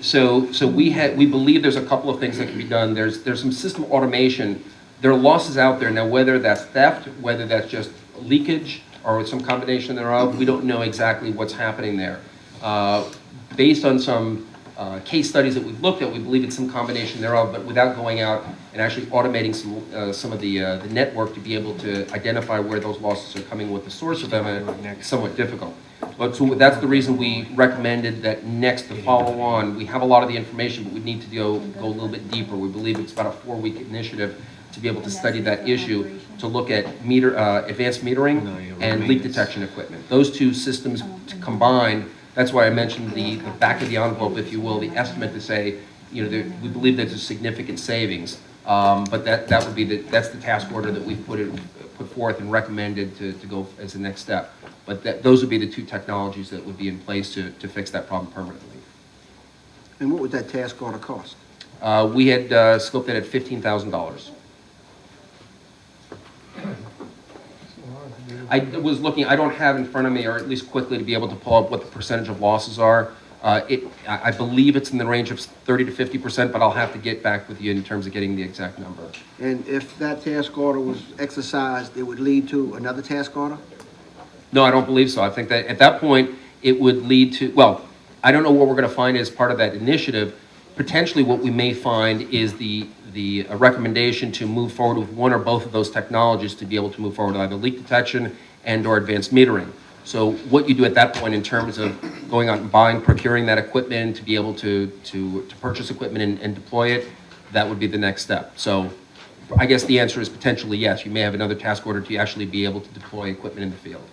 So we believe there's a couple of things that can be done. There's some system automation. There are losses out there now, whether that's theft, whether that's just leakage, or some combination thereof. We don't know exactly what's happening there. Based on some case studies that we've looked at, we believe it's some combination thereof, but without going out and actually automating some of the network to be able to identify where those losses are coming, what the source of them is somewhat difficult. But so that's the reason we recommended that next to follow on. We have a lot of the information, but we need to go a little bit deeper. We believe it's about a 4-week initiative to be able to study that issue, to look at advanced metering and leak detection equipment. Those two systems combined, that's why I mentioned the back of the envelope, if you will, the estimate to say, you know, we believe there's a significant savings. But that would be that's the task order that we put forth and recommended to go as the next step. But those would be the two technologies that would be in place to fix that problem permanently. And what would that task order cost? We had scoped it at $15,000. I was looking, I don't have in front of me, or at least quickly to be able to pull up what the percentage of losses are. I believe it's in the range of 30 to 50%, but I'll have to get back with you in terms of getting the exact number. And if that task order was exercised, it would lead to another task order? No, I don't believe so. I think that at that point, it would lead to, well, I don't know what we're going to find as part of that initiative. Potentially what we may find is the the recommendation to move forward with one or both of those technologies to be able to move forward with either leak detection and/or advanced metering. So what you do at that point in terms of going out and buying, procuring that equipment to be able to purchase equipment and deploy it, that would be the next step. So I guess the answer is potentially yes. You may have another task order to actually be able to deploy equipment in the field.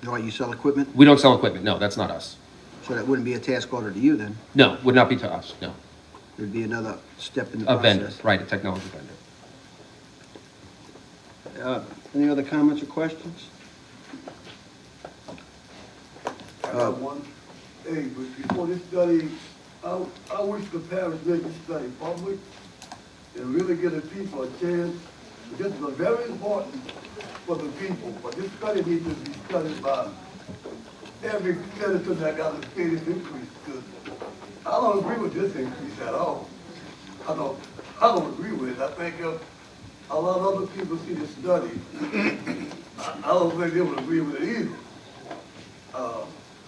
You know, you sell equipment, We don't sell equipment. No, that's not us. so that wouldn't be a task order to you then. No, would not be to us, no. It'd be another step in the A process. vendor, right, a technology vendor. Any other comments or questions? I got one. Hey, but before this study, I wish the parish make this study public and really give the people a chance. This is very important for the people, but this study needs to be studied by every citizen that got to pay this increase, because I don't agree with this increase at all. I don't agree with it. I think if a lot of other people see this study, I don't think they would agree with it either.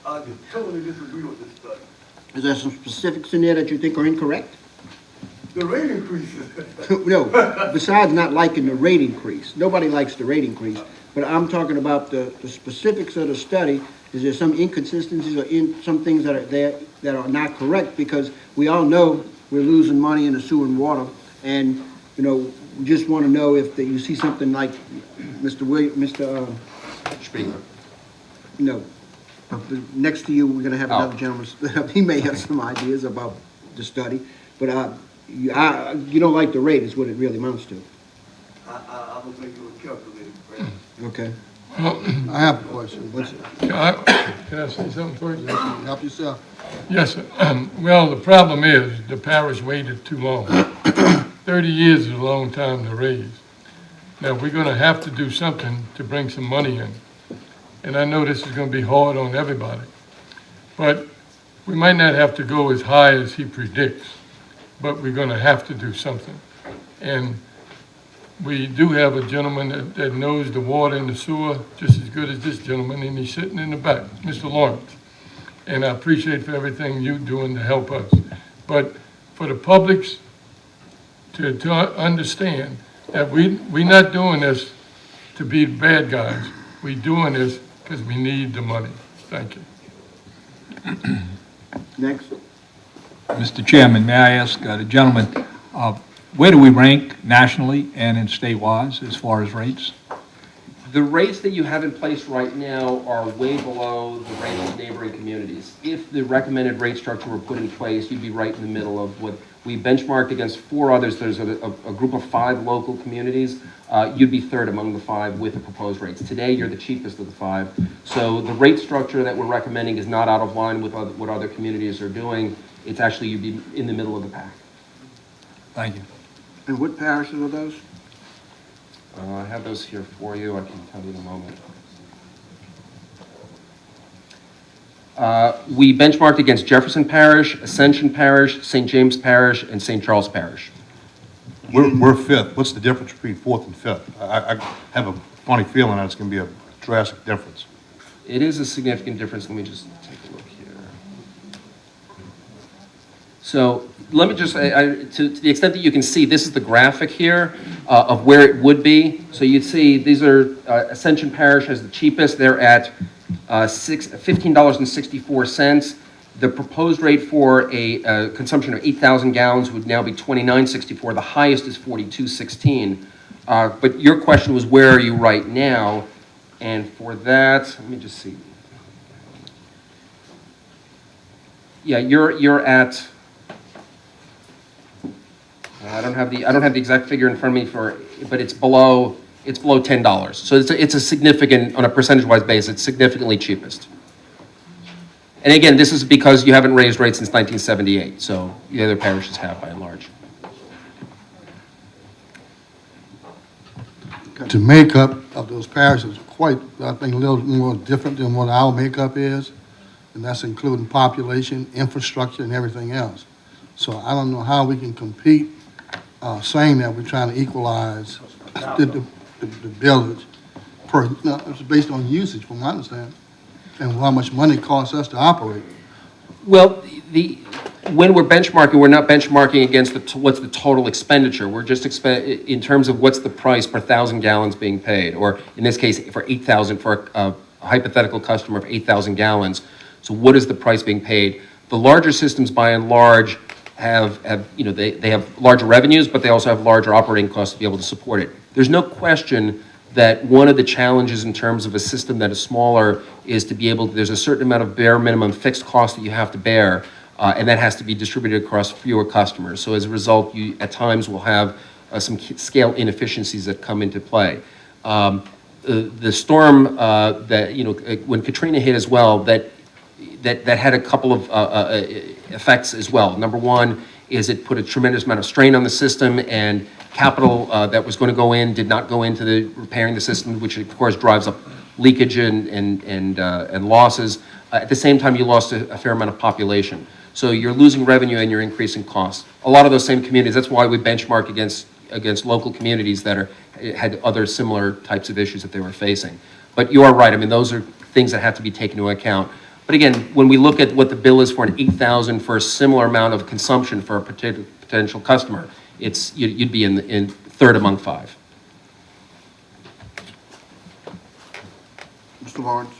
I just totally disagree with this study. Is there some specifics in there that you think are incorrect? The rate increases. No, besides not liking the rate increase. Nobody likes the rate increase. But I'm talking about the specifics of the study. Is there some inconsistencies or some things that are there that are not correct? Because we all know we're losing money in the sewer and water. And, you know, we just want to know if you see something like Mr. Springer. No. Next to you, we're going to have another gentleman. He may have some ideas about the study. But you don't like the rate is what it really amounts to. I don't think it was calculated, Brad. Okay. I have a question. Can I say something first? Help yourself. Yes, sir. Well, the problem is the parish waited too long. 30 years is a long time to raise. Now, we're going to have to do something to bring some money in. And I know this is going to be hard on everybody. But we might not have to go as high as he predicts, but we're going to have to do something. And we do have a gentleman that knows the water and the sewer just as good as this gentleman, and he's sitting in the back, Mr. Lawrence. And I appreciate for everything you're doing to help us. But for the publics to understand that we're not doing this to be bad guys. We're doing this because we need the money. Thank you. Next. Mr. Chairman, may I ask the gentleman, where do we rank nationally and in statewide as far as rates? The rates that you have in place right now are way below the rates of neighboring communities. If the recommended rate structure were put in place, you'd be right in the middle of what we benchmarked against 4 others. There's a group of 5 local communities. You'd be third among the 5 with the proposed rates. Today, you're the cheapest of the 5. So the rate structure that we're recommending is not out of line with what other communities are doing. It's actually, you'd be in the middle of the pack. Thank you. And what parishes are those? I have those here for you. I can tell you in a moment. We benchmarked against Jefferson Parish, Ascension Parish, St. James Parish, and St. Charles Parish. We're fifth. What's the difference between fourth and fifth? I have a funny feeling that it's going to be a drastic difference. It is a significant difference. Let me just take a look here. So let me just, to the extent that you can see, this is the graphic here of where it would be. So you'd see these are Ascension Parish as the cheapest. They're at $15.64. The proposed rate for a consumption of 8,000 gallons would now be $29.64. The highest is $42.16. But your question was, where are you right now? And for that, let me just see. Yeah, you're at. I don't have the exact figure in front of me but it's below $10. So it's a significant, on a percentage-wise basis, it's significantly cheapest. And again, this is because you haven't raised rates since 1978, so the other parishes have by and large. The makeup of those parishes is quite, I think, a little more different than what our makeup is, and that's including population, infrastructure, and everything else. So I don't know how we can compete saying that we're trying to equalize the village. It's based on usage, from my understanding, and how much money it costs us to operate. Well, when we're benchmarking, we're not benchmarking against what's the total expenditure. We're just in terms of what's the price per 1,000 gallons being paid, or in this case, for 8,000, for a hypothetical customer of 8,000 gallons. So what is the price being paid? The larger systems, by and large, have they have larger revenues, but they also have larger operating costs to be able to support it. There's no question that one of the challenges in terms of a system that is smaller is to be able to, there's a certain amount of bare minimum fixed cost that you have to bear, and that has to be distributed across fewer customers. So as a result, you at times will have some scale inefficiencies that come into play. The storm that, when Katrina hit as well, that had a couple of effects as well. Number one is it put a tremendous amount of strain on the system, and capital that was going to go in did not go into the repairing the system, which of course drives up leakage and losses. At the same time, you lost a fair amount of population. So you're losing revenue and you're increasing costs. A lot of those same communities, that's why we benchmark against local communities that had other similar types of issues that they were facing. But you are right. I mean, those are things that have to be taken into account. But again, when we look at what the bill is for an 8,000 for a similar amount of consumption for a potential customer, you'd be in third among five. Mr. Lawrence?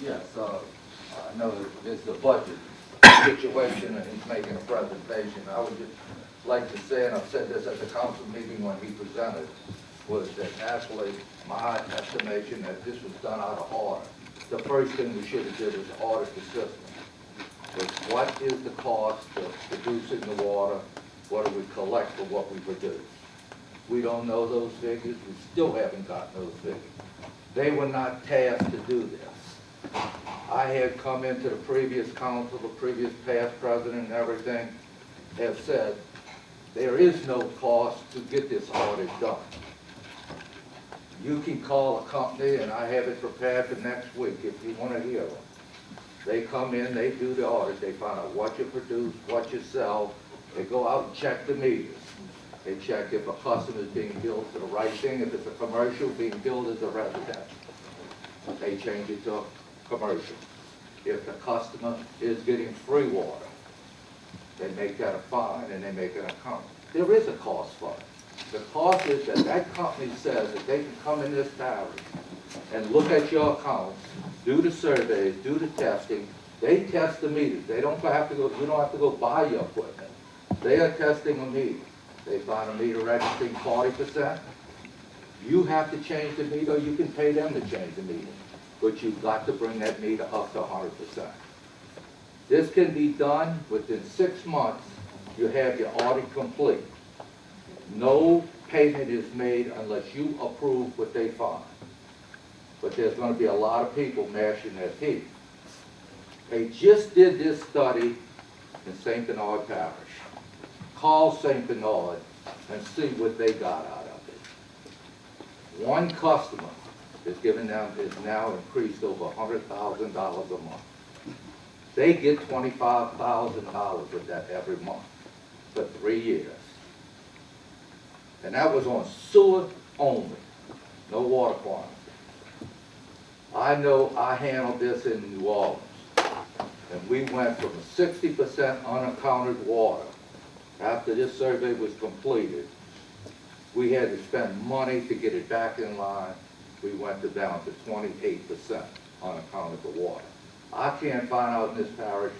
Yes, I know it's a budget situation and he's making a presentation. I would just like to say, and I've said this at the council meeting when he presented, was that actually my estimation that this was done out of order. The first thing we should have did was audit the system. Was what is the cost of producing the water? What do we collect for what we produce? We don't know those figures. We still haven't gotten those figures. They were not tasked to do this. I had come into the previous council, the previous past president and everything, have said there is no cost to get this audit done. You can call a company, and I have it prepared for next week if you want to hear them. They come in, they do the audit, they find out what you produce, what you sell. They go out and check the meters. They check if a customer is being billed for the right thing, if it's a commercial, being billed as a residential. They change it to commercial. If the customer is getting free water, they make that a fine and they make an account. There is a cost for it. The cost is that that company says that they can come in this parish and look at your accounts, do the surveys, do the testing. They test the meters. They don't have to go, you don't have to go buy your equipment. They are testing a meter. They find a meter registering 40%. You have to change the meter, or you can pay them to change the meter. But you've got to bring that meter up to 100%. This can be done within 6 months. You have your audit complete. No payment is made unless you approve what they find. But there's going to be a lot of people mashing their teeth. They just did this study in St. Bernard Parish. Call St. Bernard and see what they got out of it. One customer is now increased over $100,000 a month. They get $25,000 with that every month for 3 years. And that was on sewer only, no water quantity. I know I handled this in New Orleans, and we went from 60% unaccounted water. After this survey was completed, we had to spend money to get it back in line. We went down to 28% unaccounted for water. I can't find out in this parish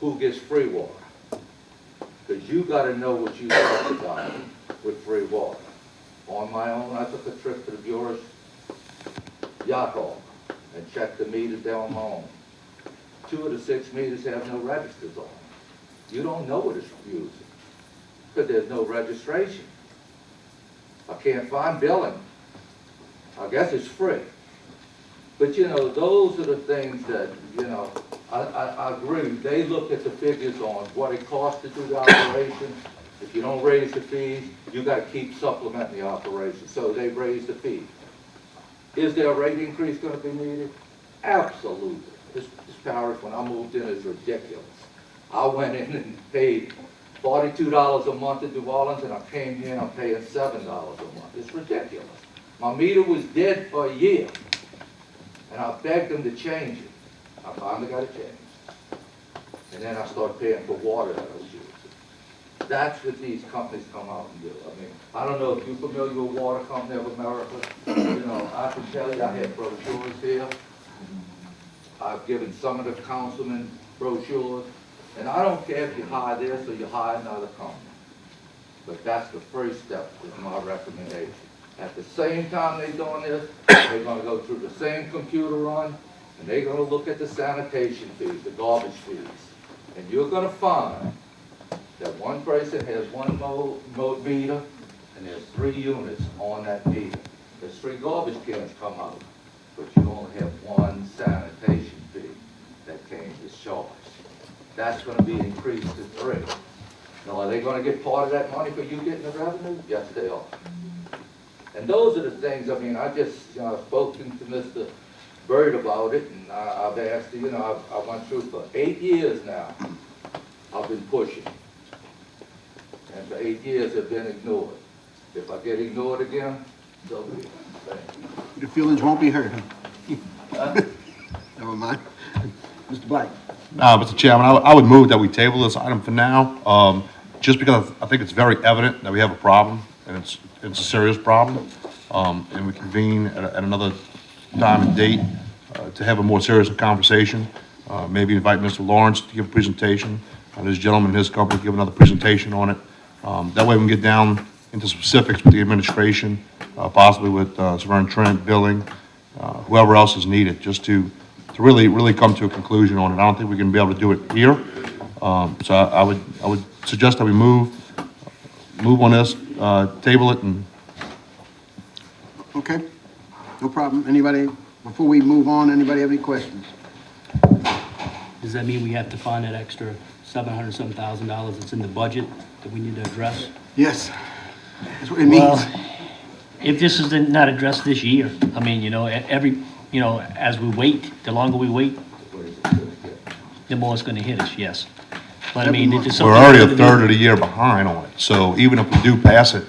who gets free water, because you got to know what you subsidize with free water. On my own, I took a trip to the Bureau's yacht hall and checked the meters down my own. 2 of the 6 meters have no registers on them. You don't know what it's using because there's no registration. I can't find billing. I guess it's free. But those are the things that, I agree. They looked at the figures on what it costs to do the operation. If you don't raise the fees, you got to keep supplementing the operation. So they raised the fees. Is there a rate increase going to be needed? Absolutely. This parish, when I moved in, is ridiculous. I went in and paid $42 a month in New Orleans, and I came here and I'm paying $7 a month. It's ridiculous. My meter was dead for a year, and I begged them to change it. I finally got it changed. and then I start paying for water that I was using. That's what these companies come out and do. I mean, I don't know if you're familiar with Water Company of America. You know, I can tell you, I have brochures here. I've given some of the councilmen brochures, and I don't care if you hire this or you hire another company. But that's the first step, is my recommendation. At the same time they're doing this, they're gonna go through the same computer run, and they're gonna look at the sanitation fees, the garbage fees. And you're gonna find that one person has one mode meter, and there's 3 units on that meter. There's 3 garbage cans come out, but you only have 1 sanitation fee that came discharged. That's gonna be increased to 3. Now, are they gonna get part of that money for you getting the revenue? Yes, they are. And those are the things, I mean, I just, I've spoken to Mr. Bird about it, and I've asked, I went through for 8 years now. I've been pushing. And for 8 years, I've been ignored. If I get ignored again, so be it. Thank you. Your feelings won't be hurt, huh? Never mind. Mr. Black. Mr. Chairman, I would move that we table this item for now, just because I think it's very evident that we have a problem, and it's a serious problem, and we convene at another time and date to have a more serious conversation. Maybe invite Mr. Lawrence to give a presentation, and this gentleman and his company give another presentation on it. That way we can get down into specifics with the administration, possibly with Severn Trent, billing, whoever else is needed, just to really come to a conclusion on it. I don't think we're going to be able to do it here. So I would suggest that we move on this, table it, and Okay, no problem. Anybody, before we move on, anybody have any questions? Does that mean we have to find that extra $700-some-thousand that's in the budget that we need to address? Yes, that's what it means. Well, if this is not addressed this year, I mean, as we wait, the longer we wait, the more it's gonna hit us, yes. But I mean, if it's something. we're already a third of the year behind on it. So even if we do pass it,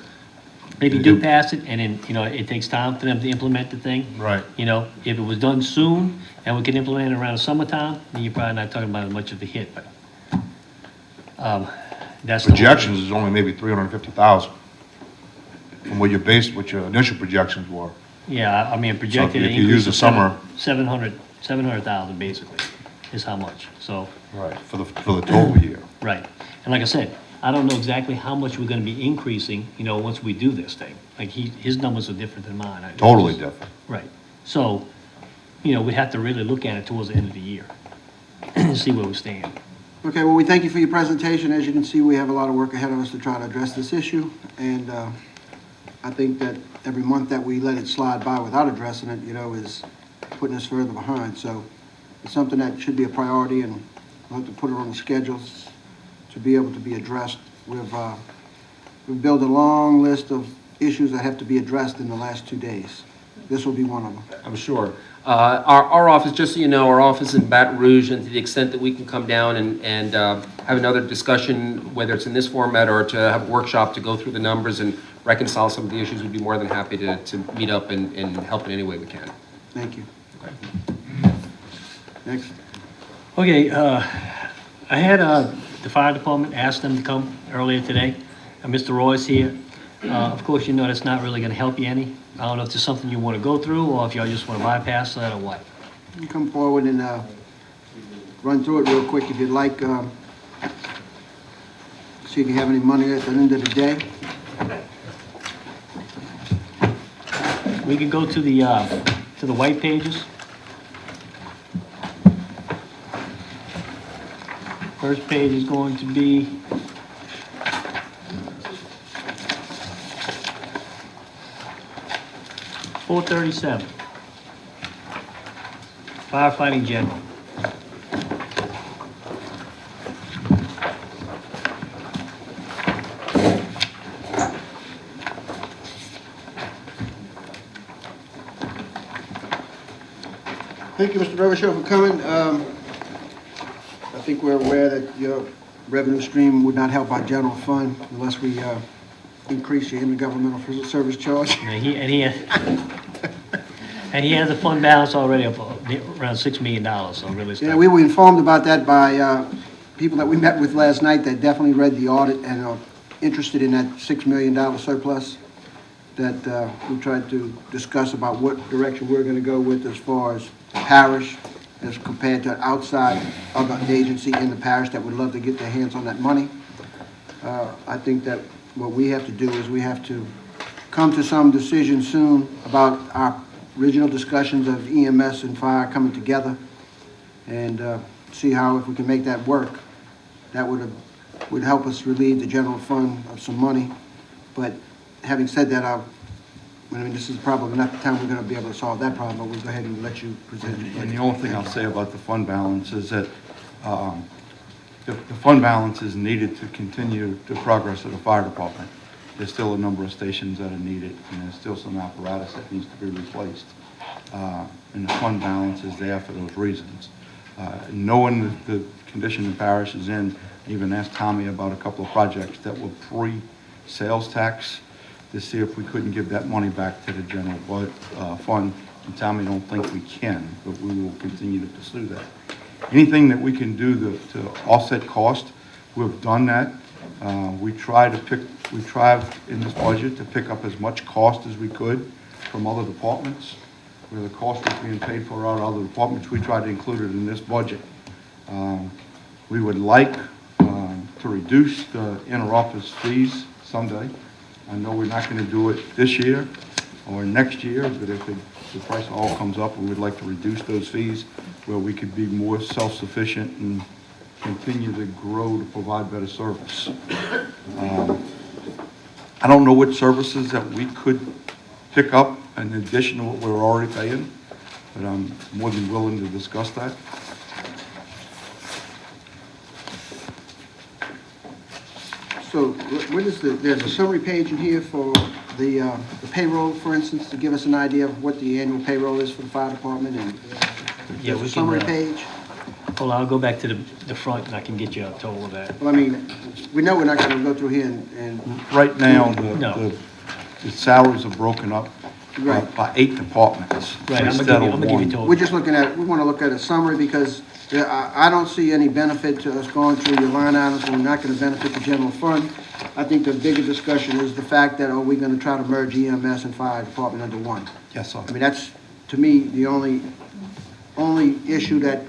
If you do pass it, and then, it takes time for them to implement the thing. right. If it was done soon, and we can implement it around the summertime, then you're probably not talking about as much of a hit, but, that's. the- Projections is only maybe 350,000 from what your initial projections were. Yeah, I mean, projected if you increase use the of summer- 700,000 basically, is how much, so. Right. For the total year. Right, and like I said, I don't know exactly how much we're gonna be increasing, once we do this thing. Like, his numbers are different than mine. Totally different. Right, so, we'd have to really look at it towards the end of the year, and see where we stand. Okay, well, we thank you for your presentation. As you can see, we have a lot of work ahead of us to try to address this issue, and I think that every month that we let it slide by without addressing it, is putting us further behind. So it's something that should be a priority, and we'll have to put it on the schedules to be able to be addressed. We've built a long list of issues that have to be addressed in the last 2 days. This will be one of them. I'm sure. Our office, just so you know, our office in Baton Rouge, and to the extent that we can come down and have another discussion, whether it's in this format or to have a workshop to go through the numbers and reconcile some of the issues, we'd be more than happy to meet up and help in any way we can. Thank you. Next. Okay, I had the fire department ask them to come earlier today. Mr. Roy's here. Of course, that's not really gonna help you any. I don't know if there's something you wanna go through, or if y'all just wanna bypass that, or what. You come forward and run through it real quick if you'd like. See if you have any money at the end of the day. We could go to the white pages. First page is going to be $437. Firefighting general. Thank you, Mr. Robichaud, for coming. I think we're aware that your revenue stream would not help our general fund unless we increase your intergovernmental service charge. And he has a fund balance already of around $6 million, so really. Yeah, we were informed about that by people that we met with last night that definitely read the audit and are interested in that $6 million surplus that we tried to discuss about what direction we're going to go with as far as the parish as compared to outside other agency in the parish that would love to get their hands on that money. I think that what we have to do is we have to come to some decision soon about our original discussions of EMS and fire coming together and see how, if we can make that work, that would help us relieve the general fund of some money. But having said that, I mean, this is probably not the time we're going to be able to solve that problem, but we'll go ahead and let you present it. And the only thing I'll say about the fund balance is that the fund balance is needed to continue the progress of the fire department. There's still a number of stations that are needed, and there's still some apparatus that needs to be replaced. And the fund balance is there for those reasons. Knowing the condition the parish is in, I even asked Tommy about a couple of projects that were pre-sales tax to see if we couldn't give that money back to the general fund. And Tommy don't think we can, but we will continue to pursue that. Anything that we can do to offset cost, we've done that. We try in this budget to pick up as much cost as we could from other departments. Where the cost was being paid for out of other departments, we tried to include it in this budget. We would like to reduce the inter-office fees someday. I know we're not going to do it this year or next year, but if the price all comes up, we would like to reduce those fees where we could be more self-sufficient and continue to grow to provide better service. I don't know what services that we could pick up in addition to what we're already paying, but I'm more than willing to discuss that. So what is there's a summary page in here for the payroll, for instance, to give us an idea of what the annual payroll is for the fire department, and Yeah, there's we a can, summary page. Hold on, I'll go back to the front and I can get you a total of that. Well, I mean, we know we're not going to go through here and Right now, No. the salaries are broken up Right. by 8 departments Right, I'm instead gonna of give you one. total. we're just looking at, we want to look at a summary because I don't see any benefit to us going through your line items when we're not going to benefit the general fund. I think the bigger discussion is the fact that, are we going to try to merge EMS and fire department under one? Yes, sir. I mean, that's, to me, the only issue that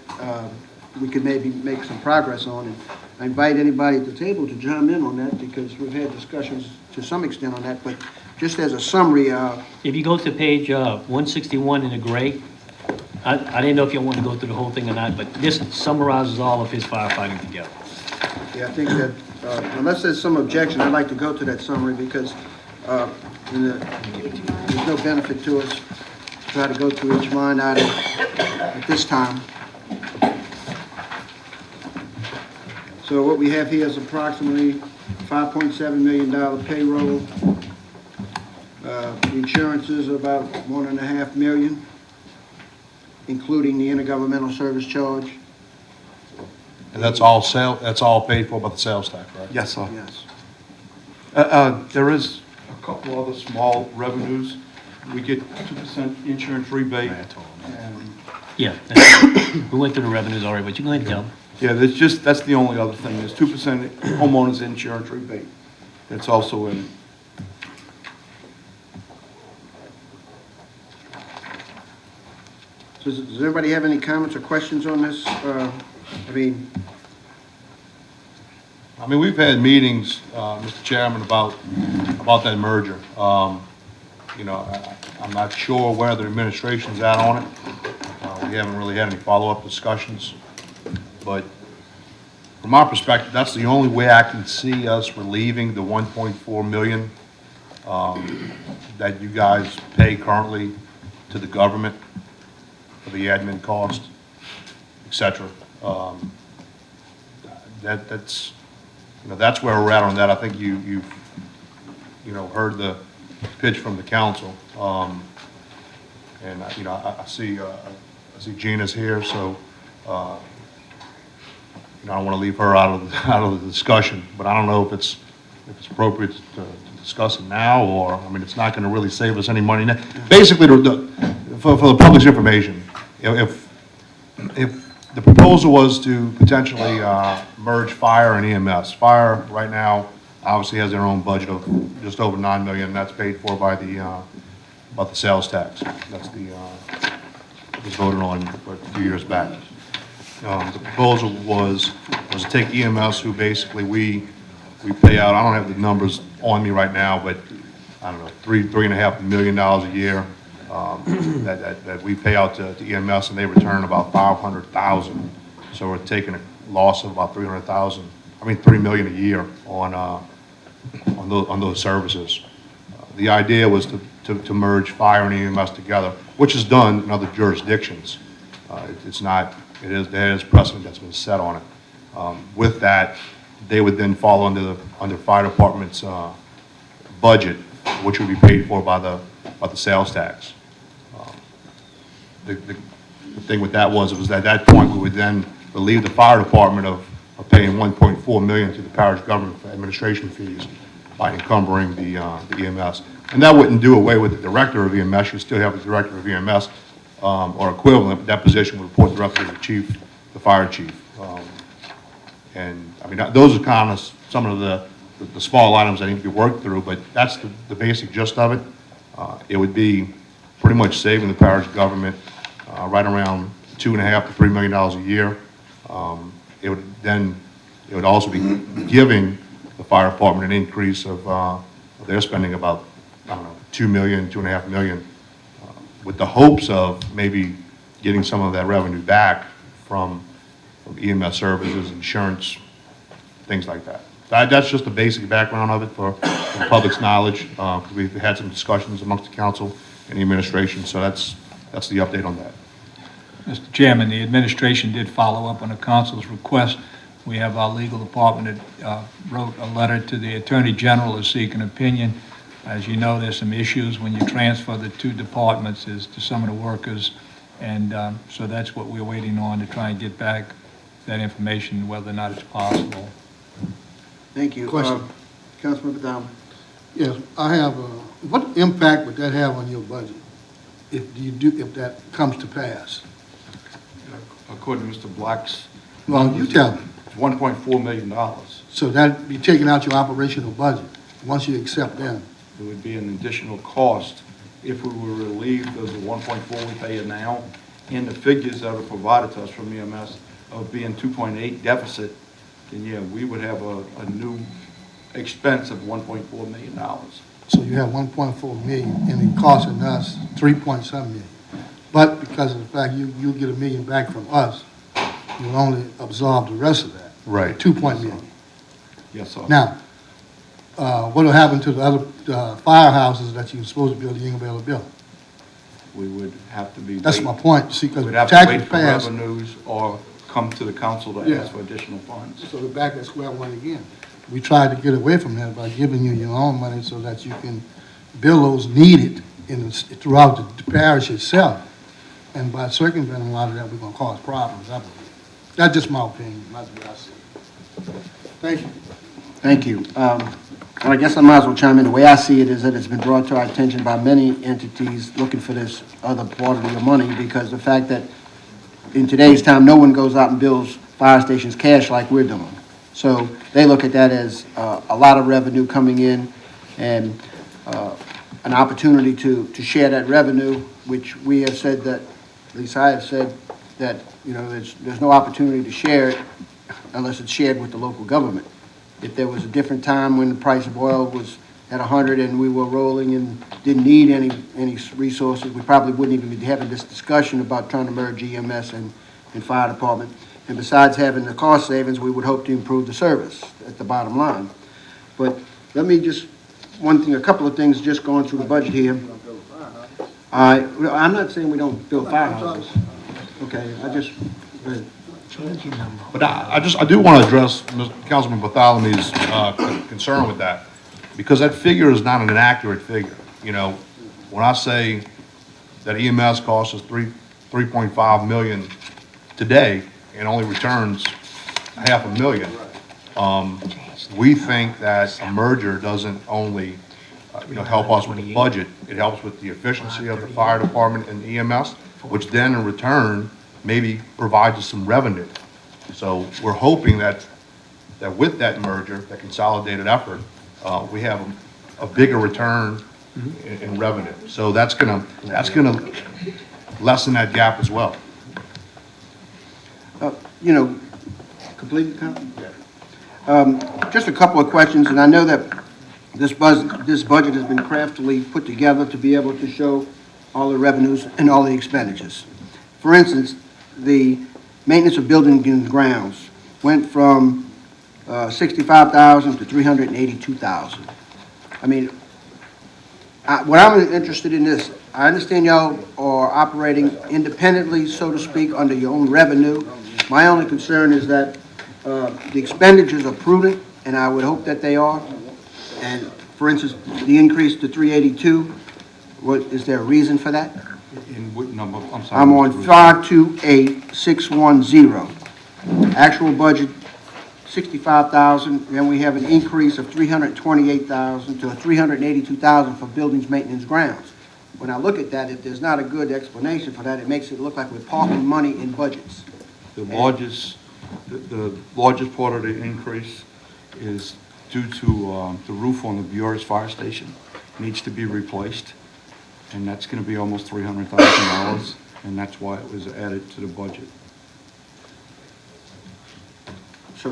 we could maybe make some progress on. And I invite anybody at the table to chime in on that because we've had discussions to some extent on that. But just as a summary, If you go to page 161 in the gray, I didn't know if you want to go through the whole thing or not, but this summarizes all of his firefighting together. yeah, I think that unless there's some objection, I'd like to go to that summary because there's no benefit to us to try to go through each line item at this time. So what we have here is approximately $5.7 million payroll. The insurances are about $1.5 million, including the intergovernmental service charge. And that's all paid for by the sales tax, right? Yes, sir. Yes. There is a couple other small revenues. We get 2% insurance rebate. And Yeah, we went through the revenues already, but you go ahead and tell them. yeah, that's the only other thing. There's 2% homeowners insurance rebate. That's also in it. So does everybody have any comments or questions on this? I mean, We've had meetings, Mr. Chairman, about that merger. I'm not sure where the administration's at on it. We haven't really had any follow-up discussions. But from our perspective, that's the only way I can see us relieving the $1.4 million that you guys pay currently to the government for the admin cost, et cetera. That's where we're at on that. I think you've heard the pitch from the council. And I see Gina's here, so I don't want to leave her out of the discussion. But I don't know if it's appropriate to discuss it now, or it's not going to really save us any money. Basically, for the public's information, if The proposal was to potentially merge fire and EMS. Fire, right now, obviously has their own budget of just over $9 million, and that's paid for by the sales tax. That's was voted on a few years back. The proposal was to take EMS, who basically we pay out, I don't have the numbers on me right now, but I don't know, $3.5 million a year that we pay out to EMS, and they return about $500,000. So we're taking a loss of about $3 million a year on those services. The idea was to merge fire and EMS together, which is done in other jurisdictions. It's not, there is precedent that's been set on it. With that, they would then fall under fire department's budget, which would be paid for by the sales tax. The thing with that was at that point we would then relieve the fire department of paying $1.4 million to the parish government for administration fees by encumbering the EMS. And that wouldn't do away with the director of EMS. You still have the director of EMS or equivalent. That position would report directly to the chief, the fire chief. And I mean, those are kind of some of the small items that need to be worked through, but that's the basic gist of it. It would be pretty much saving the parish government right around $2.5 to $3 million a year. It would also be giving the fire department an increase of their spending about, I don't know, $2 million, $2.5 million, with the hopes of maybe getting some of that revenue back from EMS services, insurance, things like that. That's just the basic background of it for the public's knowledge. We've had some discussions amongst the council and the administration, so that's the update on that. Mr. Chairman, the administration did follow up on the council's request. We have our legal department that wrote a letter to the Attorney General to seek an opinion. As you know, there's some issues when you transfer the two departments as to some of the workers, and so that's what we're waiting on to try and get back that information, whether or not it's possible. Thank you. Question. Councilmember Dowd. Yes, I have what impact would that have on your budget if that comes to pass? According to Mr. Black's, Well, you tell me. it's $1.4 million. So that'd be taking out your operational budget once you accept them. It would be an additional cost if we were relieved of the 1.4 we pay now, and the figures that are provided to us from EMS of being 2.8 deficit, then yeah, we would have a new expense of $1.4 million. So you have 1.4 million and it costing us 3.7 million. But because of the fact you get $1 million back from us, you'll only absorb the rest of that. Right. 2 million. Yes, sir. Now, what will happen to the other firehouses that you're supposed to build, you ain't gonna be able to build? We would have to be. That's my point, see, because We'd have to taxes wait for pass. revenues or come to the council to Yeah. ask for additional funds. So we're back at square one again. We tried to get away from that by giving you your own money so that you can build those needed throughout the parish itself. And by circumventing a lot of that, we're gonna cause problems, I believe. That's just my opinion, that's what I see. Thank you. Thank you. And I guess I might as well chime in. The way I see it is that it's been brought to our attention by many entities looking for this other part of your money, because the fact that in today's time, no one goes out and builds fire stations cash like we're doing. So they look at that as a lot of revenue coming in and an opportunity to share that revenue, which we have said that, at least I have said, that, you know, there's no opportunity to share it unless it's shared with the local government. If there was a different time when the price of oil was at 100 and we were rolling and didn't need any resources, we probably wouldn't even be having this discussion about trying to merge EMS and fire department. And besides having the cost savings, we would hope to improve the service at the bottom line. But let me just, a couple of things just going through the budget here. I'm not saying we don't build firehouses. Okay, But I do want to address Councilman Bartholomew's concern with that, because that figure is not an inaccurate figure. You know, when I say that EMS costs us $3.5 million today and only returns $500,000, we think that a merger doesn't only help us with the budget. It helps with the efficiency of the fire department and EMS, which then in return maybe provides us some revenue. So we're hoping that with that merger, that consolidated effort, we have a bigger return in revenue. So that's gonna lessen that gap as well. You know, completed comment? Just a couple of questions, and I know that this budget has been craftily put together to be able to show all the revenues and all the expenditures. For instance, the maintenance of buildings and grounds went from $65,000 to $382,000. I mean, what I'm interested in is, I understand y'all are operating independently, so to speak, under your own revenue. My only concern is that the expenditures are prudent, and I would hope that they are. And for instance, the increase to 382, is there a reason for that? In what number? I'm sorry. I'm on 528610. Actual budget, 65,000, then we have an increase of 328,000 to 382,000 for buildings, maintenance, grounds. When I look at that, if there's not a good explanation for that, it makes it look like we're parking money in budgets. The largest part of the increase is due to the roof on the Buras Fire Station needs to be replaced, and that's going to be almost $300,000, and that's why it was added to the budget. So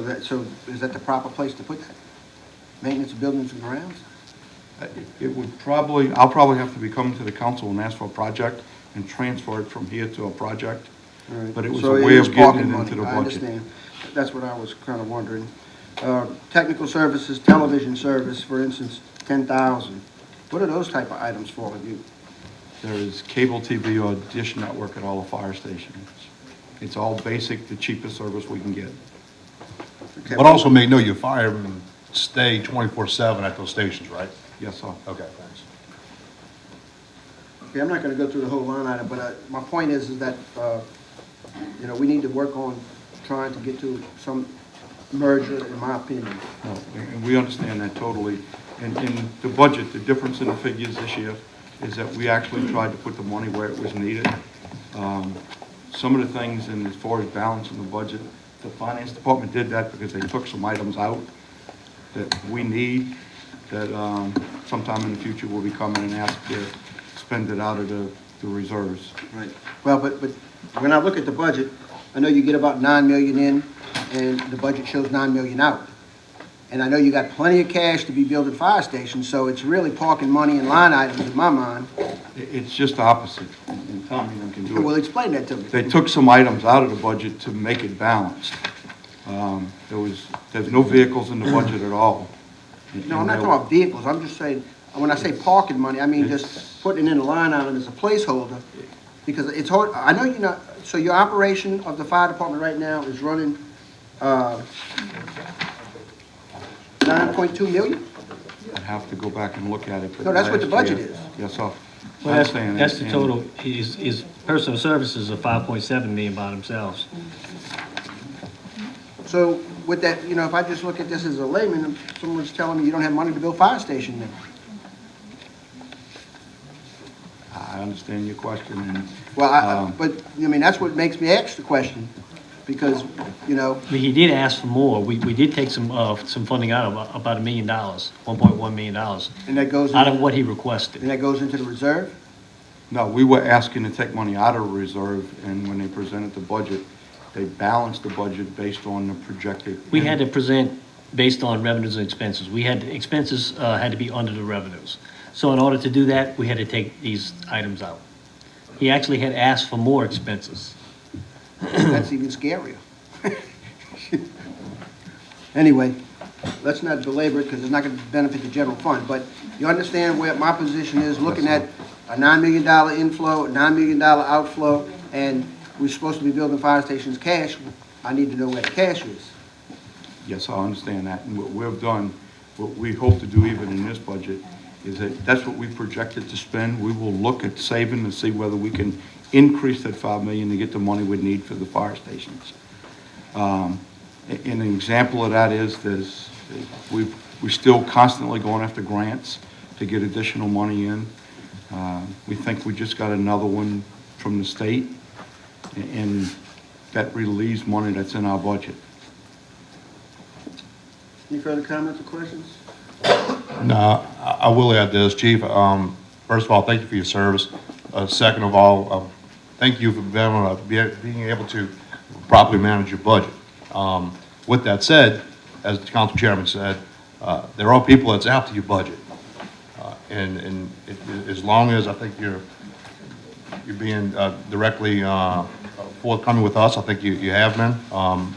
is that the proper place to put that? Maintenance of buildings and grounds? It would probably, I'll probably have to be coming to the council and ask for a project and transfer it from here to a project. All right. But it was So a way is of getting parking it money. into the I budget. understand. That's what I was kind of wondering. Technical services, television service, for instance, 10,000. What are those type of items for you? There is cable TV or dish network at all the fire stations. It's all basic, the cheapest service we can get. Okay. But also may know your firemen stay 24/7 at those stations, right? Yes, sir. Okay, thanks. Okay, I'm not going to go through the whole line item, but my point is that, you know, we need to work on trying to get to some merger, in my opinion. No, and we understand that totally. And in the budget, the difference in the figures this year is that we actually tried to put the money where it was needed. Some of the things, and as far as balancing the budget, the finance department did that because they took some items out that we need, that sometime in the future we'll be coming and ask to spend it out of the reserves. Right. Well, but when I look at the budget, I know you get about 9 million in, and the budget shows 9 million out. And I know you got plenty of cash to be building fire stations, so it's really parking money in line items in my mind. It's just the opposite, and Tommy can do it. Well, explain that to me. They took some items out of the budget to make it balanced. There's no vehicles in the budget at all. No, I'm not talking about vehicles, I'm just saying, when I say parking money, I mean just putting it in a line item as a placeholder, because it's hard, I know you're not, so your operation of the fire department right now is running, 9.2 million? I'd have to go back and look at it. but No, that's what the last budget year- is. Yes, sir. Well, I that's understand the that, total, is personal services are 5.7 million by themselves. So with that, you know, if I just look at this as a layman, someone's telling me you don't have money to build fire station now. I understand your question, and. Well, but, I mean, that's what makes me ask the question, because, you know, I mean, he did ask for more. We did take some funding out of about $1 million, $1.1 million, and that goes, out of what he requested. and that goes into the reserve? No, we were asking to take money out of the reserve, and when they presented the budget, they balanced the budget based on the projected. We had to present based on revenues and expenses. We had, expenses had to be under the revenues. So in order to do that, we had to take these items out. He actually had asked for more expenses. That's even scarier. Anyway, let's not belabor it, because it's not going to benefit the general fund, but you understand where my position is, looking at a $9 million inflow, a $9 million outflow, and we're supposed to be building fire stations cash. I need to know where the cash is. Yes, I understand that, and what we've done, what we hope to do even in this budget, is that that's what we projected to spend. We will look at saving to see whether we can increase that $5 million to get the money we need for the fire stations. An example of that is we're still constantly going after grants to get additional money in. We think we just got another one from the state, and that relieves money that's in our budget. Any further comments or questions? No, I will add this, Chief. First of all, thank you for your service. Second of all, thank you for being able to properly manage your budget. With that said, as the council chairman said, there are people that's after your budget. As long as I think you're being directly forthcoming with us, I think you have been.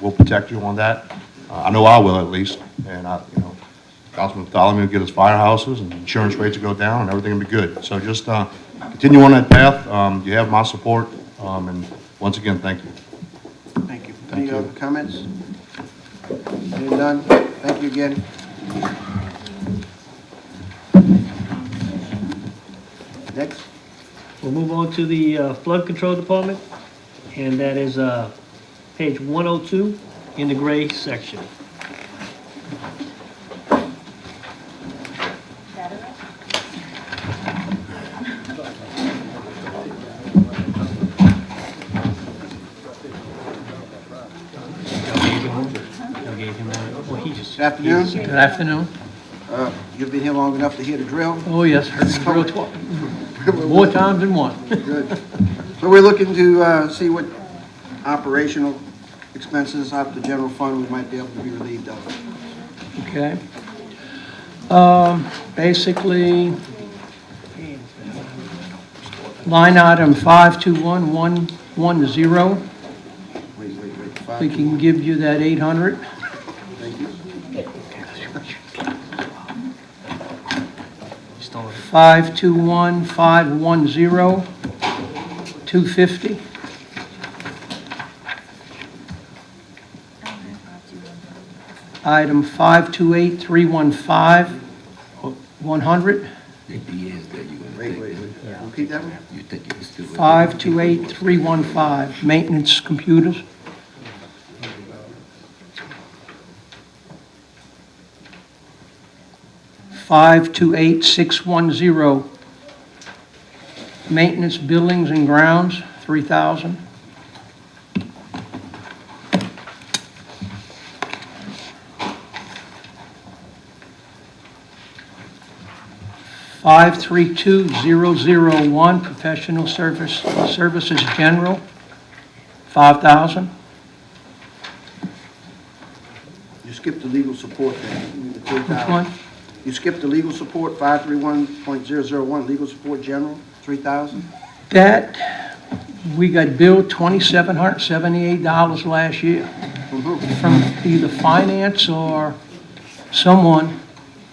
We'll protect you on that. I know I will at least. And Councilman Tholome will get his firehouses and insurance rates will go down and everything will be good. So just continue on that path. You have my support. And once again, thank you. Thank you. Any other comments? Hearing none, thank you again. Next. We'll move on to the flood control department, and that is page 102 in the gray section. Good afternoon. Good afternoon. You've been here long enough to hear the drill? Oh, yes, heard the drill more times than one. Good. So we're looking to see what operational expenses out of the general fund we might be able to be relieved of. Okay. Basically, line item 521110, we can give you that 800. Thank you. 521510, 250. Item 528315, 100. Wait. Repeat that one? 528315, maintenance computers. $528,610, maintenance buildings and grounds, 3,000. $532,001, professional services general, 5,000. You skipped the legal support there. Which one? You skipped the legal support, 531.001, legal support general, 3,000. That, we got billed $2,778 last year from either finance or someone.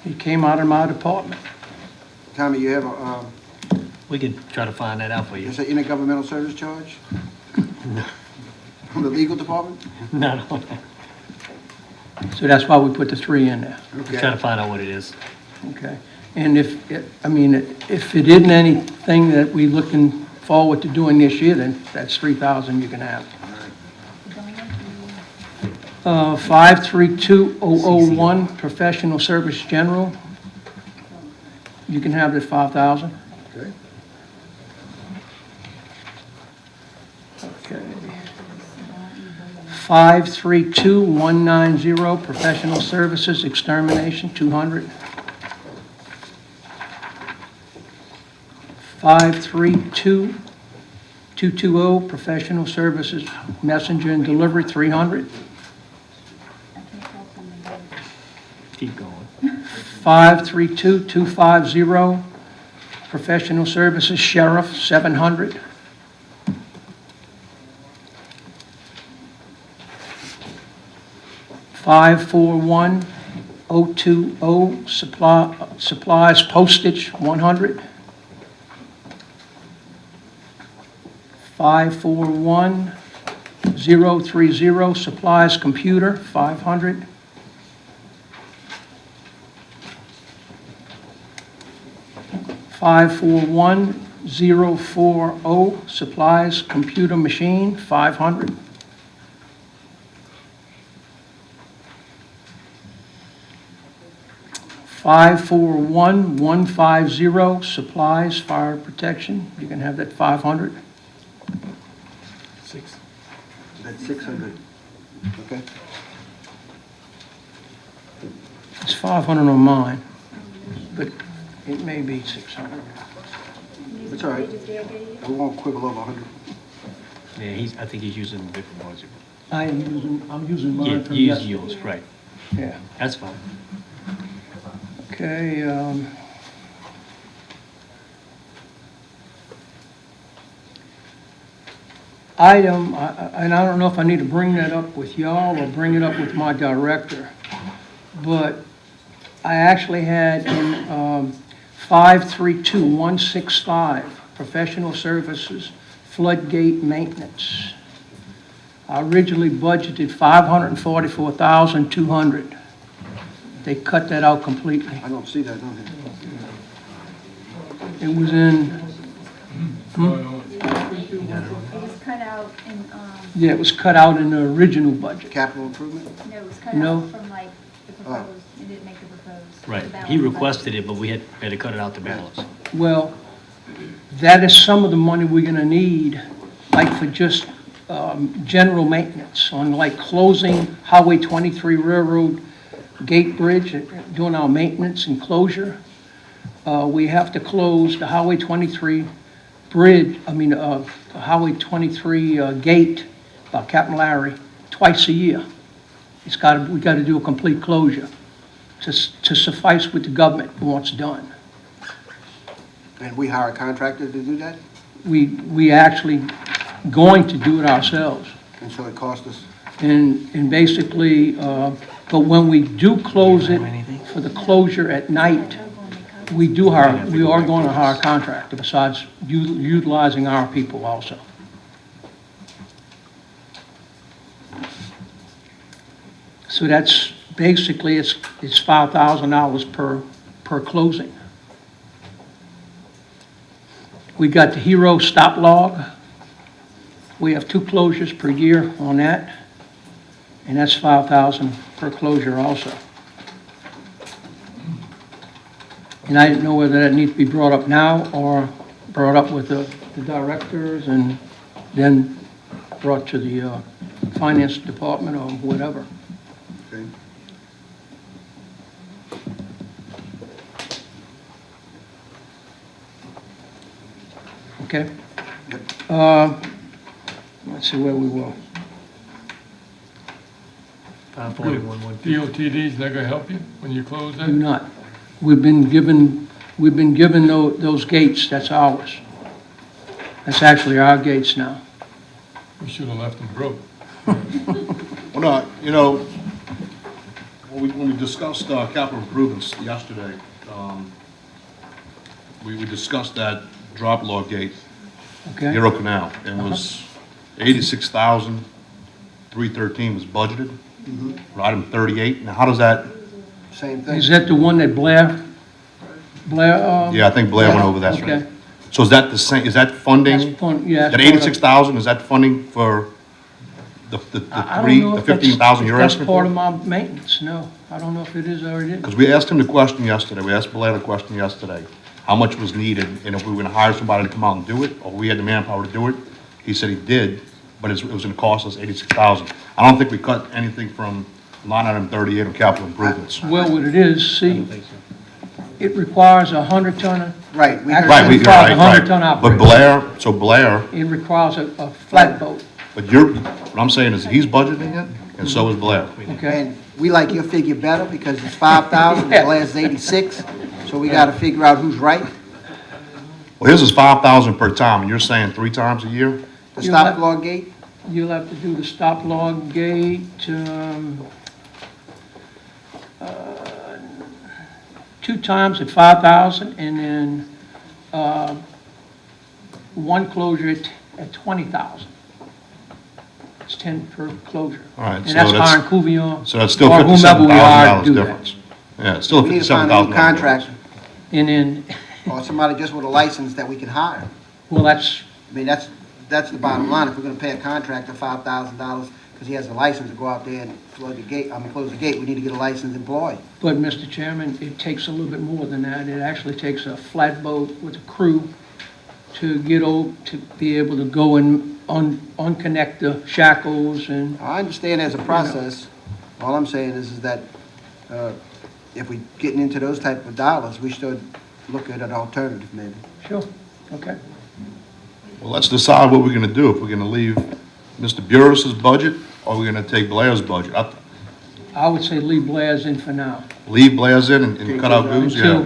It came out of my department. Tommy, you have a, We can try to find that out for you. it's an intergovernmental service charge from the legal department? No. So that's why we put the 3 in there. We'll try to find out what it is. Okay. And if it isn't anything that we're looking forward to doing this year, then that's 3,000 you can have. 532001, professional service general. You can have that 5,000. Okay. Okay. 532190, professional services extermination, 200. 532220, professional services messenger and delivery, 300. Keep going. 532250, professional services sheriff, 700. 541020, supplies postage, 100. 541030, supplies computer, 500. 541040, supplies computer machine, 500. 541150, supplies fire protection, you can have that 500. 6. That's 600, okay? It's 500 on mine, but it may be 600. It's all right. We won't quibble over 100. Yeah, I think he's using a different budget. I'm using Yeah, mine from you use yesterday. yours, right. Yeah, That's fine. okay, item, and I don't know if I need to bring that up with y'all or bring it up with my director, but I actually had in 532165, professional services, floodgate maintenance. I originally budgeted 544,200. They cut that out completely. I don't see that on here. It was in, Oh, It was cut out in, yeah, it was cut out in the original budget. Capital improvement? no, it was cut No. out from like the proposed, it didn't make the proposed. Right. the balance He budget. requested it, but we had to cut it out to balance. Well, that is some of the money we're gonna need, like for just general maintenance on like closing Highway 23 Railroad Gate Bridge, doing our maintenance and closure. We have to close the Highway 23 bridge, Highway 23 gate by Captain Larry twice a year. We gotta do a complete closure to suffice what the government wants done. And we hire a contractor to do that? We actually going to do it ourselves. And so it cost us? And basically, but when we do close it for the closure at night, we are going to hire a contractor besides utilizing our people also. So that's basically, it's $5,000 per closing. We got the Hero stop log. We have 2 closures per year on that, and that's $5,000 per closure also. And I didn't know whether that needs to be brought up now or brought up with the directors and then brought to the finance department or whatever. Okay. Okay? Let's see where we were. 541, DOTD's not gonna help you when you close that? Do not. We've been given those gates, that's ours. That's actually our gates now. We should have left them broke. Well, no, you know, when we discussed capital improvements yesterday, we discussed that drop log gate, Okay? Hero Canal, and was 86,313 was budgeted for item 38. Now, how does that? Same thing. Is that the one that Blair? Yeah, I think Blair went over that. Okay. So is that the same? Is that funding? That's yeah. That 86,000, is that funding for the I don't know if 15,000 you're that's asking part for? of my maintenance, no. I don't know if it is or it isn't. Because we asked him the question yesterday, we asked Blair the question yesterday, how much was needed, and if we were gonna hire somebody to come out and do it, or we had the manpower to do it. He said he did, but it was gonna cost us 86,000. I don't think we cut anything from line item 38 of capital improvements. Well, what it is, see, it requires a 100-ton. Right. Right, It requires a 100-ton But operation. Blair, It requires a flatboat, but what I'm saying is he's budgeting it, and so is Blair. okay? And we like your figure better because it's 5,000, Yeah. Blair's 86, so we gotta figure out who's right. Well, his is 5,000 per time, and you're saying 3 times a year? The stop log gate, You'll have to do the stop log gate, 2 times at 5,000, and then, 1 closure at 20,000. It's 10 per closure. All right, And so that's that's- hiring Couvion. So that's still or whomever we hire to $57,000 do that. difference. Yeah, it's still we need to find a new $57,000. contractor And then, or somebody just with a license that we can hire. well, that's, I mean, that's the bottom line. If we're gonna pay a contractor $5,000 because he has a license to go out there and close the gate, we need to get a licensed employee. but Mr. Chairman, it takes a little bit more than that. It actually takes a flatboat with a crew to get over, to be able to go and unconnect the shackles and, I understand there's a process. All I'm saying is that if we getting into those type of dollars, we should look at an alternative maybe. sure, okay. Well, let's decide what we're gonna do, if we're gonna leave Mr. Burris's budget, or we're gonna take Blair's budget. I would say leave Blair's in for now. Leave Blair's in and cut out Goose, yeah.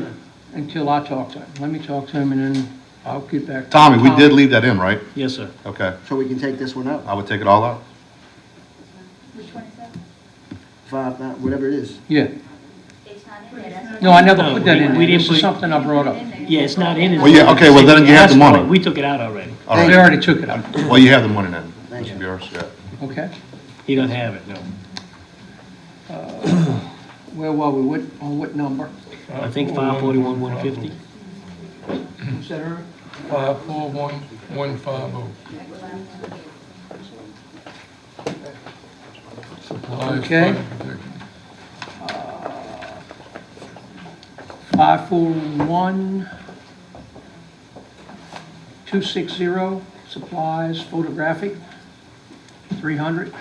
Until I talk to him. Let me talk to him and then I'll get back. Tommy, we did leave that in, right? Yes, sir. Okay, So we can take this one out, I would take it all out. Which one is that? 5, whatever it is. Yeah. It's not in there, that's. No, I never No, put that in we there. didn't This is put- something I brought up. Yeah, it's not in it. Well, yeah, okay, well, then you have the money. We took it out already. All They right. already took it out. Well, you have the money then, Thank Mr. you. Burris, yeah. Okay. He doesn't have it, no. Where were we? On what number? I think 541, 150. Is that right? 541150. Supplies, Okay. fire protection. 541, 260, supplies, photographic, 300.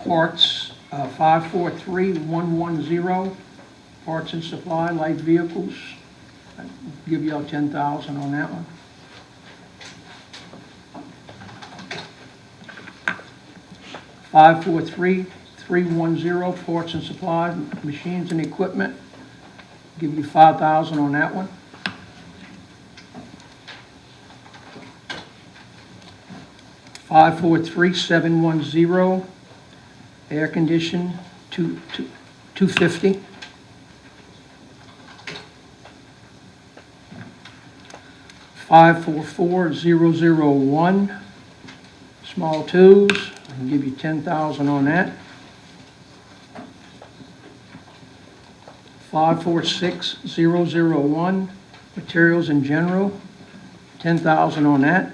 Parts, 543,110, parts and supply, light vehicles. I'll give you all 10,000 on that one. 543,310, parts and supply, machines and equipment. Give you 5,000 on that one. 543,710, air condition, 250. 544,001, small tools, I can give you 10,000 on that. 546,001, materials in general, 10,000 on that.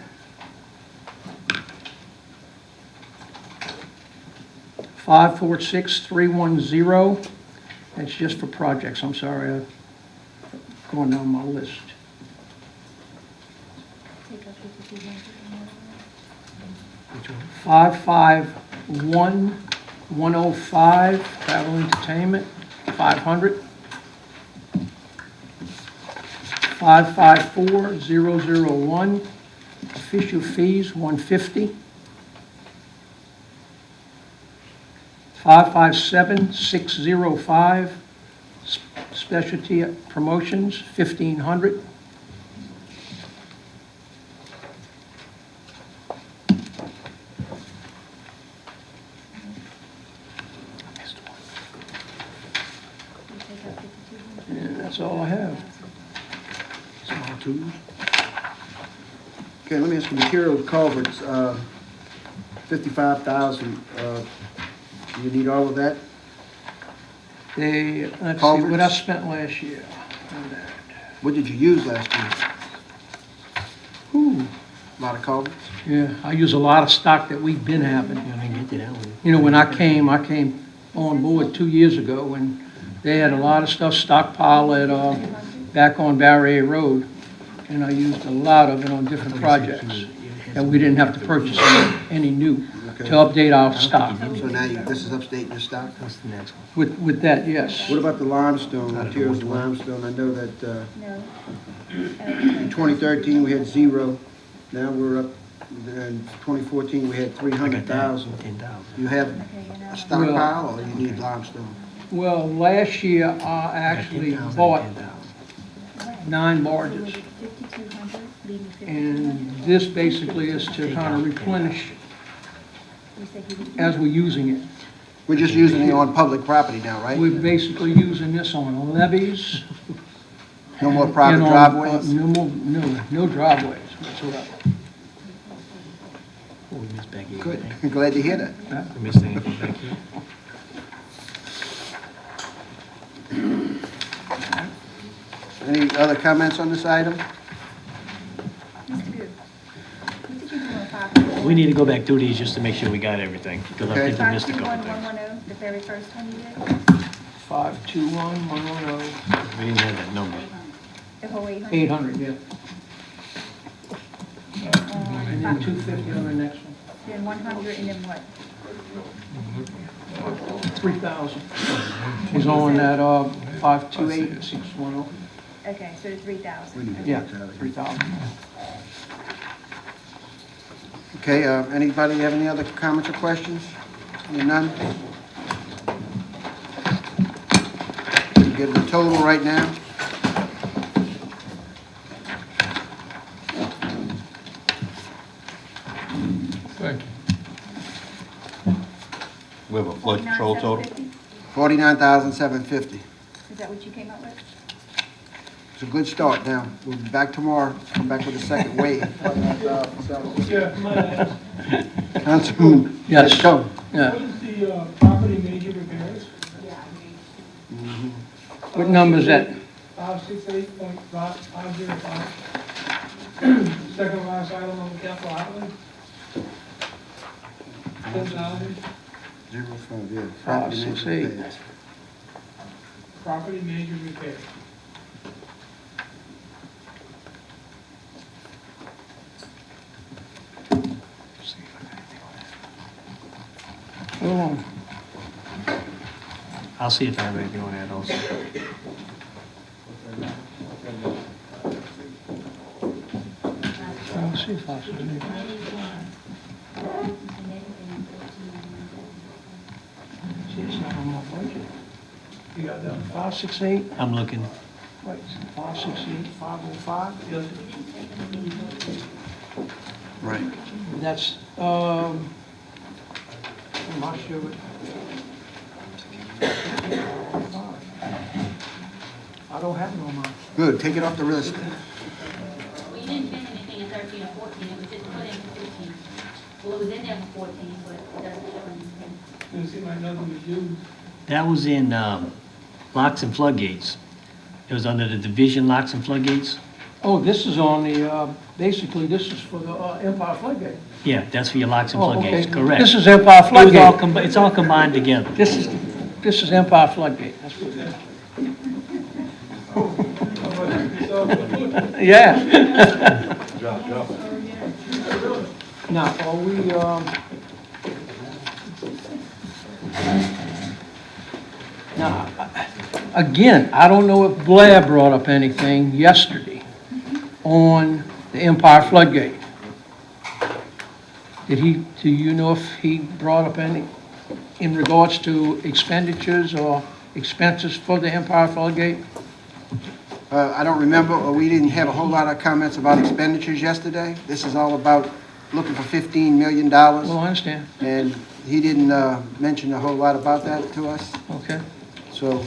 546,310, that's just for projects, I'm sorry, I'm going down my list. Take out 5200. 551,105, travel entertainment, 500. 554,001, official fees, 150. 557,605, specialty promotions, 1,500. 5200. And that's all I have. Small tools. Okay, let me ask you, material culverts, 55,000, do you need all of that? Let's see, what I spent last year on that. What did you use last year? Ooh, A lot of culverts? yeah, I use a lot of stock that we've been having. You know, when I came on board 2 years ago, and they had a lot of stuff stockpiled at, back on Barry Road, and I used a lot of it on different projects, and we didn't have to purchase any new to update our stock. So now this is upstate your stock? What's the next one? With that, yes. What about the limestone, materials of limestone? I know that No. in 2013, we had 0. Now we're up, in 2014, we had 300,000. 10,000. You have a stockpile, or you need limestone? Well, last year, I actually bought 9 barges, 5200, leave me 5200. and this basically is to kind of replenish You said you would. as we're using it. We're just using it on public property now, right? We're basically using this on levees. No more private and on, driveways? No driveways whatsoever. Oh, we missed back here. Good, glad to hear that. We missed anything back here? Any other comments on this item? Mr. Booth, what did you do on 521? We need to go back through these just to make sure we got everything, because I Okay. think we missed a couple things. 521,110, the very first one you did? 521-110, We didn't have that number. The whole 800? 800, yeah. then 250 on the next one. Then 100 and then what? 3,000 is on that 528-610. Okay, so the 3,000. Yeah, 3,000. Okay, anybody have any other comments or questions? None? Give the total right now. Thank you. We have a flood control total. 49,750. Is that what you came up with? It's a good start now. We'll be back tomorrow, come back with a second wave. Councilman. Yes. Let's go. Yeah. What is the property major repairs? What number is that? 568.505. Second last item on the capital outlay. 10,000. 05, yeah. 568. Property major repairs. Oh, I'll see if I have anything on that also. I'll see if I see anything. See, it's not on my budget. You got that 568? I'm looking. Wait, 568, 505? Right. That's, I'm not sure. I don't have no money. Good, take it off the list. We didn't spend anything in 13 or 14, it was just put in for 15. Well, it was in there for 14, but it doesn't show anything. It seemed like nothing was used. That was in locks and floodgates. It was under the division locks and floodgates. Oh, this is on the, basically, this is for the Empire Floodgate. Yeah, that's for your locks and Oh, floodgates, okay. correct. This is Empire Floodgate. It's all combined together. This is Empire Floodgate, that's what it is. Yeah. Now, are we, now, again, I don't know if Blair brought up anything yesterday on the Empire Floodgate. Do you know if he brought up any in regards to expenditures or expenses for the Empire Floodgate? I don't remember, or we didn't have a whole lot of comments about expenditures yesterday. This is all about looking for $15 million. Well, I understand. And he didn't mention a whole lot about that to us. Okay. So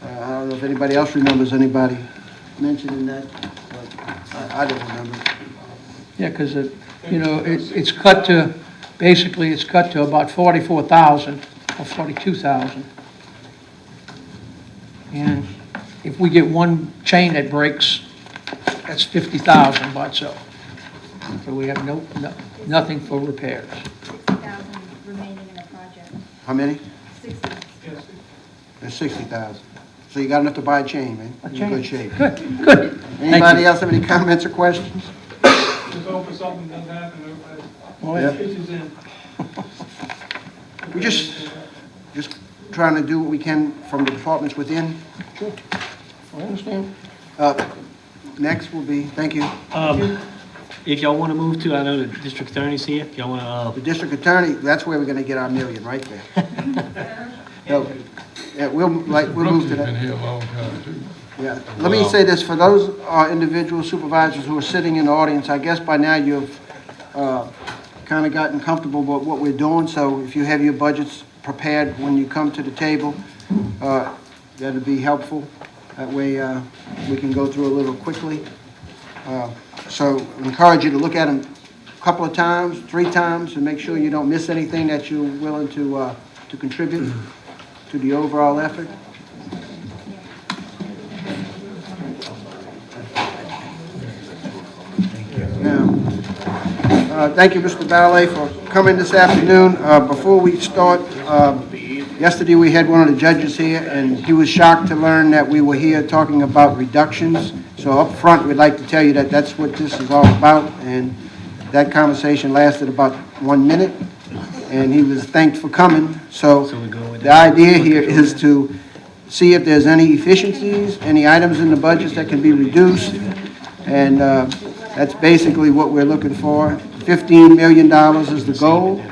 I don't know if anybody else remembers anybody mentioning that, but I don't remember. Yeah, because it's cut to, basically, it's cut to about 44,000 or 42,000. And if we get one chain that breaks, that's 50,000 by itself. So we have nothing for repairs. 60,000 remaining in the project. How many? 60. There's 60,000. So you got enough to buy a chain, man. A You're in good chain. shape. Good. Anybody else have any comments or questions? Just hope for something doesn't happen, everybody. Oh, yeah. Pitches in. We just trying to do what we can from the departments within. Sure. I understand. Next will be, thank you. If y'all want to move to, I know the district attorney's here, if y'all want The district attorney, that's where we're gonna get our million, right there. Yeah, we'll move to Brooks has that. been here a long time, too. Yeah, let me say this, for those individual supervisors who are sitting in the audience, I guess by now you've kind of gotten comfortable with what we're doing, so if you have your budgets prepared when you come to the table, that'd be helpful. That way we can go through a little quickly. So I encourage you to look at them a couple of times, 3 times, and make sure you don't miss anything that you're willing to contribute to the overall effort. Now, thank you, Mr. Ballet, for coming this afternoon. Before we start, yesterday we had one of the judges here, and he was shocked to learn that we were here talking about reductions. So up front, we'd like to tell you that that's what this is all about, and That conversation lasted about 1 minute, and he was thanked for coming. So the idea here is to see if there's any efficiencies, any items in the budgets that can be reduced, and that's basically what we're looking for. $15 million is the goal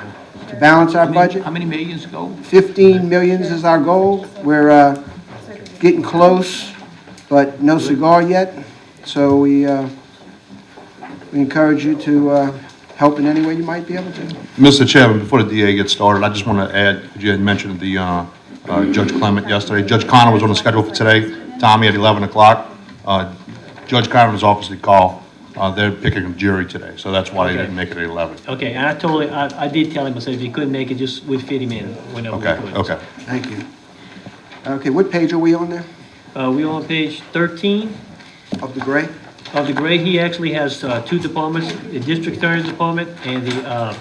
to balance our budget. How many millions go? 15 millions is our goal. We're getting close, but no cigar yet. So we encourage you to help in any way you might be able to. Mr. Chairman, before the DA gets started, I just want to add, you had mentioned the Judge Clement yesterday. Judge Connor was on the schedule for today. Tommy at 11 o'clock. Judge Connor's obviously called. They're picking a jury today, so that's why they didn't make it at 11. Okay, and I did tell him, I said, if he couldn't make it, just, we'd fit him in whenever we could. Okay. Thank you. Okay, what page are we on there? We're on page 13. Of the gray? Of the gray, he actually has two departments, the District Attorney's Department and the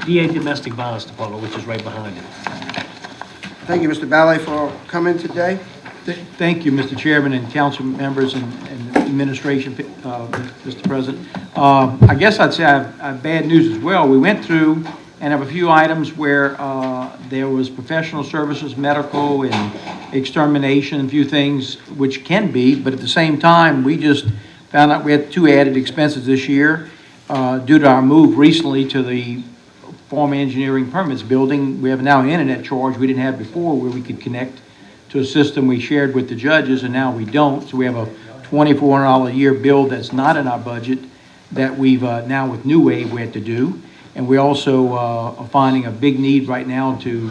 DA Domestic Violence Department, which is right behind it. Thank you, Mr. Belle, for coming today. Thank you, Mr. Chairman and council members and administration, Mr. President. I guess I'd say I have bad news as well. We went through and have a few items where there was professional services, medical, and extermination, a few things which can be, but at the same time, we just found out we had 2 added expenses this year due to our move recently to the Farm Engineering Permits building. We have now an internet charge we didn't have before where we could connect to a system we shared with the judges, and now we don't. So we have a $2,400 a year bill that's not in our budget that we've now with New Wave we had to do. And we also are finding a big need right now to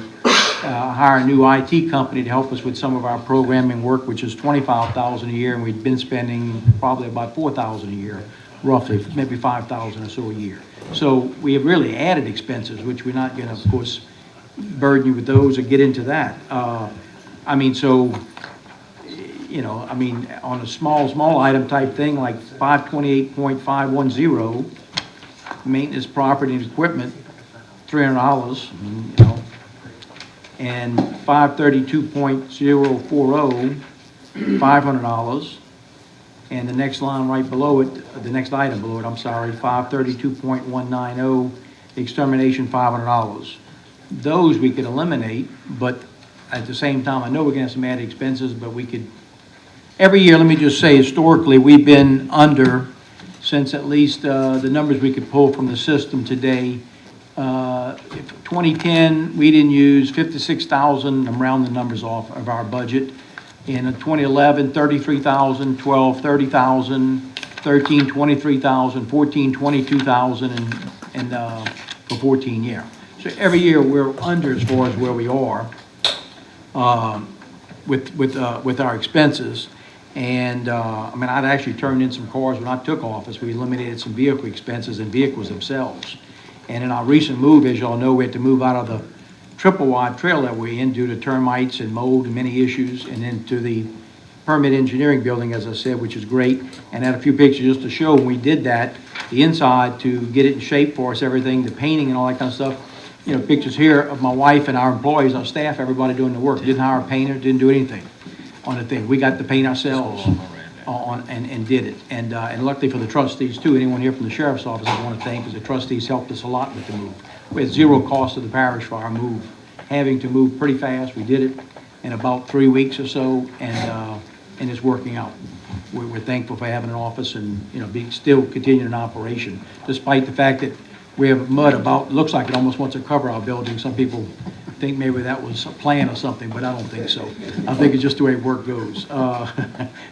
hire a new IT company to help us with some of our programming work, which is $25,000 a year, and we've been spending probably about $4,000 a year, roughly, maybe $5,000 or so a year. So we have really added expenses, which we're not going to, of course, burden you with those or get into that. I mean, so, you know, I mean, on a small item type thing like 528.510, maintenance, property, and equipment, $300, you know, and 532.040, $500, and the next line right below it, the next item below it, I'm sorry, 532.190, extermination, $500. Those we could eliminate, but at the same time, I know we're gonna have some added expenses, but we could, every year, let me just say, historically, we've been under, since at least the numbers we could pull from the system today. 2010, we didn't use 56,000, I'm rounding the numbers off of our budget. In 2011, 33,000, 12, 30,000, 13, 23,000, 14, 22,000, and for 14, yeah. So every year, we're under as far as where we are with our expenses. And, I mean, I'd actually turned in some cars when I took office. We eliminated some vehicle expenses and vehicles themselves. And in our recent move, as y'all know, we had to move out of the triple wide trail that we're in due to termites and mold and many issues, and into the permit engineering building, as I said, which is great. And I had a few pictures just to show when we did that, the inside to get it in shape for us, everything, the painting and all that kind of stuff. You know, pictures here of my wife and our employees, our staff, everybody doing the work. Didn't hire a painter, didn't do anything on the thing. We got the paint ourselves and did it. And luckily for the trustees too, anyone here from the sheriff's office I want to thank, because the trustees helped us a lot with the move. We had zero cost to the parish for our move. Having to move pretty fast, we did it in about 3 weeks or so, and it's working out. We're thankful for having an office and, you know, still continuing an operation, despite the fact that we have mud about, looks like it almost wants to cover our building. Some people think maybe that was a plan or something, but I don't think so. I think it's just the way work goes.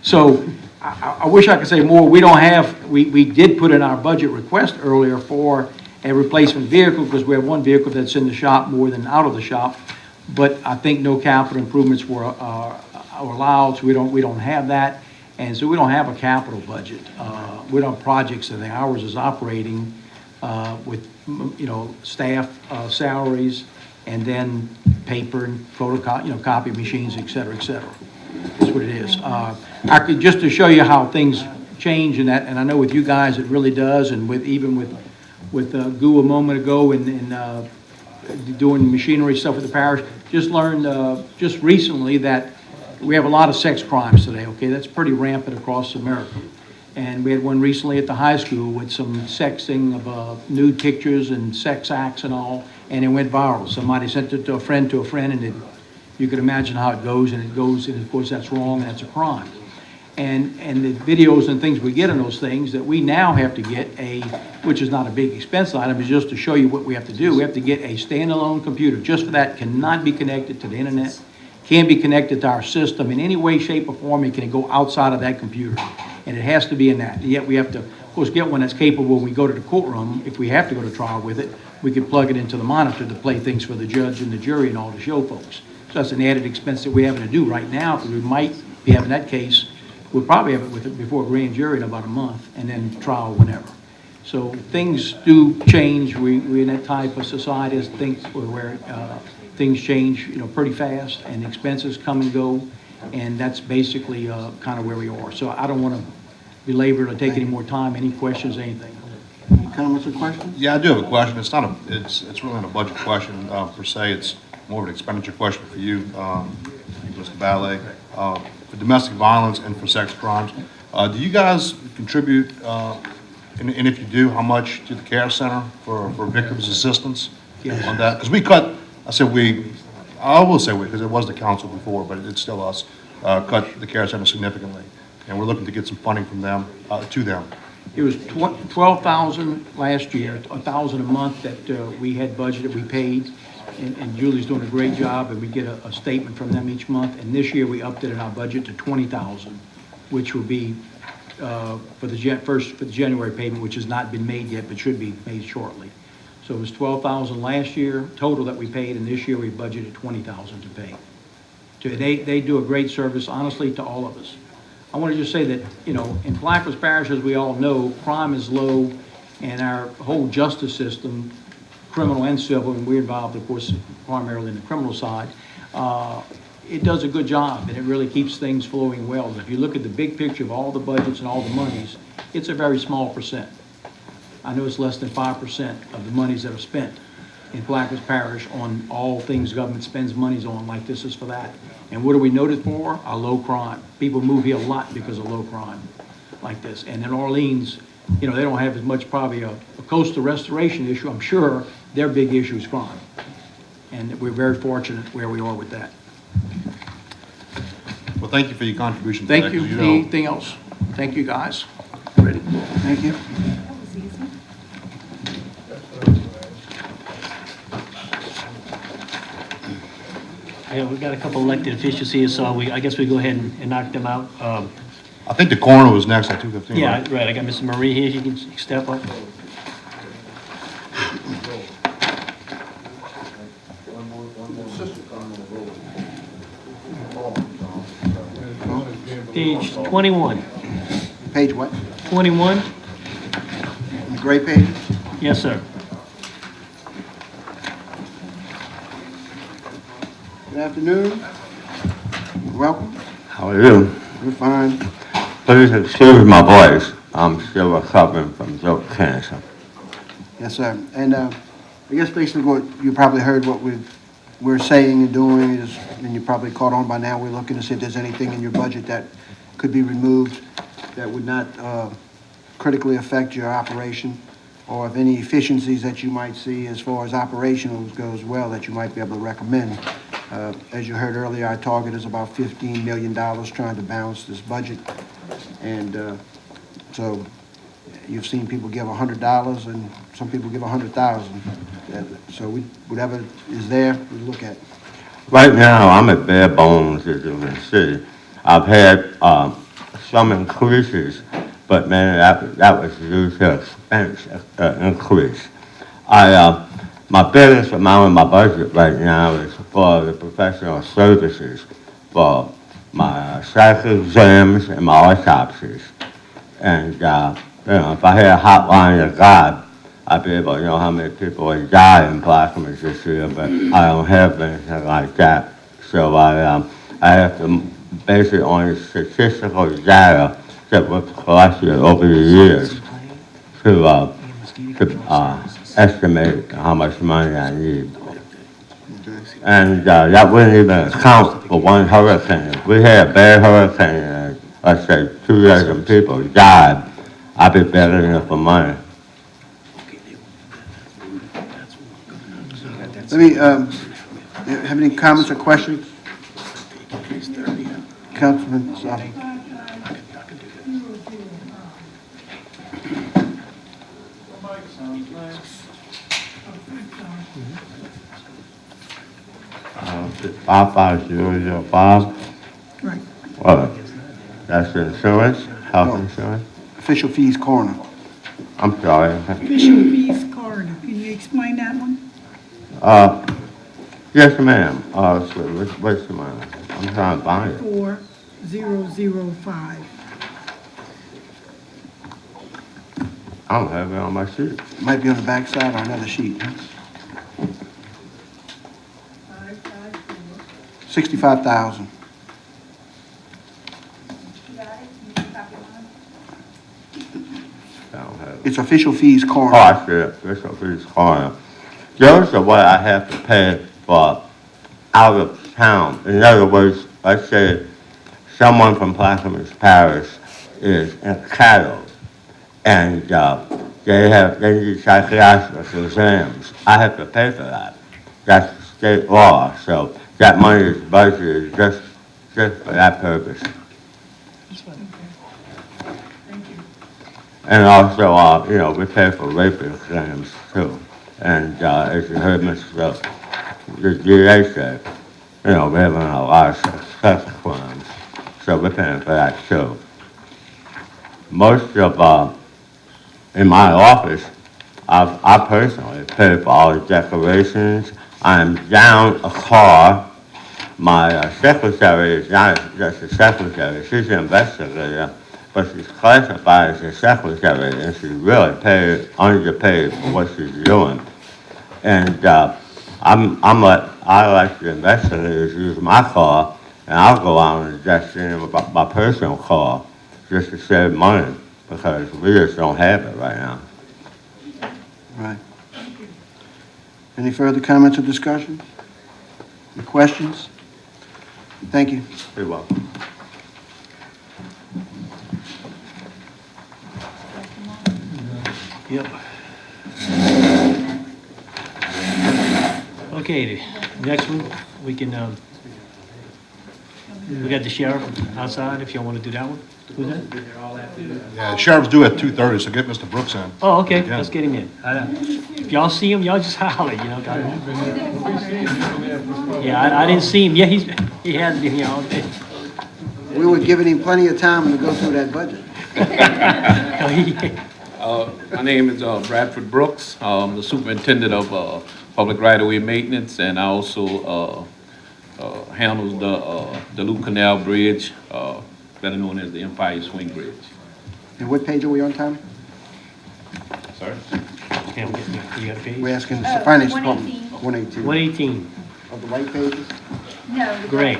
So I wish I could say more. We don't have, we did put in our budget request earlier for a replacement vehicle, because we have one vehicle that's in the shop more than out of the shop. But I think no capital improvements were allowed, so we don't have that. And so we don't have a capital budget. We don't have projects, and ours is operating with, you know, staff salaries, and then paper and photocopy, you know, copy machines, et cetera, et cetera. That's what it is. I could, just to show you how things change in that, and I know with you guys it really does, and even with Goo a moment ago and doing machinery stuff with the parish, just learned just recently that we have a lot of sex crimes today, okay? That's pretty rampant across America. And we had one recently at the high school with some sexting of nude pictures and sex acts and all, and it went viral. Somebody sent it to a friend, and you can imagine how it goes, and of course, that's wrong, and that's a crime. And the videos and things we get on those things that we now have to get which is not a big expense item, is just to show you what we have to do. We have to get a standalone computer just for that, cannot be connected to the internet, can't be connected to our system in any way, shape, or form. It can go outside of that computer, and it has to be in that. And yet we have to, of course, get one that's capable when we go to the courtroom. If we have to go to trial with it, we can plug it into the monitor to play things for the judge and the jury and all to show folks. So that's an added expense that we're having to do right now, because we might be having that case. We'll probably have it with it before a grand jury in about a month, and then trial whenever. So things do change. We're in that type of society as where things change, pretty fast, and expenses come and go, and that's basically kind of where we are. So I don't want to belabor or take any more time. Any questions, anything? Any comments or questions? Yeah, I do have a question. It's not it's really not a budget question per se. It's more of an expenditure question for you, Mr. Belle. For domestic violence and for sex crimes, do you guys contribute, and if you do, how much to the care center for victims assistance on that? Because we cut, I will say we, because it was the council before, but it's still us, cut the care center significantly. And we're looking to get some funding from them, to them. It was $12,000 last year, $1,000 a month that we had budgeted, we paid, and Julie's doing a great job, and we get a statement from them each month. And this year we upped it in our budget to $20,000, which will be for the January payment, which has not been made yet, but should be made shortly. So it was $12,000 last year total that we paid, and this year we budgeted $20,000 to pay. They do a great service, honestly, to all of us. I want to just say that, in Plaquemines Parish, as we all know, crime is low, and our whole justice system, criminal and civil, and we're involved, of course, primarily in the criminal side, it does a good job, and it really keeps things flowing well. If you look at the big picture of all the budgets and all the monies, it's a very small percent. I know it's less than 5% of the monies that are spent in Plaquemines Parish on all things government spends monies on, like this is for that. And what are we noted for? Our low crime. People move here a lot because of low crime like this. And in Orleans, they don't have as much probably a coastal restoration issue. I'm sure their big issue is crime. And we're very fortunate where we are with that. Well, thank you for your contribution. Thank you. Anything else? Thank you, guys. Ready? Thank you. Yeah, we've got a couple elected officials here, so I guess we go ahead and knock them out. I think the coroner was next at 2:15. Yeah, right? right. I got Mrs. Marie here. She can step up. Page 21. Page what? 21? The gray page? Yes, sir. Good afternoon. Welcome. How are you? We're fine. Please excuse my voice. I'm still recovering from throat cancer. Yes, sir. And I guess basically what you probably heard what we're saying and doing is, and you probably caught on by now, we're looking to see if there's anything in your budget that could be removed that would not critically affect your operation, or if any efficiencies that you might see as far as operationals goes well that you might be able to recommend. As you heard earlier, our target is about $15 million trying to balance this budget. And so you've seen people give $100 and some people give $100,000. So whatever is there, we look at. Right now, I'm at bare bones, as you can see. I've had some increases, but man, that was due to expense increase. My biggest amount in my budget right now is for the professional services for my psych exams and my autopsies. And, if I had a hotline to God, I'd be able to know how many people would die in Plaquemines this year, but I don't have anything like that. So I have to base it on statistical data that was collected over the years to estimate how much money I need. And that wouldn't even account for one hurricane. If we had a bad hurricane and let's say 2 dozen people died, I'd be begging them for money. Let me, have any comments or questions? Councilman Saab. Uh, 55005. Right. What? That's insurance, health No. insurance? Official fees coroner. I'm sorry. Official fees coroner, can you explain that one? Yes, ma'am. So what's the money? I'm trying to find it. 4005. I don't have it on my sheet. Might be on the back side or another sheet. 65,000. I don't have it. It's official fees Oh, coroner. I see it. This is corner. Those are what I have to pay for out of town. In other words, let's say someone from Plaquemines Parish is in cattle and they need psychiatric exams. I have to pay for that. That's state law. So that money is budgeted just for that purpose. And also, we pay for rape exams too. And as you heard the DA say, we're having a lot of sex crimes, so we're paying for that too. Most of, in my office, I personally pay for all the decorations. I'm down a car. My secretary is not just a secretary, she's an investigator, but she's classified as a secretary, and she's really underpaid for what she's doing. And I let the investigators use my car, and I'll go out and invest in my personal car just to save money, because we just don't have it right now. Right. Any further comments or discussion? Any questions? Thank you. You're welcome. Yep. Okay, the next one, we can, we got the sheriff outside, if y'all want to do that one. Who's that? Yeah, the sheriff's due at 2:30, so get Mr. Brooks in. Oh, okay, Yeah. let's get him in. If y'all see him, y'all just holler, Yeah, I didn't see him, yeah, he has been here all day. We were giving him plenty of time to go through that budget. My name is Bradford Brooks. I'm the superintendent of public right-of-way maintenance, and I also handles the Loop Canal Bridge, better known as the Empire Swing Bridge. And what page are we on, Tom? Sorry? You got a page? We're asking the finance department. 118. 118, Of the white pages? No. great.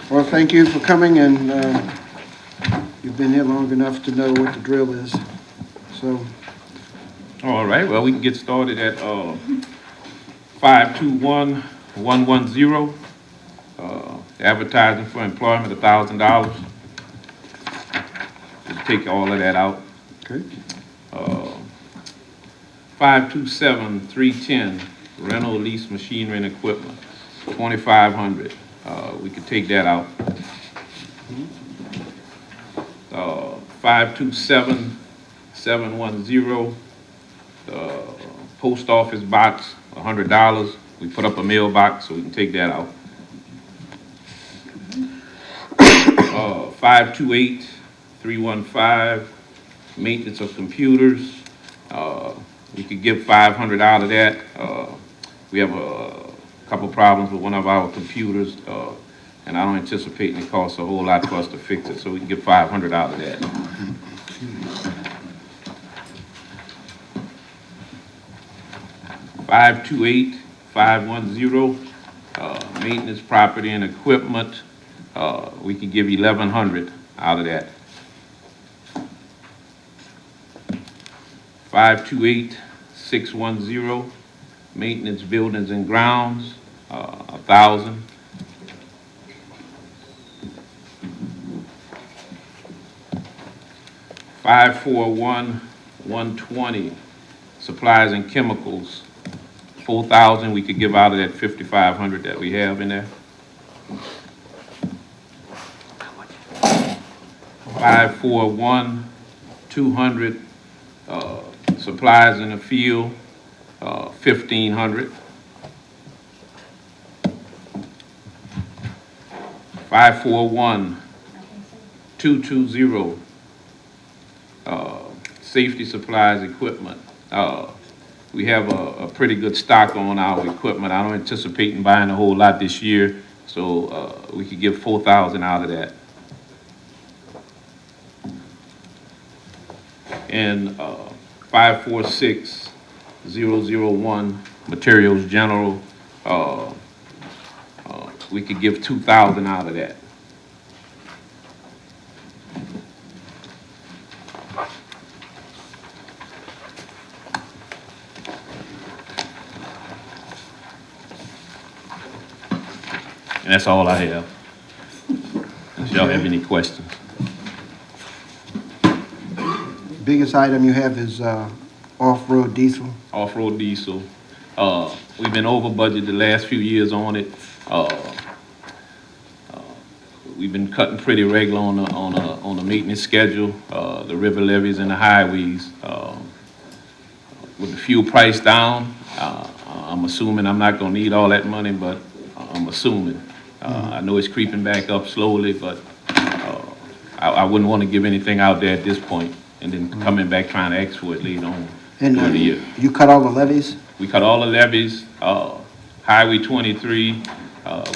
Well, thank you for coming, and you've been here long enough to know what the drill is. So, All right, well, we can get started at 521110. Advertising for employment, $1,000. Just take all of that out. okay. 527310, rental lease machinery and equipment, 2,500. We could take that out. 527710, post office box, $100. We put up a mailbox, so we can take that out. 528315, maintenance of computers. We could give 500 out of that. We have a couple problems with one of our computers, and I don't anticipate it costs a whole lot for us to fix it, so we can get 500 out of that. $528,510, maintenance, property, and equipment. We could give 1,100 out of that. 528610, maintenance buildings and grounds, 1,000. $541,120, supplies and chemicals, 4,000. We could give out of that 5,500 that we have in there. 541,200, supplies in the field, 1,500. 541,220, safety supplies equipment. We have a pretty good stock on our equipment. I don't anticipate buying a whole lot this year, so we could give 4,000 out of that. And 546,001, materials general, we could give 2,000 out of that. And that's all I have. If y'all have any questions. Biggest item you have is off-road diesel. Off-road diesel. We've been over budget the last few years on it. We've been cutting pretty regular on the maintenance schedule, the river levees and the highways. With the fuel price down, I'm assuming I'm not gonna need all that money, but I'm assuming. I know it's creeping back up slowly, but I wouldn't want to give anything out there at this point, and then coming back trying to ask for it later on And during the year. you cut all the levies? We cut all the levees, Highway 23,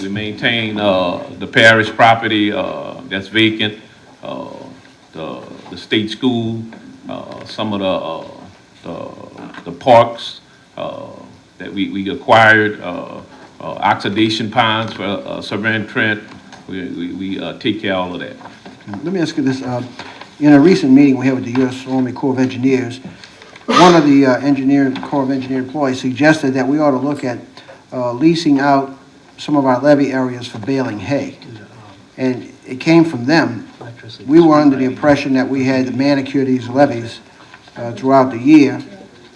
we maintain the parish property that's vacant, the state school, some of the parks that we acquired, oxidation ponds for Severn Trent. We take care of all of that. Let me ask you this. In a recent meeting we had with the U.S. Army Corps of Engineers, one of the Corps of Engineer employees suggested that we ought to look at leasing out some of our levee areas for baling hay. And it came from them. We were under the impression that we had to manicure these levees throughout the year.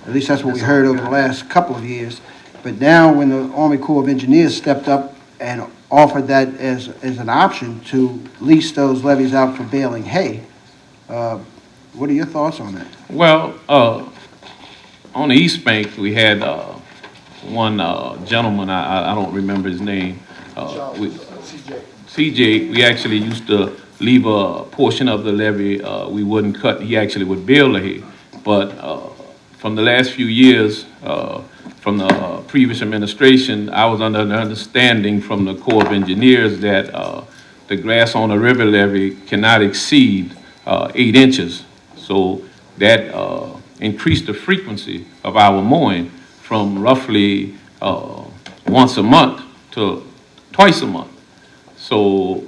At least that's what we heard over the last couple of years. But now when the Army Corps of Engineers stepped up and offered that as an option to lease those levees out for baling hay, what are your thoughts on that? Well, on the East Bank, we had one gentleman, I don't remember his name. CJ, we actually used to leave a portion of the levee we wouldn't cut. He actually would bale the hay. But from the last few years, from the previous administration, I was under the understanding from the Corps of Engineers that the grass on the river levee cannot exceed 8 inches. So that increased the frequency of our mowing from roughly once a month to twice a month. So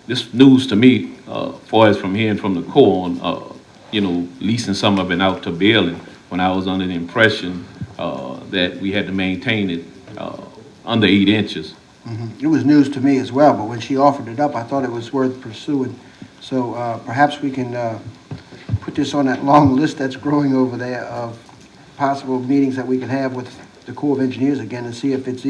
this news to me, far as from hearing from the Corps on, leasing some of it out to baling, when I was under the impression that we had to maintain it under 8 inches. Mm-hmm. It was news to me as well, but when she offered it up, I thought it was worth pursuing. So perhaps we can put this on that long list that's growing over there of possible meetings that we can have with the Corps of Engineers again and see if it's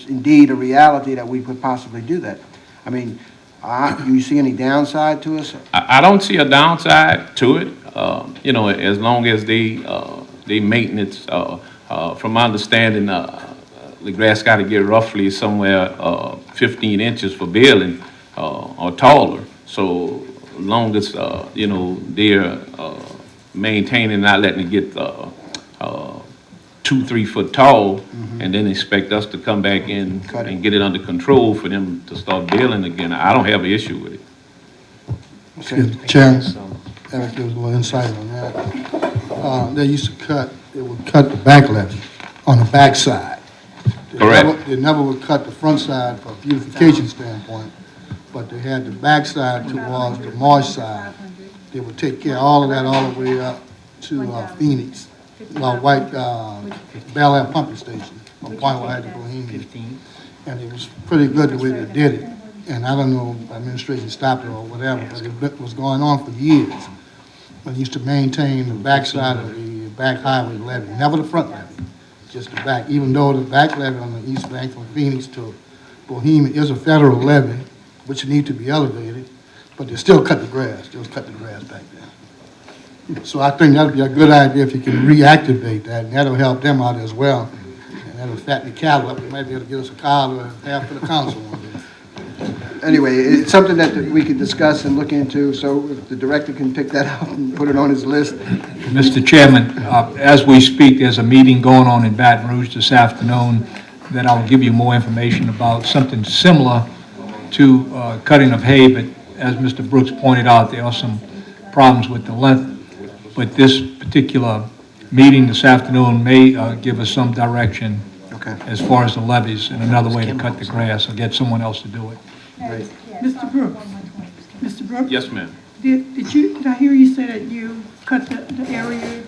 indeed a reality that we could possibly do that. I mean, do you see any downside to us? I don't see a downside to it. As long as they maintenance. From my understanding, the grass got to get roughly somewhere 15 inches for baling or taller. So as long as they're maintaining, not letting it get 2-3 foot tall, and then expect us to come back in and get it under control for them to start baling again, I don't have an issue with it. Okay. Chairman, Eric, there was a little insight on that. They used to they would cut the back levee on the back side. Correct. They never would cut the front side from a beautification standpoint, but they had the back side towards the marsh side. They would take care of all of that all the way up to Phoenix, well, Belle pumping station from Point White to Bohemian. And it was pretty good the way they did it. And I don't know, administration stopped it or whatever, but it was going on for years. But they used to maintain the backside of the back highway levee, never the front levee, just the back. Even though the back levee on the east bank from Phoenix to Bohemian is a federal levee, which need to be elevated, but they still cut the grass. They just cut the grass back there. So I think that'd be a good idea if you can reactivate that, and that'll help them out as well. And that'll fatten the cattle up. We might be able to get us a cow or half for the council one day. Anyway, it's something that we could discuss and look into, so if the director can pick that up and put it on his list. Mr. Chairman, as we speak, there's a meeting going on in Baton Rouge this afternoon that I'll give you more information about, something similar to cutting of hay, but as Mr. Brooks pointed out, there are some problems with the length. But this particular meeting this afternoon may give us some direction as far as the levees and another way to cut the grass or get someone else to do it. Right. Mr. Brooks, Mr. Brooks? Yes, ma'am. Did I hear you say that you cut the area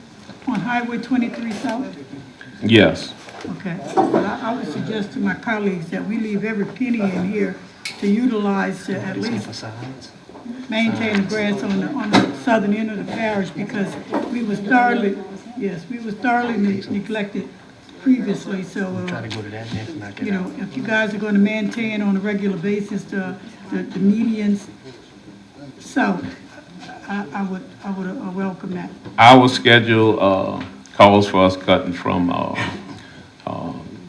on Highway 23 South? Yes. Okay. Well, I would suggest to my colleagues that we leave every penny in here to utilize to at least maintain the grass on the southern end of the parish, because we was thoroughly neglected previously, so, you know, if you guys are gonna maintain on a regular basis the medians south, I would welcome that. Our schedule calls for us cutting from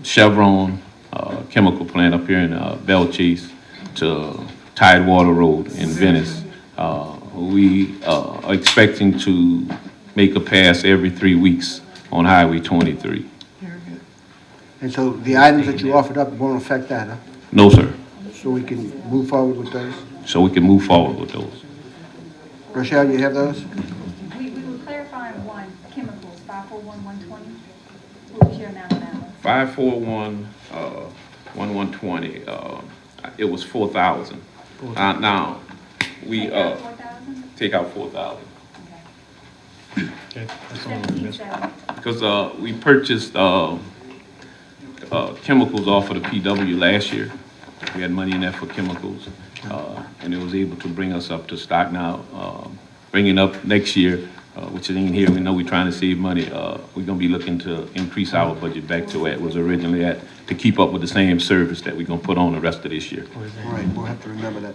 Chevron chemical plant up here in Belle Chasse to Tidewater Road in Venice. We are expecting to make a pass every 3 weeks on Highway 23. And so the items that you offered up won't affect that, huh? No, sir. So we can move forward with those? So we can move forward with those. Rochelle, you have those? We were clarifying one, chemicals, 541-120. What was your amount on that one? 541, 1120, it was 4,000. Now, we take out 4,000. Okay, that's all we missed. Because we purchased chemicals off of the PW last year. We had money in there for chemicals, and it was able to bring us up to stock now. Bringing up next year, which ain't here, we know we're trying to save money. We're gonna be looking to increase our budget back to where it was originally at, to keep up with the same service that we're gonna put on the rest of this year. All right, we'll have to remember that.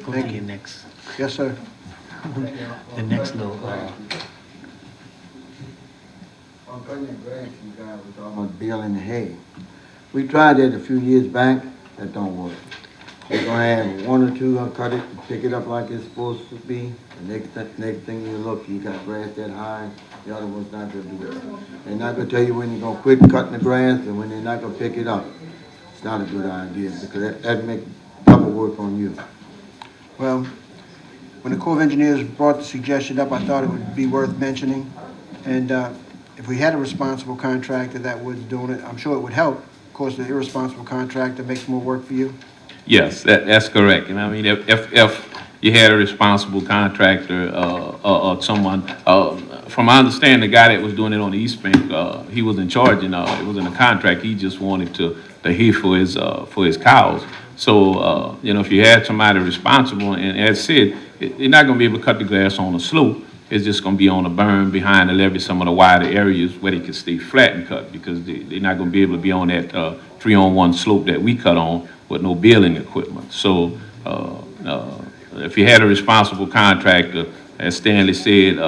Go to your next. Yes, sir. The next little, On cutting the grass, you guys were talking about baling the hay. We tried that a few years back, that don't work. You're gonna have one or two cut it, pick it up like it's supposed to be. The next thing you look, you got grass that high, the other one's not gonna do it. They're not gonna tell you when you're gonna quit cutting the grass and when they're not gonna pick it up. It's not a good idea, because that make double work on you. Well, when the Corps of Engineers brought the suggestion up, I thought it would be worth mentioning. And if we had a responsible contractor that was doing it, I'm sure it would help. Of course, the irresponsible contractor makes more work for you. Yes, that's correct. And I mean, if you had a responsible contractor or someone, from my understanding, the guy that was doing it on the East Bank, he was in charge and it was in a contract. He just wanted to hay for his cows. So, you know, if you had somebody responsible, and as said, you're not going to be able to cut the grass on a slope. It's just going to be on a berm behind the levee, some of the wider areas where they can stay flat and cut, because they're not going to be able to be on that 3-on-1 slope that we cut on with no baling equipment. So if you had a responsible contractor, as Stanley said,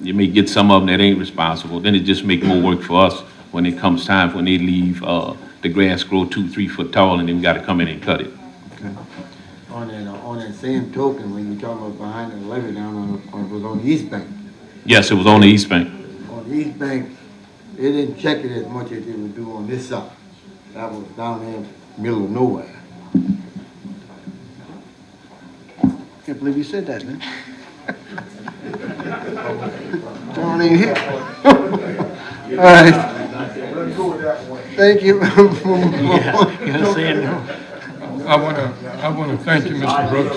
you may get some of them that ain't responsible. Then it just make more work for us when it comes time when they leave the grass grow 2-3 foot tall, and then we got to come in and cut it. Okay. On that same token, when you're talking about behind the levee down it was on the East Bank. Yes, it was on the East Bank. On the East Bank, they didn't check it as much as they would do on this side. That was down there in the middle of nowhere. Can't believe you said that, man. John ain't here. All right. Thank you. You're saying no. I want to thank you, Mr. Brooks.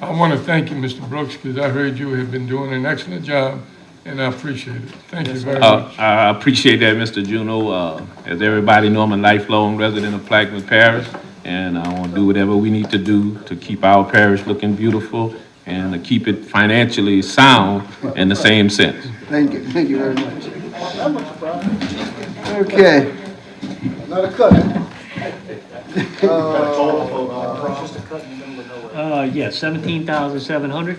I want to thank you, Mr. Brooks, because I heard you have been doing an excellent job, and I appreciate it. Thank you very much. I appreciate that, Mr. Juno. As everybody know, I'm a lifelong resident of Plaquemines Parish, and I want to do whatever we need to do to keep our parish looking beautiful and to keep it financially sound in the same sense. Thank you very much. Okay. Another cut. Yeah, 17,700.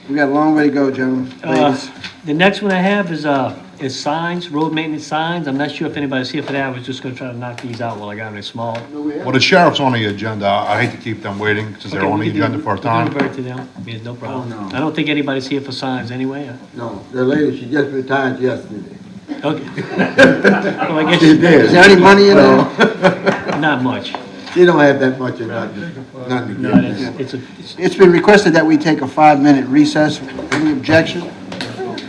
We got a long way to go, gentlemen, ladies. The next one I have is signs, road maintenance signs. I'm not sure if anybody's here for that. I was just gonna try to knock these out while I got them small. Well, the sheriff's on the agenda. I hate to keep them waiting since they're Okay, on we the can do- agenda for a we can time. revert to them. Yeah, no problem. Oh, no. I don't think anybody's here for signs anyway. No, the lady, she just retired yesterday. Okay. Well, I guess She did. Is there any money in there? not much. She don't have that much of nothing to No, give. It's been requested that we take a 5-minute recess. Any objection?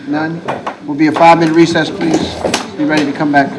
None? Will be a 5-minute recess, please. Be ready to come back.